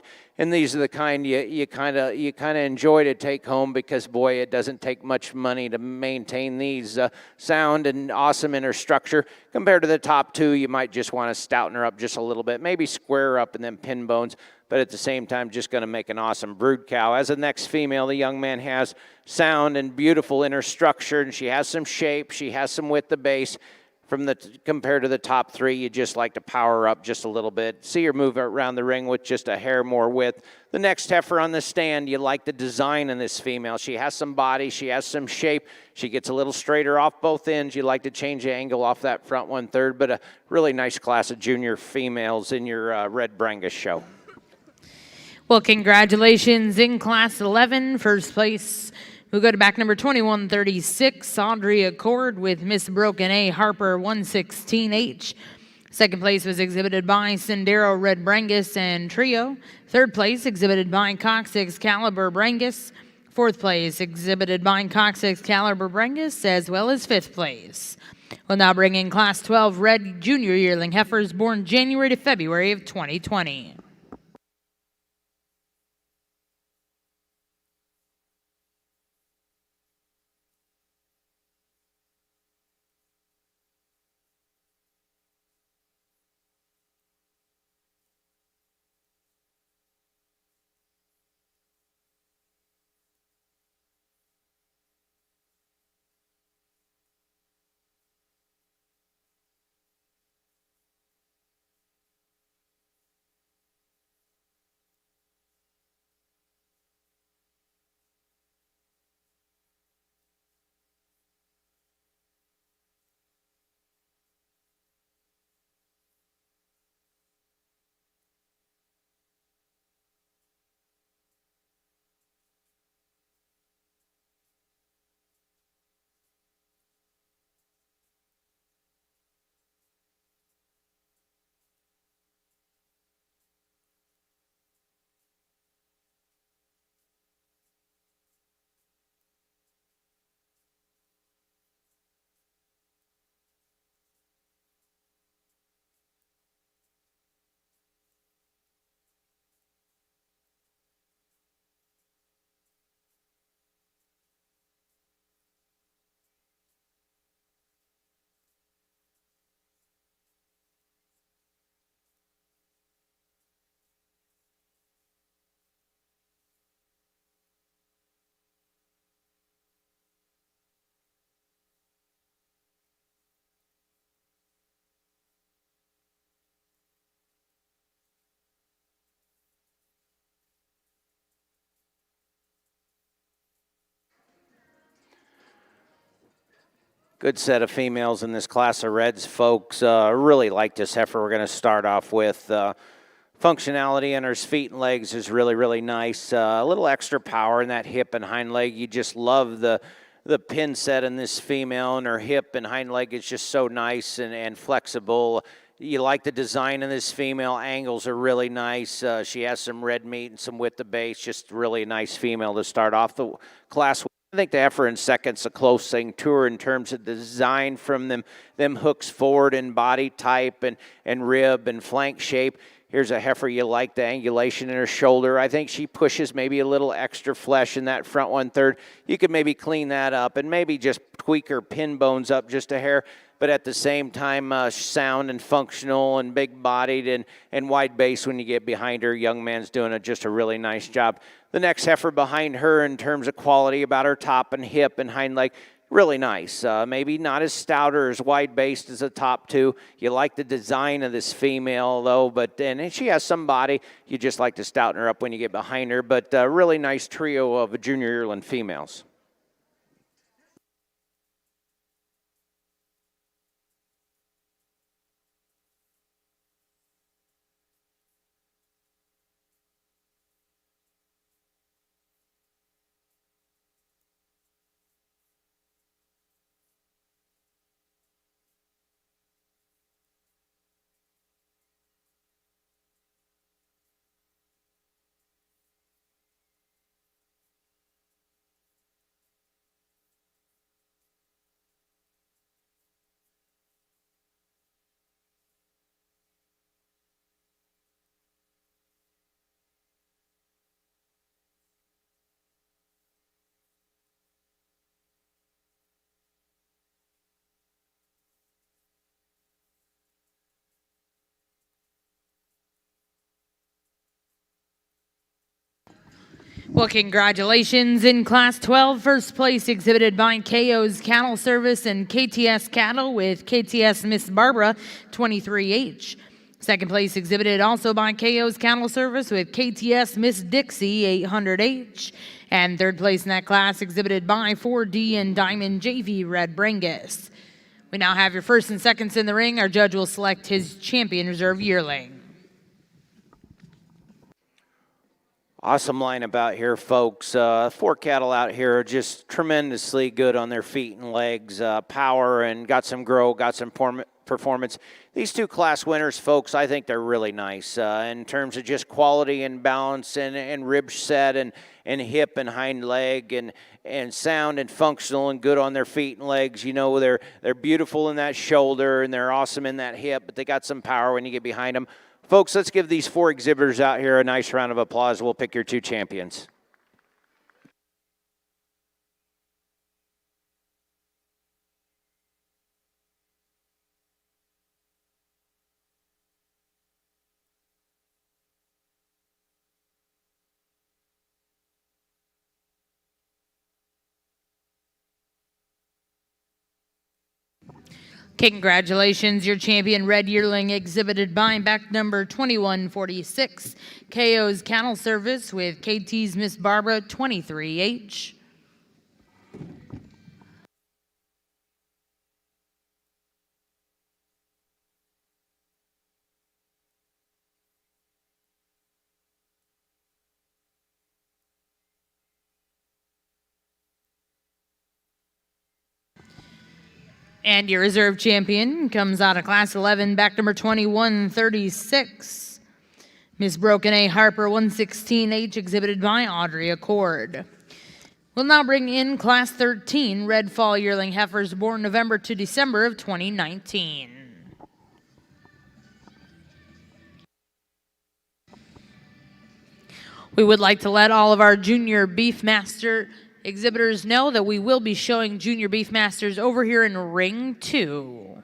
And these are the kind you kind of enjoy to take home because, boy, it doesn't take much money to maintain these. Sound and awesome in her structure. Compared to the top two, you might just want to stouten her up just a little bit, maybe square her up and then pin bones, but at the same time, just going to make an awesome brood cow. As the next female, the young man has sound and beautiful in her structure, and she has some shape, she has some width of base. Compared to the top three, you just like to power her up just a little bit. See her move around the ring with just a hair more width. The next heifer on the stand, you like the design in this female. She has some body, she has some shape. She gets a little straighter off both ends. You like to change the angle off that front 1/3, but a really nice class of junior females in your Red Brangus show. Well, congratulations in Class 11, first place. We'll go to back number 2136, Audrey Accord with Miss Broken A, Harper 116H. Second place was exhibited by Sendero Red Brangus and Trio. Third place exhibited by Cox Excalibur Brangus. Fourth place exhibited by Cox Excalibur Brangus, as well as fifth place. We'll now bring in Class 12 Red Junior Yearling heifers born January to February of 2020. Good set of females in this class of reds, folks. Really like this heifer we're going to start off with. Functionality in her feet and legs is really, really nice. A little extra power in that hip and hind leg. You just love the pin set in this female, and her hip and hind leg is just so nice and flexible. You like the design in this female. Angles are really nice. She has some red meat and some width of base. Just really a nice female to start off the class with. I think the heifer in second's a close thing to her in terms of design from them hooks forward in body type and rib and flank shape. Here's a heifer you like the angulation in her shoulder. I think she pushes maybe a little extra flesh in that front 1/3. You could maybe clean that up and maybe just tweak her pin bones up just a hair, but at the same time sound and functional and big-bodied and wide base when you get behind her. Young man's doing just a really nice job. The next heifer behind her in terms of quality, about her top and hip and hind leg, really nice. Maybe not as stout or as wide-based as the top two. You like the design of this female, though, and she has some body. You just like to stouten her up when you get behind her, but really nice trio of junior yearling females. Well, congratulations in Class 12. First place exhibited by KO's Cattle Service and KTS Cattle with KTS Miss Barbara 23H. Second place exhibited also by KO's Cattle Service with KTS Miss Dixie 800H. And third place in that class exhibited by 4D and Diamond JV Red Brangus. We now have your first and seconds in the ring. Our judge will select his champion reserve yearling. Awesome lineup out here, folks. 4 cattle out here are just tremendously good on their feet and legs, power, and got some grow, got some performance. These 2 class winners, folks, I think they're really nice in terms of just quality and balance and rib set and hip and hind leg and sound and functional and good on their feet and legs. You know, they're beautiful in that shoulder and they're awesome in that hip, but they got some power when you get behind them. Folks, let's give these 4 exhibitors out here a nice round of applause. We'll pick your 2 champions. Congratulations, your champion red yearling exhibited by back number 2146, KO's Cattle Service with KT's Miss Barbara 23H. And your reserve champion comes out of Class 11, back number 2136, Miss Broken A Harper 116H, exhibited by Audrey Accord. We'll now bring in Class 13, Red Fall yearling heifers born November to December of 2019. We would like to let all of our junior Beefmaster exhibitors know that we will be showing junior Beefmasters over here in Ring 2.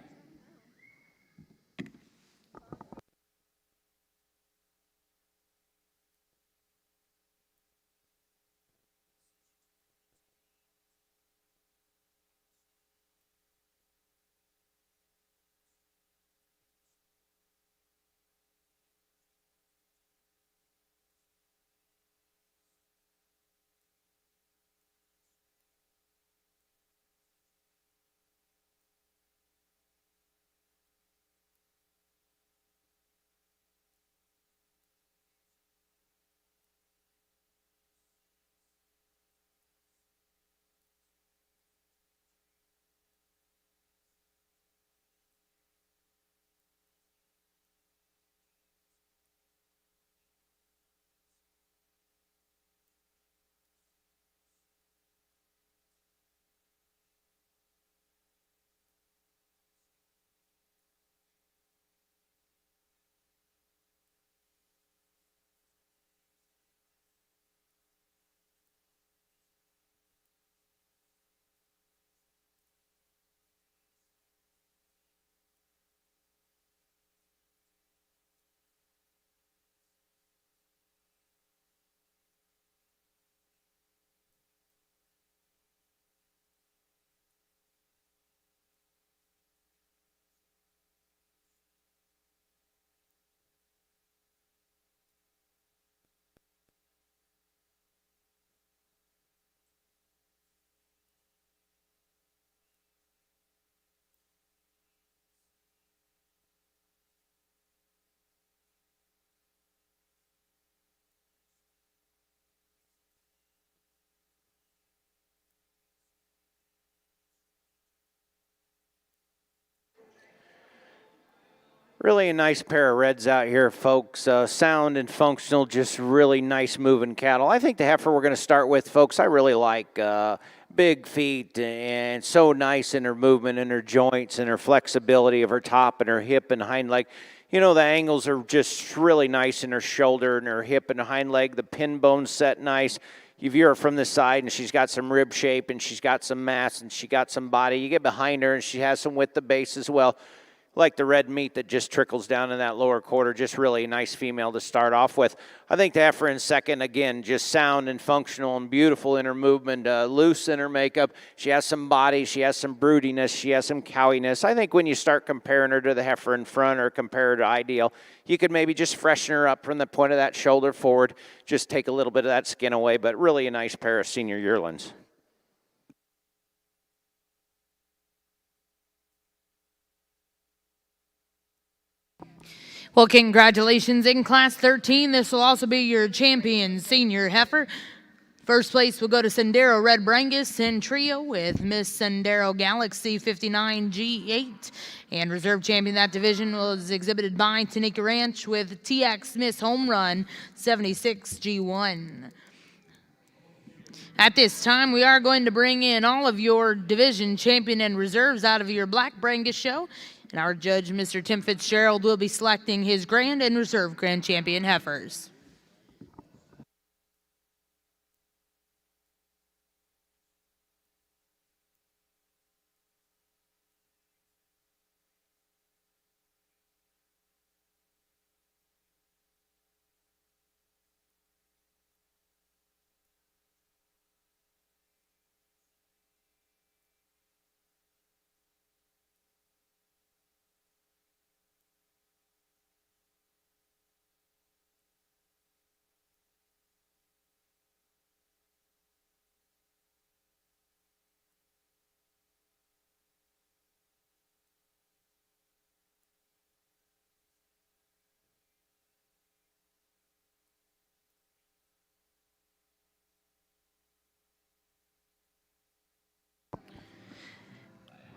Really a nice pair of reds out here, folks. Sound and functional, just really nice moving cattle. I think the heifer we're going to start with, folks, I really like big feet and so nice in her movement and her joints and her flexibility of her top and her hip and hind leg. You know, the angles are just really nice in her shoulder and her hip and hind leg. The pin bone's set nice. You view her from the side, and she's got some rib shape, and she's got some mass, and she got some body. You get behind her, and she has some width of base as well. Like the red meat that just trickles down in that lower quarter, just really a nice female to start off with. I think the heifer in second, again, just sound and functional and beautiful in her movement, loose in her makeup. She has some body, she has some broodiness, she has some cowiness. I think when you start comparing her to the heifer in front or compare her to Ideal, you could maybe just freshen her up from the point of that shoulder forward, just take a little bit of that skin away, but really a nice pair of senior yearlings. Well, congratulations in Class 13. This will also be your champion senior heifer. First place will go to Sendero Red Brangus in trio with Miss Sendero Galaxy 59G8. And reserve champion that division was exhibited by Tanika Ranch with TX Miss Home Run 76G1. At this time, we are going to bring in all of your division champion and reserves out of your Black Brangus show. And our judge, Mr. Tim Fitzgerald, will be selecting his grand and reserve grand champion heifers.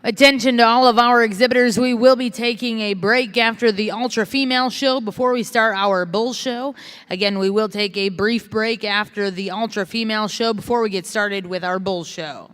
Attention to all of our exhibitors. We will be taking a break after the Ultra Female show before we start our Bull show. Again, we will take a brief break after the Ultra Female show before we get started with our Bull show.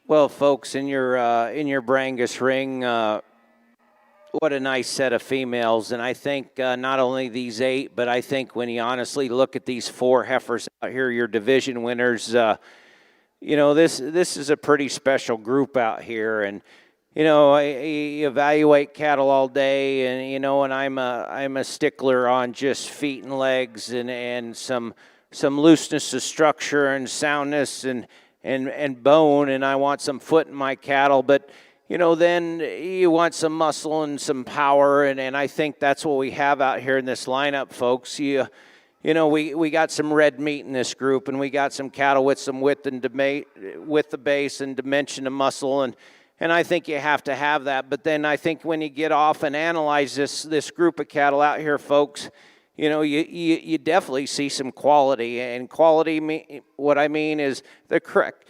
Well, folks, in your Brangus ring, what a nice set of females. And I think not only these 8, but I think when you honestly look at these 4 heifers out here, your division winners, this is a pretty special group out here. And I evaluate cattle all day, and and I'm a stickler on just feet and legs and some looseness of structure and soundness and bone, and I want some foot in my cattle, but then you want some muscle and some power, and I think that's what we have out here in this lineup, folks. We got some red meat in this group, and we got some cattle with some width the base and dimension of muscle, and I think you have to have that. But then I think when you get off and analyze this group of cattle out here, folks, you definitely see some quality. And quality, what I mean is the correct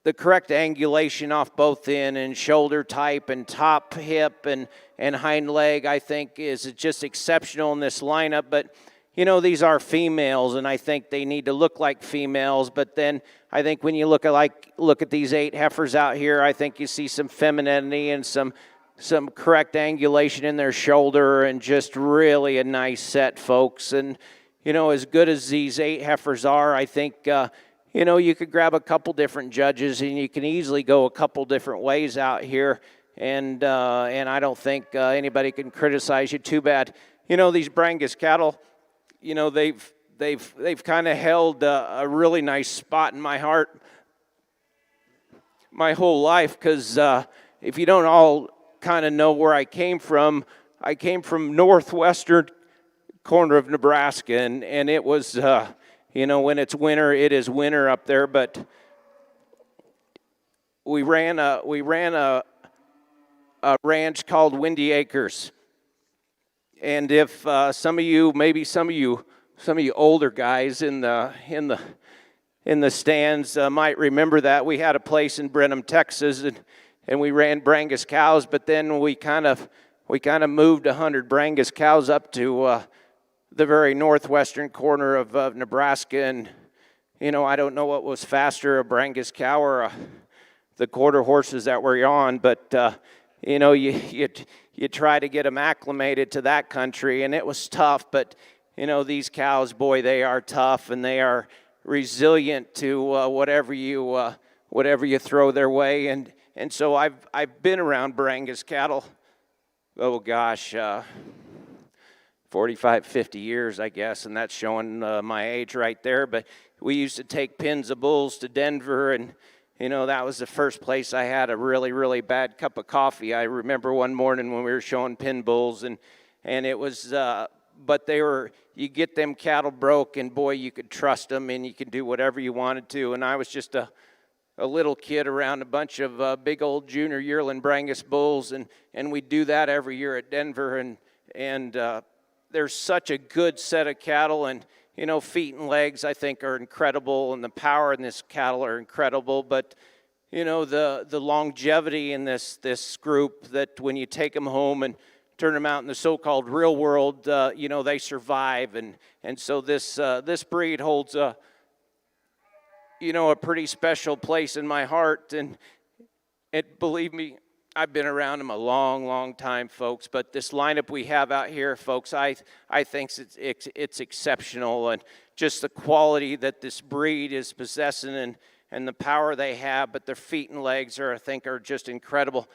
angulation off both end and shoulder type and top hip and hind leg, I think is just exceptional in this lineup. But these are females, and I think they need to look like females. But then I think when you look at these 8 heifers out here, I think you see some femininity and some correct angulation in their shoulder, and just really a nice set, folks. And as good as these 8 heifers are, I think you could grab a couple different judges, and you can easily go a couple different ways out here. And I don't think anybody can criticize you too bad. These Brangus cattle, they've kind of held a really nice spot in my heart my whole life, because if you don't all kind of know where I came from northwestern corner of Nebraska, and it was when it's winter, it is winter up there. But we ran a ranch called Windy Acres. And if some of you older guys in the stands might remember that, we had a place in Brenham, Texas, and we ran Brangus cows. But then we kind of moved 100 Brangus cows up to the very northwestern corner of Nebraska. And I don't know what was faster, a Brangus cow or the quarter horses that were on, but you try to get them acclimated to that country, and it was tough. But these cows, boy, they are tough, and they are resilient to whatever you throw their way. And so I've been around Brangus cattle, 45, 50 years, I guess, and that's showing my age right there. But we used to take pins of bulls to Denver, and that was the first place I had a really, really bad cup of coffee. I remember one morning when we were showing pin bulls, and it was, but you get them cattle broke, and boy, you could trust them, and you could do whatever you wanted to. And I was just a little kid around a bunch of big old junior yearling Brangus bulls, and we do that every year at Denver, and there's such a good set of cattle, and feet and legs, I think, are incredible, and the power in this cattle are incredible. But the longevity in this group, that when you take them home and turn them out in the so-called real world, they survive, and so this breed holds a pretty special place in my heart. And believe me, I've been around them a long, long time, folks. But this lineup we have out here, folks, I think it's exceptional, and just the quality that this breed is possessing and the power they have. But their feet and legs I think are just incredible.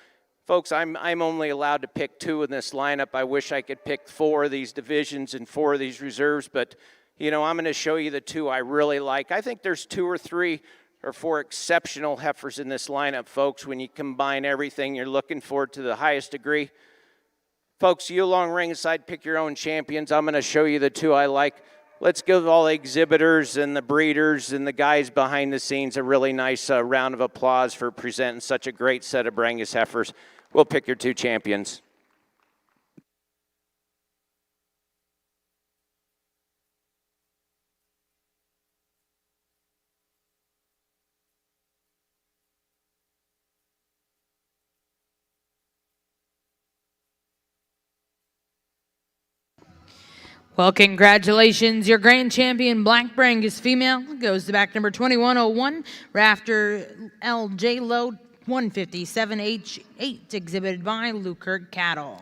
Folks, I'm only allowed to pick 2 in this lineup. I wish I could pick 4 of these divisions and 4 of these reserves, but I'm going to show you the 2 I really like. I think there's 2 or 3 or 4 exceptional heifers in this lineup, folks, when you combine everything you're looking for to the highest degree. Folks, you along ringside, pick your own champions. I'm going to show you the 2 I like. Let's give all the exhibitors and the breeders and the guys behind the scenes a really nice round of applause for presenting such a great set of Brangus heifers. We'll pick your 2 champions. Well, congratulations. Your grand champion, Black Brangus female, goes to back number 2101, Rafter LJ Low 157H8 exhibited by Lukert Cattle.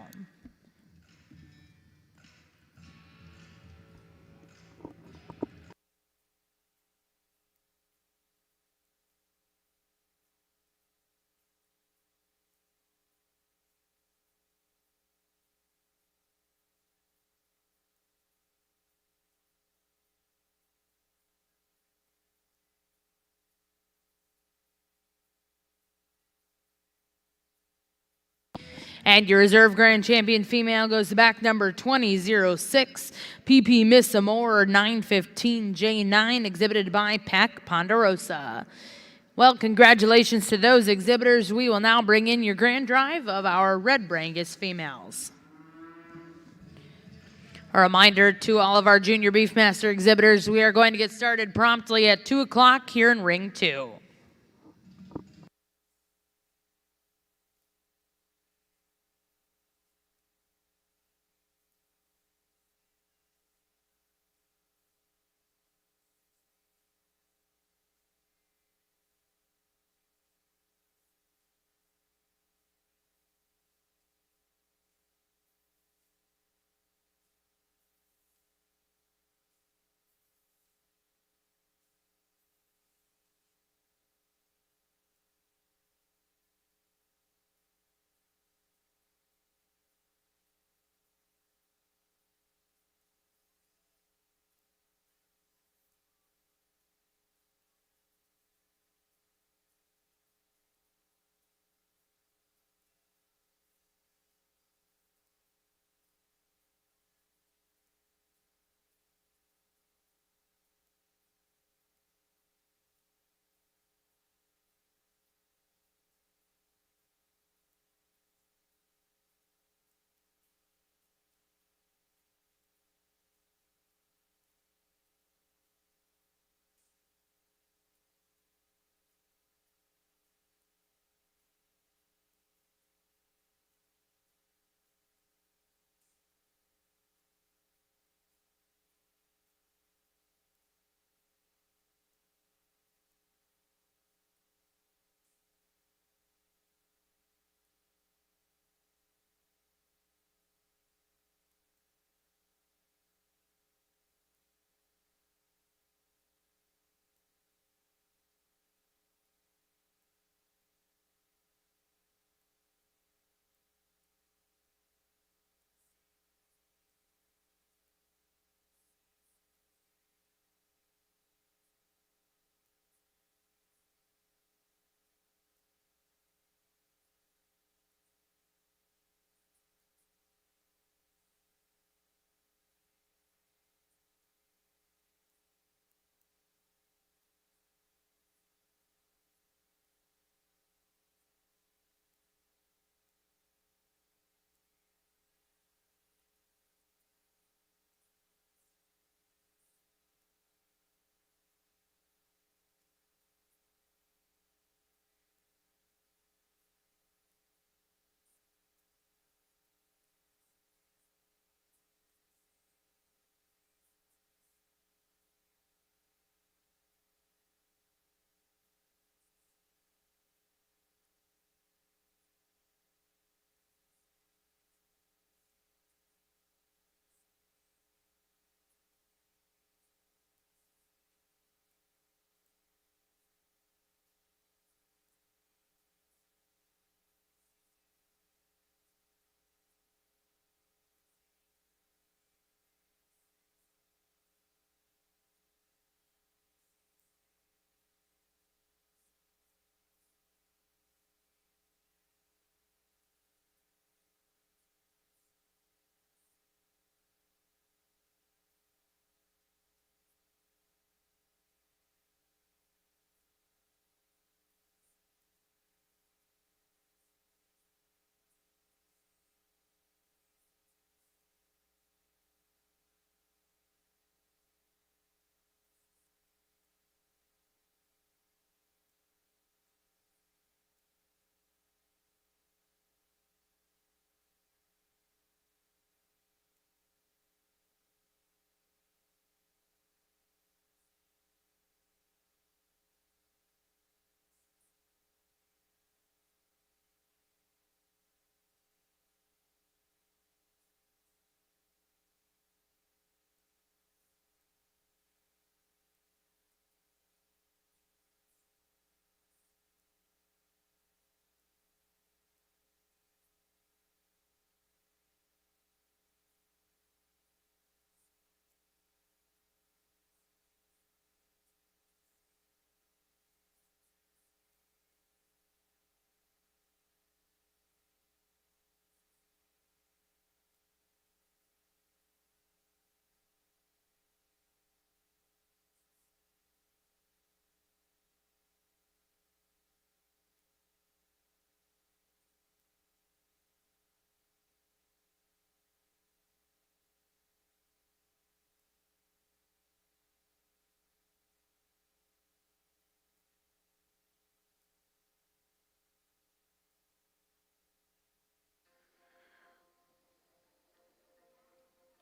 And your reserve grand champion female goes to back number 2006, PP Miss Amore 915J9, exhibited by Pac Ponderosa. Well, congratulations to those exhibitors. We will now bring in your grand drive of our Red Brangus females. A reminder to all of our junior Beefmaster exhibitors, we are going to get started promptly at 2 o'clock here in Ring 2.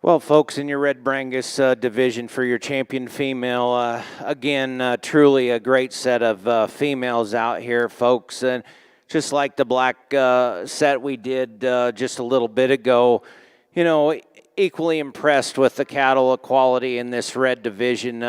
Well, folks, in your Red Brangus division for your champion female, again, truly a great set of females out here, folks. And just like the black set we did just a little bit ago, you know, equally impressed with the cattle quality in this red division.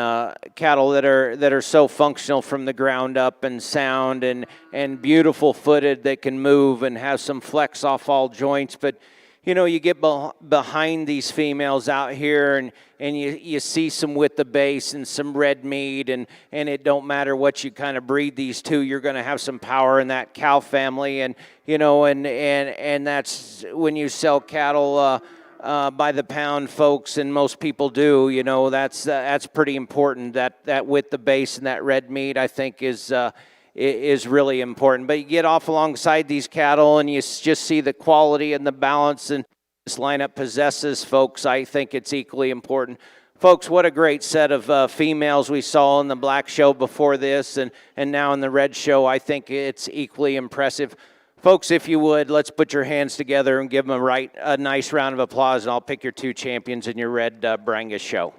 Cattle that are so functional from the ground up and sound and beautiful footed, that can move and have some flex off all joints. But you know, you get behind these females out here and you see some with the base and some red meat, and it don't matter what you kind of breed these two, you're going to have some power in that cow family. And, you know, and that's when you sell cattle by the pound, folks, and most people do, you know, that's pretty important. That with the base and that red meat, I think is really important. But you get off alongside these cattle and you just see the quality and the balance and this lineup possesses, folks. I think it's equally important. Folks, what a great set of females we saw in the black show before this and now in the red show. I think it's equally impressive. Folks, if you would, let's put your hands together and give them a nice round of applause, and I'll pick your two champions in your red Brangus show.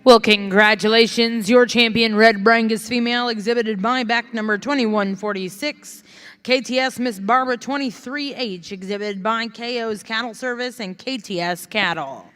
Well, congratulations, your champion Red Brangus female, exhibited by back number 2146, KTS Miss Barbara 23H, exhibited by KO's Cattle Service and KTS Cattle.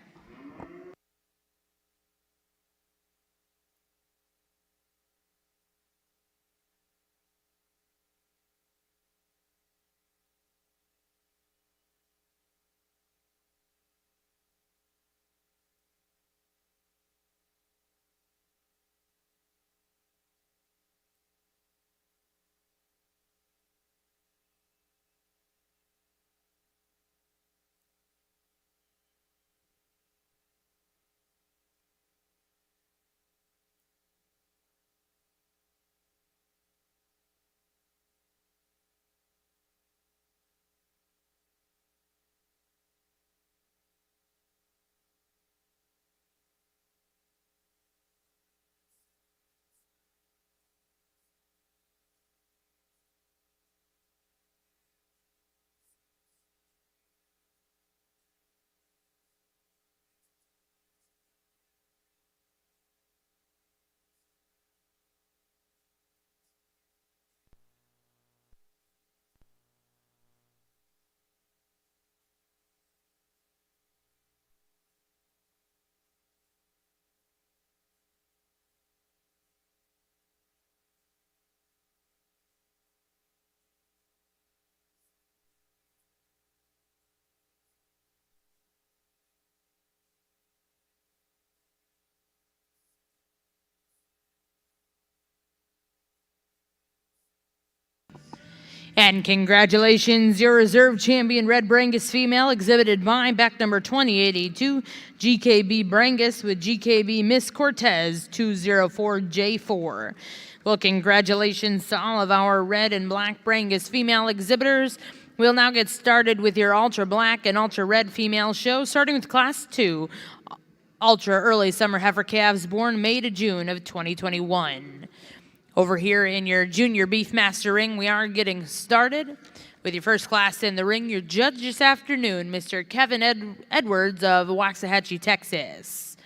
And congratulations, your reserve champion Red Brangus female, exhibited by back number 2082, GKB Brangus with GKB Miss Cortez 204J4. Well, congratulations to all of our red and black Brangus female exhibitors. We'll now get started with your ultra black and ultra red female show, starting with class 2, ultra early summer heifer calves born May to June of 2021. Over here in your junior Beefmaster ring, we are getting started with your first class in the ring. Your judge this afternoon, Mr. Kevin Edwards of Waxahachie, Texas.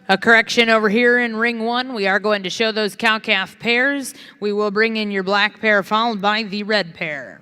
A correction over here in ring one. We are going to show those cow-calf pairs. We will bring in your black pair followed by the red pair.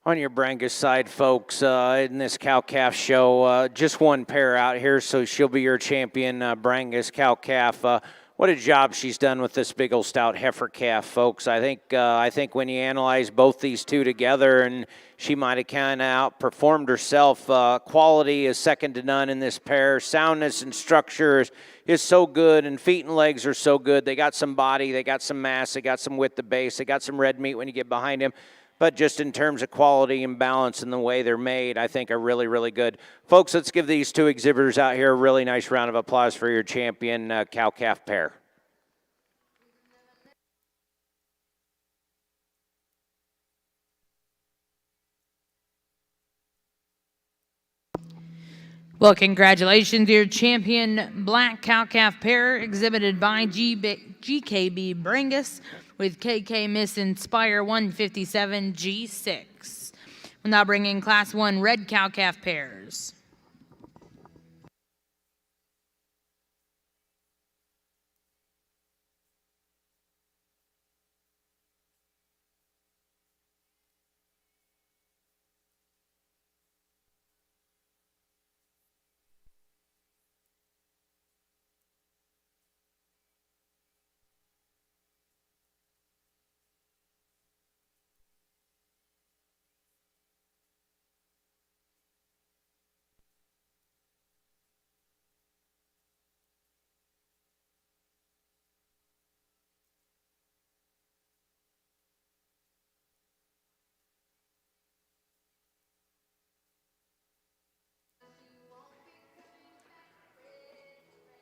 On your Brangus side, folks, in this cow-calf show, just one pair out here, so she'll be your champion, Brangus cow-calf. What a job she's done with this big old stout heifer calf, folks. I think when you analyze both these two together, and she might have kind of outperformed herself. Quality is second to none in this pair. Soundness and structure is so good, and feet and legs are so good. They got some body, they got some mass, they got some width to base, they got some red meat when you get behind him. But just in terms of quality and balance and the way they're made, I think are really, really good. Folks, let's give these two exhibitors out here a really nice round of applause for your champion cow-calf pair. Well, congratulations, your champion black cow-calf pair exhibited by GKB Brangus with KK Miss Inspire 157 G6. We'll now bring in Class 1 red cow-calf pairs.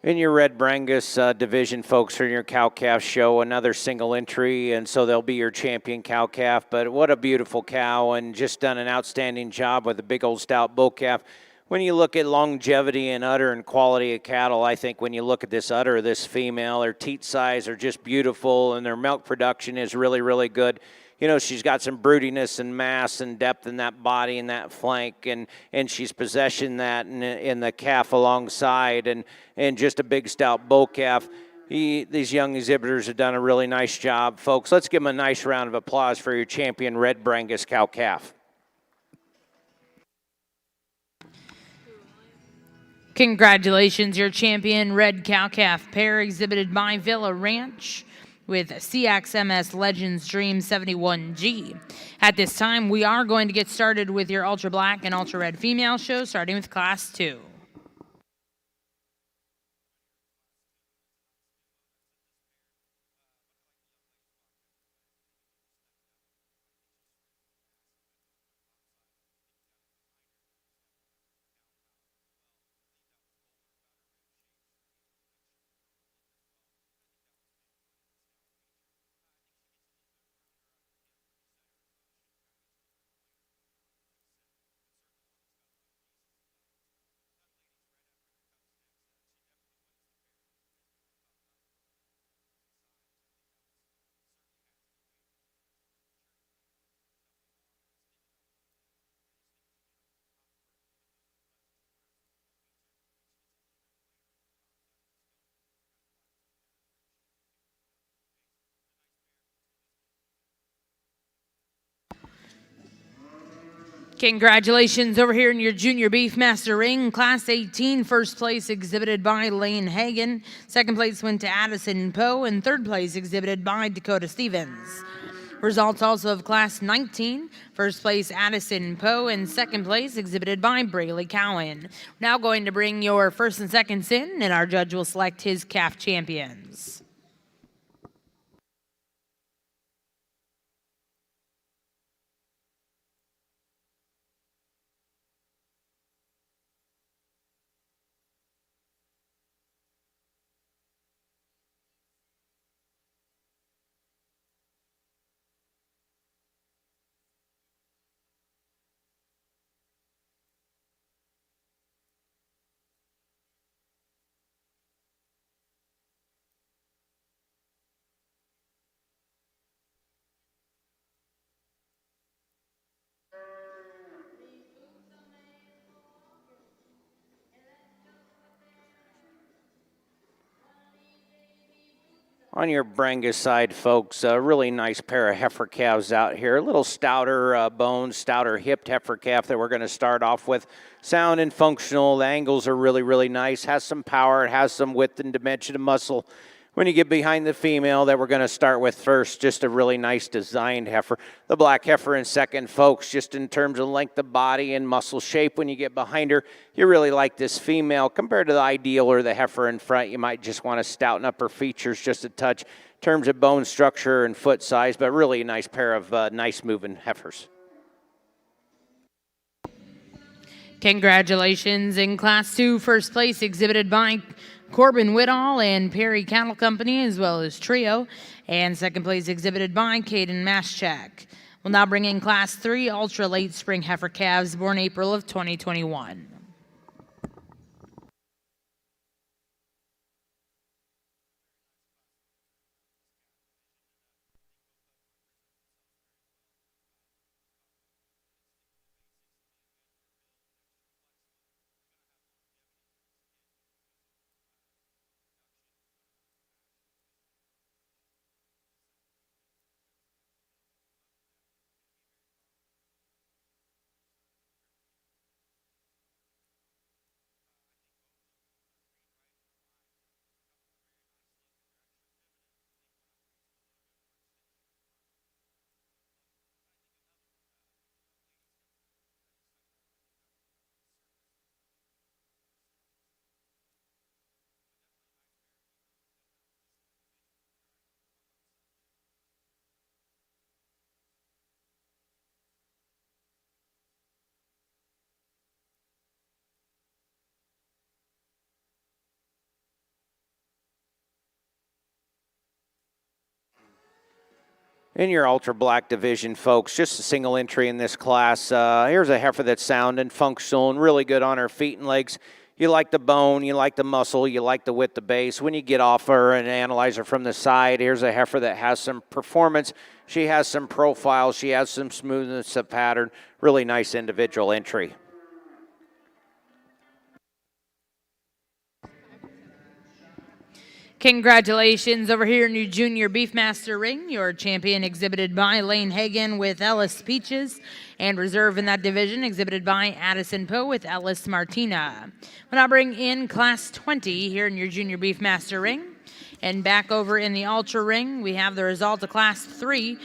In your Red Brangus division, folks, for your cow-calf show, another single entry, and so they'll be your champion cow-calf. But what a beautiful cow, and just done an outstanding job with a big old stout bull calf. When you look at longevity and udder and quality of cattle, I think when you look at this udder, this female, her teat size are just beautiful, and their milk production is really, really good. You know, she's got some broodiness and mass and depth in that body and that flank, and she's possession that in the calf alongside, and just a big stout bull calf. These young exhibitors have done a really nice job, folks. Let's give them a nice round of applause for your champion Red Brangus cow calf. Congratulations, your champion Red Cow Calf pair exhibited by Villa Ranch with CXMS Legends Dream 71G. At this time, we are going to get started with your Ultra Black and Ultra Red female show, starting with Class 2. Congratulations over here in your Junior Beefmaster ring, Class 18, first place exhibited by Lane Hagan. Second place went to Addison Poe, and third place exhibited by Dakota Stevens. Results also of Class 19, first place Addison Poe, and second place exhibited by Braley Cowan. Now going to bring your first and seconds in, and our judge will select his calf champions. On your Brangus side, folks, a really nice pair of heifer calves out here. A little stouter bones, stouter hipped heifer calf that we're going to start off with. Sound and functional. The angles are really, really nice. Has some power. It has some width and dimension of muscle. When you get behind the female that we're going to start with first, just a really nice designed heifer. The black heifer in second, folks, just in terms of length of body and muscle shape. When you get behind her, you really like this female. Compared to the ideal or the heifer in front, you might just want to stouten up her features just a touch in terms of bone structure and foot size, but really a nice pair of nice moving heifers. Congratulations. In Class 2, first place exhibited by Corbin Whittall and Perry Cattle Company, as well as Trio, and second place exhibited by Caden Maschak. We'll now bring in Class 3 Ultra Late Spring Heifer Calves born April of 2021. In your ultra black division, folks, just a single entry in this class. Here's a heifer that's sound and functional and really good on her feet and legs. You like the bone, you like the muscle, you like the width of base. When you get off her and analyze her from the side, here's a heifer that has some performance. She has some profile. She has some smoothness of pattern. Really nice individual entry. Congratulations over here in your junior Beefmaster ring. Your champion exhibited by Lane Hagan with Ellis Peaches, and reserve in that division exhibited by Addison Poe with Ellis Martina. We'll now bring in class 20 here in your junior Beefmaster ring. And back over in the ultra ring, we have the result of class 3.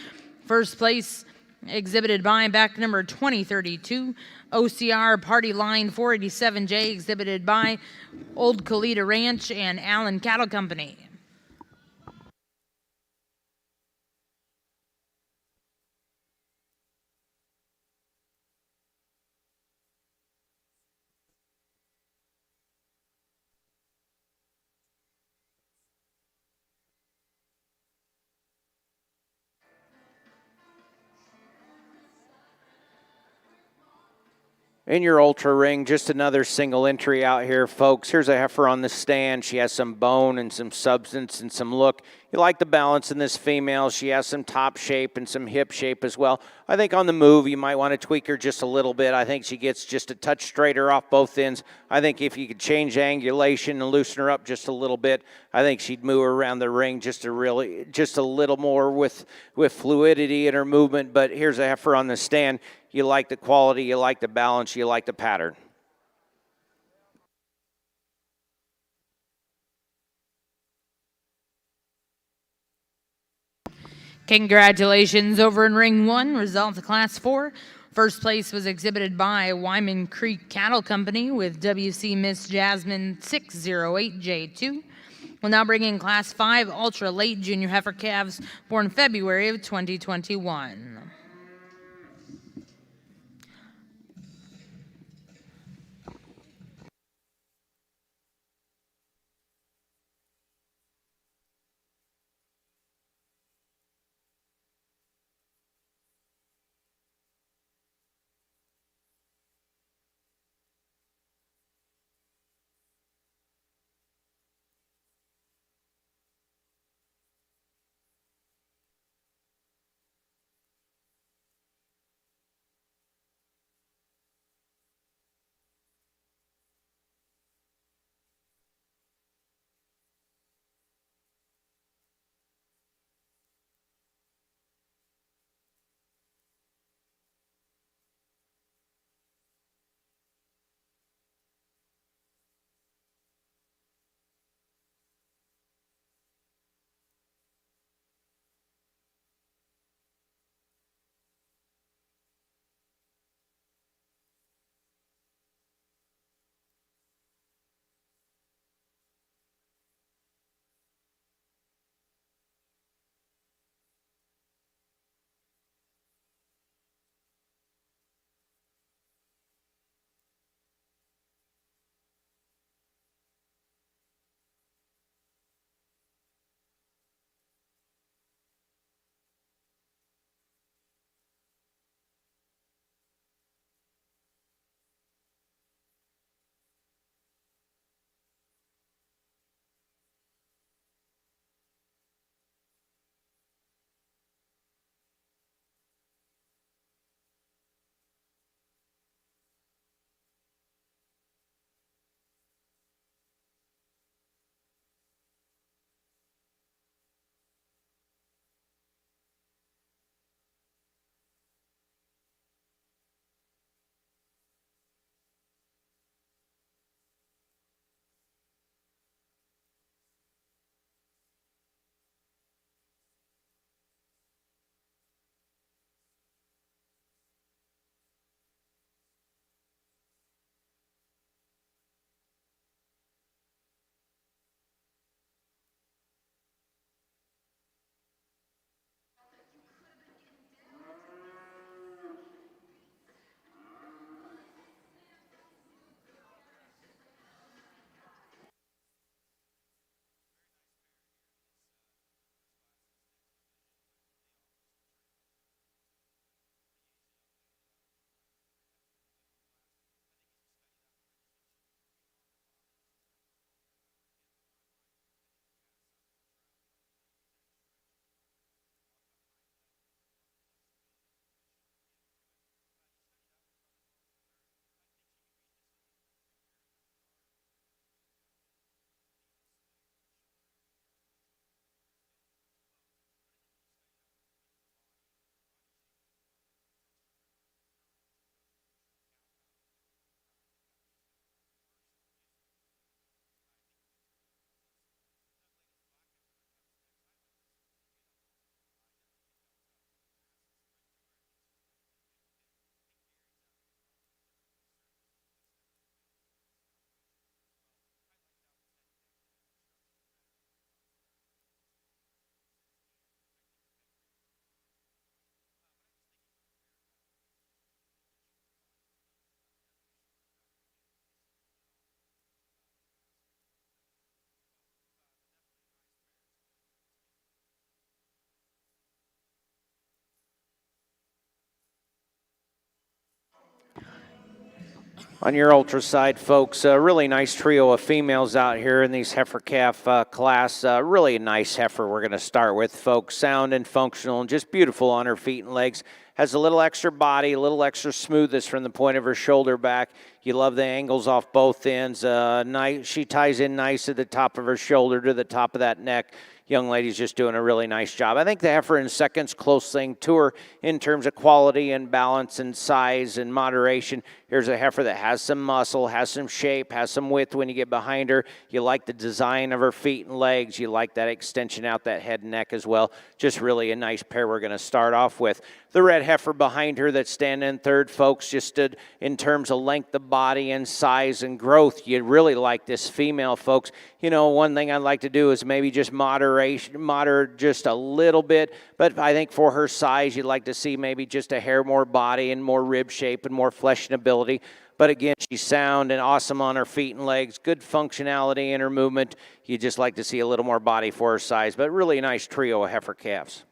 First place exhibited by back number 2032, OCR Party Line 487J, exhibited by Old Kalita Ranch and Allen Cattle Company. In your ultra ring, just another single entry out here, folks. Here's a heifer on the stand. She has some bone and some substance and some look. You like the balance in this female. She has some top shape and some hip shape as well. I think on the move, you might want to tweak her just a little bit. I think she gets just a touch straighter off both ends. I think if you could change angulation and loosen her up just a little bit, I think she'd move around the ring just a little more with fluidity in her movement. But here's a heifer on the stand. You like the quality, you like the balance, you like the pattern. Congratulations over in ring 1, result of class 4. First place was exhibited by Wyman Creek Cattle Company with WC Miss Jasmine 608J2. We'll now bring in class 5 ultra late junior heifer calves born February of 2021. On your ultra side, folks, a really nice trio of females out here in these heifer calf class. Really a nice heifer we're going to start with, folks. Sound and functional and just beautiful on her feet and legs. Has a little extra body, a little extra smoothness from the point of her shoulder back. You love the angles off both ends. Nice, she ties in nice at the top of her shoulder to the top of that neck. Young lady's just doing a really nice job. I think the heifer in second's close thing to her in terms of quality and balance and size and moderation. Here's a heifer that has some muscle, has some shape, has some width when you get behind her. You like the design of her feet and legs. You like that extension out that head and neck as well. Just really a nice pair we're going to start off with. The red heifer behind her that's standing in third, folks, just stood in terms of length of body and size and growth. You really like this female, folks. You know, one thing I'd like to do is maybe just moderate just a little bit, but I think for her size, you'd like to see maybe just a hair more body and more rib shape and more flesh and ability. But again, she's sound and awesome on her feet and legs, good functionality in her movement. You just like to see a little more body for her size, but really a nice trio of heifer calves.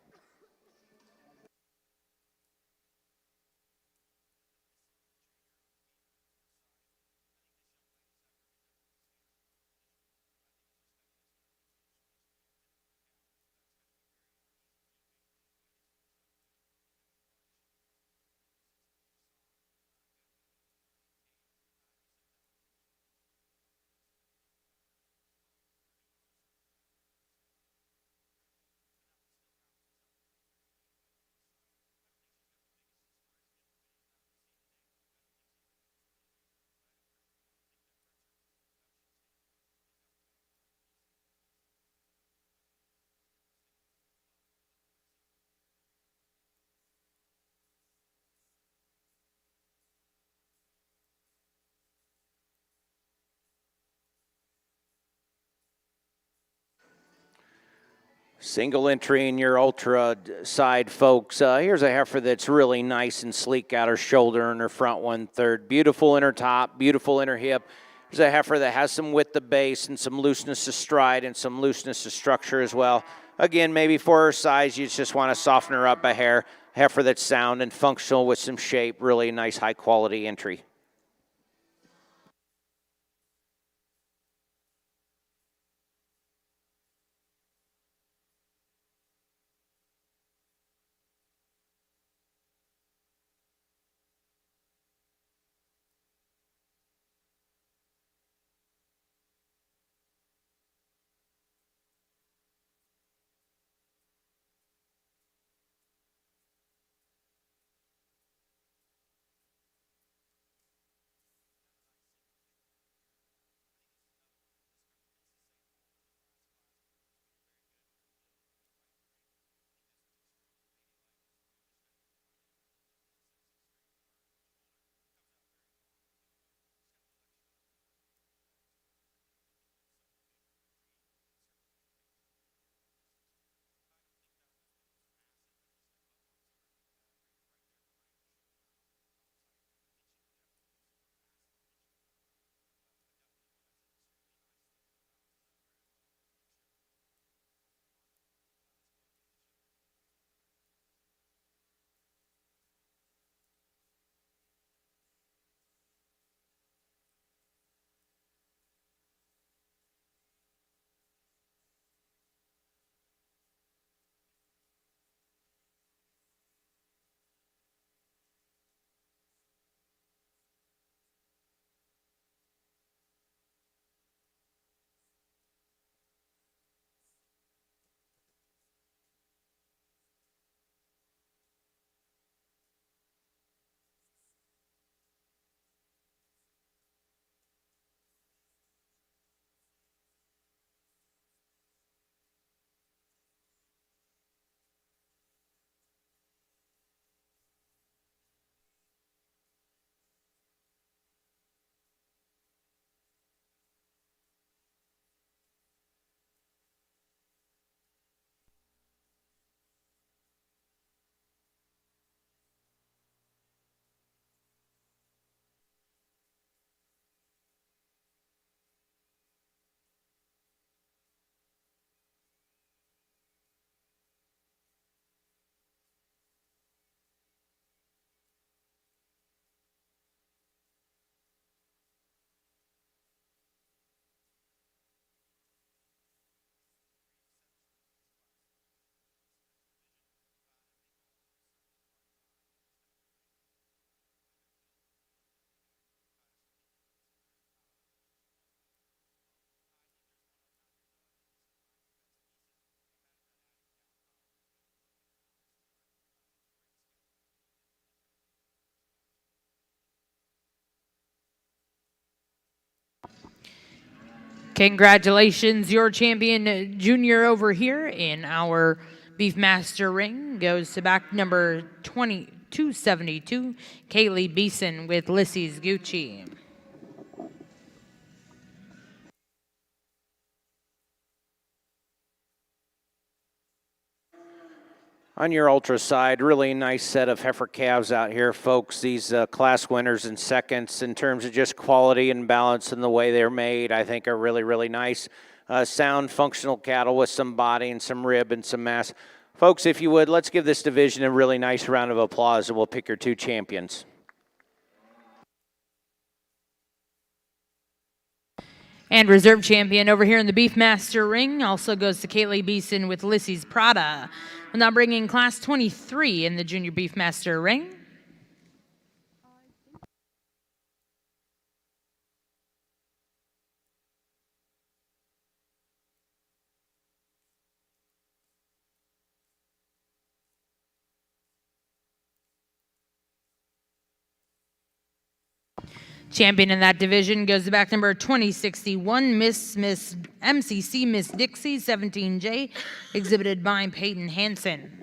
Single entry in your ultra side, folks. Here's a heifer that's really nice and sleek out her shoulder and her front 1/3. Beautiful in her top, beautiful in her hip. Here's a heifer that has some width of base and some looseness of stride and some looseness of structure as well. Again, maybe for her size, you just want to soften her up a hair. Heifer that's sound and functional with some shape. Really nice, high quality entry. Congratulations, your champion junior over here in our Beefmaster ring goes to back number 2272, Kaylee Beeson with Lissy's Gucci. On your ultra side, really nice set of heifer calves out here, folks. These class winners and seconds in terms of just quality and balance and the way they're made, I think are really, really nice. Sound, functional cattle with some body and some rib and some mass. Folks, if you would, let's give this division a really nice round of applause and we'll pick your two champions. And reserve champion over here in the Beefmaster ring also goes to Kaylee Beeson with Lissy's Prada. We're now bringing class 23 in the junior Beefmaster ring. Champion in that division goes to back number 2061, Miss MCC Miss Dixie 17J, exhibited by Peyton Hansen.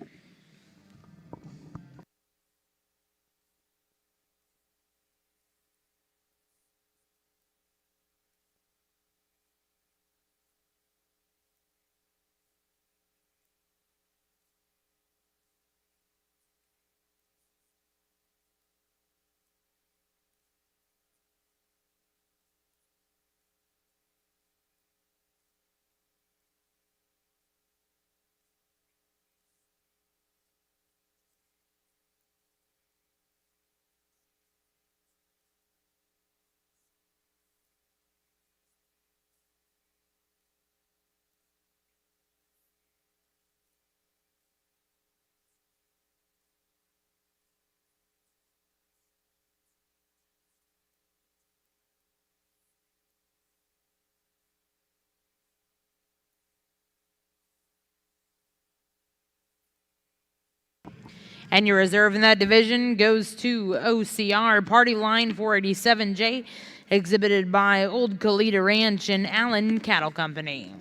And your reserve in that division goes to OCR Party Line 487J, exhibited by Old Colita Ranch and Allen Cattle Company.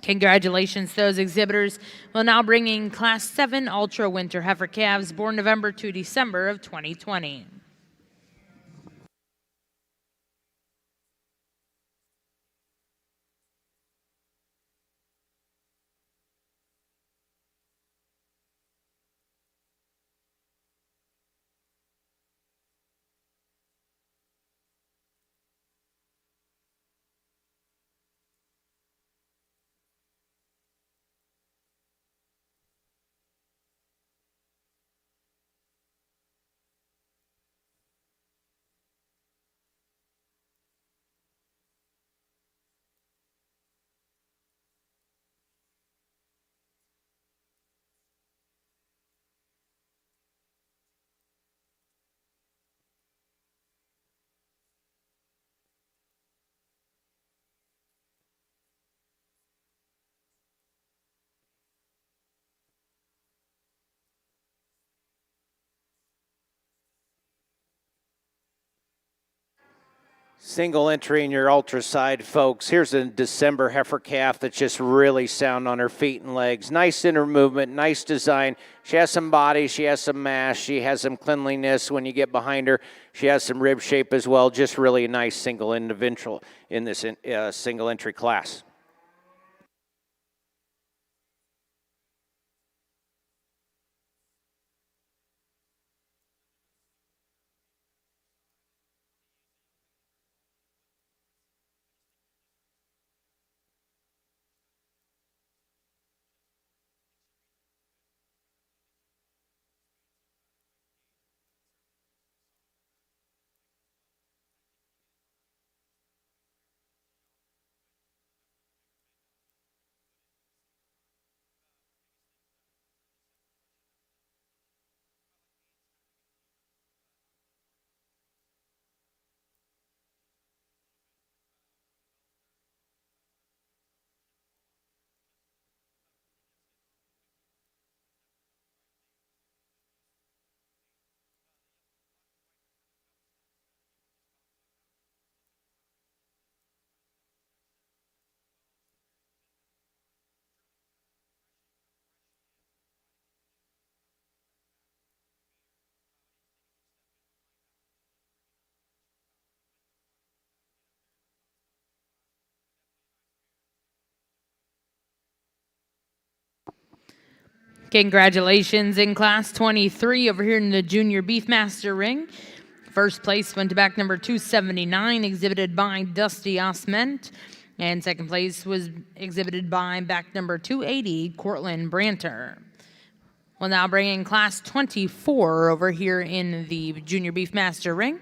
Congratulations to those exhibitors. We're now bringing Class 7 Ultra Winter Heifer Calves born November to December of 2020. Single entry in your ultra side, folks. Here's a December heifer calf that's just really sound on her feet and legs. Nice inner movement, nice design. She has some body, she has some mass, she has some cleanliness when you get behind her. She has some rib shape as well. Just really a nice single individual in this single entry class. Congratulations in Class 23 over here in the Junior Beefmaster ring. First place went to back number 279, exhibited by Dusty Osment. And second place was exhibited by back number 280, Cortland Branter. We'll now bring in Class 24 over here in the Junior Beefmaster ring.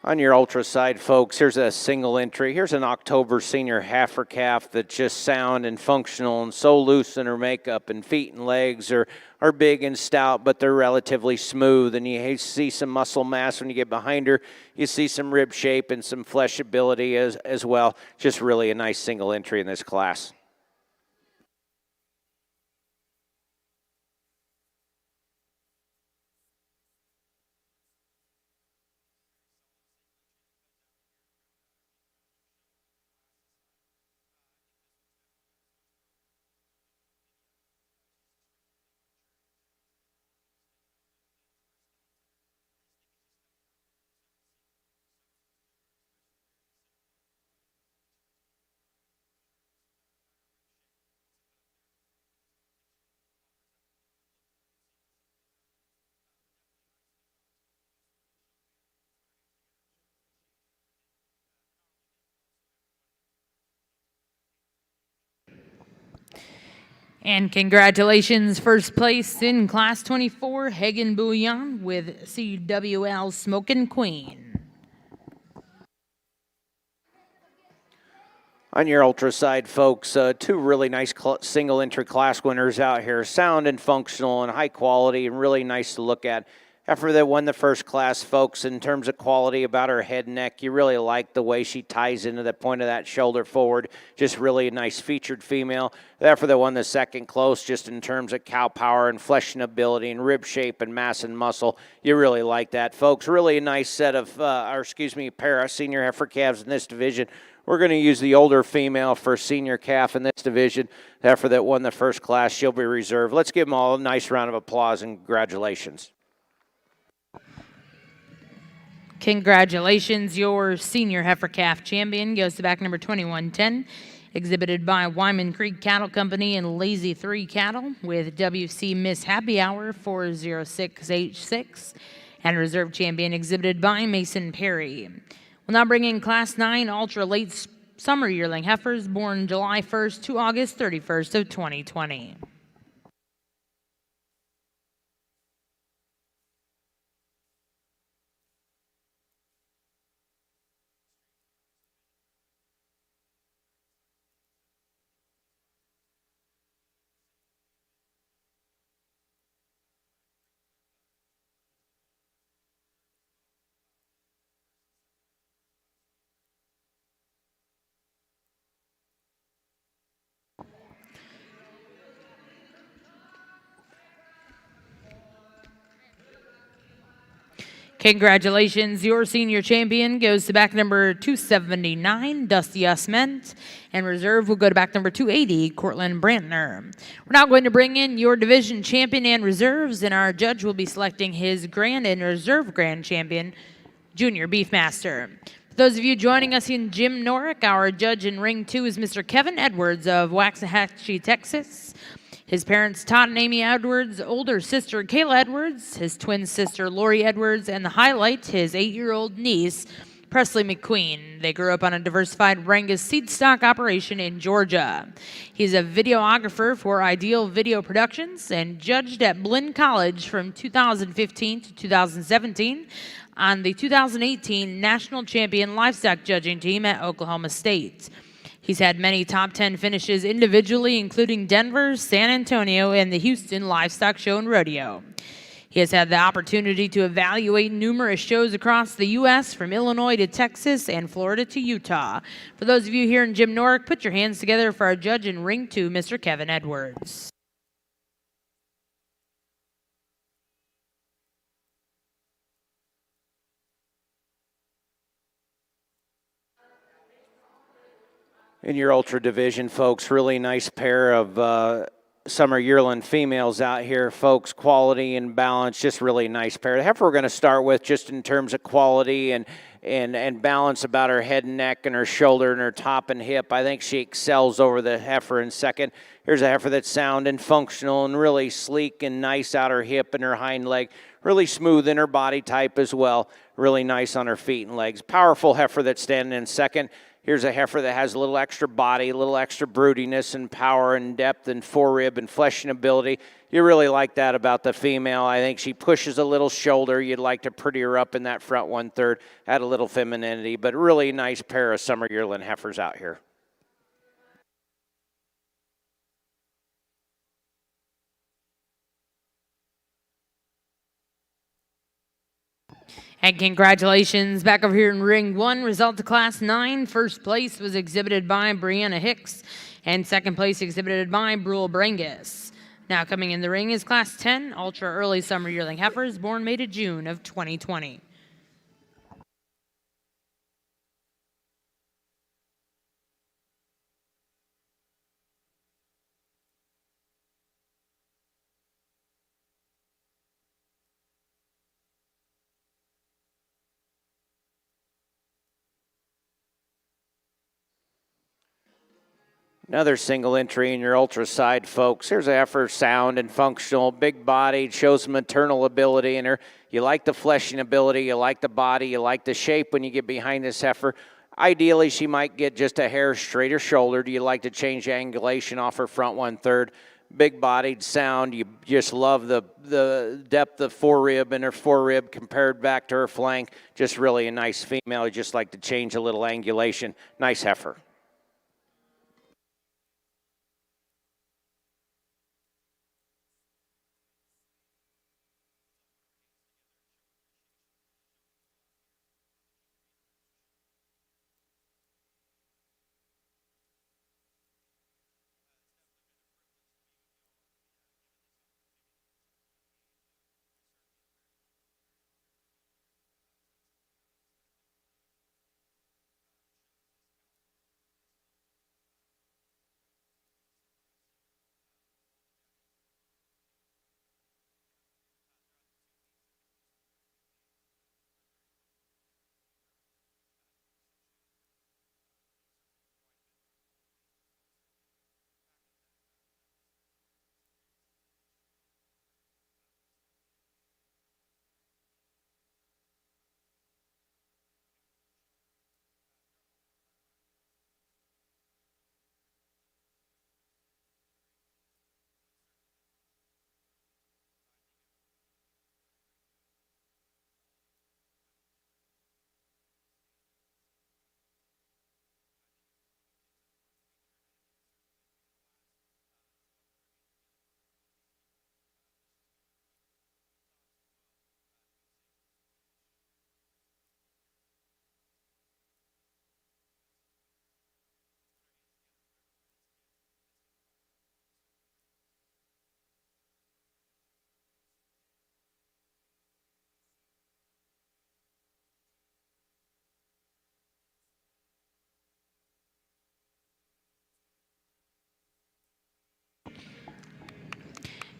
On your ultra side, folks, here's a single entry. Here's an October senior heifer calf that's just sound and functional and so loose in her makeup, and feet and legs are big and stout, but they're relatively smooth. And you see some muscle mass when you get behind her. You see some rib shape and some fleshability as well. Just really a nice single entry in this class. And congratulations, first place in Class 24, Hagen Bouillon with CWL Smokin' Queen. On your ultra side, folks, two really nice single entry class winners out here. Sound and functional and high quality and really nice to look at. After that won the first class, folks, in terms of quality about her head and neck, you really like the way she ties into the point of that shoulder forward. Just really a nice featured female. After that won the second close, just in terms of cow power and fleshing ability and rib shape and mass and muscle. You really like that, folks. Really a nice set of, pair of senior heifer calves in this division. We're going to use the older female for senior calf in this division. After that won the first class, she'll be reserved. Let's give them all a nice round of applause and congratulations. Congratulations, your senior heifer calf champion goes to back number 2110, exhibited by Wyman Creek Cattle Company and Lazy 3 Cattle with WC Miss Happy Hour 406H6, and reserve champion exhibited by Mason Perry. We'll now bring in Class 9 Ultra Late Summer Yearling Heifers born July 1st to August 31st of 2020. Congratulations, your senior champion goes to back number 279, Dusty Usment, and reserve will go to back number 280, Cortland Brantner. We're now going to bring in your division champion and reserves, and our judge will be selecting his grand and reserve grand champion, Junior Beefmaster. For those of you joining us in Jim Norick, our judge in ring 2 is Mr. Kevin Edwards of Waxahachie, Texas. His parents, Todd and Amy Edwards, older sister, Kayla Edwards, his twin sister, Lori Edwards, and the highlight, his 8-year-old niece, Presley McQueen. They grew up on a diversified Brangus seed stock operation in Georgia. He's a videographer for Ideal Video Productions and judged at Blinn College from 2015 to 2017 on the 2018 National Champion Livestock Judging Team at Oklahoma State. He's had many top 10 finishes individually, including Denver, San Antonio, and the Houston Livestock Show and Rodeo. He has had the opportunity to evaluate numerous shows across the U.S., from Illinois to Texas and Florida to Utah. For those of you here in Jim Norick, put your hands together for our judge in ring 2, Mr. Kevin Edwards. In your ultra division, folks, really nice pair of summer yearling females out here, folks. Quality and balance, just really nice pair. The heifer we're going to start with, just in terms of quality and balance about her head and neck and her shoulder and her top and hip. I think she excels over the heifer in second. Here's a heifer that's sound and functional and really sleek and nice out her hip and her hind leg. Really smooth in her body type as well. Really nice on her feet and legs. Powerful heifer that's standing in second. Here's a heifer that has a little extra body, a little extra broodiness and power and depth and forerib and fleshing ability. You really like that about the female. I think she pushes a little shoulder. You'd like to pretty her up in that front 1/3. Add a little femininity, but really nice pair of summer yearling heifers out here. And congratulations, back over here in ring 1, result to class 9. First place was exhibited by Brianna Hicks, and second place exhibited by Brule Brangus. Now coming in the ring is class 10, ultra early summer yearling heifers, born May to June of 2020. Another single entry in your ultra side, folks. Here's a heifer, sound and functional, big bodied, shows maternal ability in her. You like the fleshing ability, you like the body, you like the shape when you get behind this heifer. Ideally, she might get just a hair straighter shouldered. You like to change angulation off her front 1/3. Big bodied, sound. You just love the depth of forerib and her forerib compared back to her flank. Just really a nice female. You just like to change a little angulation. Nice heifer.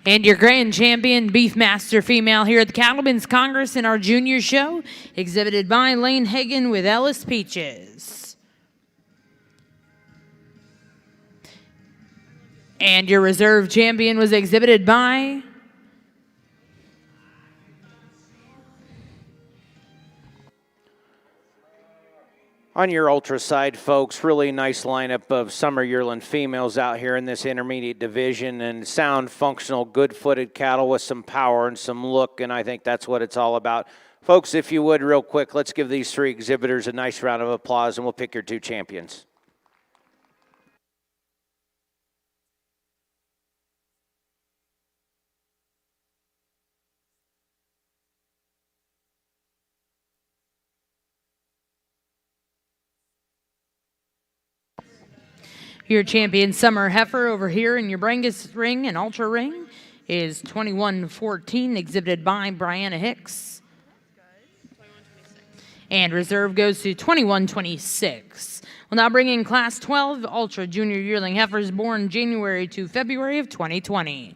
And your grand champion, Beefmaster female here at the Cattlemen's Congress in our junior show, exhibited by Lane Hagan with Ellis Peaches. And your reserve champion was exhibited by On your ultra side, folks, really nice lineup of summer yearling females out here in this intermediate division, and sound, functional, good-footed cattle with some power and some look, and I think that's what it's all about. Folks, if you would, real quick, let's give these 3 exhibitors a nice round of applause, and we'll pick your 2 champions. your champion summer heifer over here in your Brangus ring and ultra ring is 2114, exhibited by Brianna Hicks. And reserve goes to 2126. We'll now bring in Class 12 Ultra Junior Yearling heifers born January to February of 2020.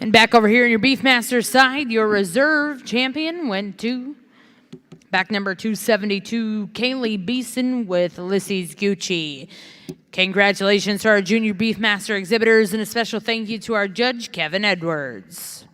And back over here on your Beefmaster side, your reserve champion went to back number 272, Kaylee Beeson with Lissy's Gucci. Congratulations to our junior Beefmaster exhibitors and a special thank you to our judge, Kevin Edwards.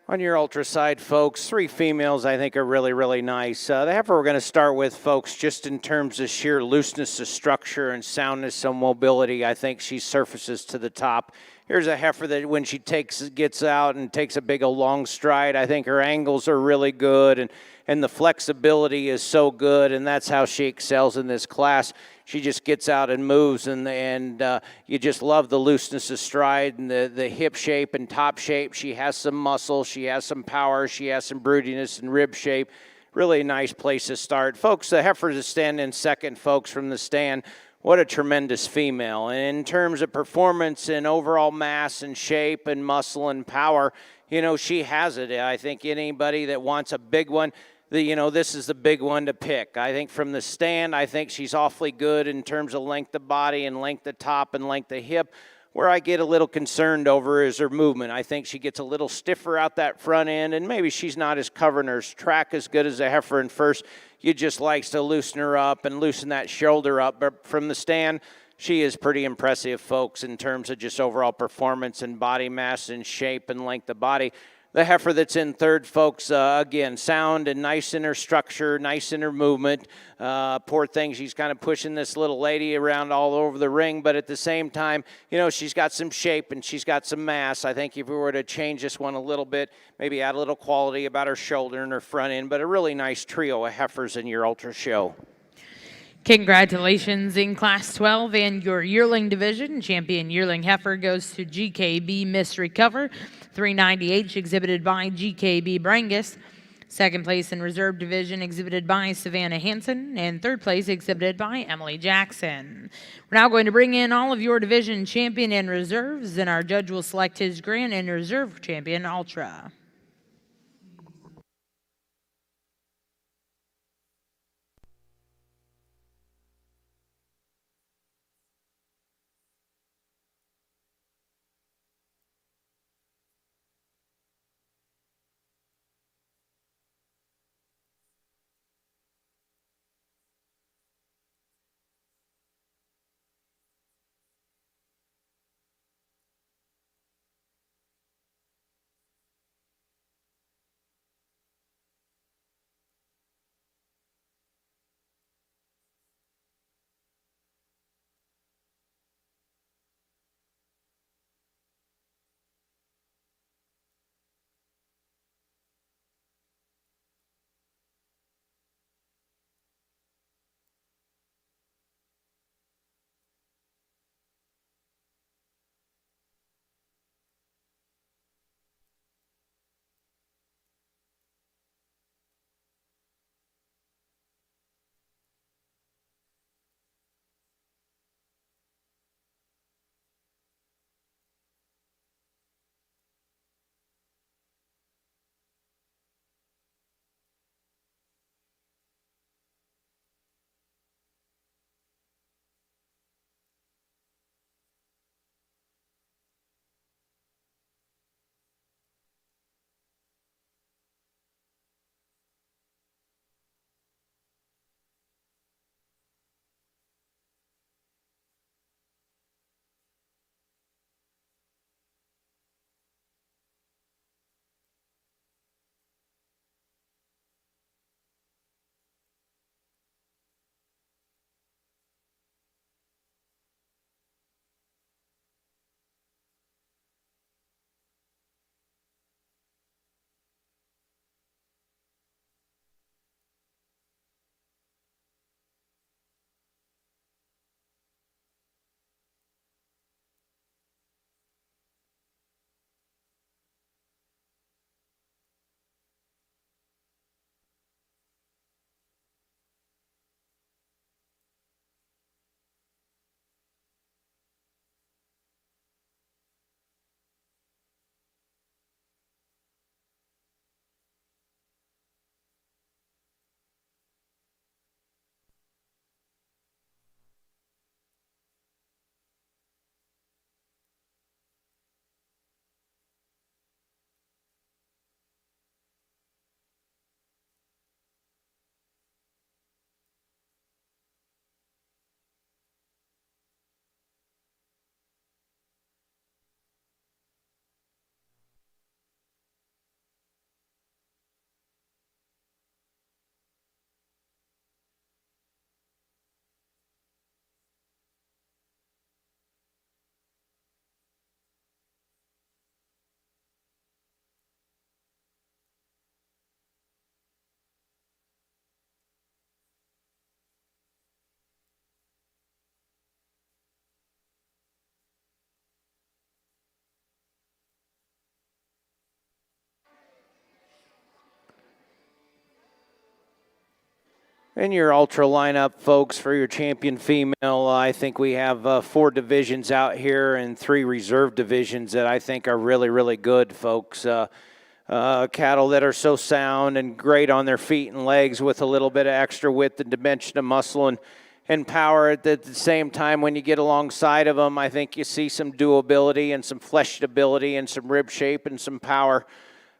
On your ultra side, folks, 3 females I think are really, really nice. The heifer we're going to start with, folks, just in terms of sheer looseness of structure and soundness of mobility, I think she surfaces to the top. Here's a heifer that when she gets out and takes a big old long stride, I think her angles are really good and the flexibility is so good, and that's how she excels in this class. She just gets out and moves, and you just love the looseness of stride and the hip shape and top shape. She has some muscle, she has some power, she has some broodiness and rib shape. Really nice place to start. Folks, the heifer is standing second, folks, from the stand. What a tremendous female. And in terms of performance and overall mass and shape and muscle and power, you know, she has it. I think anybody that wants a big one, this is the big one to pick. I think from the stand, I think she's awfully good in terms of length of body and length of top and length of hip. Where I get a little concerned over is her movement. I think she gets a little stiffer out that front end, and maybe she's not as covering her track as good as a heifer in first. You just likes to loosen her up and loosen that shoulder up. But from the stand, she is pretty impressive, folks, in terms of just overall performance and body mass and shape and length of body. The heifer that's in third, folks, again, sound and nice in her structure, nice in her movement. Poor thing, she's kind of pushing this little lady around all over the ring, but at the same time, you know, she's got some shape and she's got some mass. I think if we were to change this one a little bit, maybe add a little quality about her shoulder and her front end, but a really nice trio of heifers in your ultra show. Congratulations in Class 12 and your yearling division. Champion yearling heifer goes to GKB Mystery Cover, 390H, exhibited by GKB Brangus. Second place in reserve division exhibited by Savannah Hansen, and third place exhibited by Emily Jackson. We're now going to bring in all of your division champion and reserves, and our judge will select his grand and reserve champion ultra. In your ultra lineup, folks, for your champion female, I think we have 4 divisions out here and 3 reserve divisions that I think are really, really good, folks. Cattle that are so sound and great on their feet and legs with a little bit of extra width and dimension of muscle and power. At the same time, when you get alongside of them, I think you see some doability and some fleshability and some rib shape and some power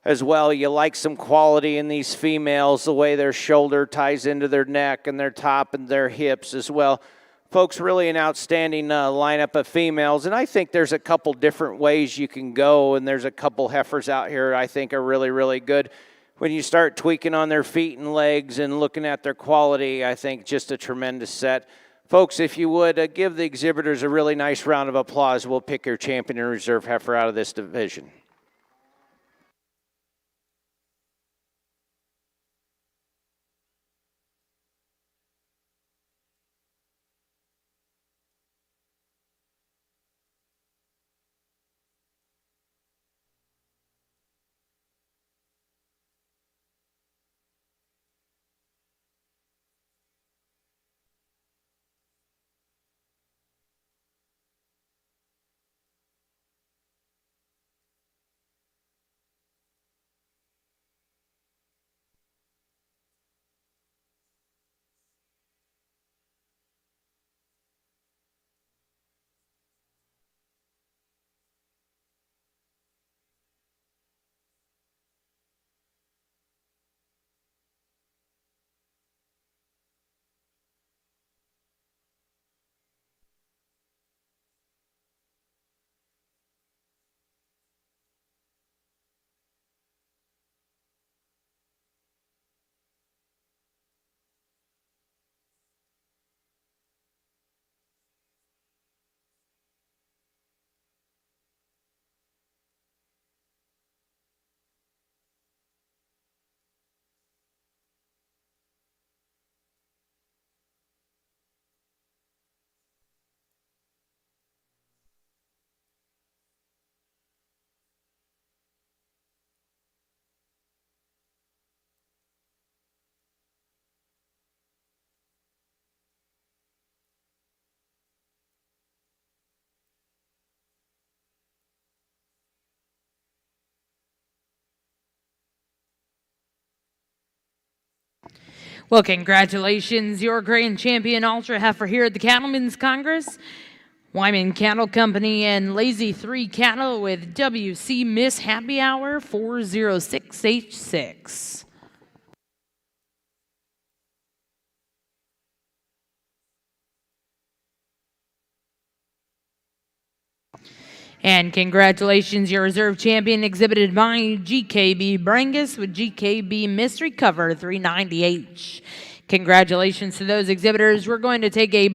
as well. You like some quality in these females, the way their shoulder ties into their neck and their top and their hips as well. Folks, really an outstanding lineup of females, and I think there's a couple different ways you can go, and there's a couple heifers out here I think are really, really good. When you start tweaking on their feet and legs and looking at their quality, I think just a tremendous set. Folks, if you would, give the exhibitors a really nice round of applause. We'll pick your champion and reserve heifer out of this division. Well, congratulations, your grand champion ultra heifer here at the Cattlemen's Congress. Wyman Cattle Company and Lazy 3 Cattle with WC Miss Happy Hour 406H6. And congratulations, your reserve champion exhibited by GKB Brangus with GKB Mystery Cover 390H. Congratulations to those exhibitors. We're going to take a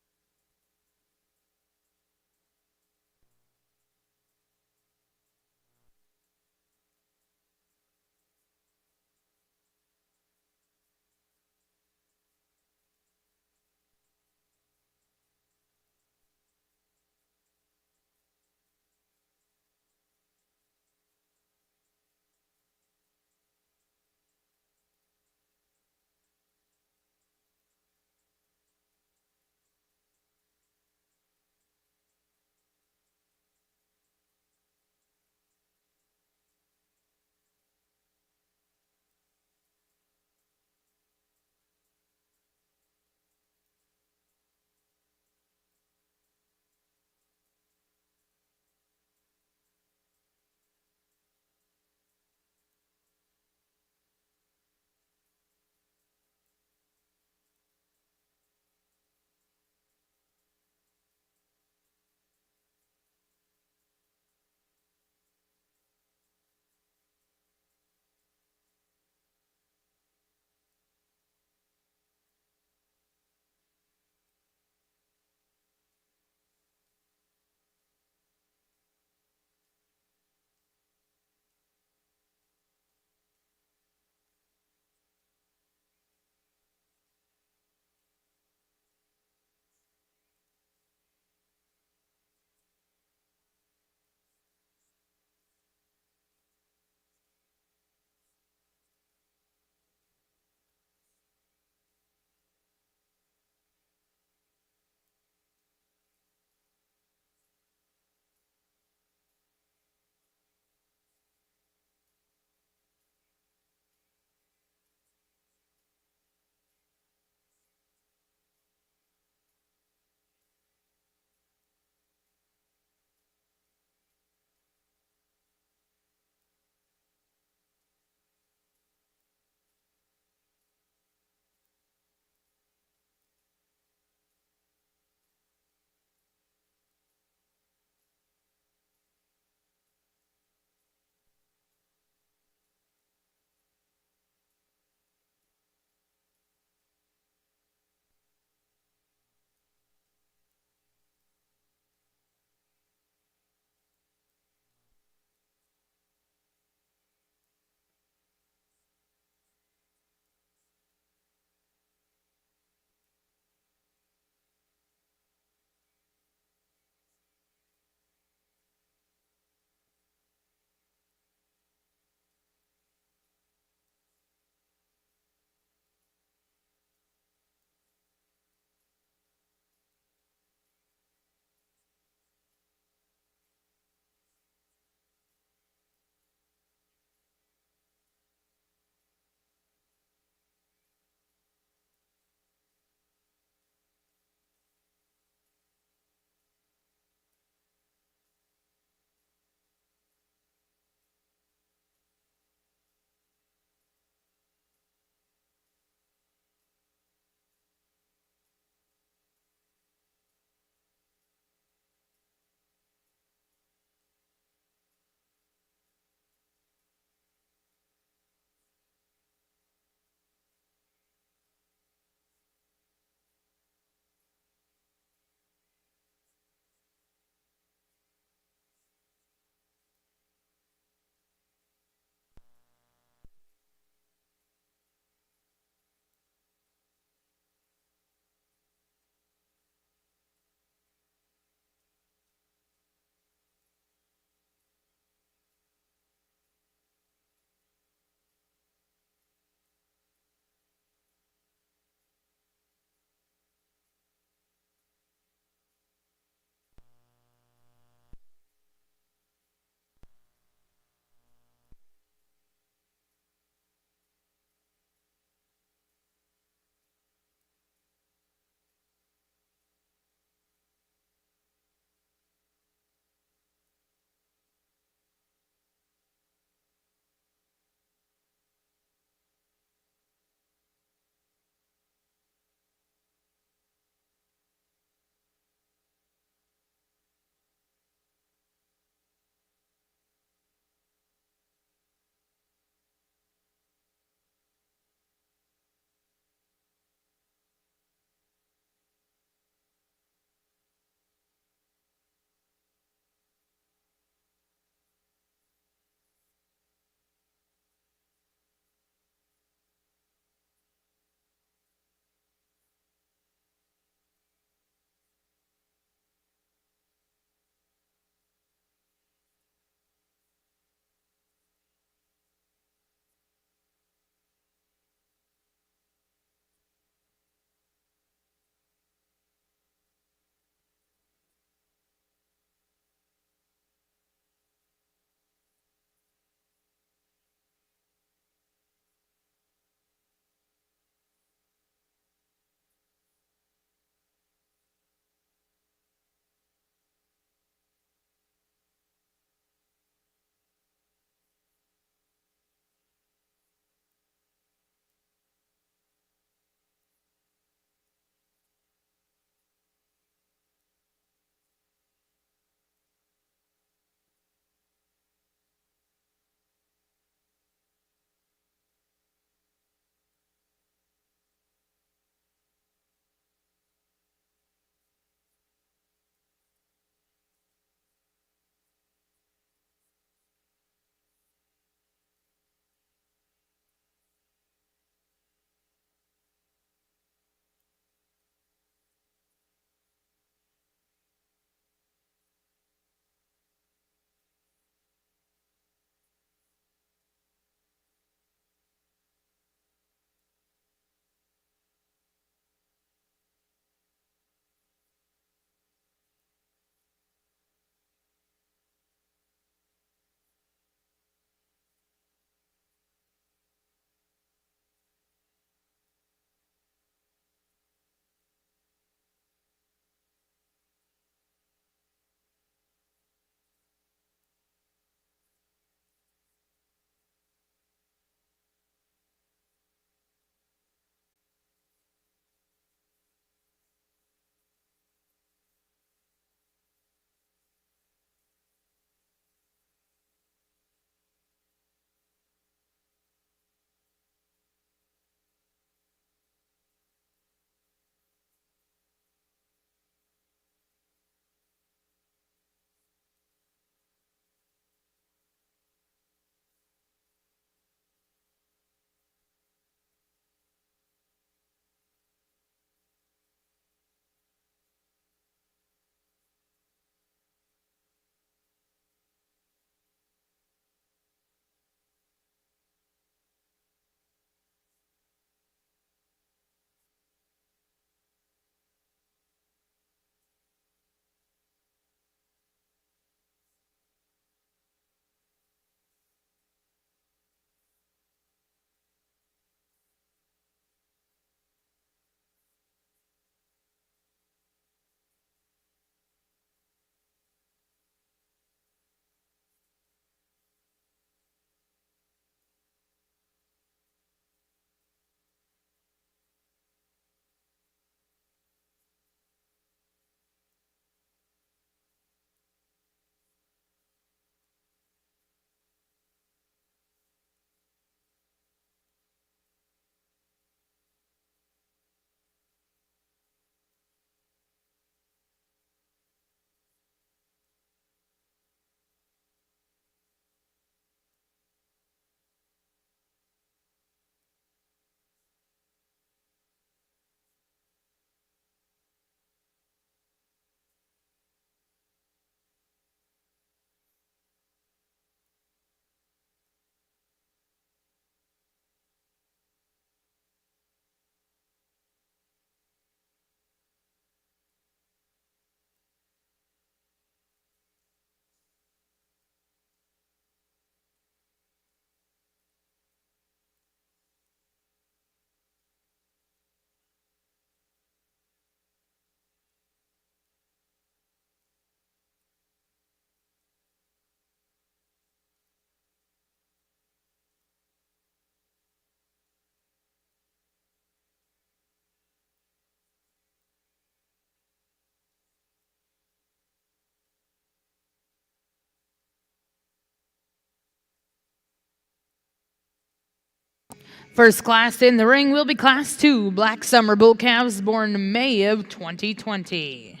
First class in the ring will be Class 2 Black Summer Bull Calves born May of 2020.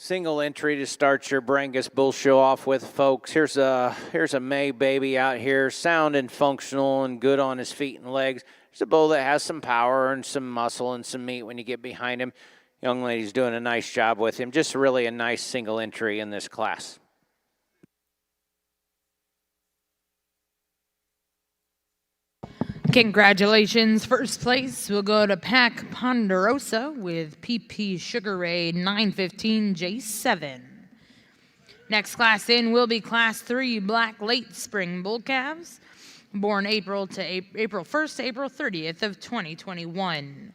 Single entry to start your Brangus Bull Show off with, folks. Here's a May baby out here, sound and functional and good on his feet and legs. There's a bull that has some power and some muscle and some meat when you get behind him. Young lady's doing a nice job with him. Just really a nice single entry in this class. Congratulations. First place will go to Pac Ponderosa with PP Sugar Ray 915 J7. Next class in will be Class 3 Black Late Spring Bull Calves, born April 1st to April 30th of 2021.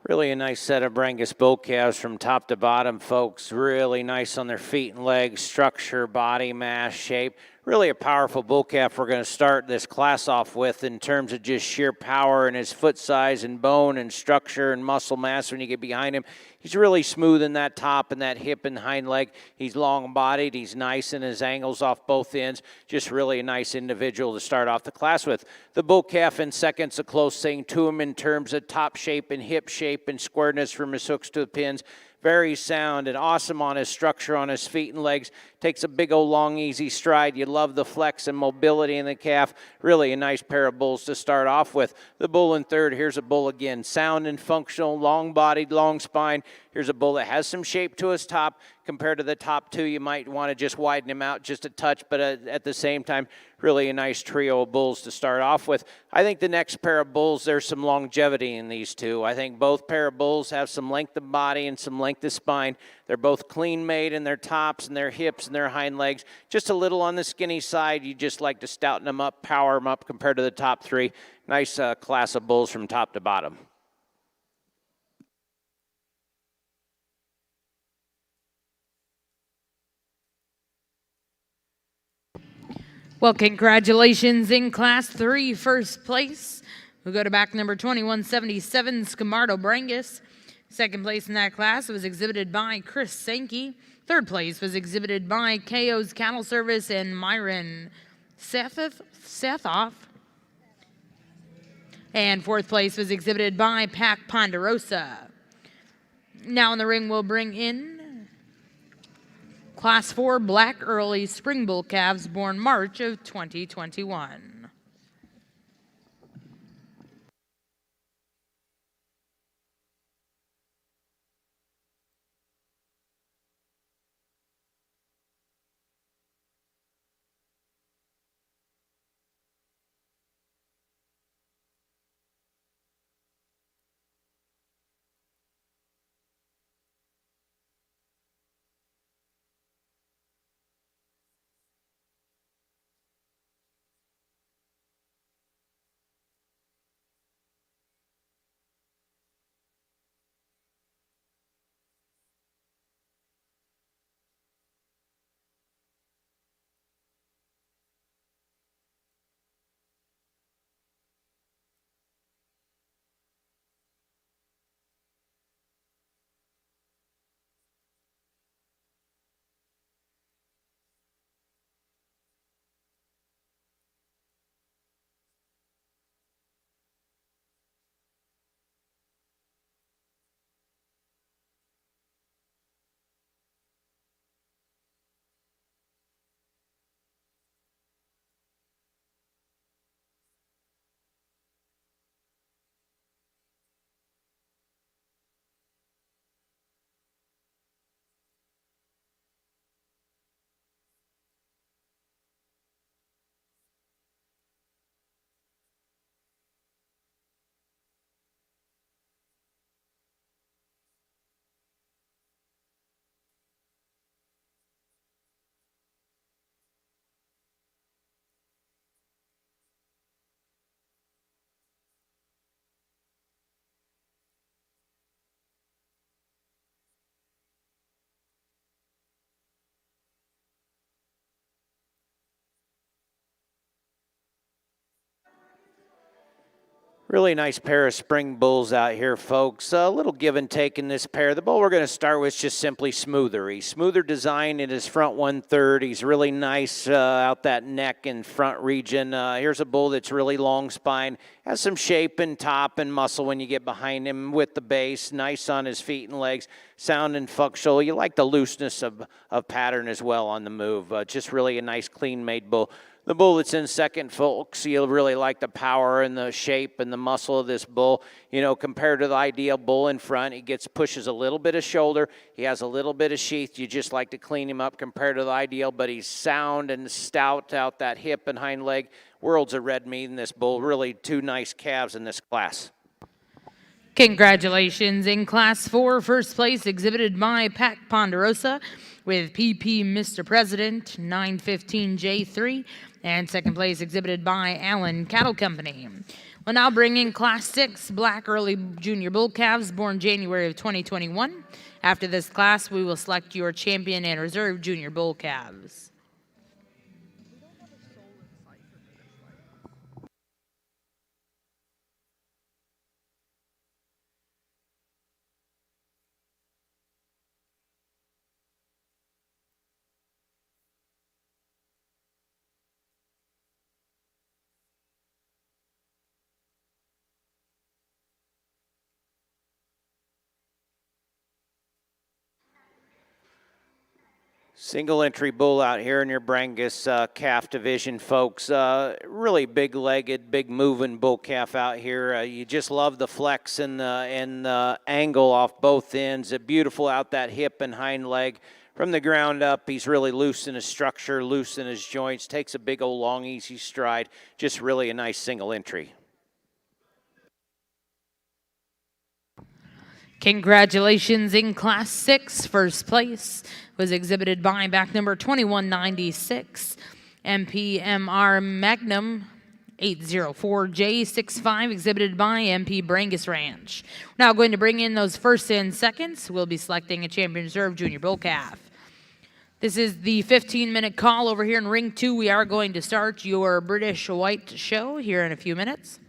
Really a nice set of Brangus bull calves from top to bottom, folks. Really nice on their feet and legs, structure, body mass, shape. Really a powerful bull calf we're going to start this class off with in terms of just sheer power and his foot size and bone and structure and muscle mass when you get behind him. He's really smooth in that top and that hip and hind leg. He's long-bodied. He's nice in his angles off both ends. Just really a nice individual to start off the class with. The bull calf in second's a close thing to him in terms of top shape and hip shape and squareness from his hooks to the pins. Very sound and awesome on his structure on his feet and legs. Takes a big old long easy stride. You love the flex and mobility in the calf. Really a nice pair of bulls to start off with. The bull in third, here's a bull again. Sound and functional, long-bodied, long spine. Here's a bull that has some shape to his top. Compared to the top two, you might want to just widen him out just a touch, but at the same time, really a nice trio of bulls to start off with. I think the next pair of bulls, there's some longevity in these two. I think both pair of bulls have some length of body and some length of spine. They're both clean made in their tops and their hips and their hind legs. Just a little on the skinny side. You just like to stouten them up, power them up compared to the top three. Nice class of bulls from top to bottom. Well, congratulations in Class 3, first place. We'll go to back number 2177, Scamardo Brangus. Second place in that class was exhibited by Chris Sankey. Third place was exhibited by KO's Cattle Service and Myron Sethoff. And fourth place was exhibited by Pac Ponderosa. Now in the ring, we'll bring in Class 4 Black Early Spring Bull calves born March of 2021. Really nice pair of spring bulls out here, folks. A little give and take in this pair. The bull we're going to start with is just simply smoother. He's smoother design in his front 1/3. He's really nice out that neck and front region. Here's a bull that's really long spine. Has some shape and top and muscle when you get behind him with the base. Nice on his feet and legs. Sound and functional. You like the looseness of pattern as well on the move. Just really a nice clean-made bull. The bull that's in second, folks, you'll really like the power and the shape and the muscle of this bull. You know, compared to the ideal bull in front, he pushes a little bit of shoulder. He has a little bit of sheath. You just like to clean him up compared to the ideal, but he's sound and stout out that hip and hind leg. Worlds of red meat in this bull. Really two nice calves in this class. Congratulations in Class 4, first place exhibited by Pac Ponderosa with PP Mr. President 915J3, and second place exhibited by Allen Cattle Company. We'll now bring in Class 6 Black Early Junior Bull Calves born January of 2021. After this class, we will select your champion and reserve junior bull calves. Single entry bull out here in your Brangus calf division, folks. Really big legged, big moving bull calf out here. You just love the flex and the angle off both ends. Beautiful out that hip and hind leg. From the ground up, he's really loose in his structure, loose in his joints, takes a big old long, easy stride. Just really a nice single entry. Congratulations in Class 6. First place was exhibited by back number 2196, MPMR Magnum 804J65, exhibited by MP Brangus Ranch. We're now going to bring in those first and seconds. We'll be selecting a champion reserve junior bull calf. This is the 15-minute call over here in Ring 2. We are going to start your British White show here in a few minutes.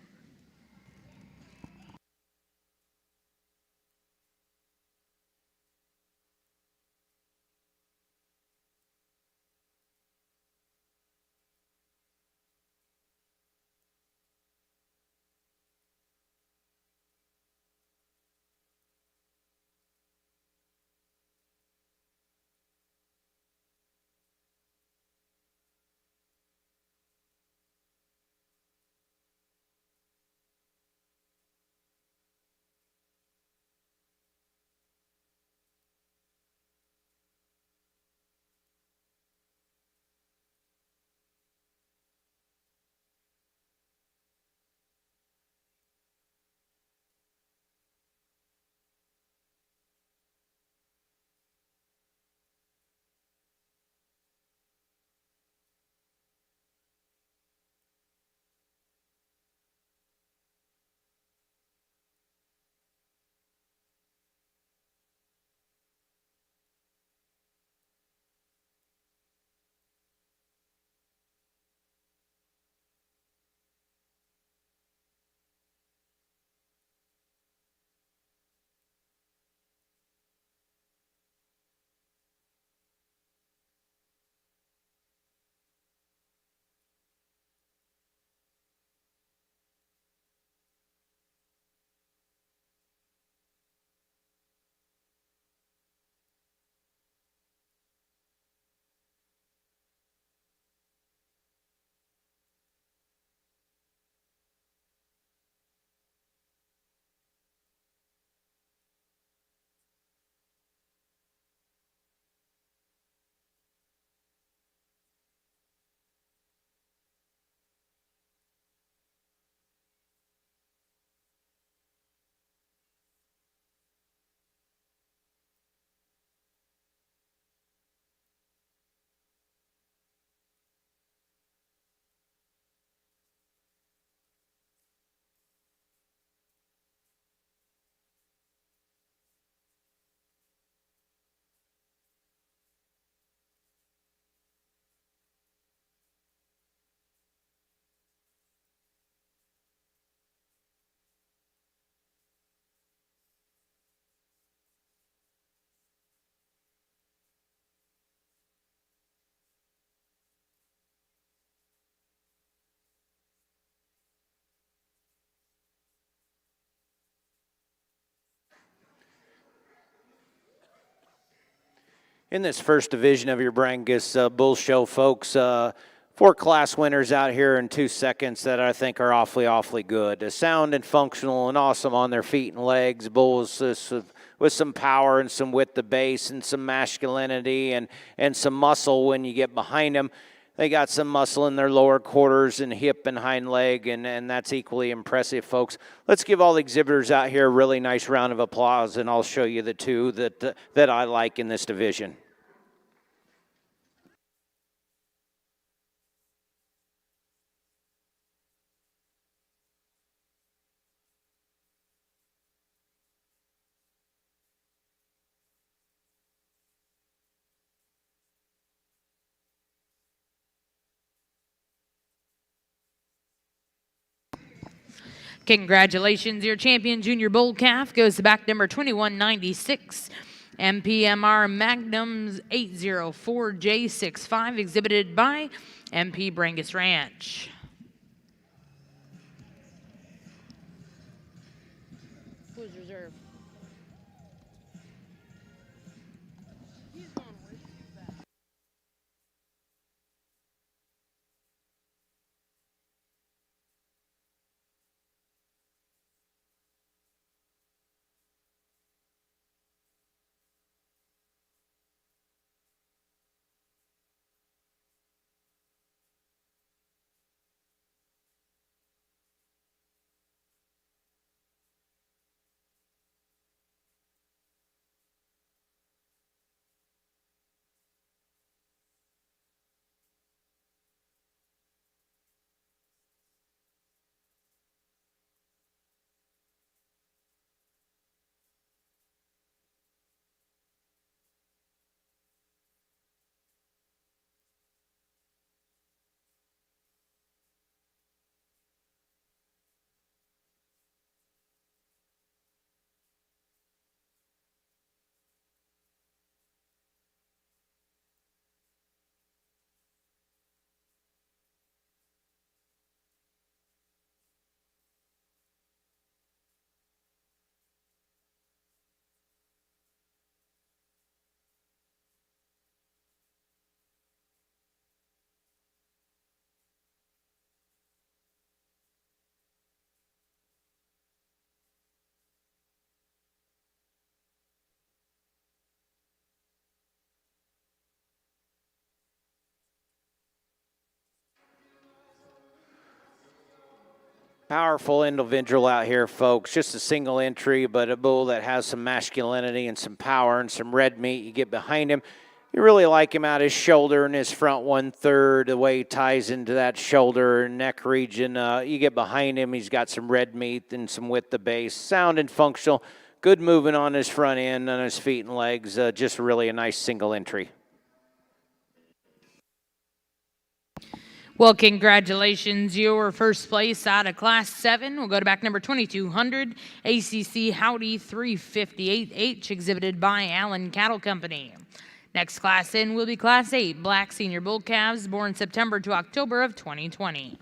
In this first division of your Brangus Bull Show, folks, 4 class winners out here in 2 seconds that I think are awfully good. Sound and functional and awesome on their feet and legs. Bulls with some power and some width of base and some masculinity and some muscle when you get behind them. They got some muscle in their lower quarters and hip and hind leg, and that's equally impressive, folks. Let's give all the exhibitors out here a really nice round of applause, and I'll show you the 2 that I like in this division. Congratulations, your champion junior bull calf goes to back number 2196. MPMR Magnums 804J65, exhibited by MP Brangus Ranch. Who's reserve? Powerful individual out here, folks. Just a single entry, but a bull that has some masculinity and some power and some red meat. You get behind him, you really like him out his shoulder and his front 1/3, the way he ties into that shoulder and neck region. You get behind him, he's got some red meat and some width of base. Sound and functional. Good movement on his front end, on his feet and legs. Just really a nice single entry. Well, congratulations. Your first place out of Class 7 will go to back number 2200, ACC Howdy 358H, exhibited by Allen Cattle Company. Next class in will be Class 8, Black Senior Bull Calves, born September to October of 2020.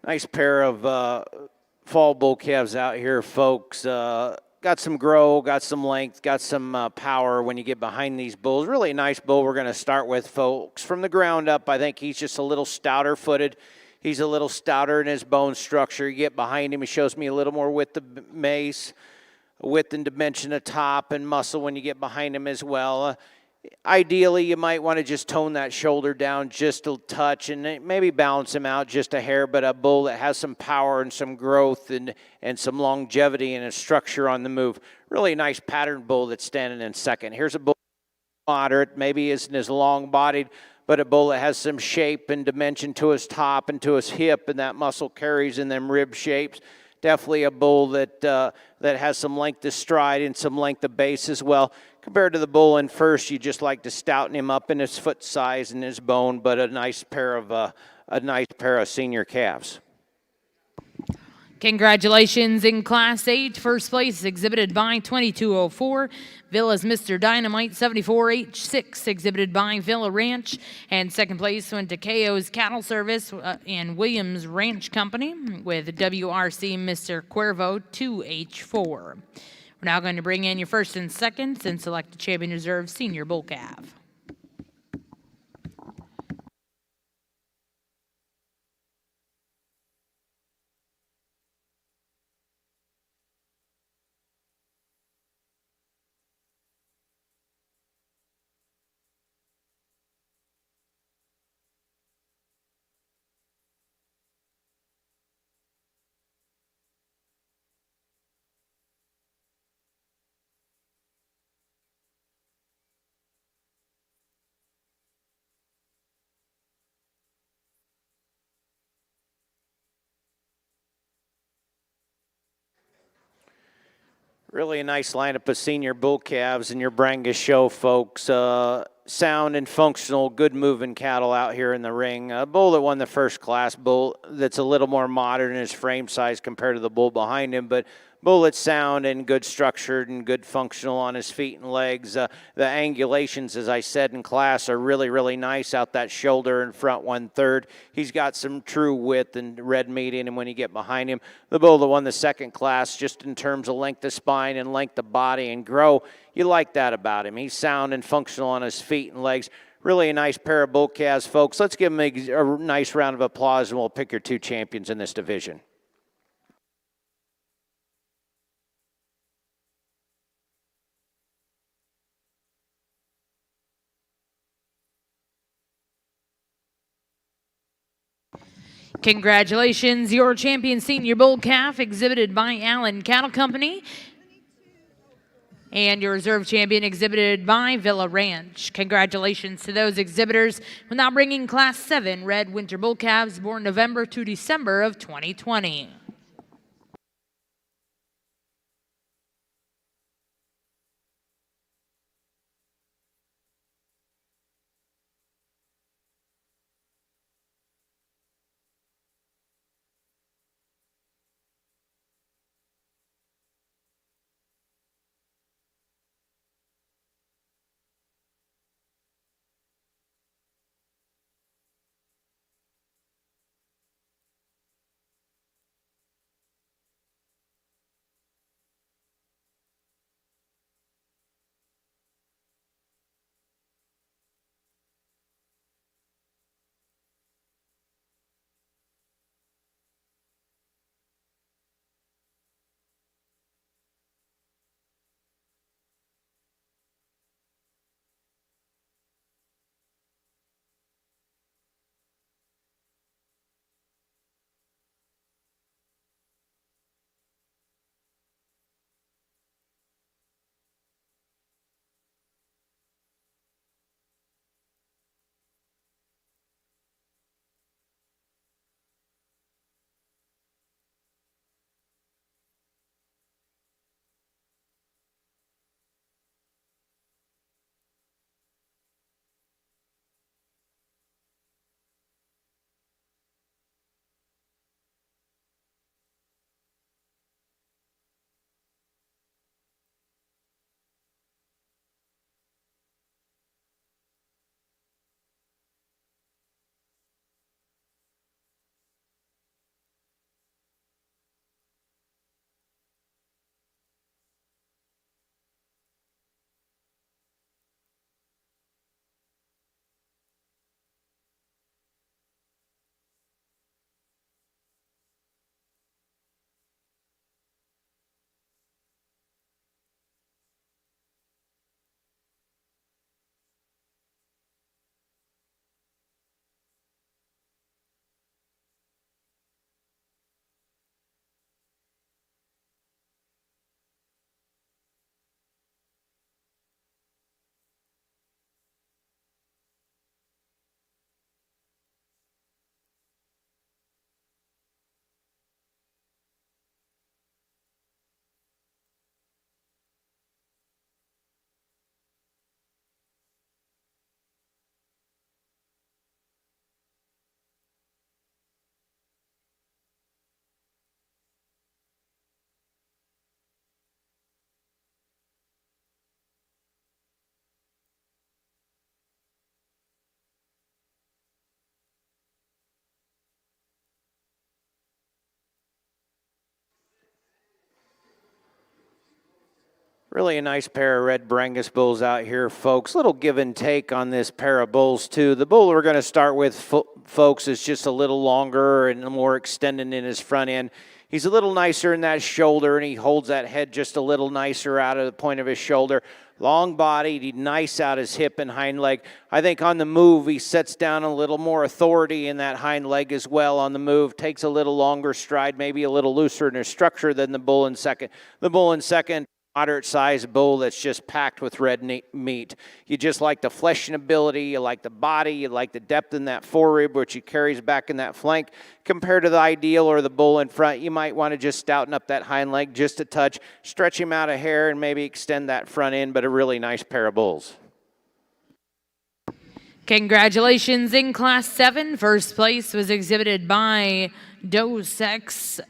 Nice pair of fall bull calves out here, folks. Got some grow, got some length, got some power when you get behind these bulls. Really nice bull we're going to start with, folks. From the ground up, I think he's just a little stouter footed. He's a little stouter in his bone structure. You get behind him, he shows me a little more width of mace, width and dimension of top and muscle when you get behind him as well. Ideally, you might want to just tone that shoulder down just a touch and maybe balance him out just a hair, but a bull that has some power and some growth and some longevity and a structure on the move. Really nice pattern bull that's standing in second. Here's a bull moderate, maybe isn't as long-bodied, but a bull that has some shape and dimension to his top and to his hip, and that muscle carries in them rib shapes. Definitely a bull that has some length of stride and some length of base as well. Compared to the bull in first, you just like to stouten him up in his foot size and his bone, but a nice pair of senior calves. Congratulations in Class 8. First place exhibited by 2204. Villa's Mr. Dynamite 74H6 exhibited by Villa Ranch. And second place went to KO's Cattle Service and Williams Ranch Company with WRC Mr. Cuervo 2H4. We're now going to bring in your first and seconds and select a champion reserve senior bull calf. Really a nice lineup of senior bull calves in your Brangus show, folks. Sound and functional, good moving cattle out here in the ring. A bull that won the first class, bull that's a little more modern in his frame size compared to the bull behind him, but bull that's sound and good structured and good functional on his feet and legs. The angulations, as I said in class, are really, really nice out that shoulder and front 1/3. He's got some true width and red meat in him when you get behind him. The bull that won the second class, just in terms of length of spine and length of body and grow, you like that about him. He's sound and functional on his feet and legs. Really a nice pair of bull calves, folks. Let's give him a nice round of applause, and we'll pick your two champions in this division. Congratulations, your champion senior bull calf exhibited by Allen Cattle Company. And your reserve champion exhibited by Villa Ranch. Congratulations to those exhibitors. We're now bringing Class 7 red winter bull calves born November to December of 2020. Really a nice pair of red Brangus bulls out here, folks. Little give and take on this pair of bulls, too. The bull we're going to start with, folks, is just a little longer and more extended in his front end. He's a little nicer in that shoulder, and he holds that head just a little nicer out of the point of his shoulder. Long bodied, he's nice out his hip and hind leg. I think on the move, he sets down a little more authority in that hind leg as well on the move. Takes a little longer stride, maybe a little looser in his structure than the bull in second. The bull in second, moderate-sized bull that's just packed with red meat. You just like the flesh and ability, you like the body, you like the depth in that forerib, which he carries back in that flank. Compared to the ideal or the bull in front, you might want to just stouten up that hind leg just a touch, stretch him out a hair, and maybe extend that front end, but a really nice pair of bulls. Congratulations in Class 7. First place was exhibited by Dos Ex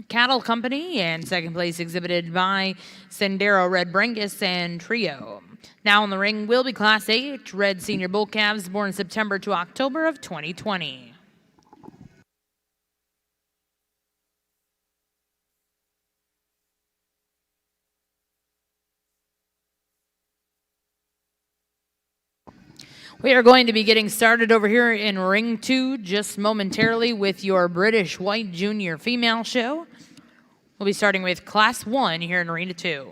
Cattle Company, and second place exhibited by Sendero Red Brangus and Trio. Now in the ring will be Class 8 Red Senior Bull Calves born September to October of 2020. We are going to be getting started over here in Ring 2 just momentarily with your British White Junior Female Show. We'll be starting with Class 1 here in Arena 2.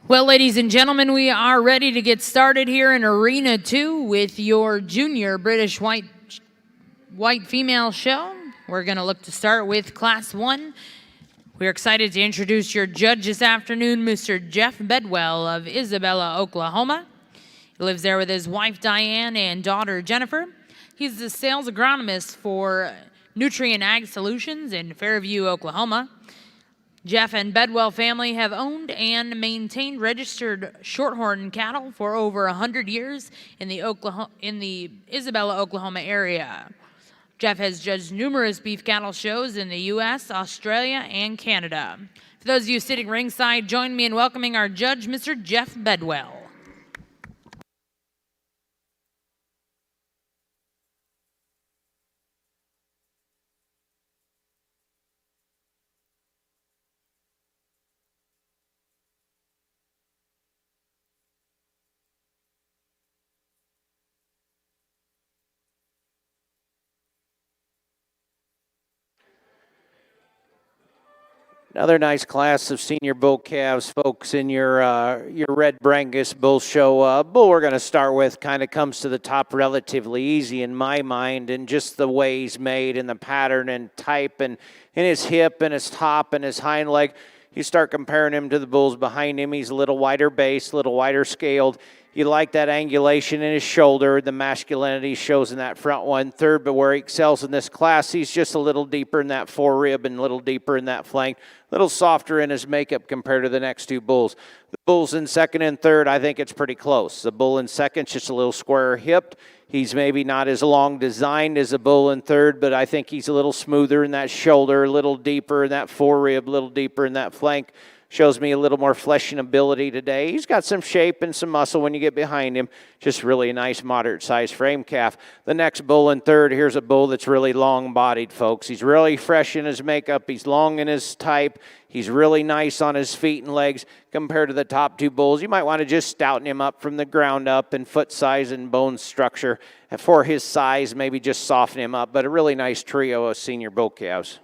Well, ladies and gentlemen, we are ready to get started here in Arena 2 with your Junior British White Female Show. We're going to look to start with Class 1. We're excited to introduce your judge this afternoon, Mr. Jeff Bedwell of Isabella, Oklahoma. He lives there with his wife, Diane, and daughter, Jennifer. He's the sales agronomist for Nutrient Ag Solutions in Fairview, Oklahoma. Jeff and Bedwell family have owned and maintained registered shorthorn cattle for over 100 years in the Isabella, Oklahoma area. Jeff has judged numerous beef cattle shows in the U.S., Australia, and Canada. For those of you sitting ringside, join me in welcoming our judge, Mr. Jeff Bedwell. Another nice class of senior bull calves, folks, in your Red Brangus bull show. Bull we're going to start with kind of comes to the top relatively easy in my mind, and just the way he's made and the pattern and type and in his hip and his top and his hind leg. You start comparing him to the bulls behind him. He's a little wider base, a little wider scaled. You like that angulation in his shoulder. The masculinity shows in that front 1/3, but where he excels in this class, he's just a little deeper in that forerib and a little deeper in that flank, a little softer in his makeup compared to the next two bulls. The bulls in second and third, I think it's pretty close. The bull in second's just a little squarer hipped. He's maybe not as long designed as a bull in third, but I think he's a little smoother in that shoulder, a little deeper in that forerib, a little deeper in that flank. shows me a little more fleshing ability today. He's got some shape and some muscle when you get behind him. Just really a nice moderate-sized frame calf. The next bull in third, here's a bull that's really long-bodied, folks. He's really fresh in his makeup. He's long in his type. He's really nice on his feet and legs compared to the top two bulls. You might want to just stouten him up from the ground up in foot size and bone structure. And for his size, maybe just soften him up. But a really nice trio of senior bull calves.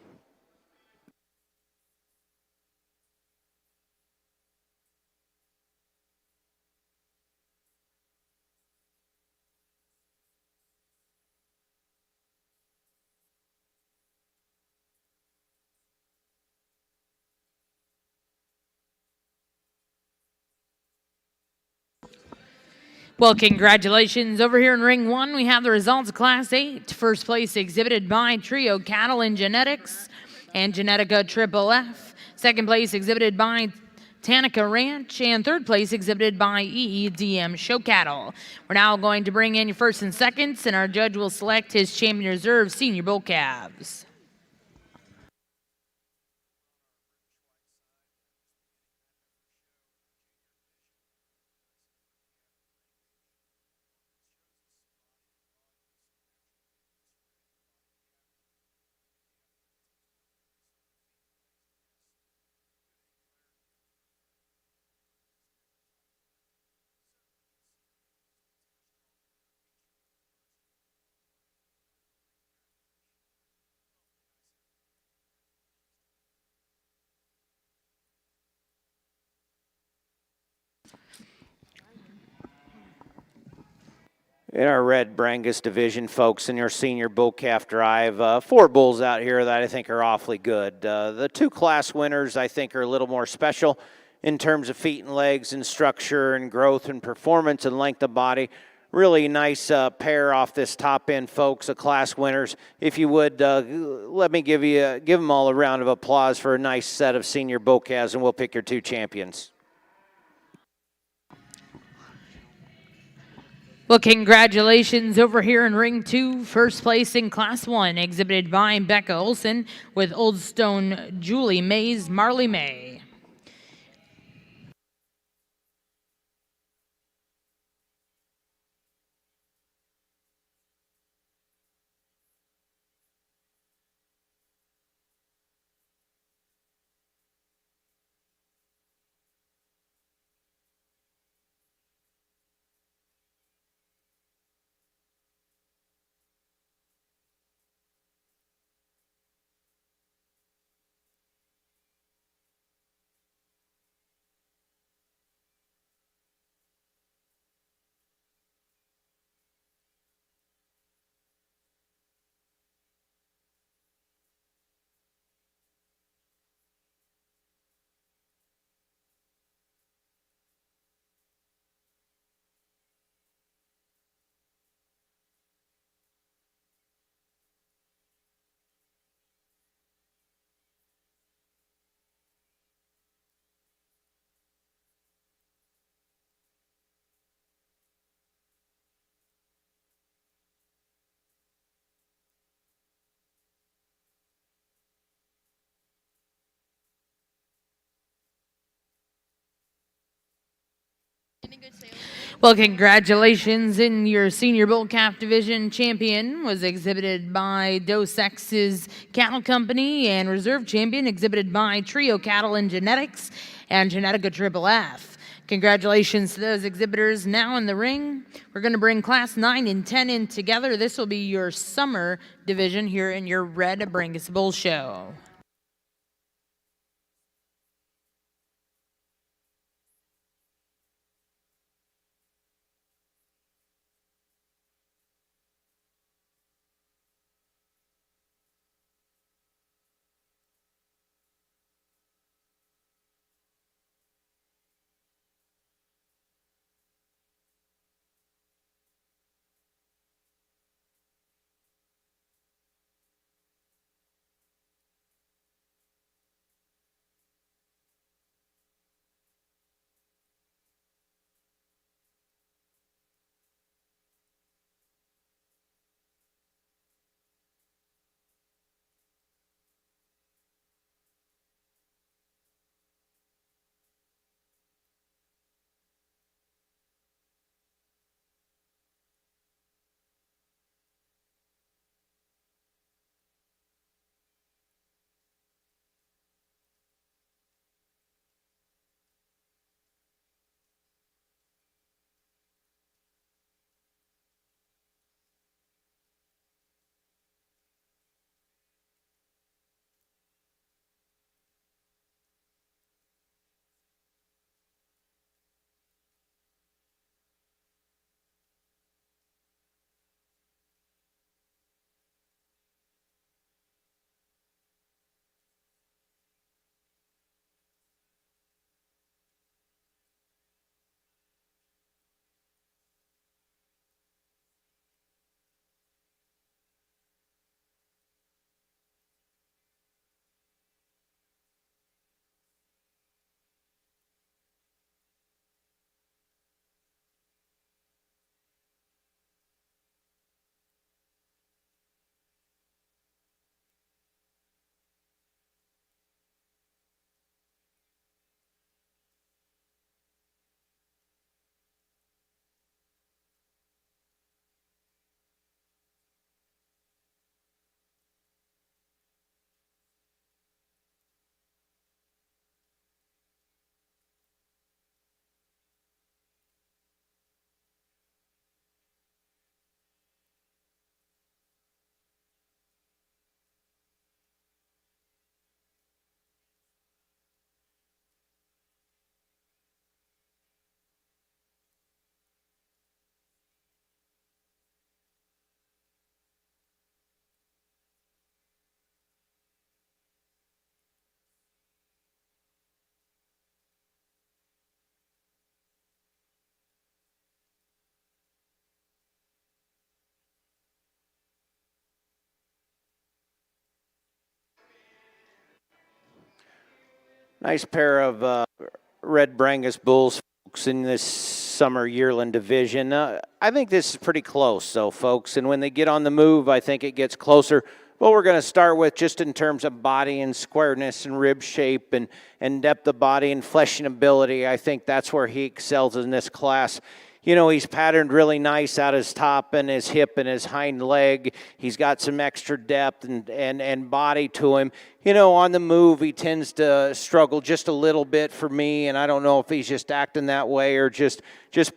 Well, congratulations. Over here in Ring 1, we have the results of Class 8. First place exhibited by Trio Cattle and Genetics and Genetica Triple F. Second place exhibited by Tanica Ranch. And third place exhibited by EEDM Show Cattle. We're now going to bring in your first and seconds, and our judge will select his champion reserve senior bull calves. In our Red Brangus division, folks, in your senior bull calf drive, 4 bulls out here that I think are awfully good. The 2 class winners I think are a little more special in terms of feet and legs and structure and growth and performance and length of body. Really nice pair off this top end, folks, the class winners. If you would, let me give them all a round of applause for a nice set of senior bull calves, and we'll pick your 2 champions. Well, congratulations over here in Ring 2. First place in Class 1, exhibited by Becca Olson with Old Stone Julie Mays Marley May. Well, congratulations. In your senior bull calf division, champion was exhibited by Dos X's Cattle Company, and reserve champion exhibited by Trio Cattle and Genetics and Genetica Triple F. Congratulations to those exhibitors. Now in the ring, we're going to bring Class 9 and 10 in together. This will be your summer division here in your Red Brangus Bull Show. Nice pair of Red Brangus bulls, folks, in this summer yearling division. I think this is pretty close, though, folks. And when they get on the move, I think it gets closer. Well, we're going to start with just in terms of body and squareness and rib shape and depth of body and fleshing ability. I think that's where he excels in this class. You know, he's patterned really nice out his top and his hip and his hind leg. He's got some extra depth and body to him. You know, on the move, he tends to struggle just a little bit for me, and I don't know if he's just acting that way or just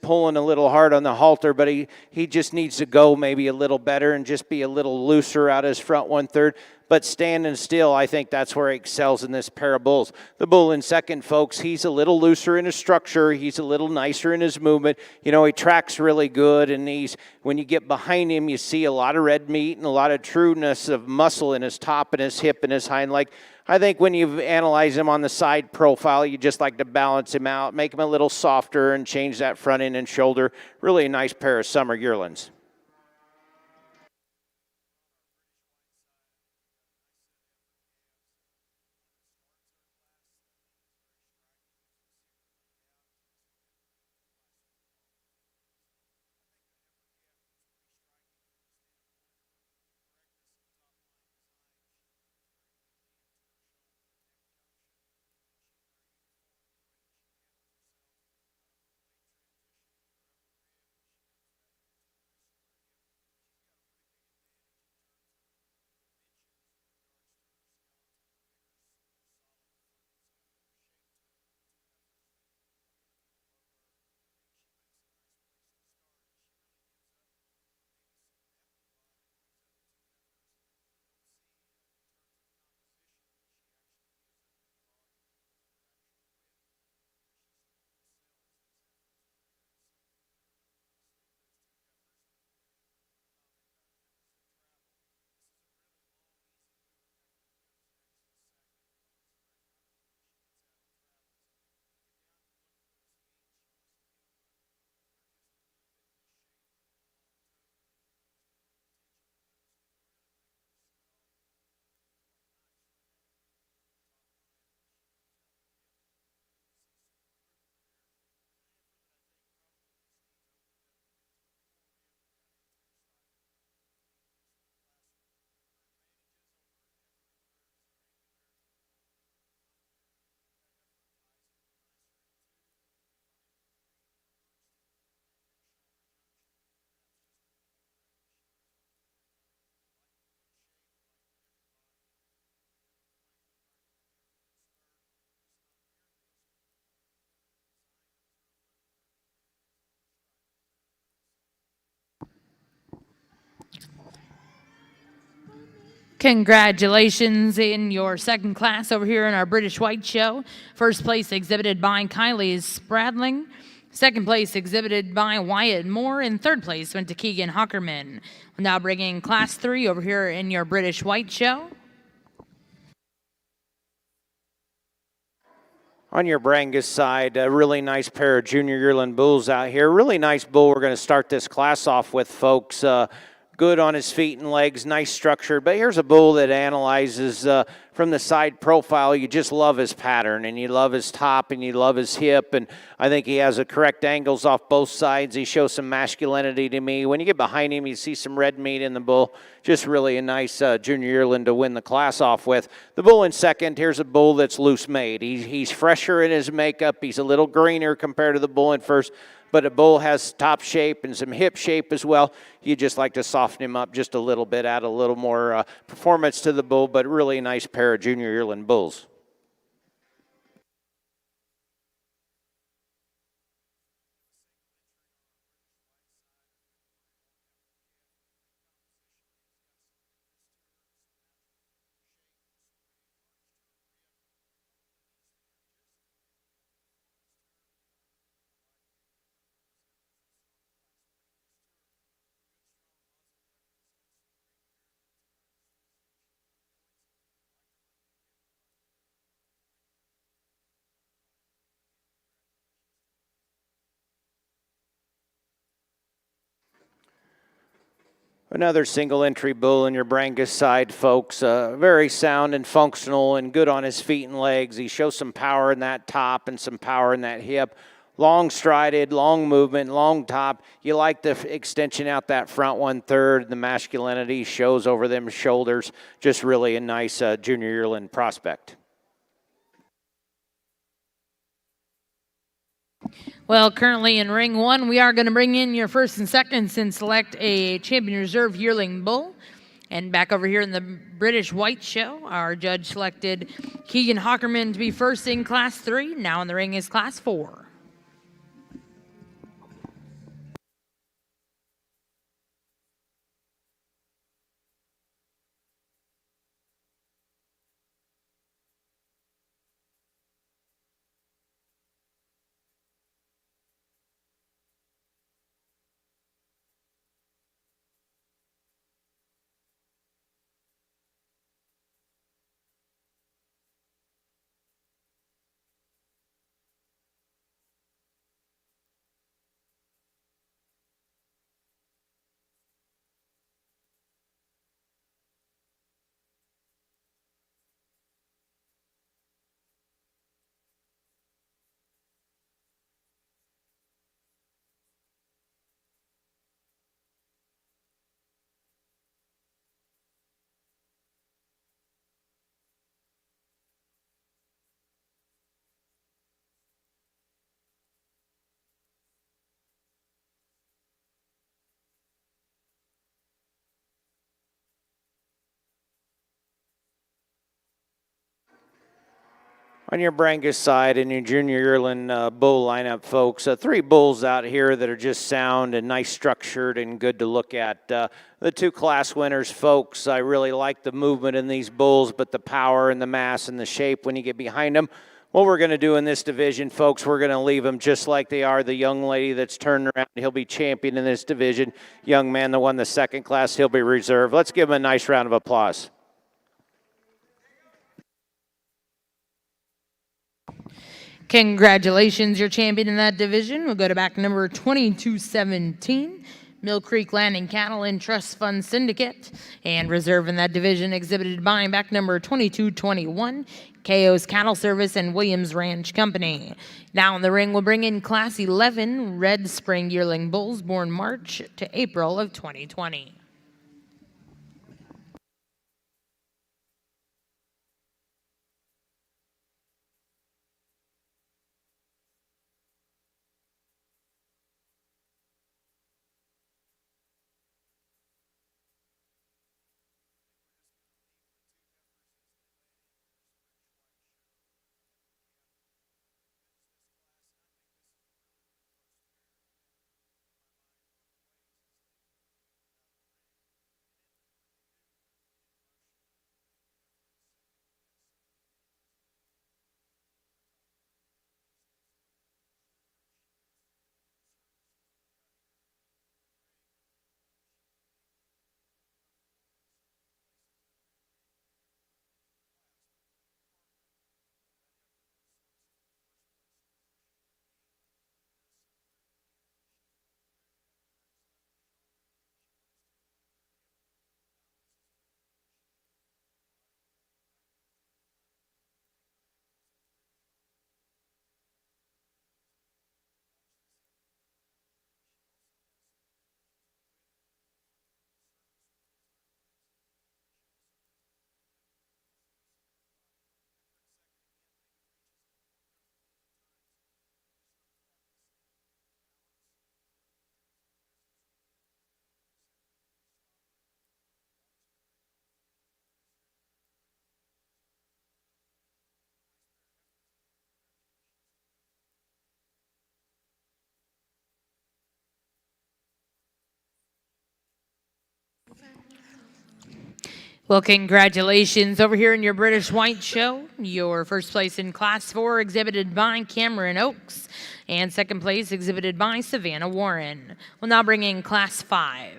pulling a little hard on the halter, but he just needs to go maybe a little better and just be a little looser out his front 1/3. But standing still, I think that's where he excels in this pair of bulls. The bull in second, folks, he's a little looser in his structure. He's a little nicer in his movement. You know, he tracks really good, and when you get behind him, you see a lot of red meat and a lot of trueness of muscle in his top and his hip and his hind leg. I think when you analyze him on the side profile, you just like to balance him out, make him a little softer, and change that front end and shoulder. Really a nice pair of summer yearlings. Congratulations in your second class over here in our British White Show. First place exhibited by Kylie Spradling. Second place exhibited by Wyatt Moore. And third place went to Keegan Hockerman. Now bringing class 3 over here in your British White Show. On your Brangus side, a really nice pair of junior yearling bulls out here. Really nice bull we're going to start this class off with, folks. Good on his feet and legs, nice structure. But here's a bull that analyzes from the side profile. You just love his pattern, and you love his top, and you love his hip. And I think he has the correct angles off both sides. He shows some masculinity to me. When you get behind him, you see some red meat in the bull. Just really a nice junior yearling to win the class off with. The bull in second, here's a bull that's loose made. He's fresher in his makeup. He's a little greener compared to the bull in first. But a bull has top shape and some hip shape as well. You just like to soften him up just a little bit, add a little more performance to the bull, but really a nice pair of junior yearling bulls. Another single entry bull in your Brangus side, folks. Very sound and functional and good on his feet and legs. He shows some power in that top and some power in that hip. Long strided, long movement, long top. You like the extension out that front 1/3. The masculinity shows over them shoulders. Just really a nice junior yearling prospect. Well, currently in ring one, we are going to bring in your first and seconds and select a champion reserve yearling bull. And back over here in the British White Show, our judge selected Keegan Hockerman to be first in Class 3. Now in the ring is Class 4. On your Brangus side and your junior yearling bull lineup, folks, 3 bulls out here that are just sound and nice structured and good to look at. The 2 class winners, folks, I really like the movement in these bulls, but the power and the mass and the shape when you get behind them. What we're going to do in this division, folks, we're going to leave them just like they are. The young lady that's turned around, he'll be champion in this division. Young man that won the 2nd class, he'll be reserved. Let's give him a nice round of applause. Congratulations, you're champion in that division. We'll go to back number 2217, Mill Creek Landing Cattle and Trust Fund Syndicate. And reserve in that division exhibited by back number 2221, KO's Cattle Service and Williams Ranch Company. Now in the ring, we'll bring in Class 11 Red Spring Yearling Bulls born March to April of 2020. Well, congratulations over here in your British White Show. Your first place in Class 4 exhibited by Cameron Oakes, and second place exhibited by Savannah Warren. We'll now bring in Class 5.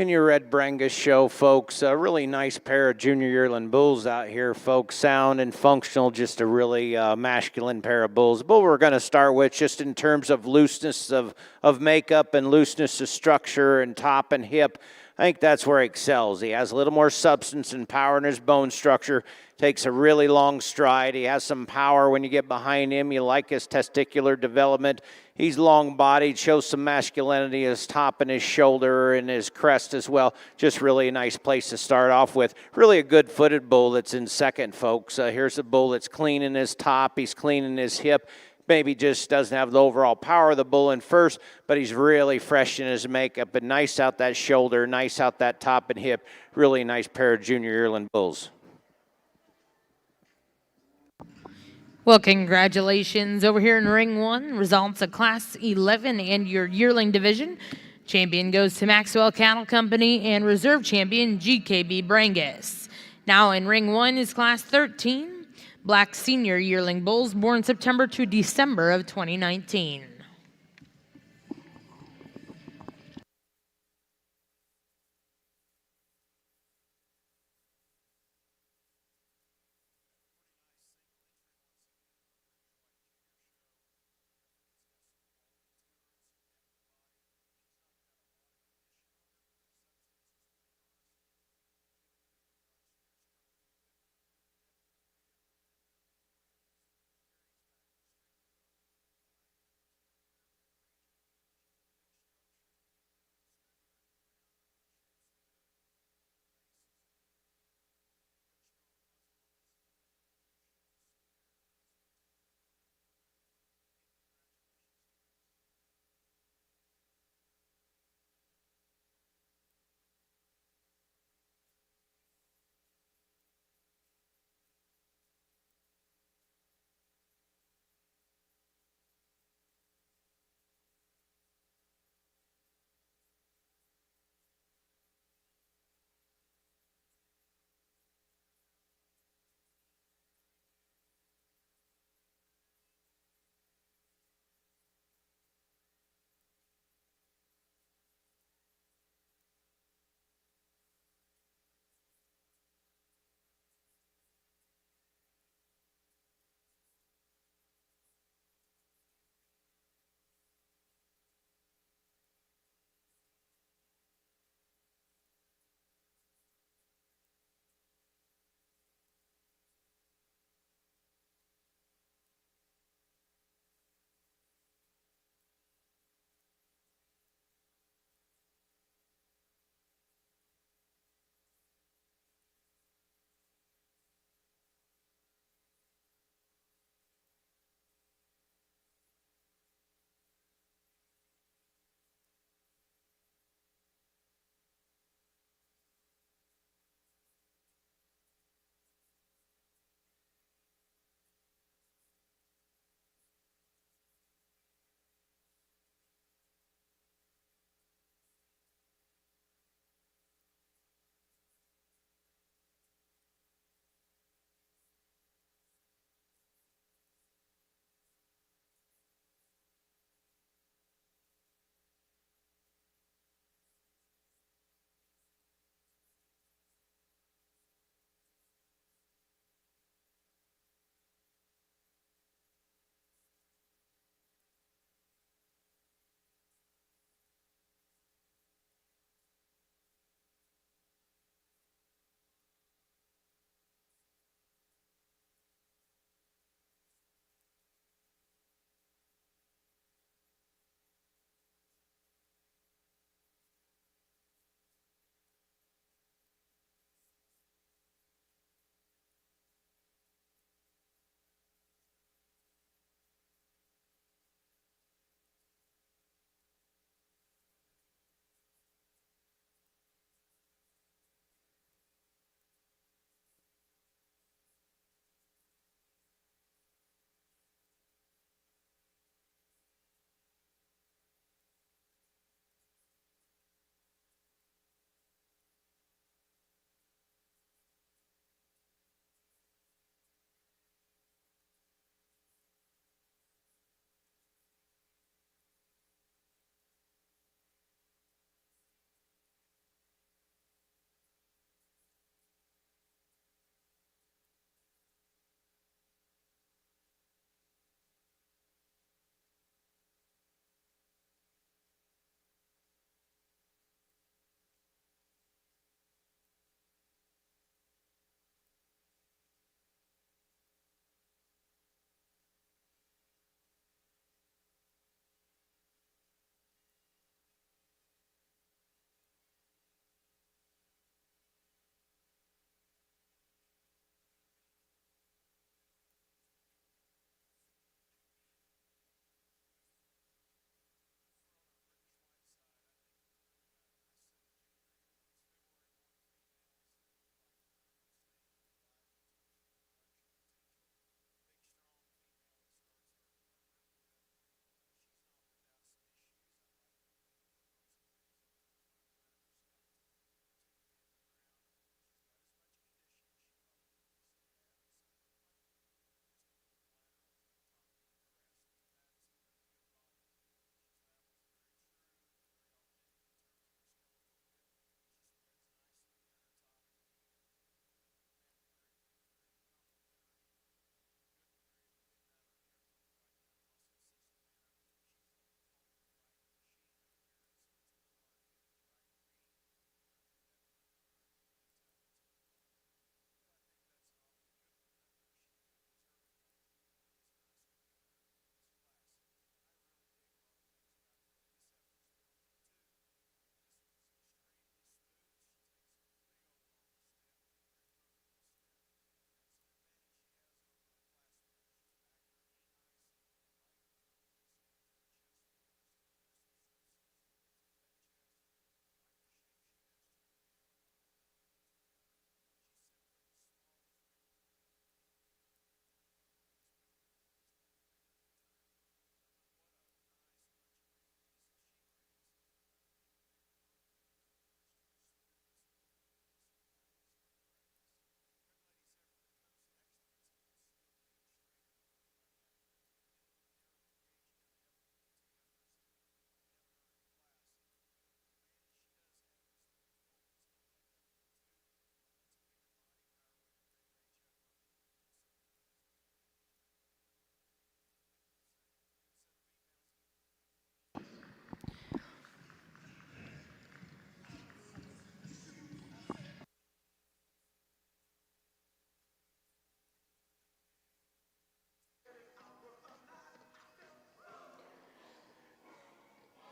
in your Red Brangus show, folks. A really nice pair of junior yearling bulls out here, folks. Sound and functional, just a really masculine pair of bulls. The bull we're going to start with, just in terms of looseness of makeup and looseness of structure and top and hip, I think that's where he excels. He has a little more substance and power in his bone structure. Takes a really long stride. He has some power when you get behind him. You like his testicular development. He's long-bodied, shows some masculinity, his top and his shoulder and his crest as well. Just really a nice place to start off with. Really a good-footed bull that's in second, folks. Here's a bull that's clean in his top. He's clean in his hip. Maybe just doesn't have the overall power of the bull in first, but he's really fresh in his makeup and nice out that shoulder, nice out that top and hip. Really nice pair of junior yearling bulls. Well, congratulations over here in Ring 1. Results of Class 11 and your yearling division. Champion goes to Maxwell Cattle Company and reserve champion GKB Brangus. Now in Ring 1 is Class 13. Black senior yearling bulls born September to December of 2019.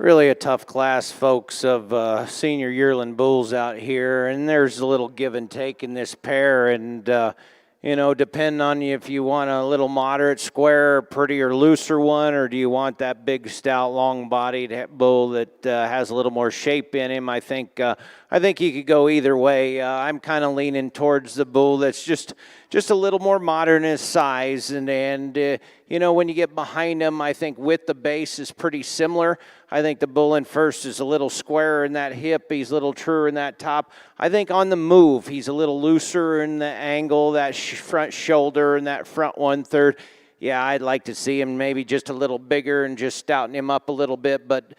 Really a tough class, folks, of senior yearling bulls out here, and there's a little give and take in this pair, and you know, depending on you if you want a little moderate, square, prettier, looser one, or do you want that big, stout, long-bodied bull that has a little more shape in him. I think you could go either way. I'm kind of leaning towards the bull that's just a little more modern in his size, and you know, when you get behind him, I think width the base is pretty similar. I think the bull in first is a little squarer in that hip. He's a little truer in that top. I think on the move, he's a little looser in the angle, that front shoulder and that front 1/3. Yeah, I'd like to see him maybe just a little bigger and just stouten him up a little bit. But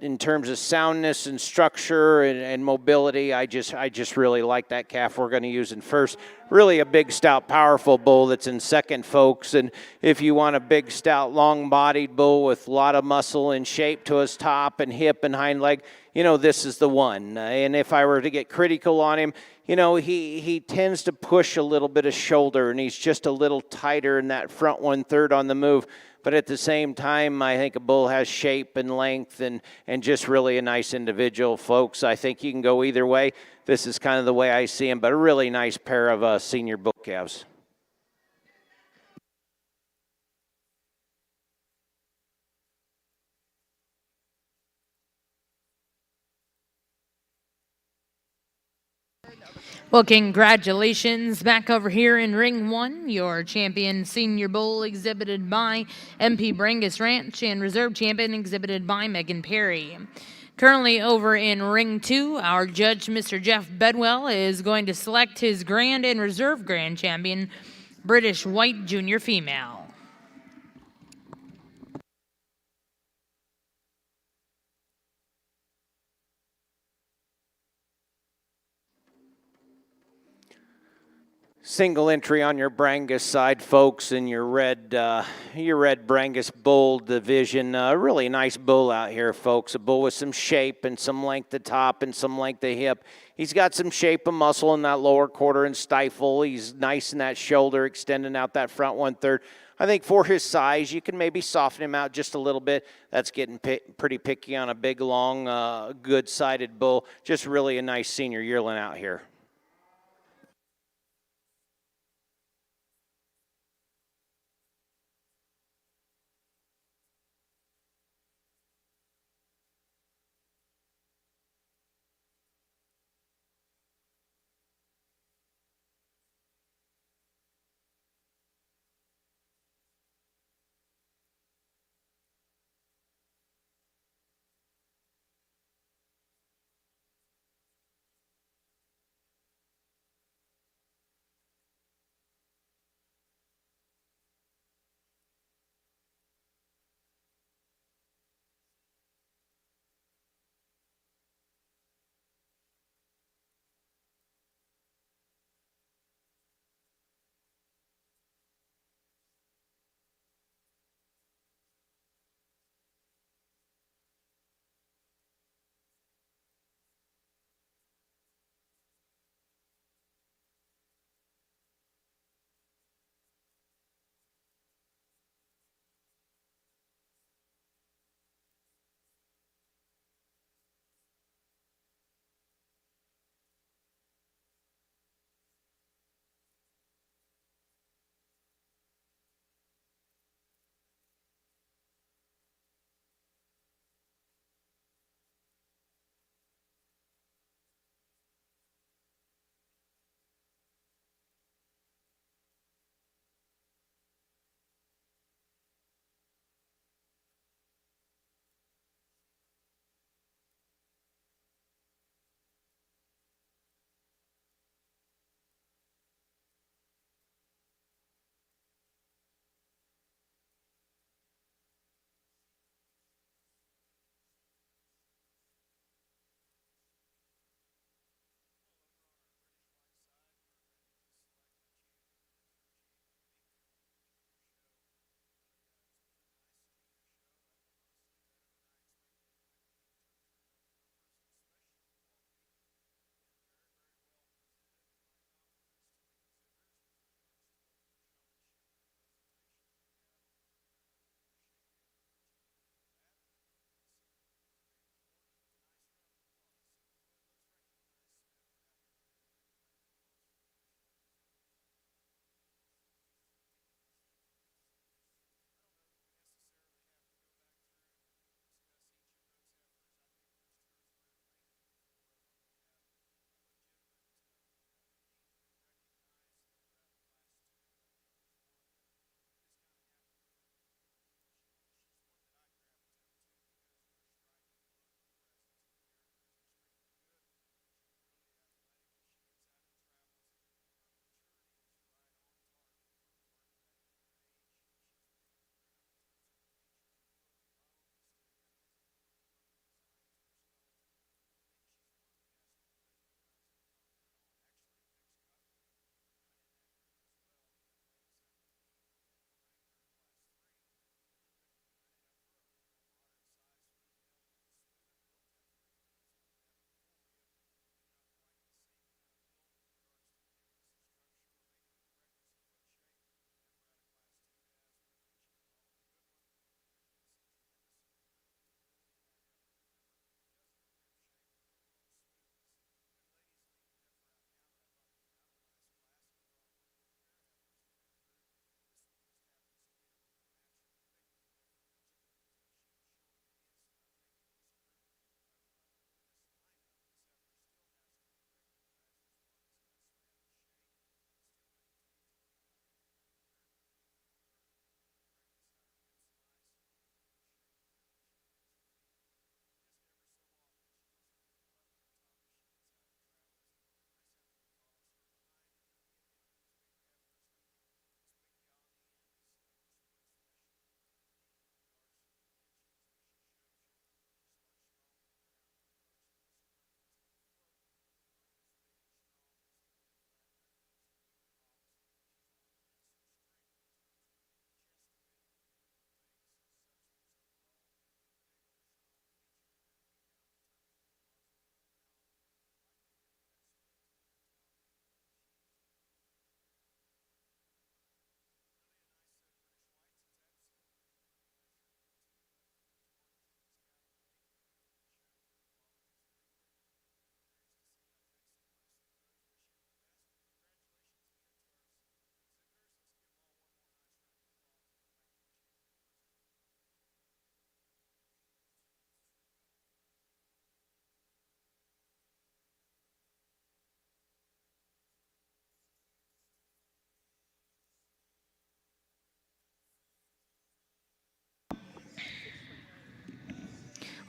in terms of soundness and structure and mobility, I just really like that calf we're going to use in first. Really a big, stout, powerful bull that's in second, folks. And if you want a big, stout, long-bodied bull with a lot of muscle and shape to his top and hip and hind leg, you know, this is the one. And if I were to get critical on him, you know, he tends to push a little bit of shoulder, and he's just a little tighter in that front 1/3 on the move. But at the same time, I think a bull has shape and length and just really a nice individual, folks. I think you can go either way. This is kind of the way I see him, but a really nice pair of senior bull calves. Well, congratulations. Back over here in ring one, your champion senior bull exhibited by MP Brangus Ranch and reserve champion exhibited by Megan Perry. Currently over in ring two, our judge, Mr. Jeff Bedwell, is going to select his grand and reserve grand champion, British White Junior Female. Single entry on your Brangus side, folks, in your red Brangus bull division. Really nice bull out here, folks. A bull with some shape and some length at top and some length at hip. He's got some shape and muscle in that lower quarter and stifle. He's nice in that shoulder, extending out that front 1/3. I think for his size, you can maybe soften him out just a little bit. That's getting pretty picky on a big, long, good-sided bull. Just really a nice senior yearling out here.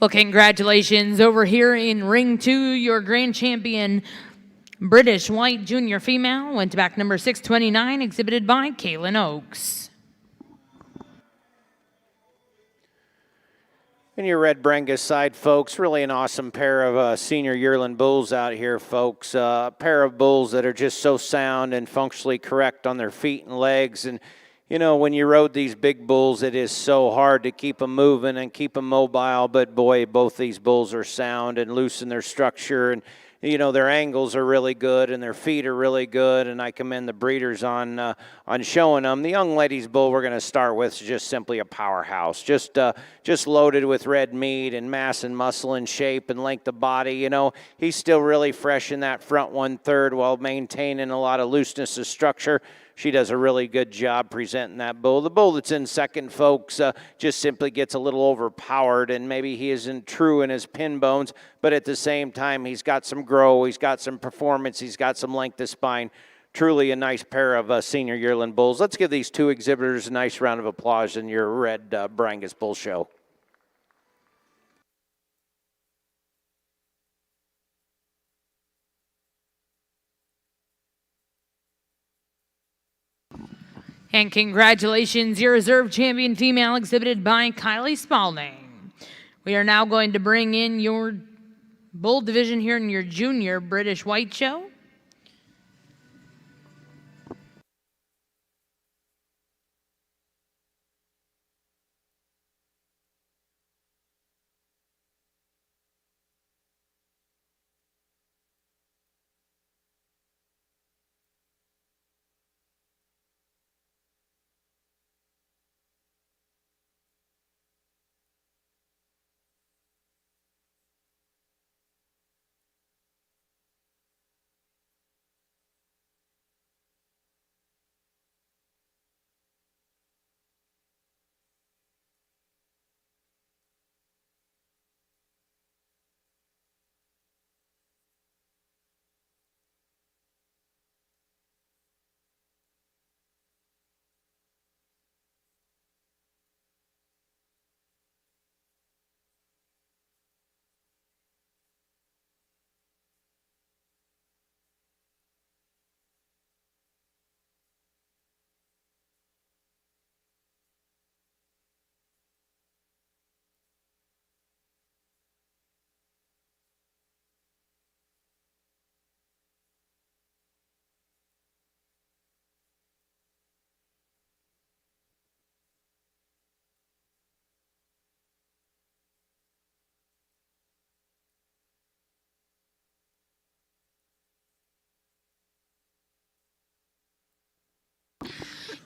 Well, congratulations over here in ring 2, your grand champion, British White Junior Female, went to back number 629, exhibited by Kaylin Oakes. And your Red Brangus side, folks, really an awesome pair of senior yearling bulls out here, folks. A pair of bulls that are just so sound and functionally correct on their feet and legs. And, you know, when you rode these big bulls, it is so hard to keep them moving and keep them mobile. But, boy, both these bulls are sound and loose in their structure. And, you know, their angles are really good and their feet are really good, and I commend the breeders on showing them. The young lady's bull we're going to start with is just simply a powerhouse, just loaded with red meat and mass and muscle and shape and length of body. You know, he's still really fresh in that front 1/3 while maintaining a lot of looseness of structure. She does a really good job presenting that bull. The bull that's in second, folks, just simply gets a little overpowered, and maybe he isn't true in his pin bones, but at the same time, he's got some grow, he's got some performance, he's got some length of spine. Truly a nice pair of senior yearling bulls. Let's give these two exhibitors a nice round of applause in your Red Brangus Bull Show. And congratulations, your reserve champion female, exhibited by Kylie Spalding. We are now going to bring in your bull division here in your junior British White Show.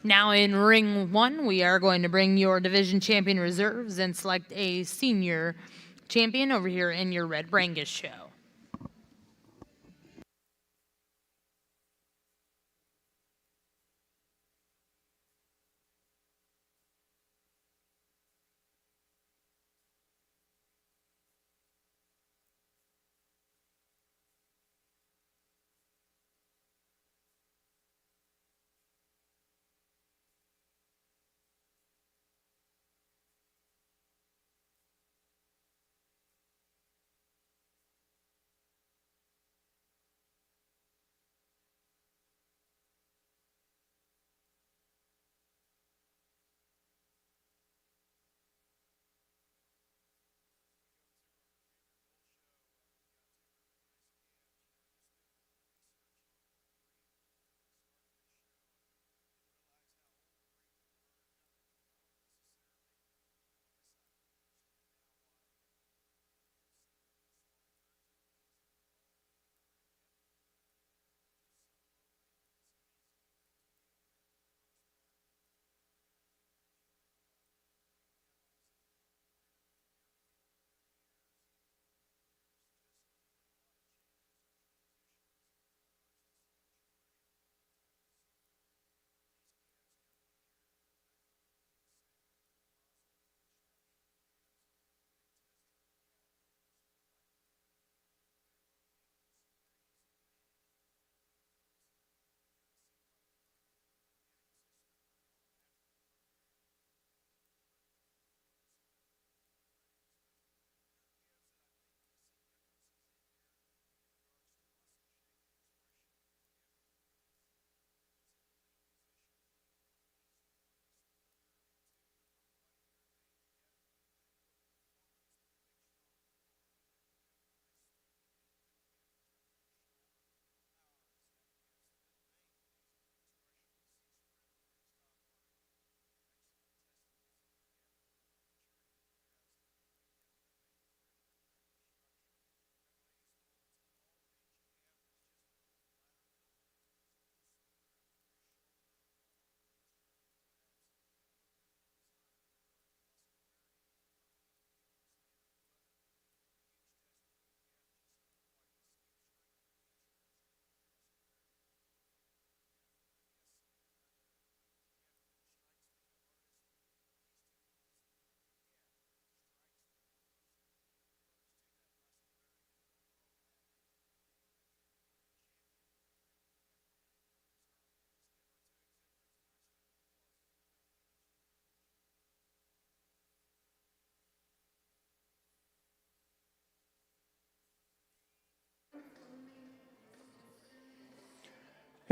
Now in ring 1, we are going to bring your division champion reserves and select a senior champion over here in your Red Brangus Show.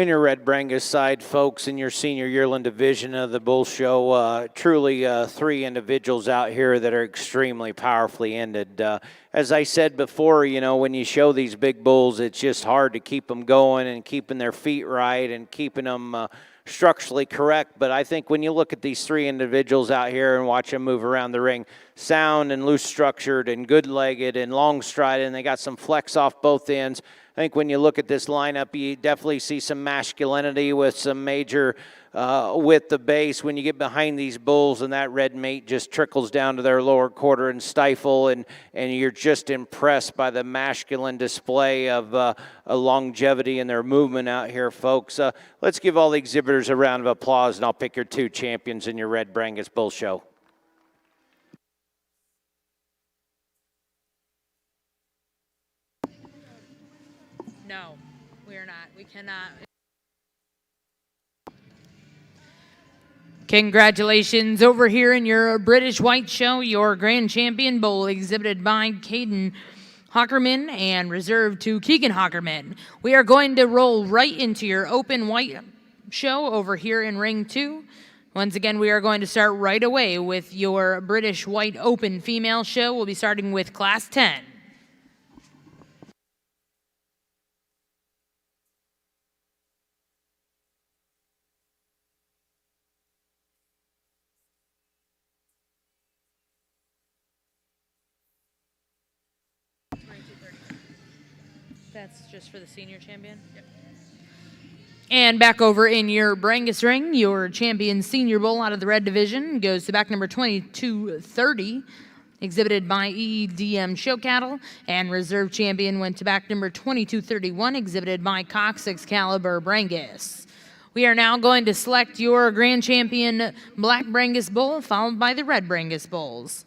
In your Red Brangus side, folks, in your senior yearling division of the bull show, truly three individuals out here that are extremely powerfully ended. As I said before, you know, when you show these big bulls, it's just hard to keep them going and keeping their feet right and keeping them structurally correct. But I think when you look at these three individuals out here and watch them move around the ring, sound and loose structured and good legged and long strided, and they got some flex off both ends. I think when you look at this lineup, you definitely see some masculinity with some major with the base. When you get behind these bulls and that red mate just trickles down to their lower quarter and stifle, and you're just impressed by the masculine display of a longevity in their movement out here, folks. Let's give all the exhibitors a round of applause, and I'll pick your two champions in your Red Brangus Bull Show. No, we are not. We cannot. Congratulations over here in your British White Show, your Grand Champion Bull exhibited by Caden Hockerman and reserved to Keegan Hockerman. We are going to roll right into your Open White Show over here in Ring 2. Once again, we are going to start right away with your British White Open Female Show. We'll be starting with Class 10. That's just for the senior champion? Yep. And back over in your Brangus ring, your champion senior bull out of the red division goes to back number 2230, exhibited by EDM Show Cattle, and reserve champion went to back number 2231, exhibited by Cox Excalibur Brangus. We are now going to select your grand champion black Brangus bull, followed by the red Brangus bulls.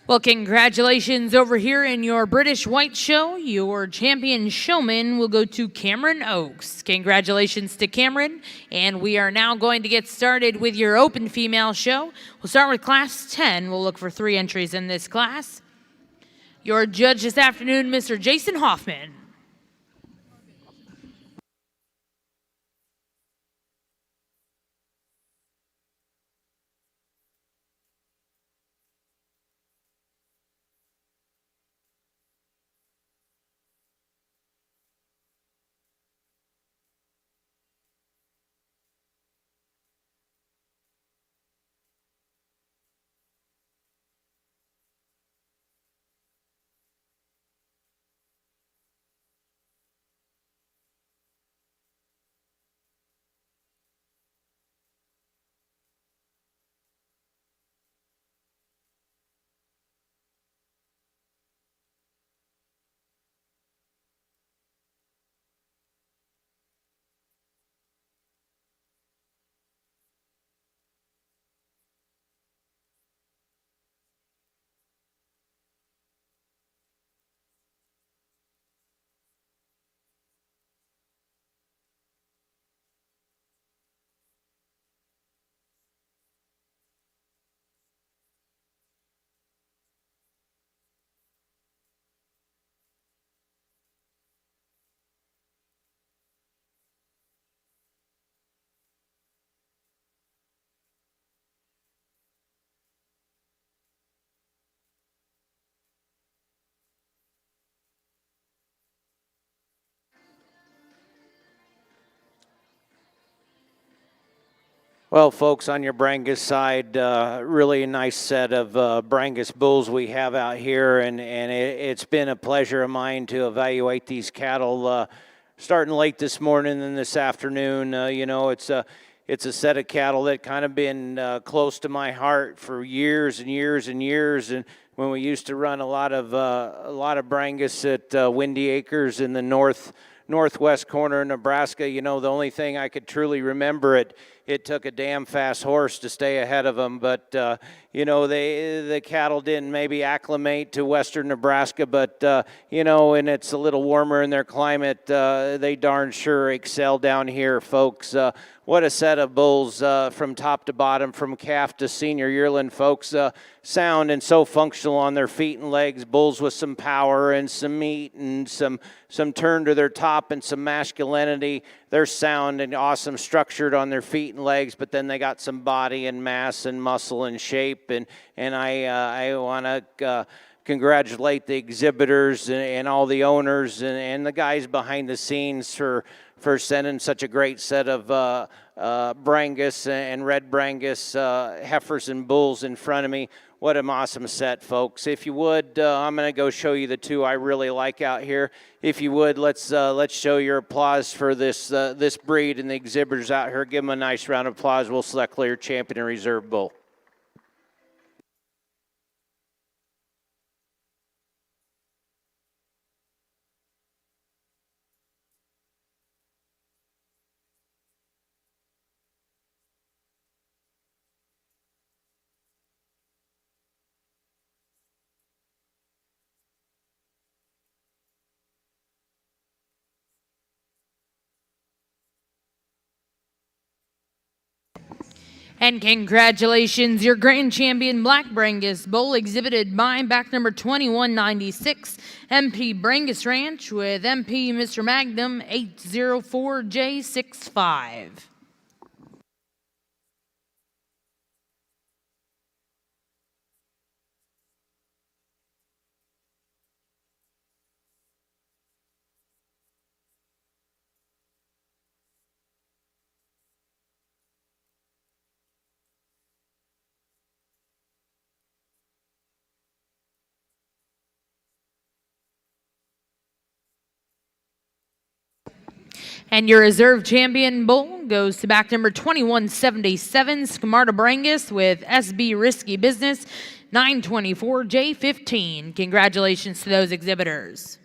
Well, congratulations over here in your British White Show. Your champion showman will go to Cameron Oakes. Congratulations to Cameron. And we are now going to get started with your Open Female Show. We'll start with Class 10. We'll look for 3 entries in this class. Your judge this afternoon, Mr. Jason Hoffman. Well, folks, on your Brangus side, really a nice set of Brangus bulls we have out here, and it's been a pleasure of mine to evaluate these cattle starting late this morning and this afternoon. It's a set of cattle that kind of been close to my heart for years and years and years, and when we used to run a lot of Brangus at Windy Acres in the northwest corner of Nebraska, the only thing I could truly remember it took a damn fast horse to stay ahead of them. But the cattle didn't maybe acclimate to western Nebraska, but and it's a little warmer in their climate, they darn sure excel down here, folks. What a set of bulls from top to bottom, from calf to senior yearling, folks. Sound and so functional on their feet and legs. Bulls with some power and some meat and some turn to their top and some masculinity. They're sound and awesome, structured on their feet and legs, but then they got some body and mass and muscle and shape. And I want to congratulate the exhibitors and all the owners and the guys behind the scenes for sending such a great set of Brangus and Red Brangus heifers and bulls in front of me. What an awesome set, folks. If you would, I'm going to go show you the two I really like out here. If you would, let's show your applause for this breed and the exhibitors out here. Give them a nice round of applause. We'll select your champion and reserve bull. And congratulations, your grand champion Black Brangus bull exhibited by back number 2196, MP Brangus Ranch with MP Mr. Magnum 804J65. And your reserve champion bull goes to back number 2177, Scamarta Brangus with SB Risky Business 924J15. Congratulations to those exhibitors.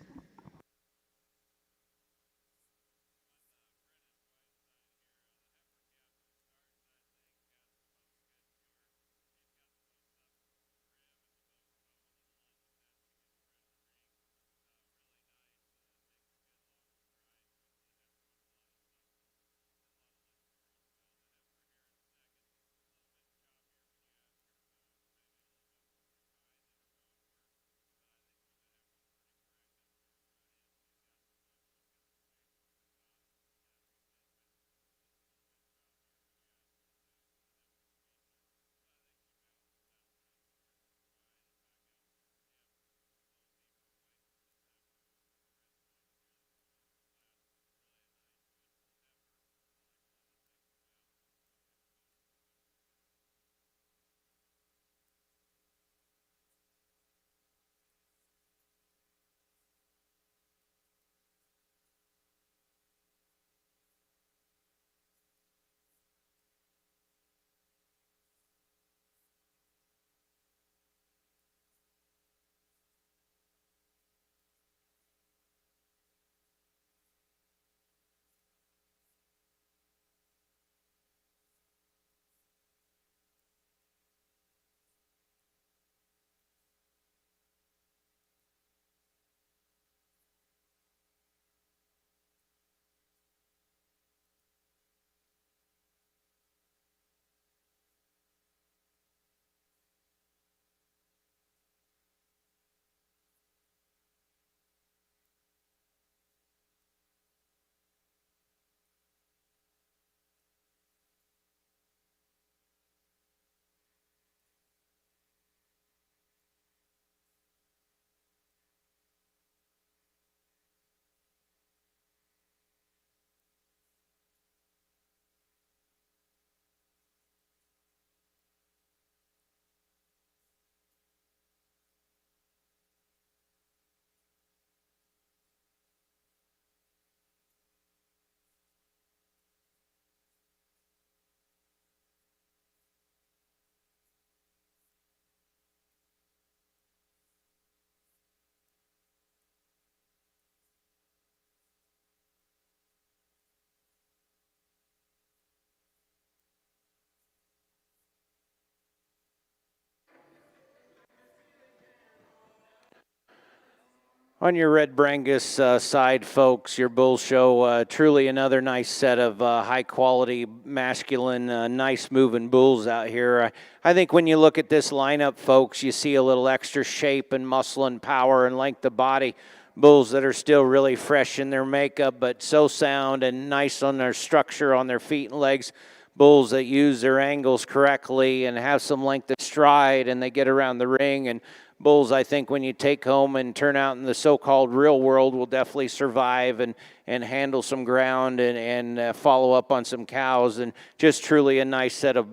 On your Red Brangus side, folks, your bull show, truly another nice set of high-quality, masculine, nice moving bulls out here. I think when you look at this lineup, folks, you see a little extra shape and muscle and power and length of body. Bulls that are still really fresh in their makeup, but so sound and nice on their structure on their feet and legs. Bulls that use their angles correctly and have some length of stride, and they get around the ring. And bulls, I think, when you take home and turn out in the so-called real world, will definitely survive and handle some ground and follow up on some cows. And just truly a nice set of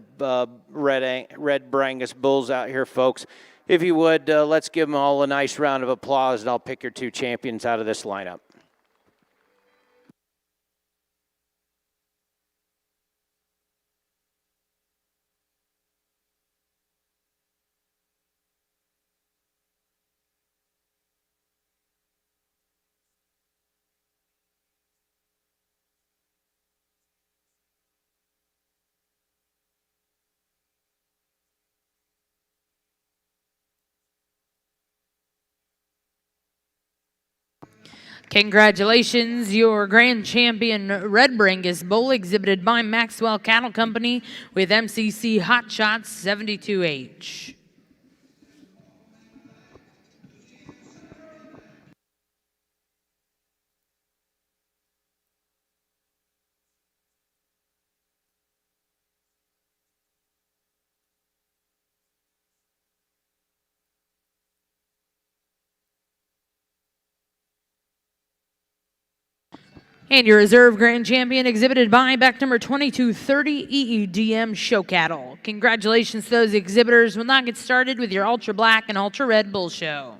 red Brangus bulls out here, folks. If you would, let's give them all a nice round of applause, and I'll pick your two champions out of this lineup. Congratulations, your grand champion Red Brangus bull exhibited by Maxwell Cattle Company with MCC Hot Shots 72H. And your reserve grand champion exhibited by back number 2230 EEDM Show Cattle. Congratulations to those exhibitors. We'll now get started with your Ultra Black and Ultra Red Bull Show.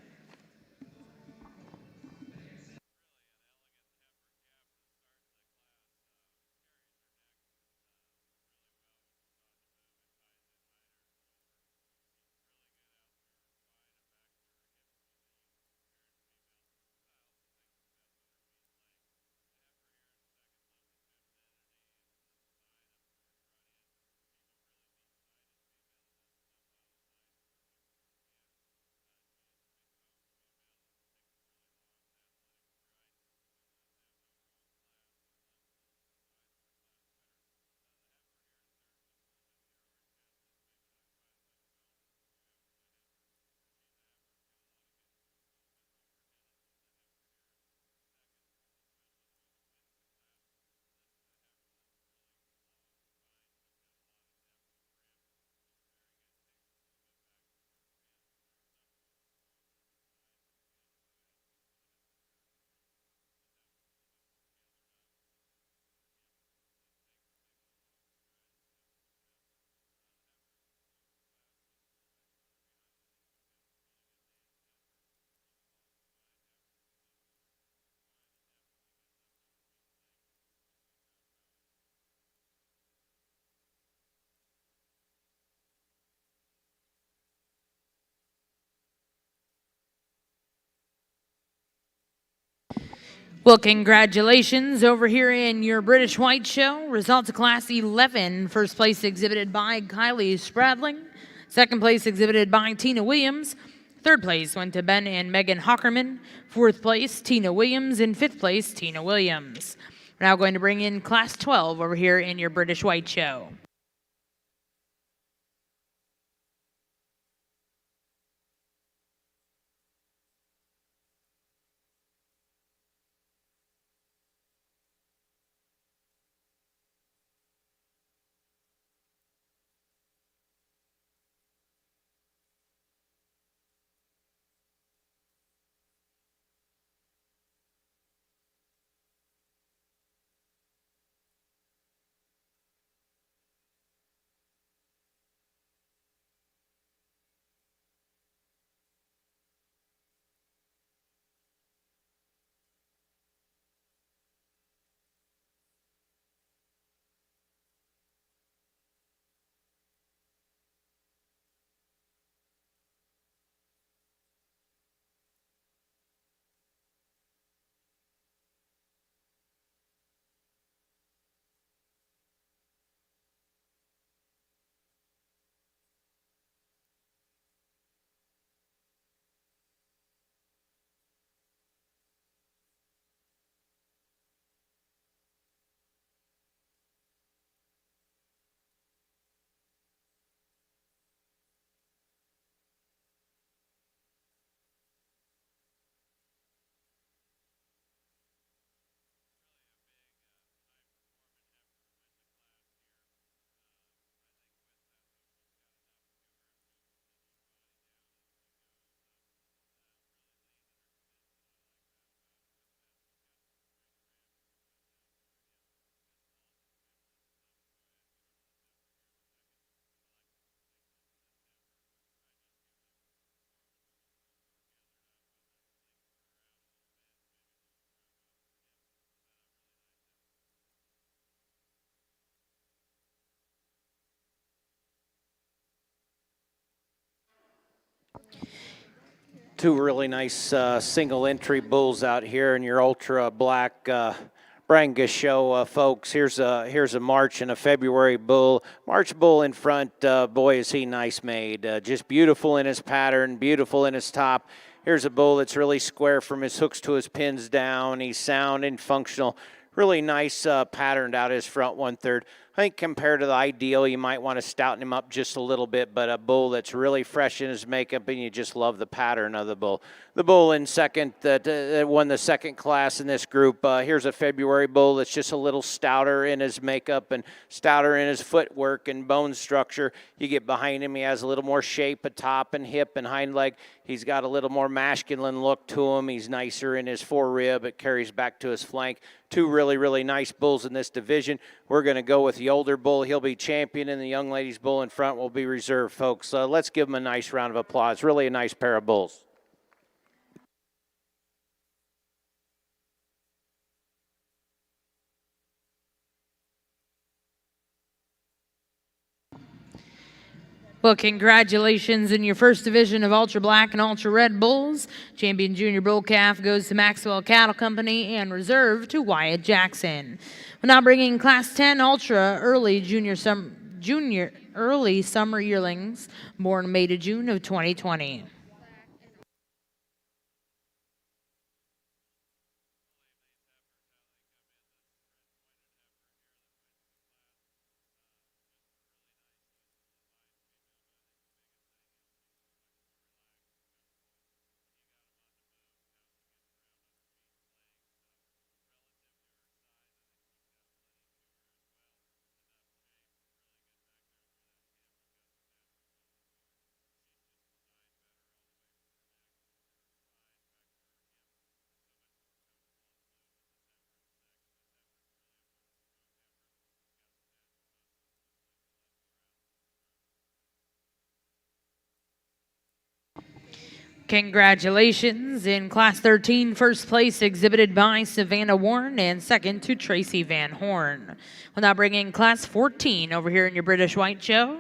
Well, congratulations over here in your British White Show. Results of Class 11. First place exhibited by Kylie Spradling. Second place exhibited by Tina Williams. Third place went to Ben and Megan Hockerman. Fourth place, Tina Williams. And fifth place, Tina Williams. We're now going to bring in Class 12 over here in your British White Show. Two really nice single entry bulls out here in your ultra black Brangus show, folks. Here's a March and a February bull. March bull in front, boy is he nice made. Just beautiful in his pattern, beautiful in his top. Here's a bull that's really square from his hooks to his pins down. He's sound and functional. Really nice patterned out his front 1/3. I think compared to the ideal, you might want to stouten him up just a little bit, but a bull that's really fresh in his makeup, and you just love the pattern of the bull. The bull in second that won the second class in this group, here's a February bull that's just a little stouter in his makeup and stouter in his footwork and bone structure. You get behind him, he has a little more shape at top and hip and hind leg. He's got a little more masculine look to him. He's nicer in his forerib. It carries back to his flank. Two really, really nice bulls in this division. We're going to go with the older bull. He'll be champion, and the young ladies' bull in front will be reserved, folks. Let's give them a nice round of applause. Really a nice pair of bulls. Well, congratulations in your first division of Ultra Black and Ultra Red Bulls. Champion Junior Bull Calf goes to Maxwell Cattle Company and reserve to Wyatt Jackson. We're now bringing Class 10 Ultra Early Early Summer Yearlings, born May to June of 2020. Congratulations. In Class 13, first place exhibited by Savannah Warren and second to Tracy Van Horn. We'll now bring in Class 14 over here in your British White Show.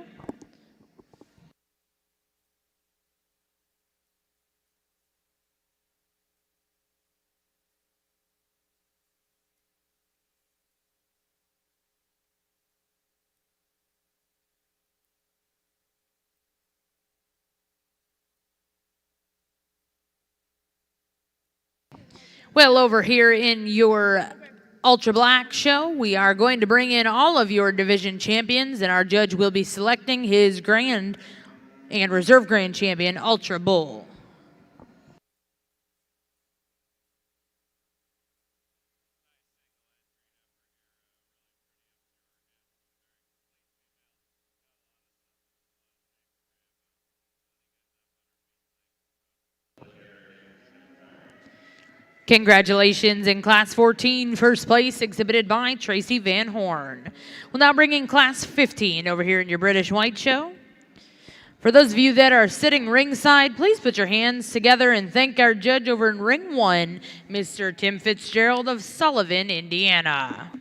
Well, over here in your Ultra Black show, we are going to bring in all of your division champions, and our judge will be selecting his grand and reserve grand champion, Ultra Bull. Congratulations in Class 14, first place exhibited by Tracy Van Horn. We'll now bring in Class 15 over here in your British White show. For those of you that are sitting ringside, please put your hands together and thank our judge over in Ring 1, Mr. Tim Fitzgerald of Sullivan, Indiana.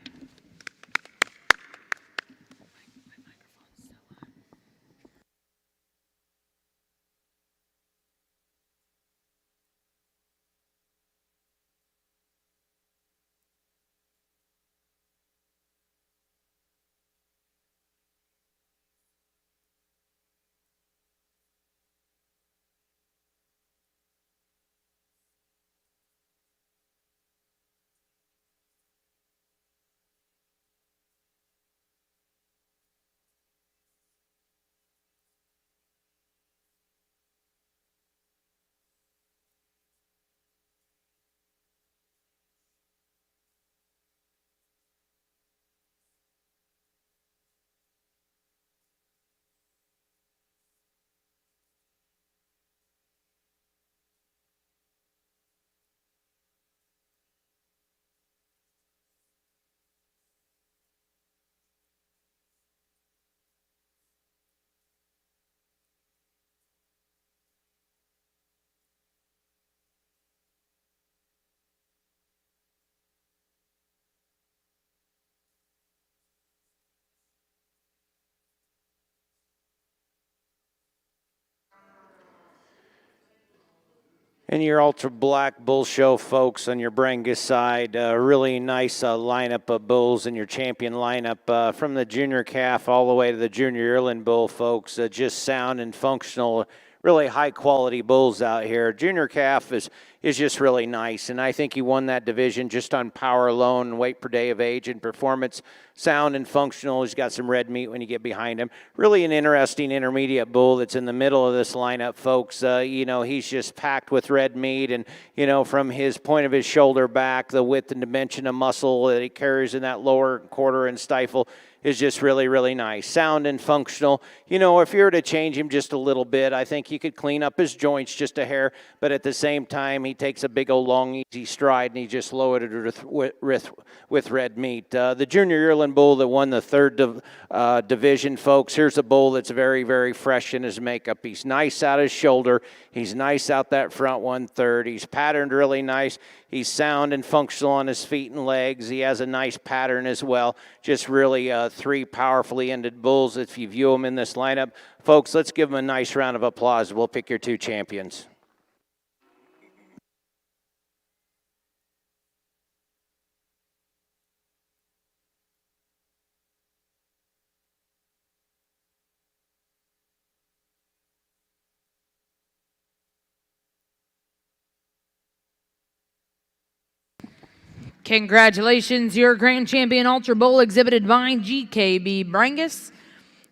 And your Ultra Black Bull Show folks on your Brangus side, really nice lineup of bulls in your champion lineup from the junior calf all the way to the junior yearling bull folks. Just sound and functional, really high quality bulls out here. Junior calf is just really nice, and I think he won that division just on power alone and weight per day of age and performance. Sound and functional. He's got some red meat when you get behind him. Really an interesting intermediate bull that's in the middle of this lineup, folks. He's just packed with red meat, and, from his point of his shoulder back, the width and dimension of muscle that he carries in that lower quarter and stifle is just really, really nice. Sound and functional. If you were to change him just a little bit, I think you could clean up his joints just a hair, but at the same time, he takes a big old long, easy stride, and he just loaded it with red meat. The junior yearling bull that won the third division, folks, here's a bull that's very, very fresh in his makeup. He's nice out his shoulder. He's nice out that front 1/3. He's patterned really nice. He's sound and functional on his feet and legs. He has a nice pattern as well. Just really three powerfully ended bulls if you view them in this lineup. Folks, let's give them a nice round of applause. We'll pick your two champions. Congratulations, your Grand Champion Ultra Bull exhibited by GKB Brangus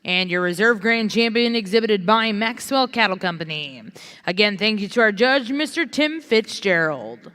and your Reserve Grand Champion exhibited by Maxwell Cattle Company. Again, thank you to our judge, Mr. Tim Fitzgerald.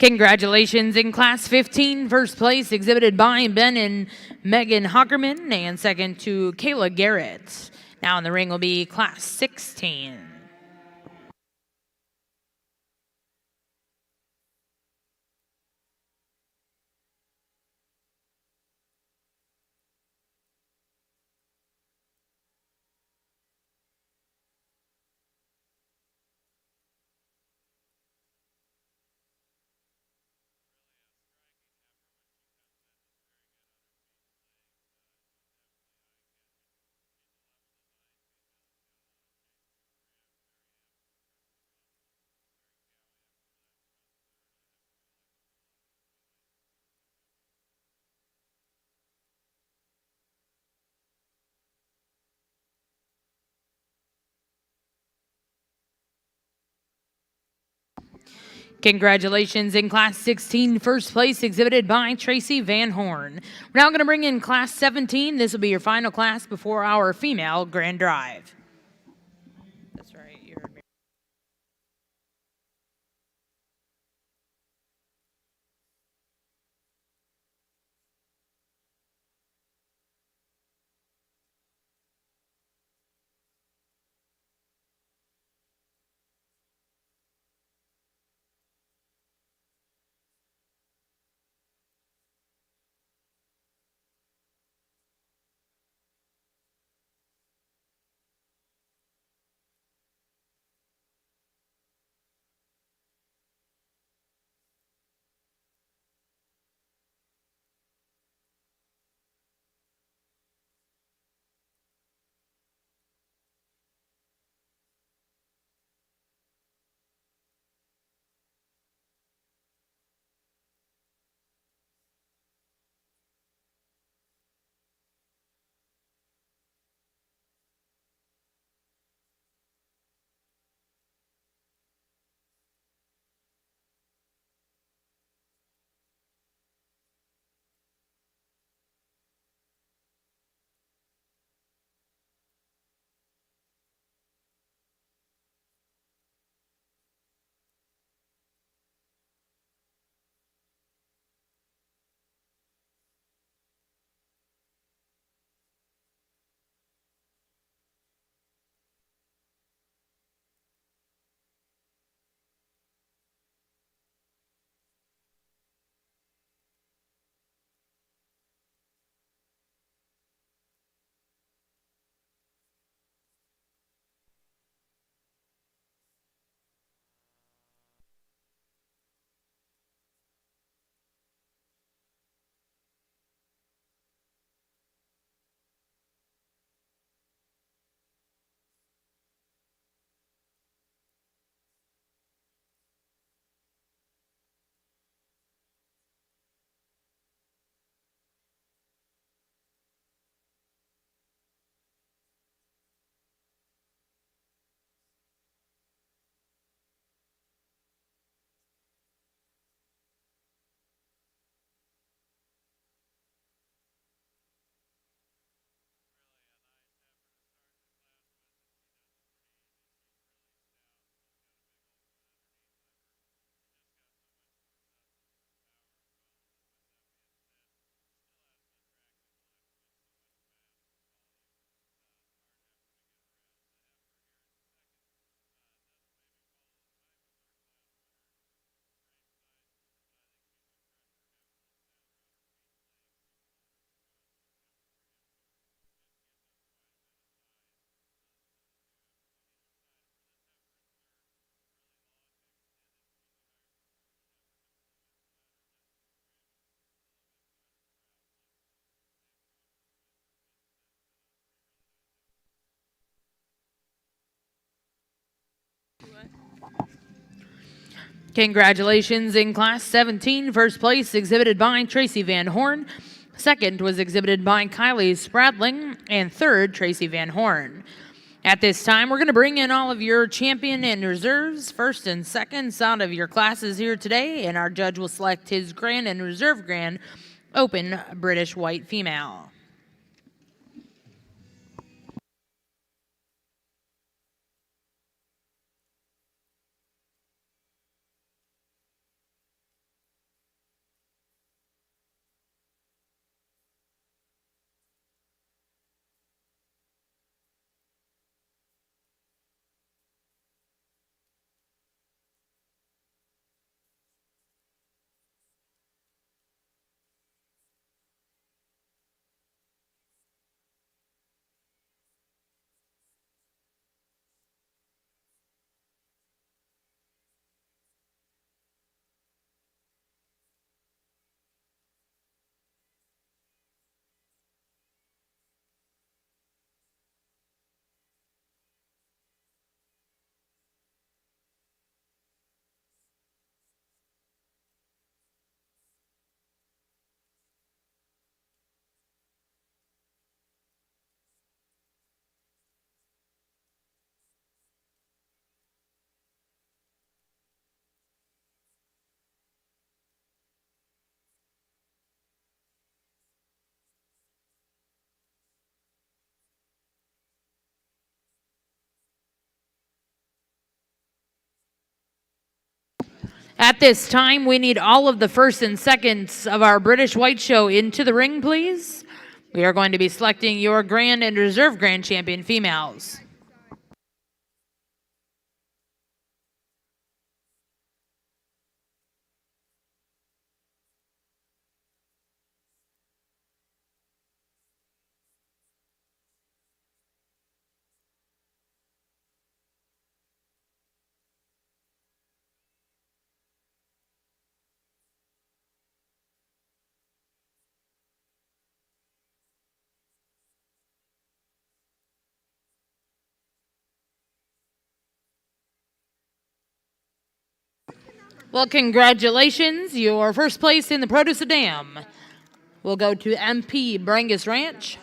Congratulations in Class 15, first place exhibited by Ben and Megan Hockerman, and second to Kayla Garrett. Now in the ring will be Class 16. Congratulations in Class 16, first place exhibited by Tracy Van Horn. We're now going to bring in Class 17. This will be your final class before our female Grand Drive. That's right. You heard me. Congratulations in Class 17. First place exhibited by Tracy Van Horn. Second was exhibited by Kylie Spradling. And third, Tracy Van Horn. At this time, we're going to bring in all of your champion and reserves, first and seconds out of your classes here today, and our judge will select his grand and reserve grand open British white female. At this time, we need all of the first and seconds of our British White Show into the ring, please. We are going to be selecting your grand and reserve grand champion females. Well, congratulations. Your first place in the Produce of Dam will go to MP Brangus Ranch.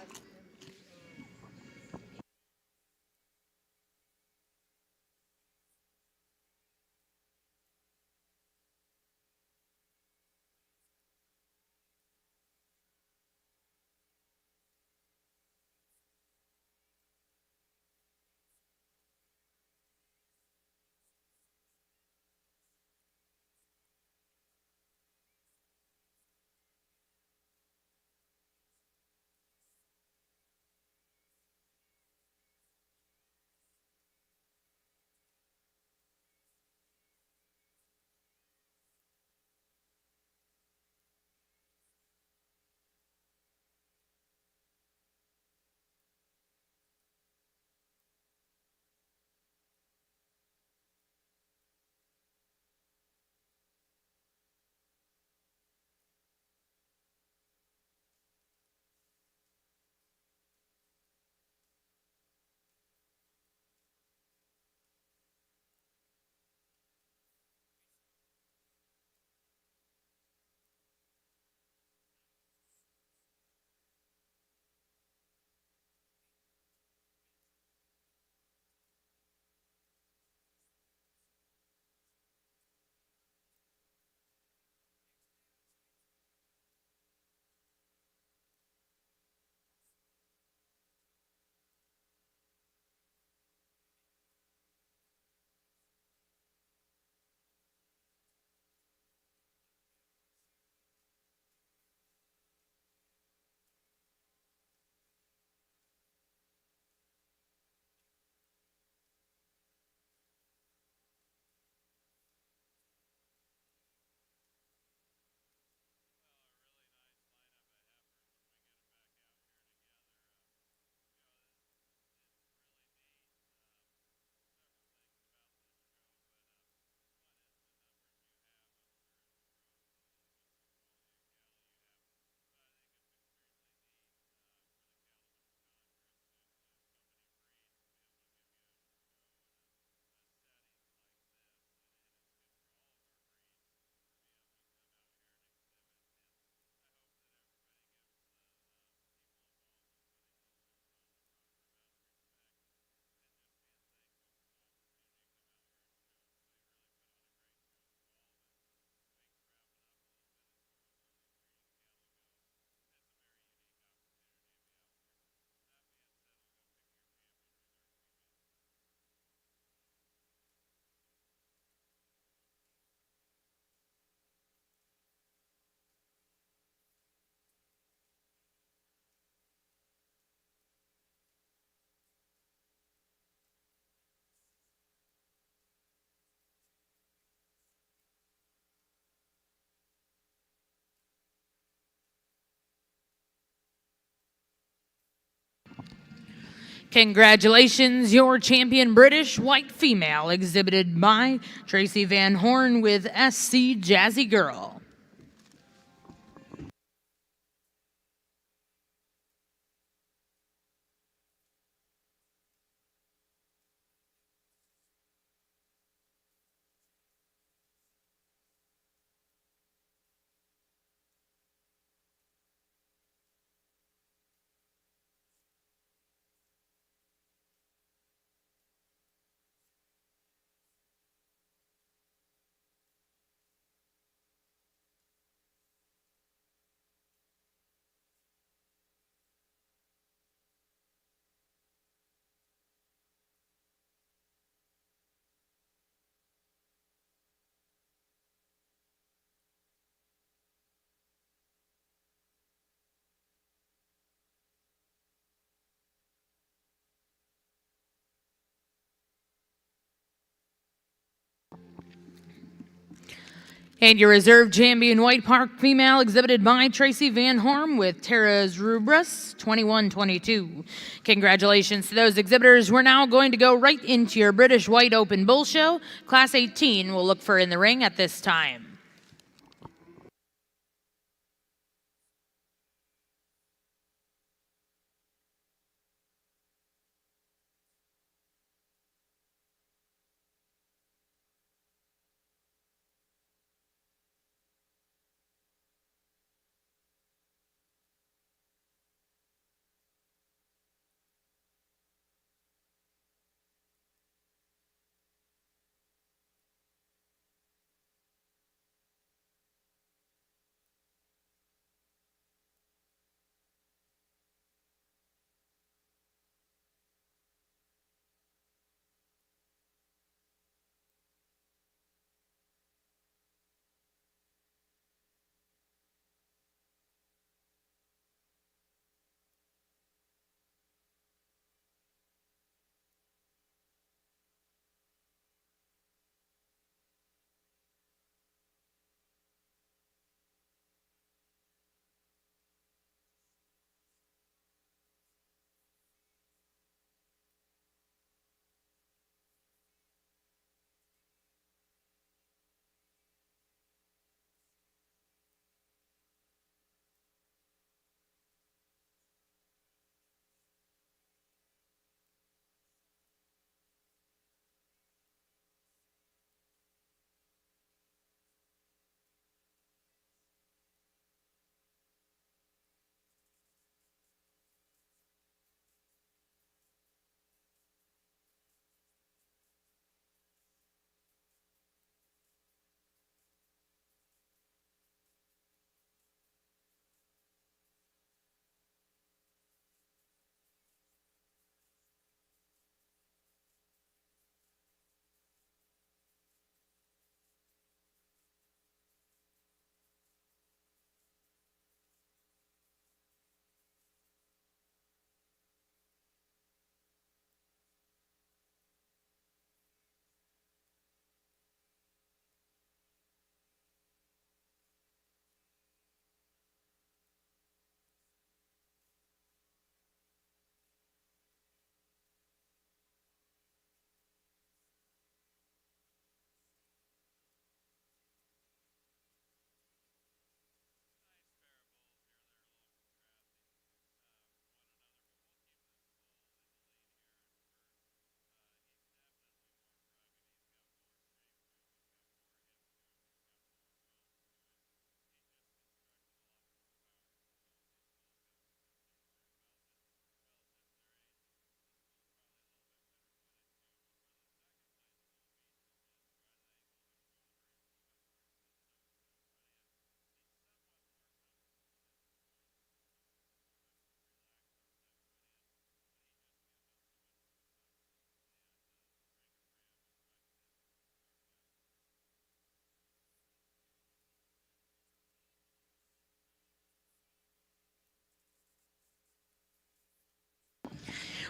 Congratulations, your champion British white female, exhibited by Tracy Van Horn with SC Jazzy Girl. And your reserve champion white park female, exhibited by Tracy Van Horn with Tara's Rubras, 21-22. Congratulations to those exhibitors. We're now going to go right into your British White Open Bull Show. Class 18 we'll look for in the ring at this time.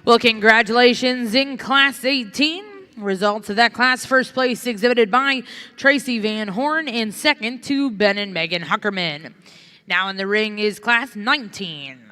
Well, congratulations in Class 18. Results of that class: first place exhibited by Tracy Van Horn, and second to Ben and Megan Huckerman. Now in the ring is Class 19.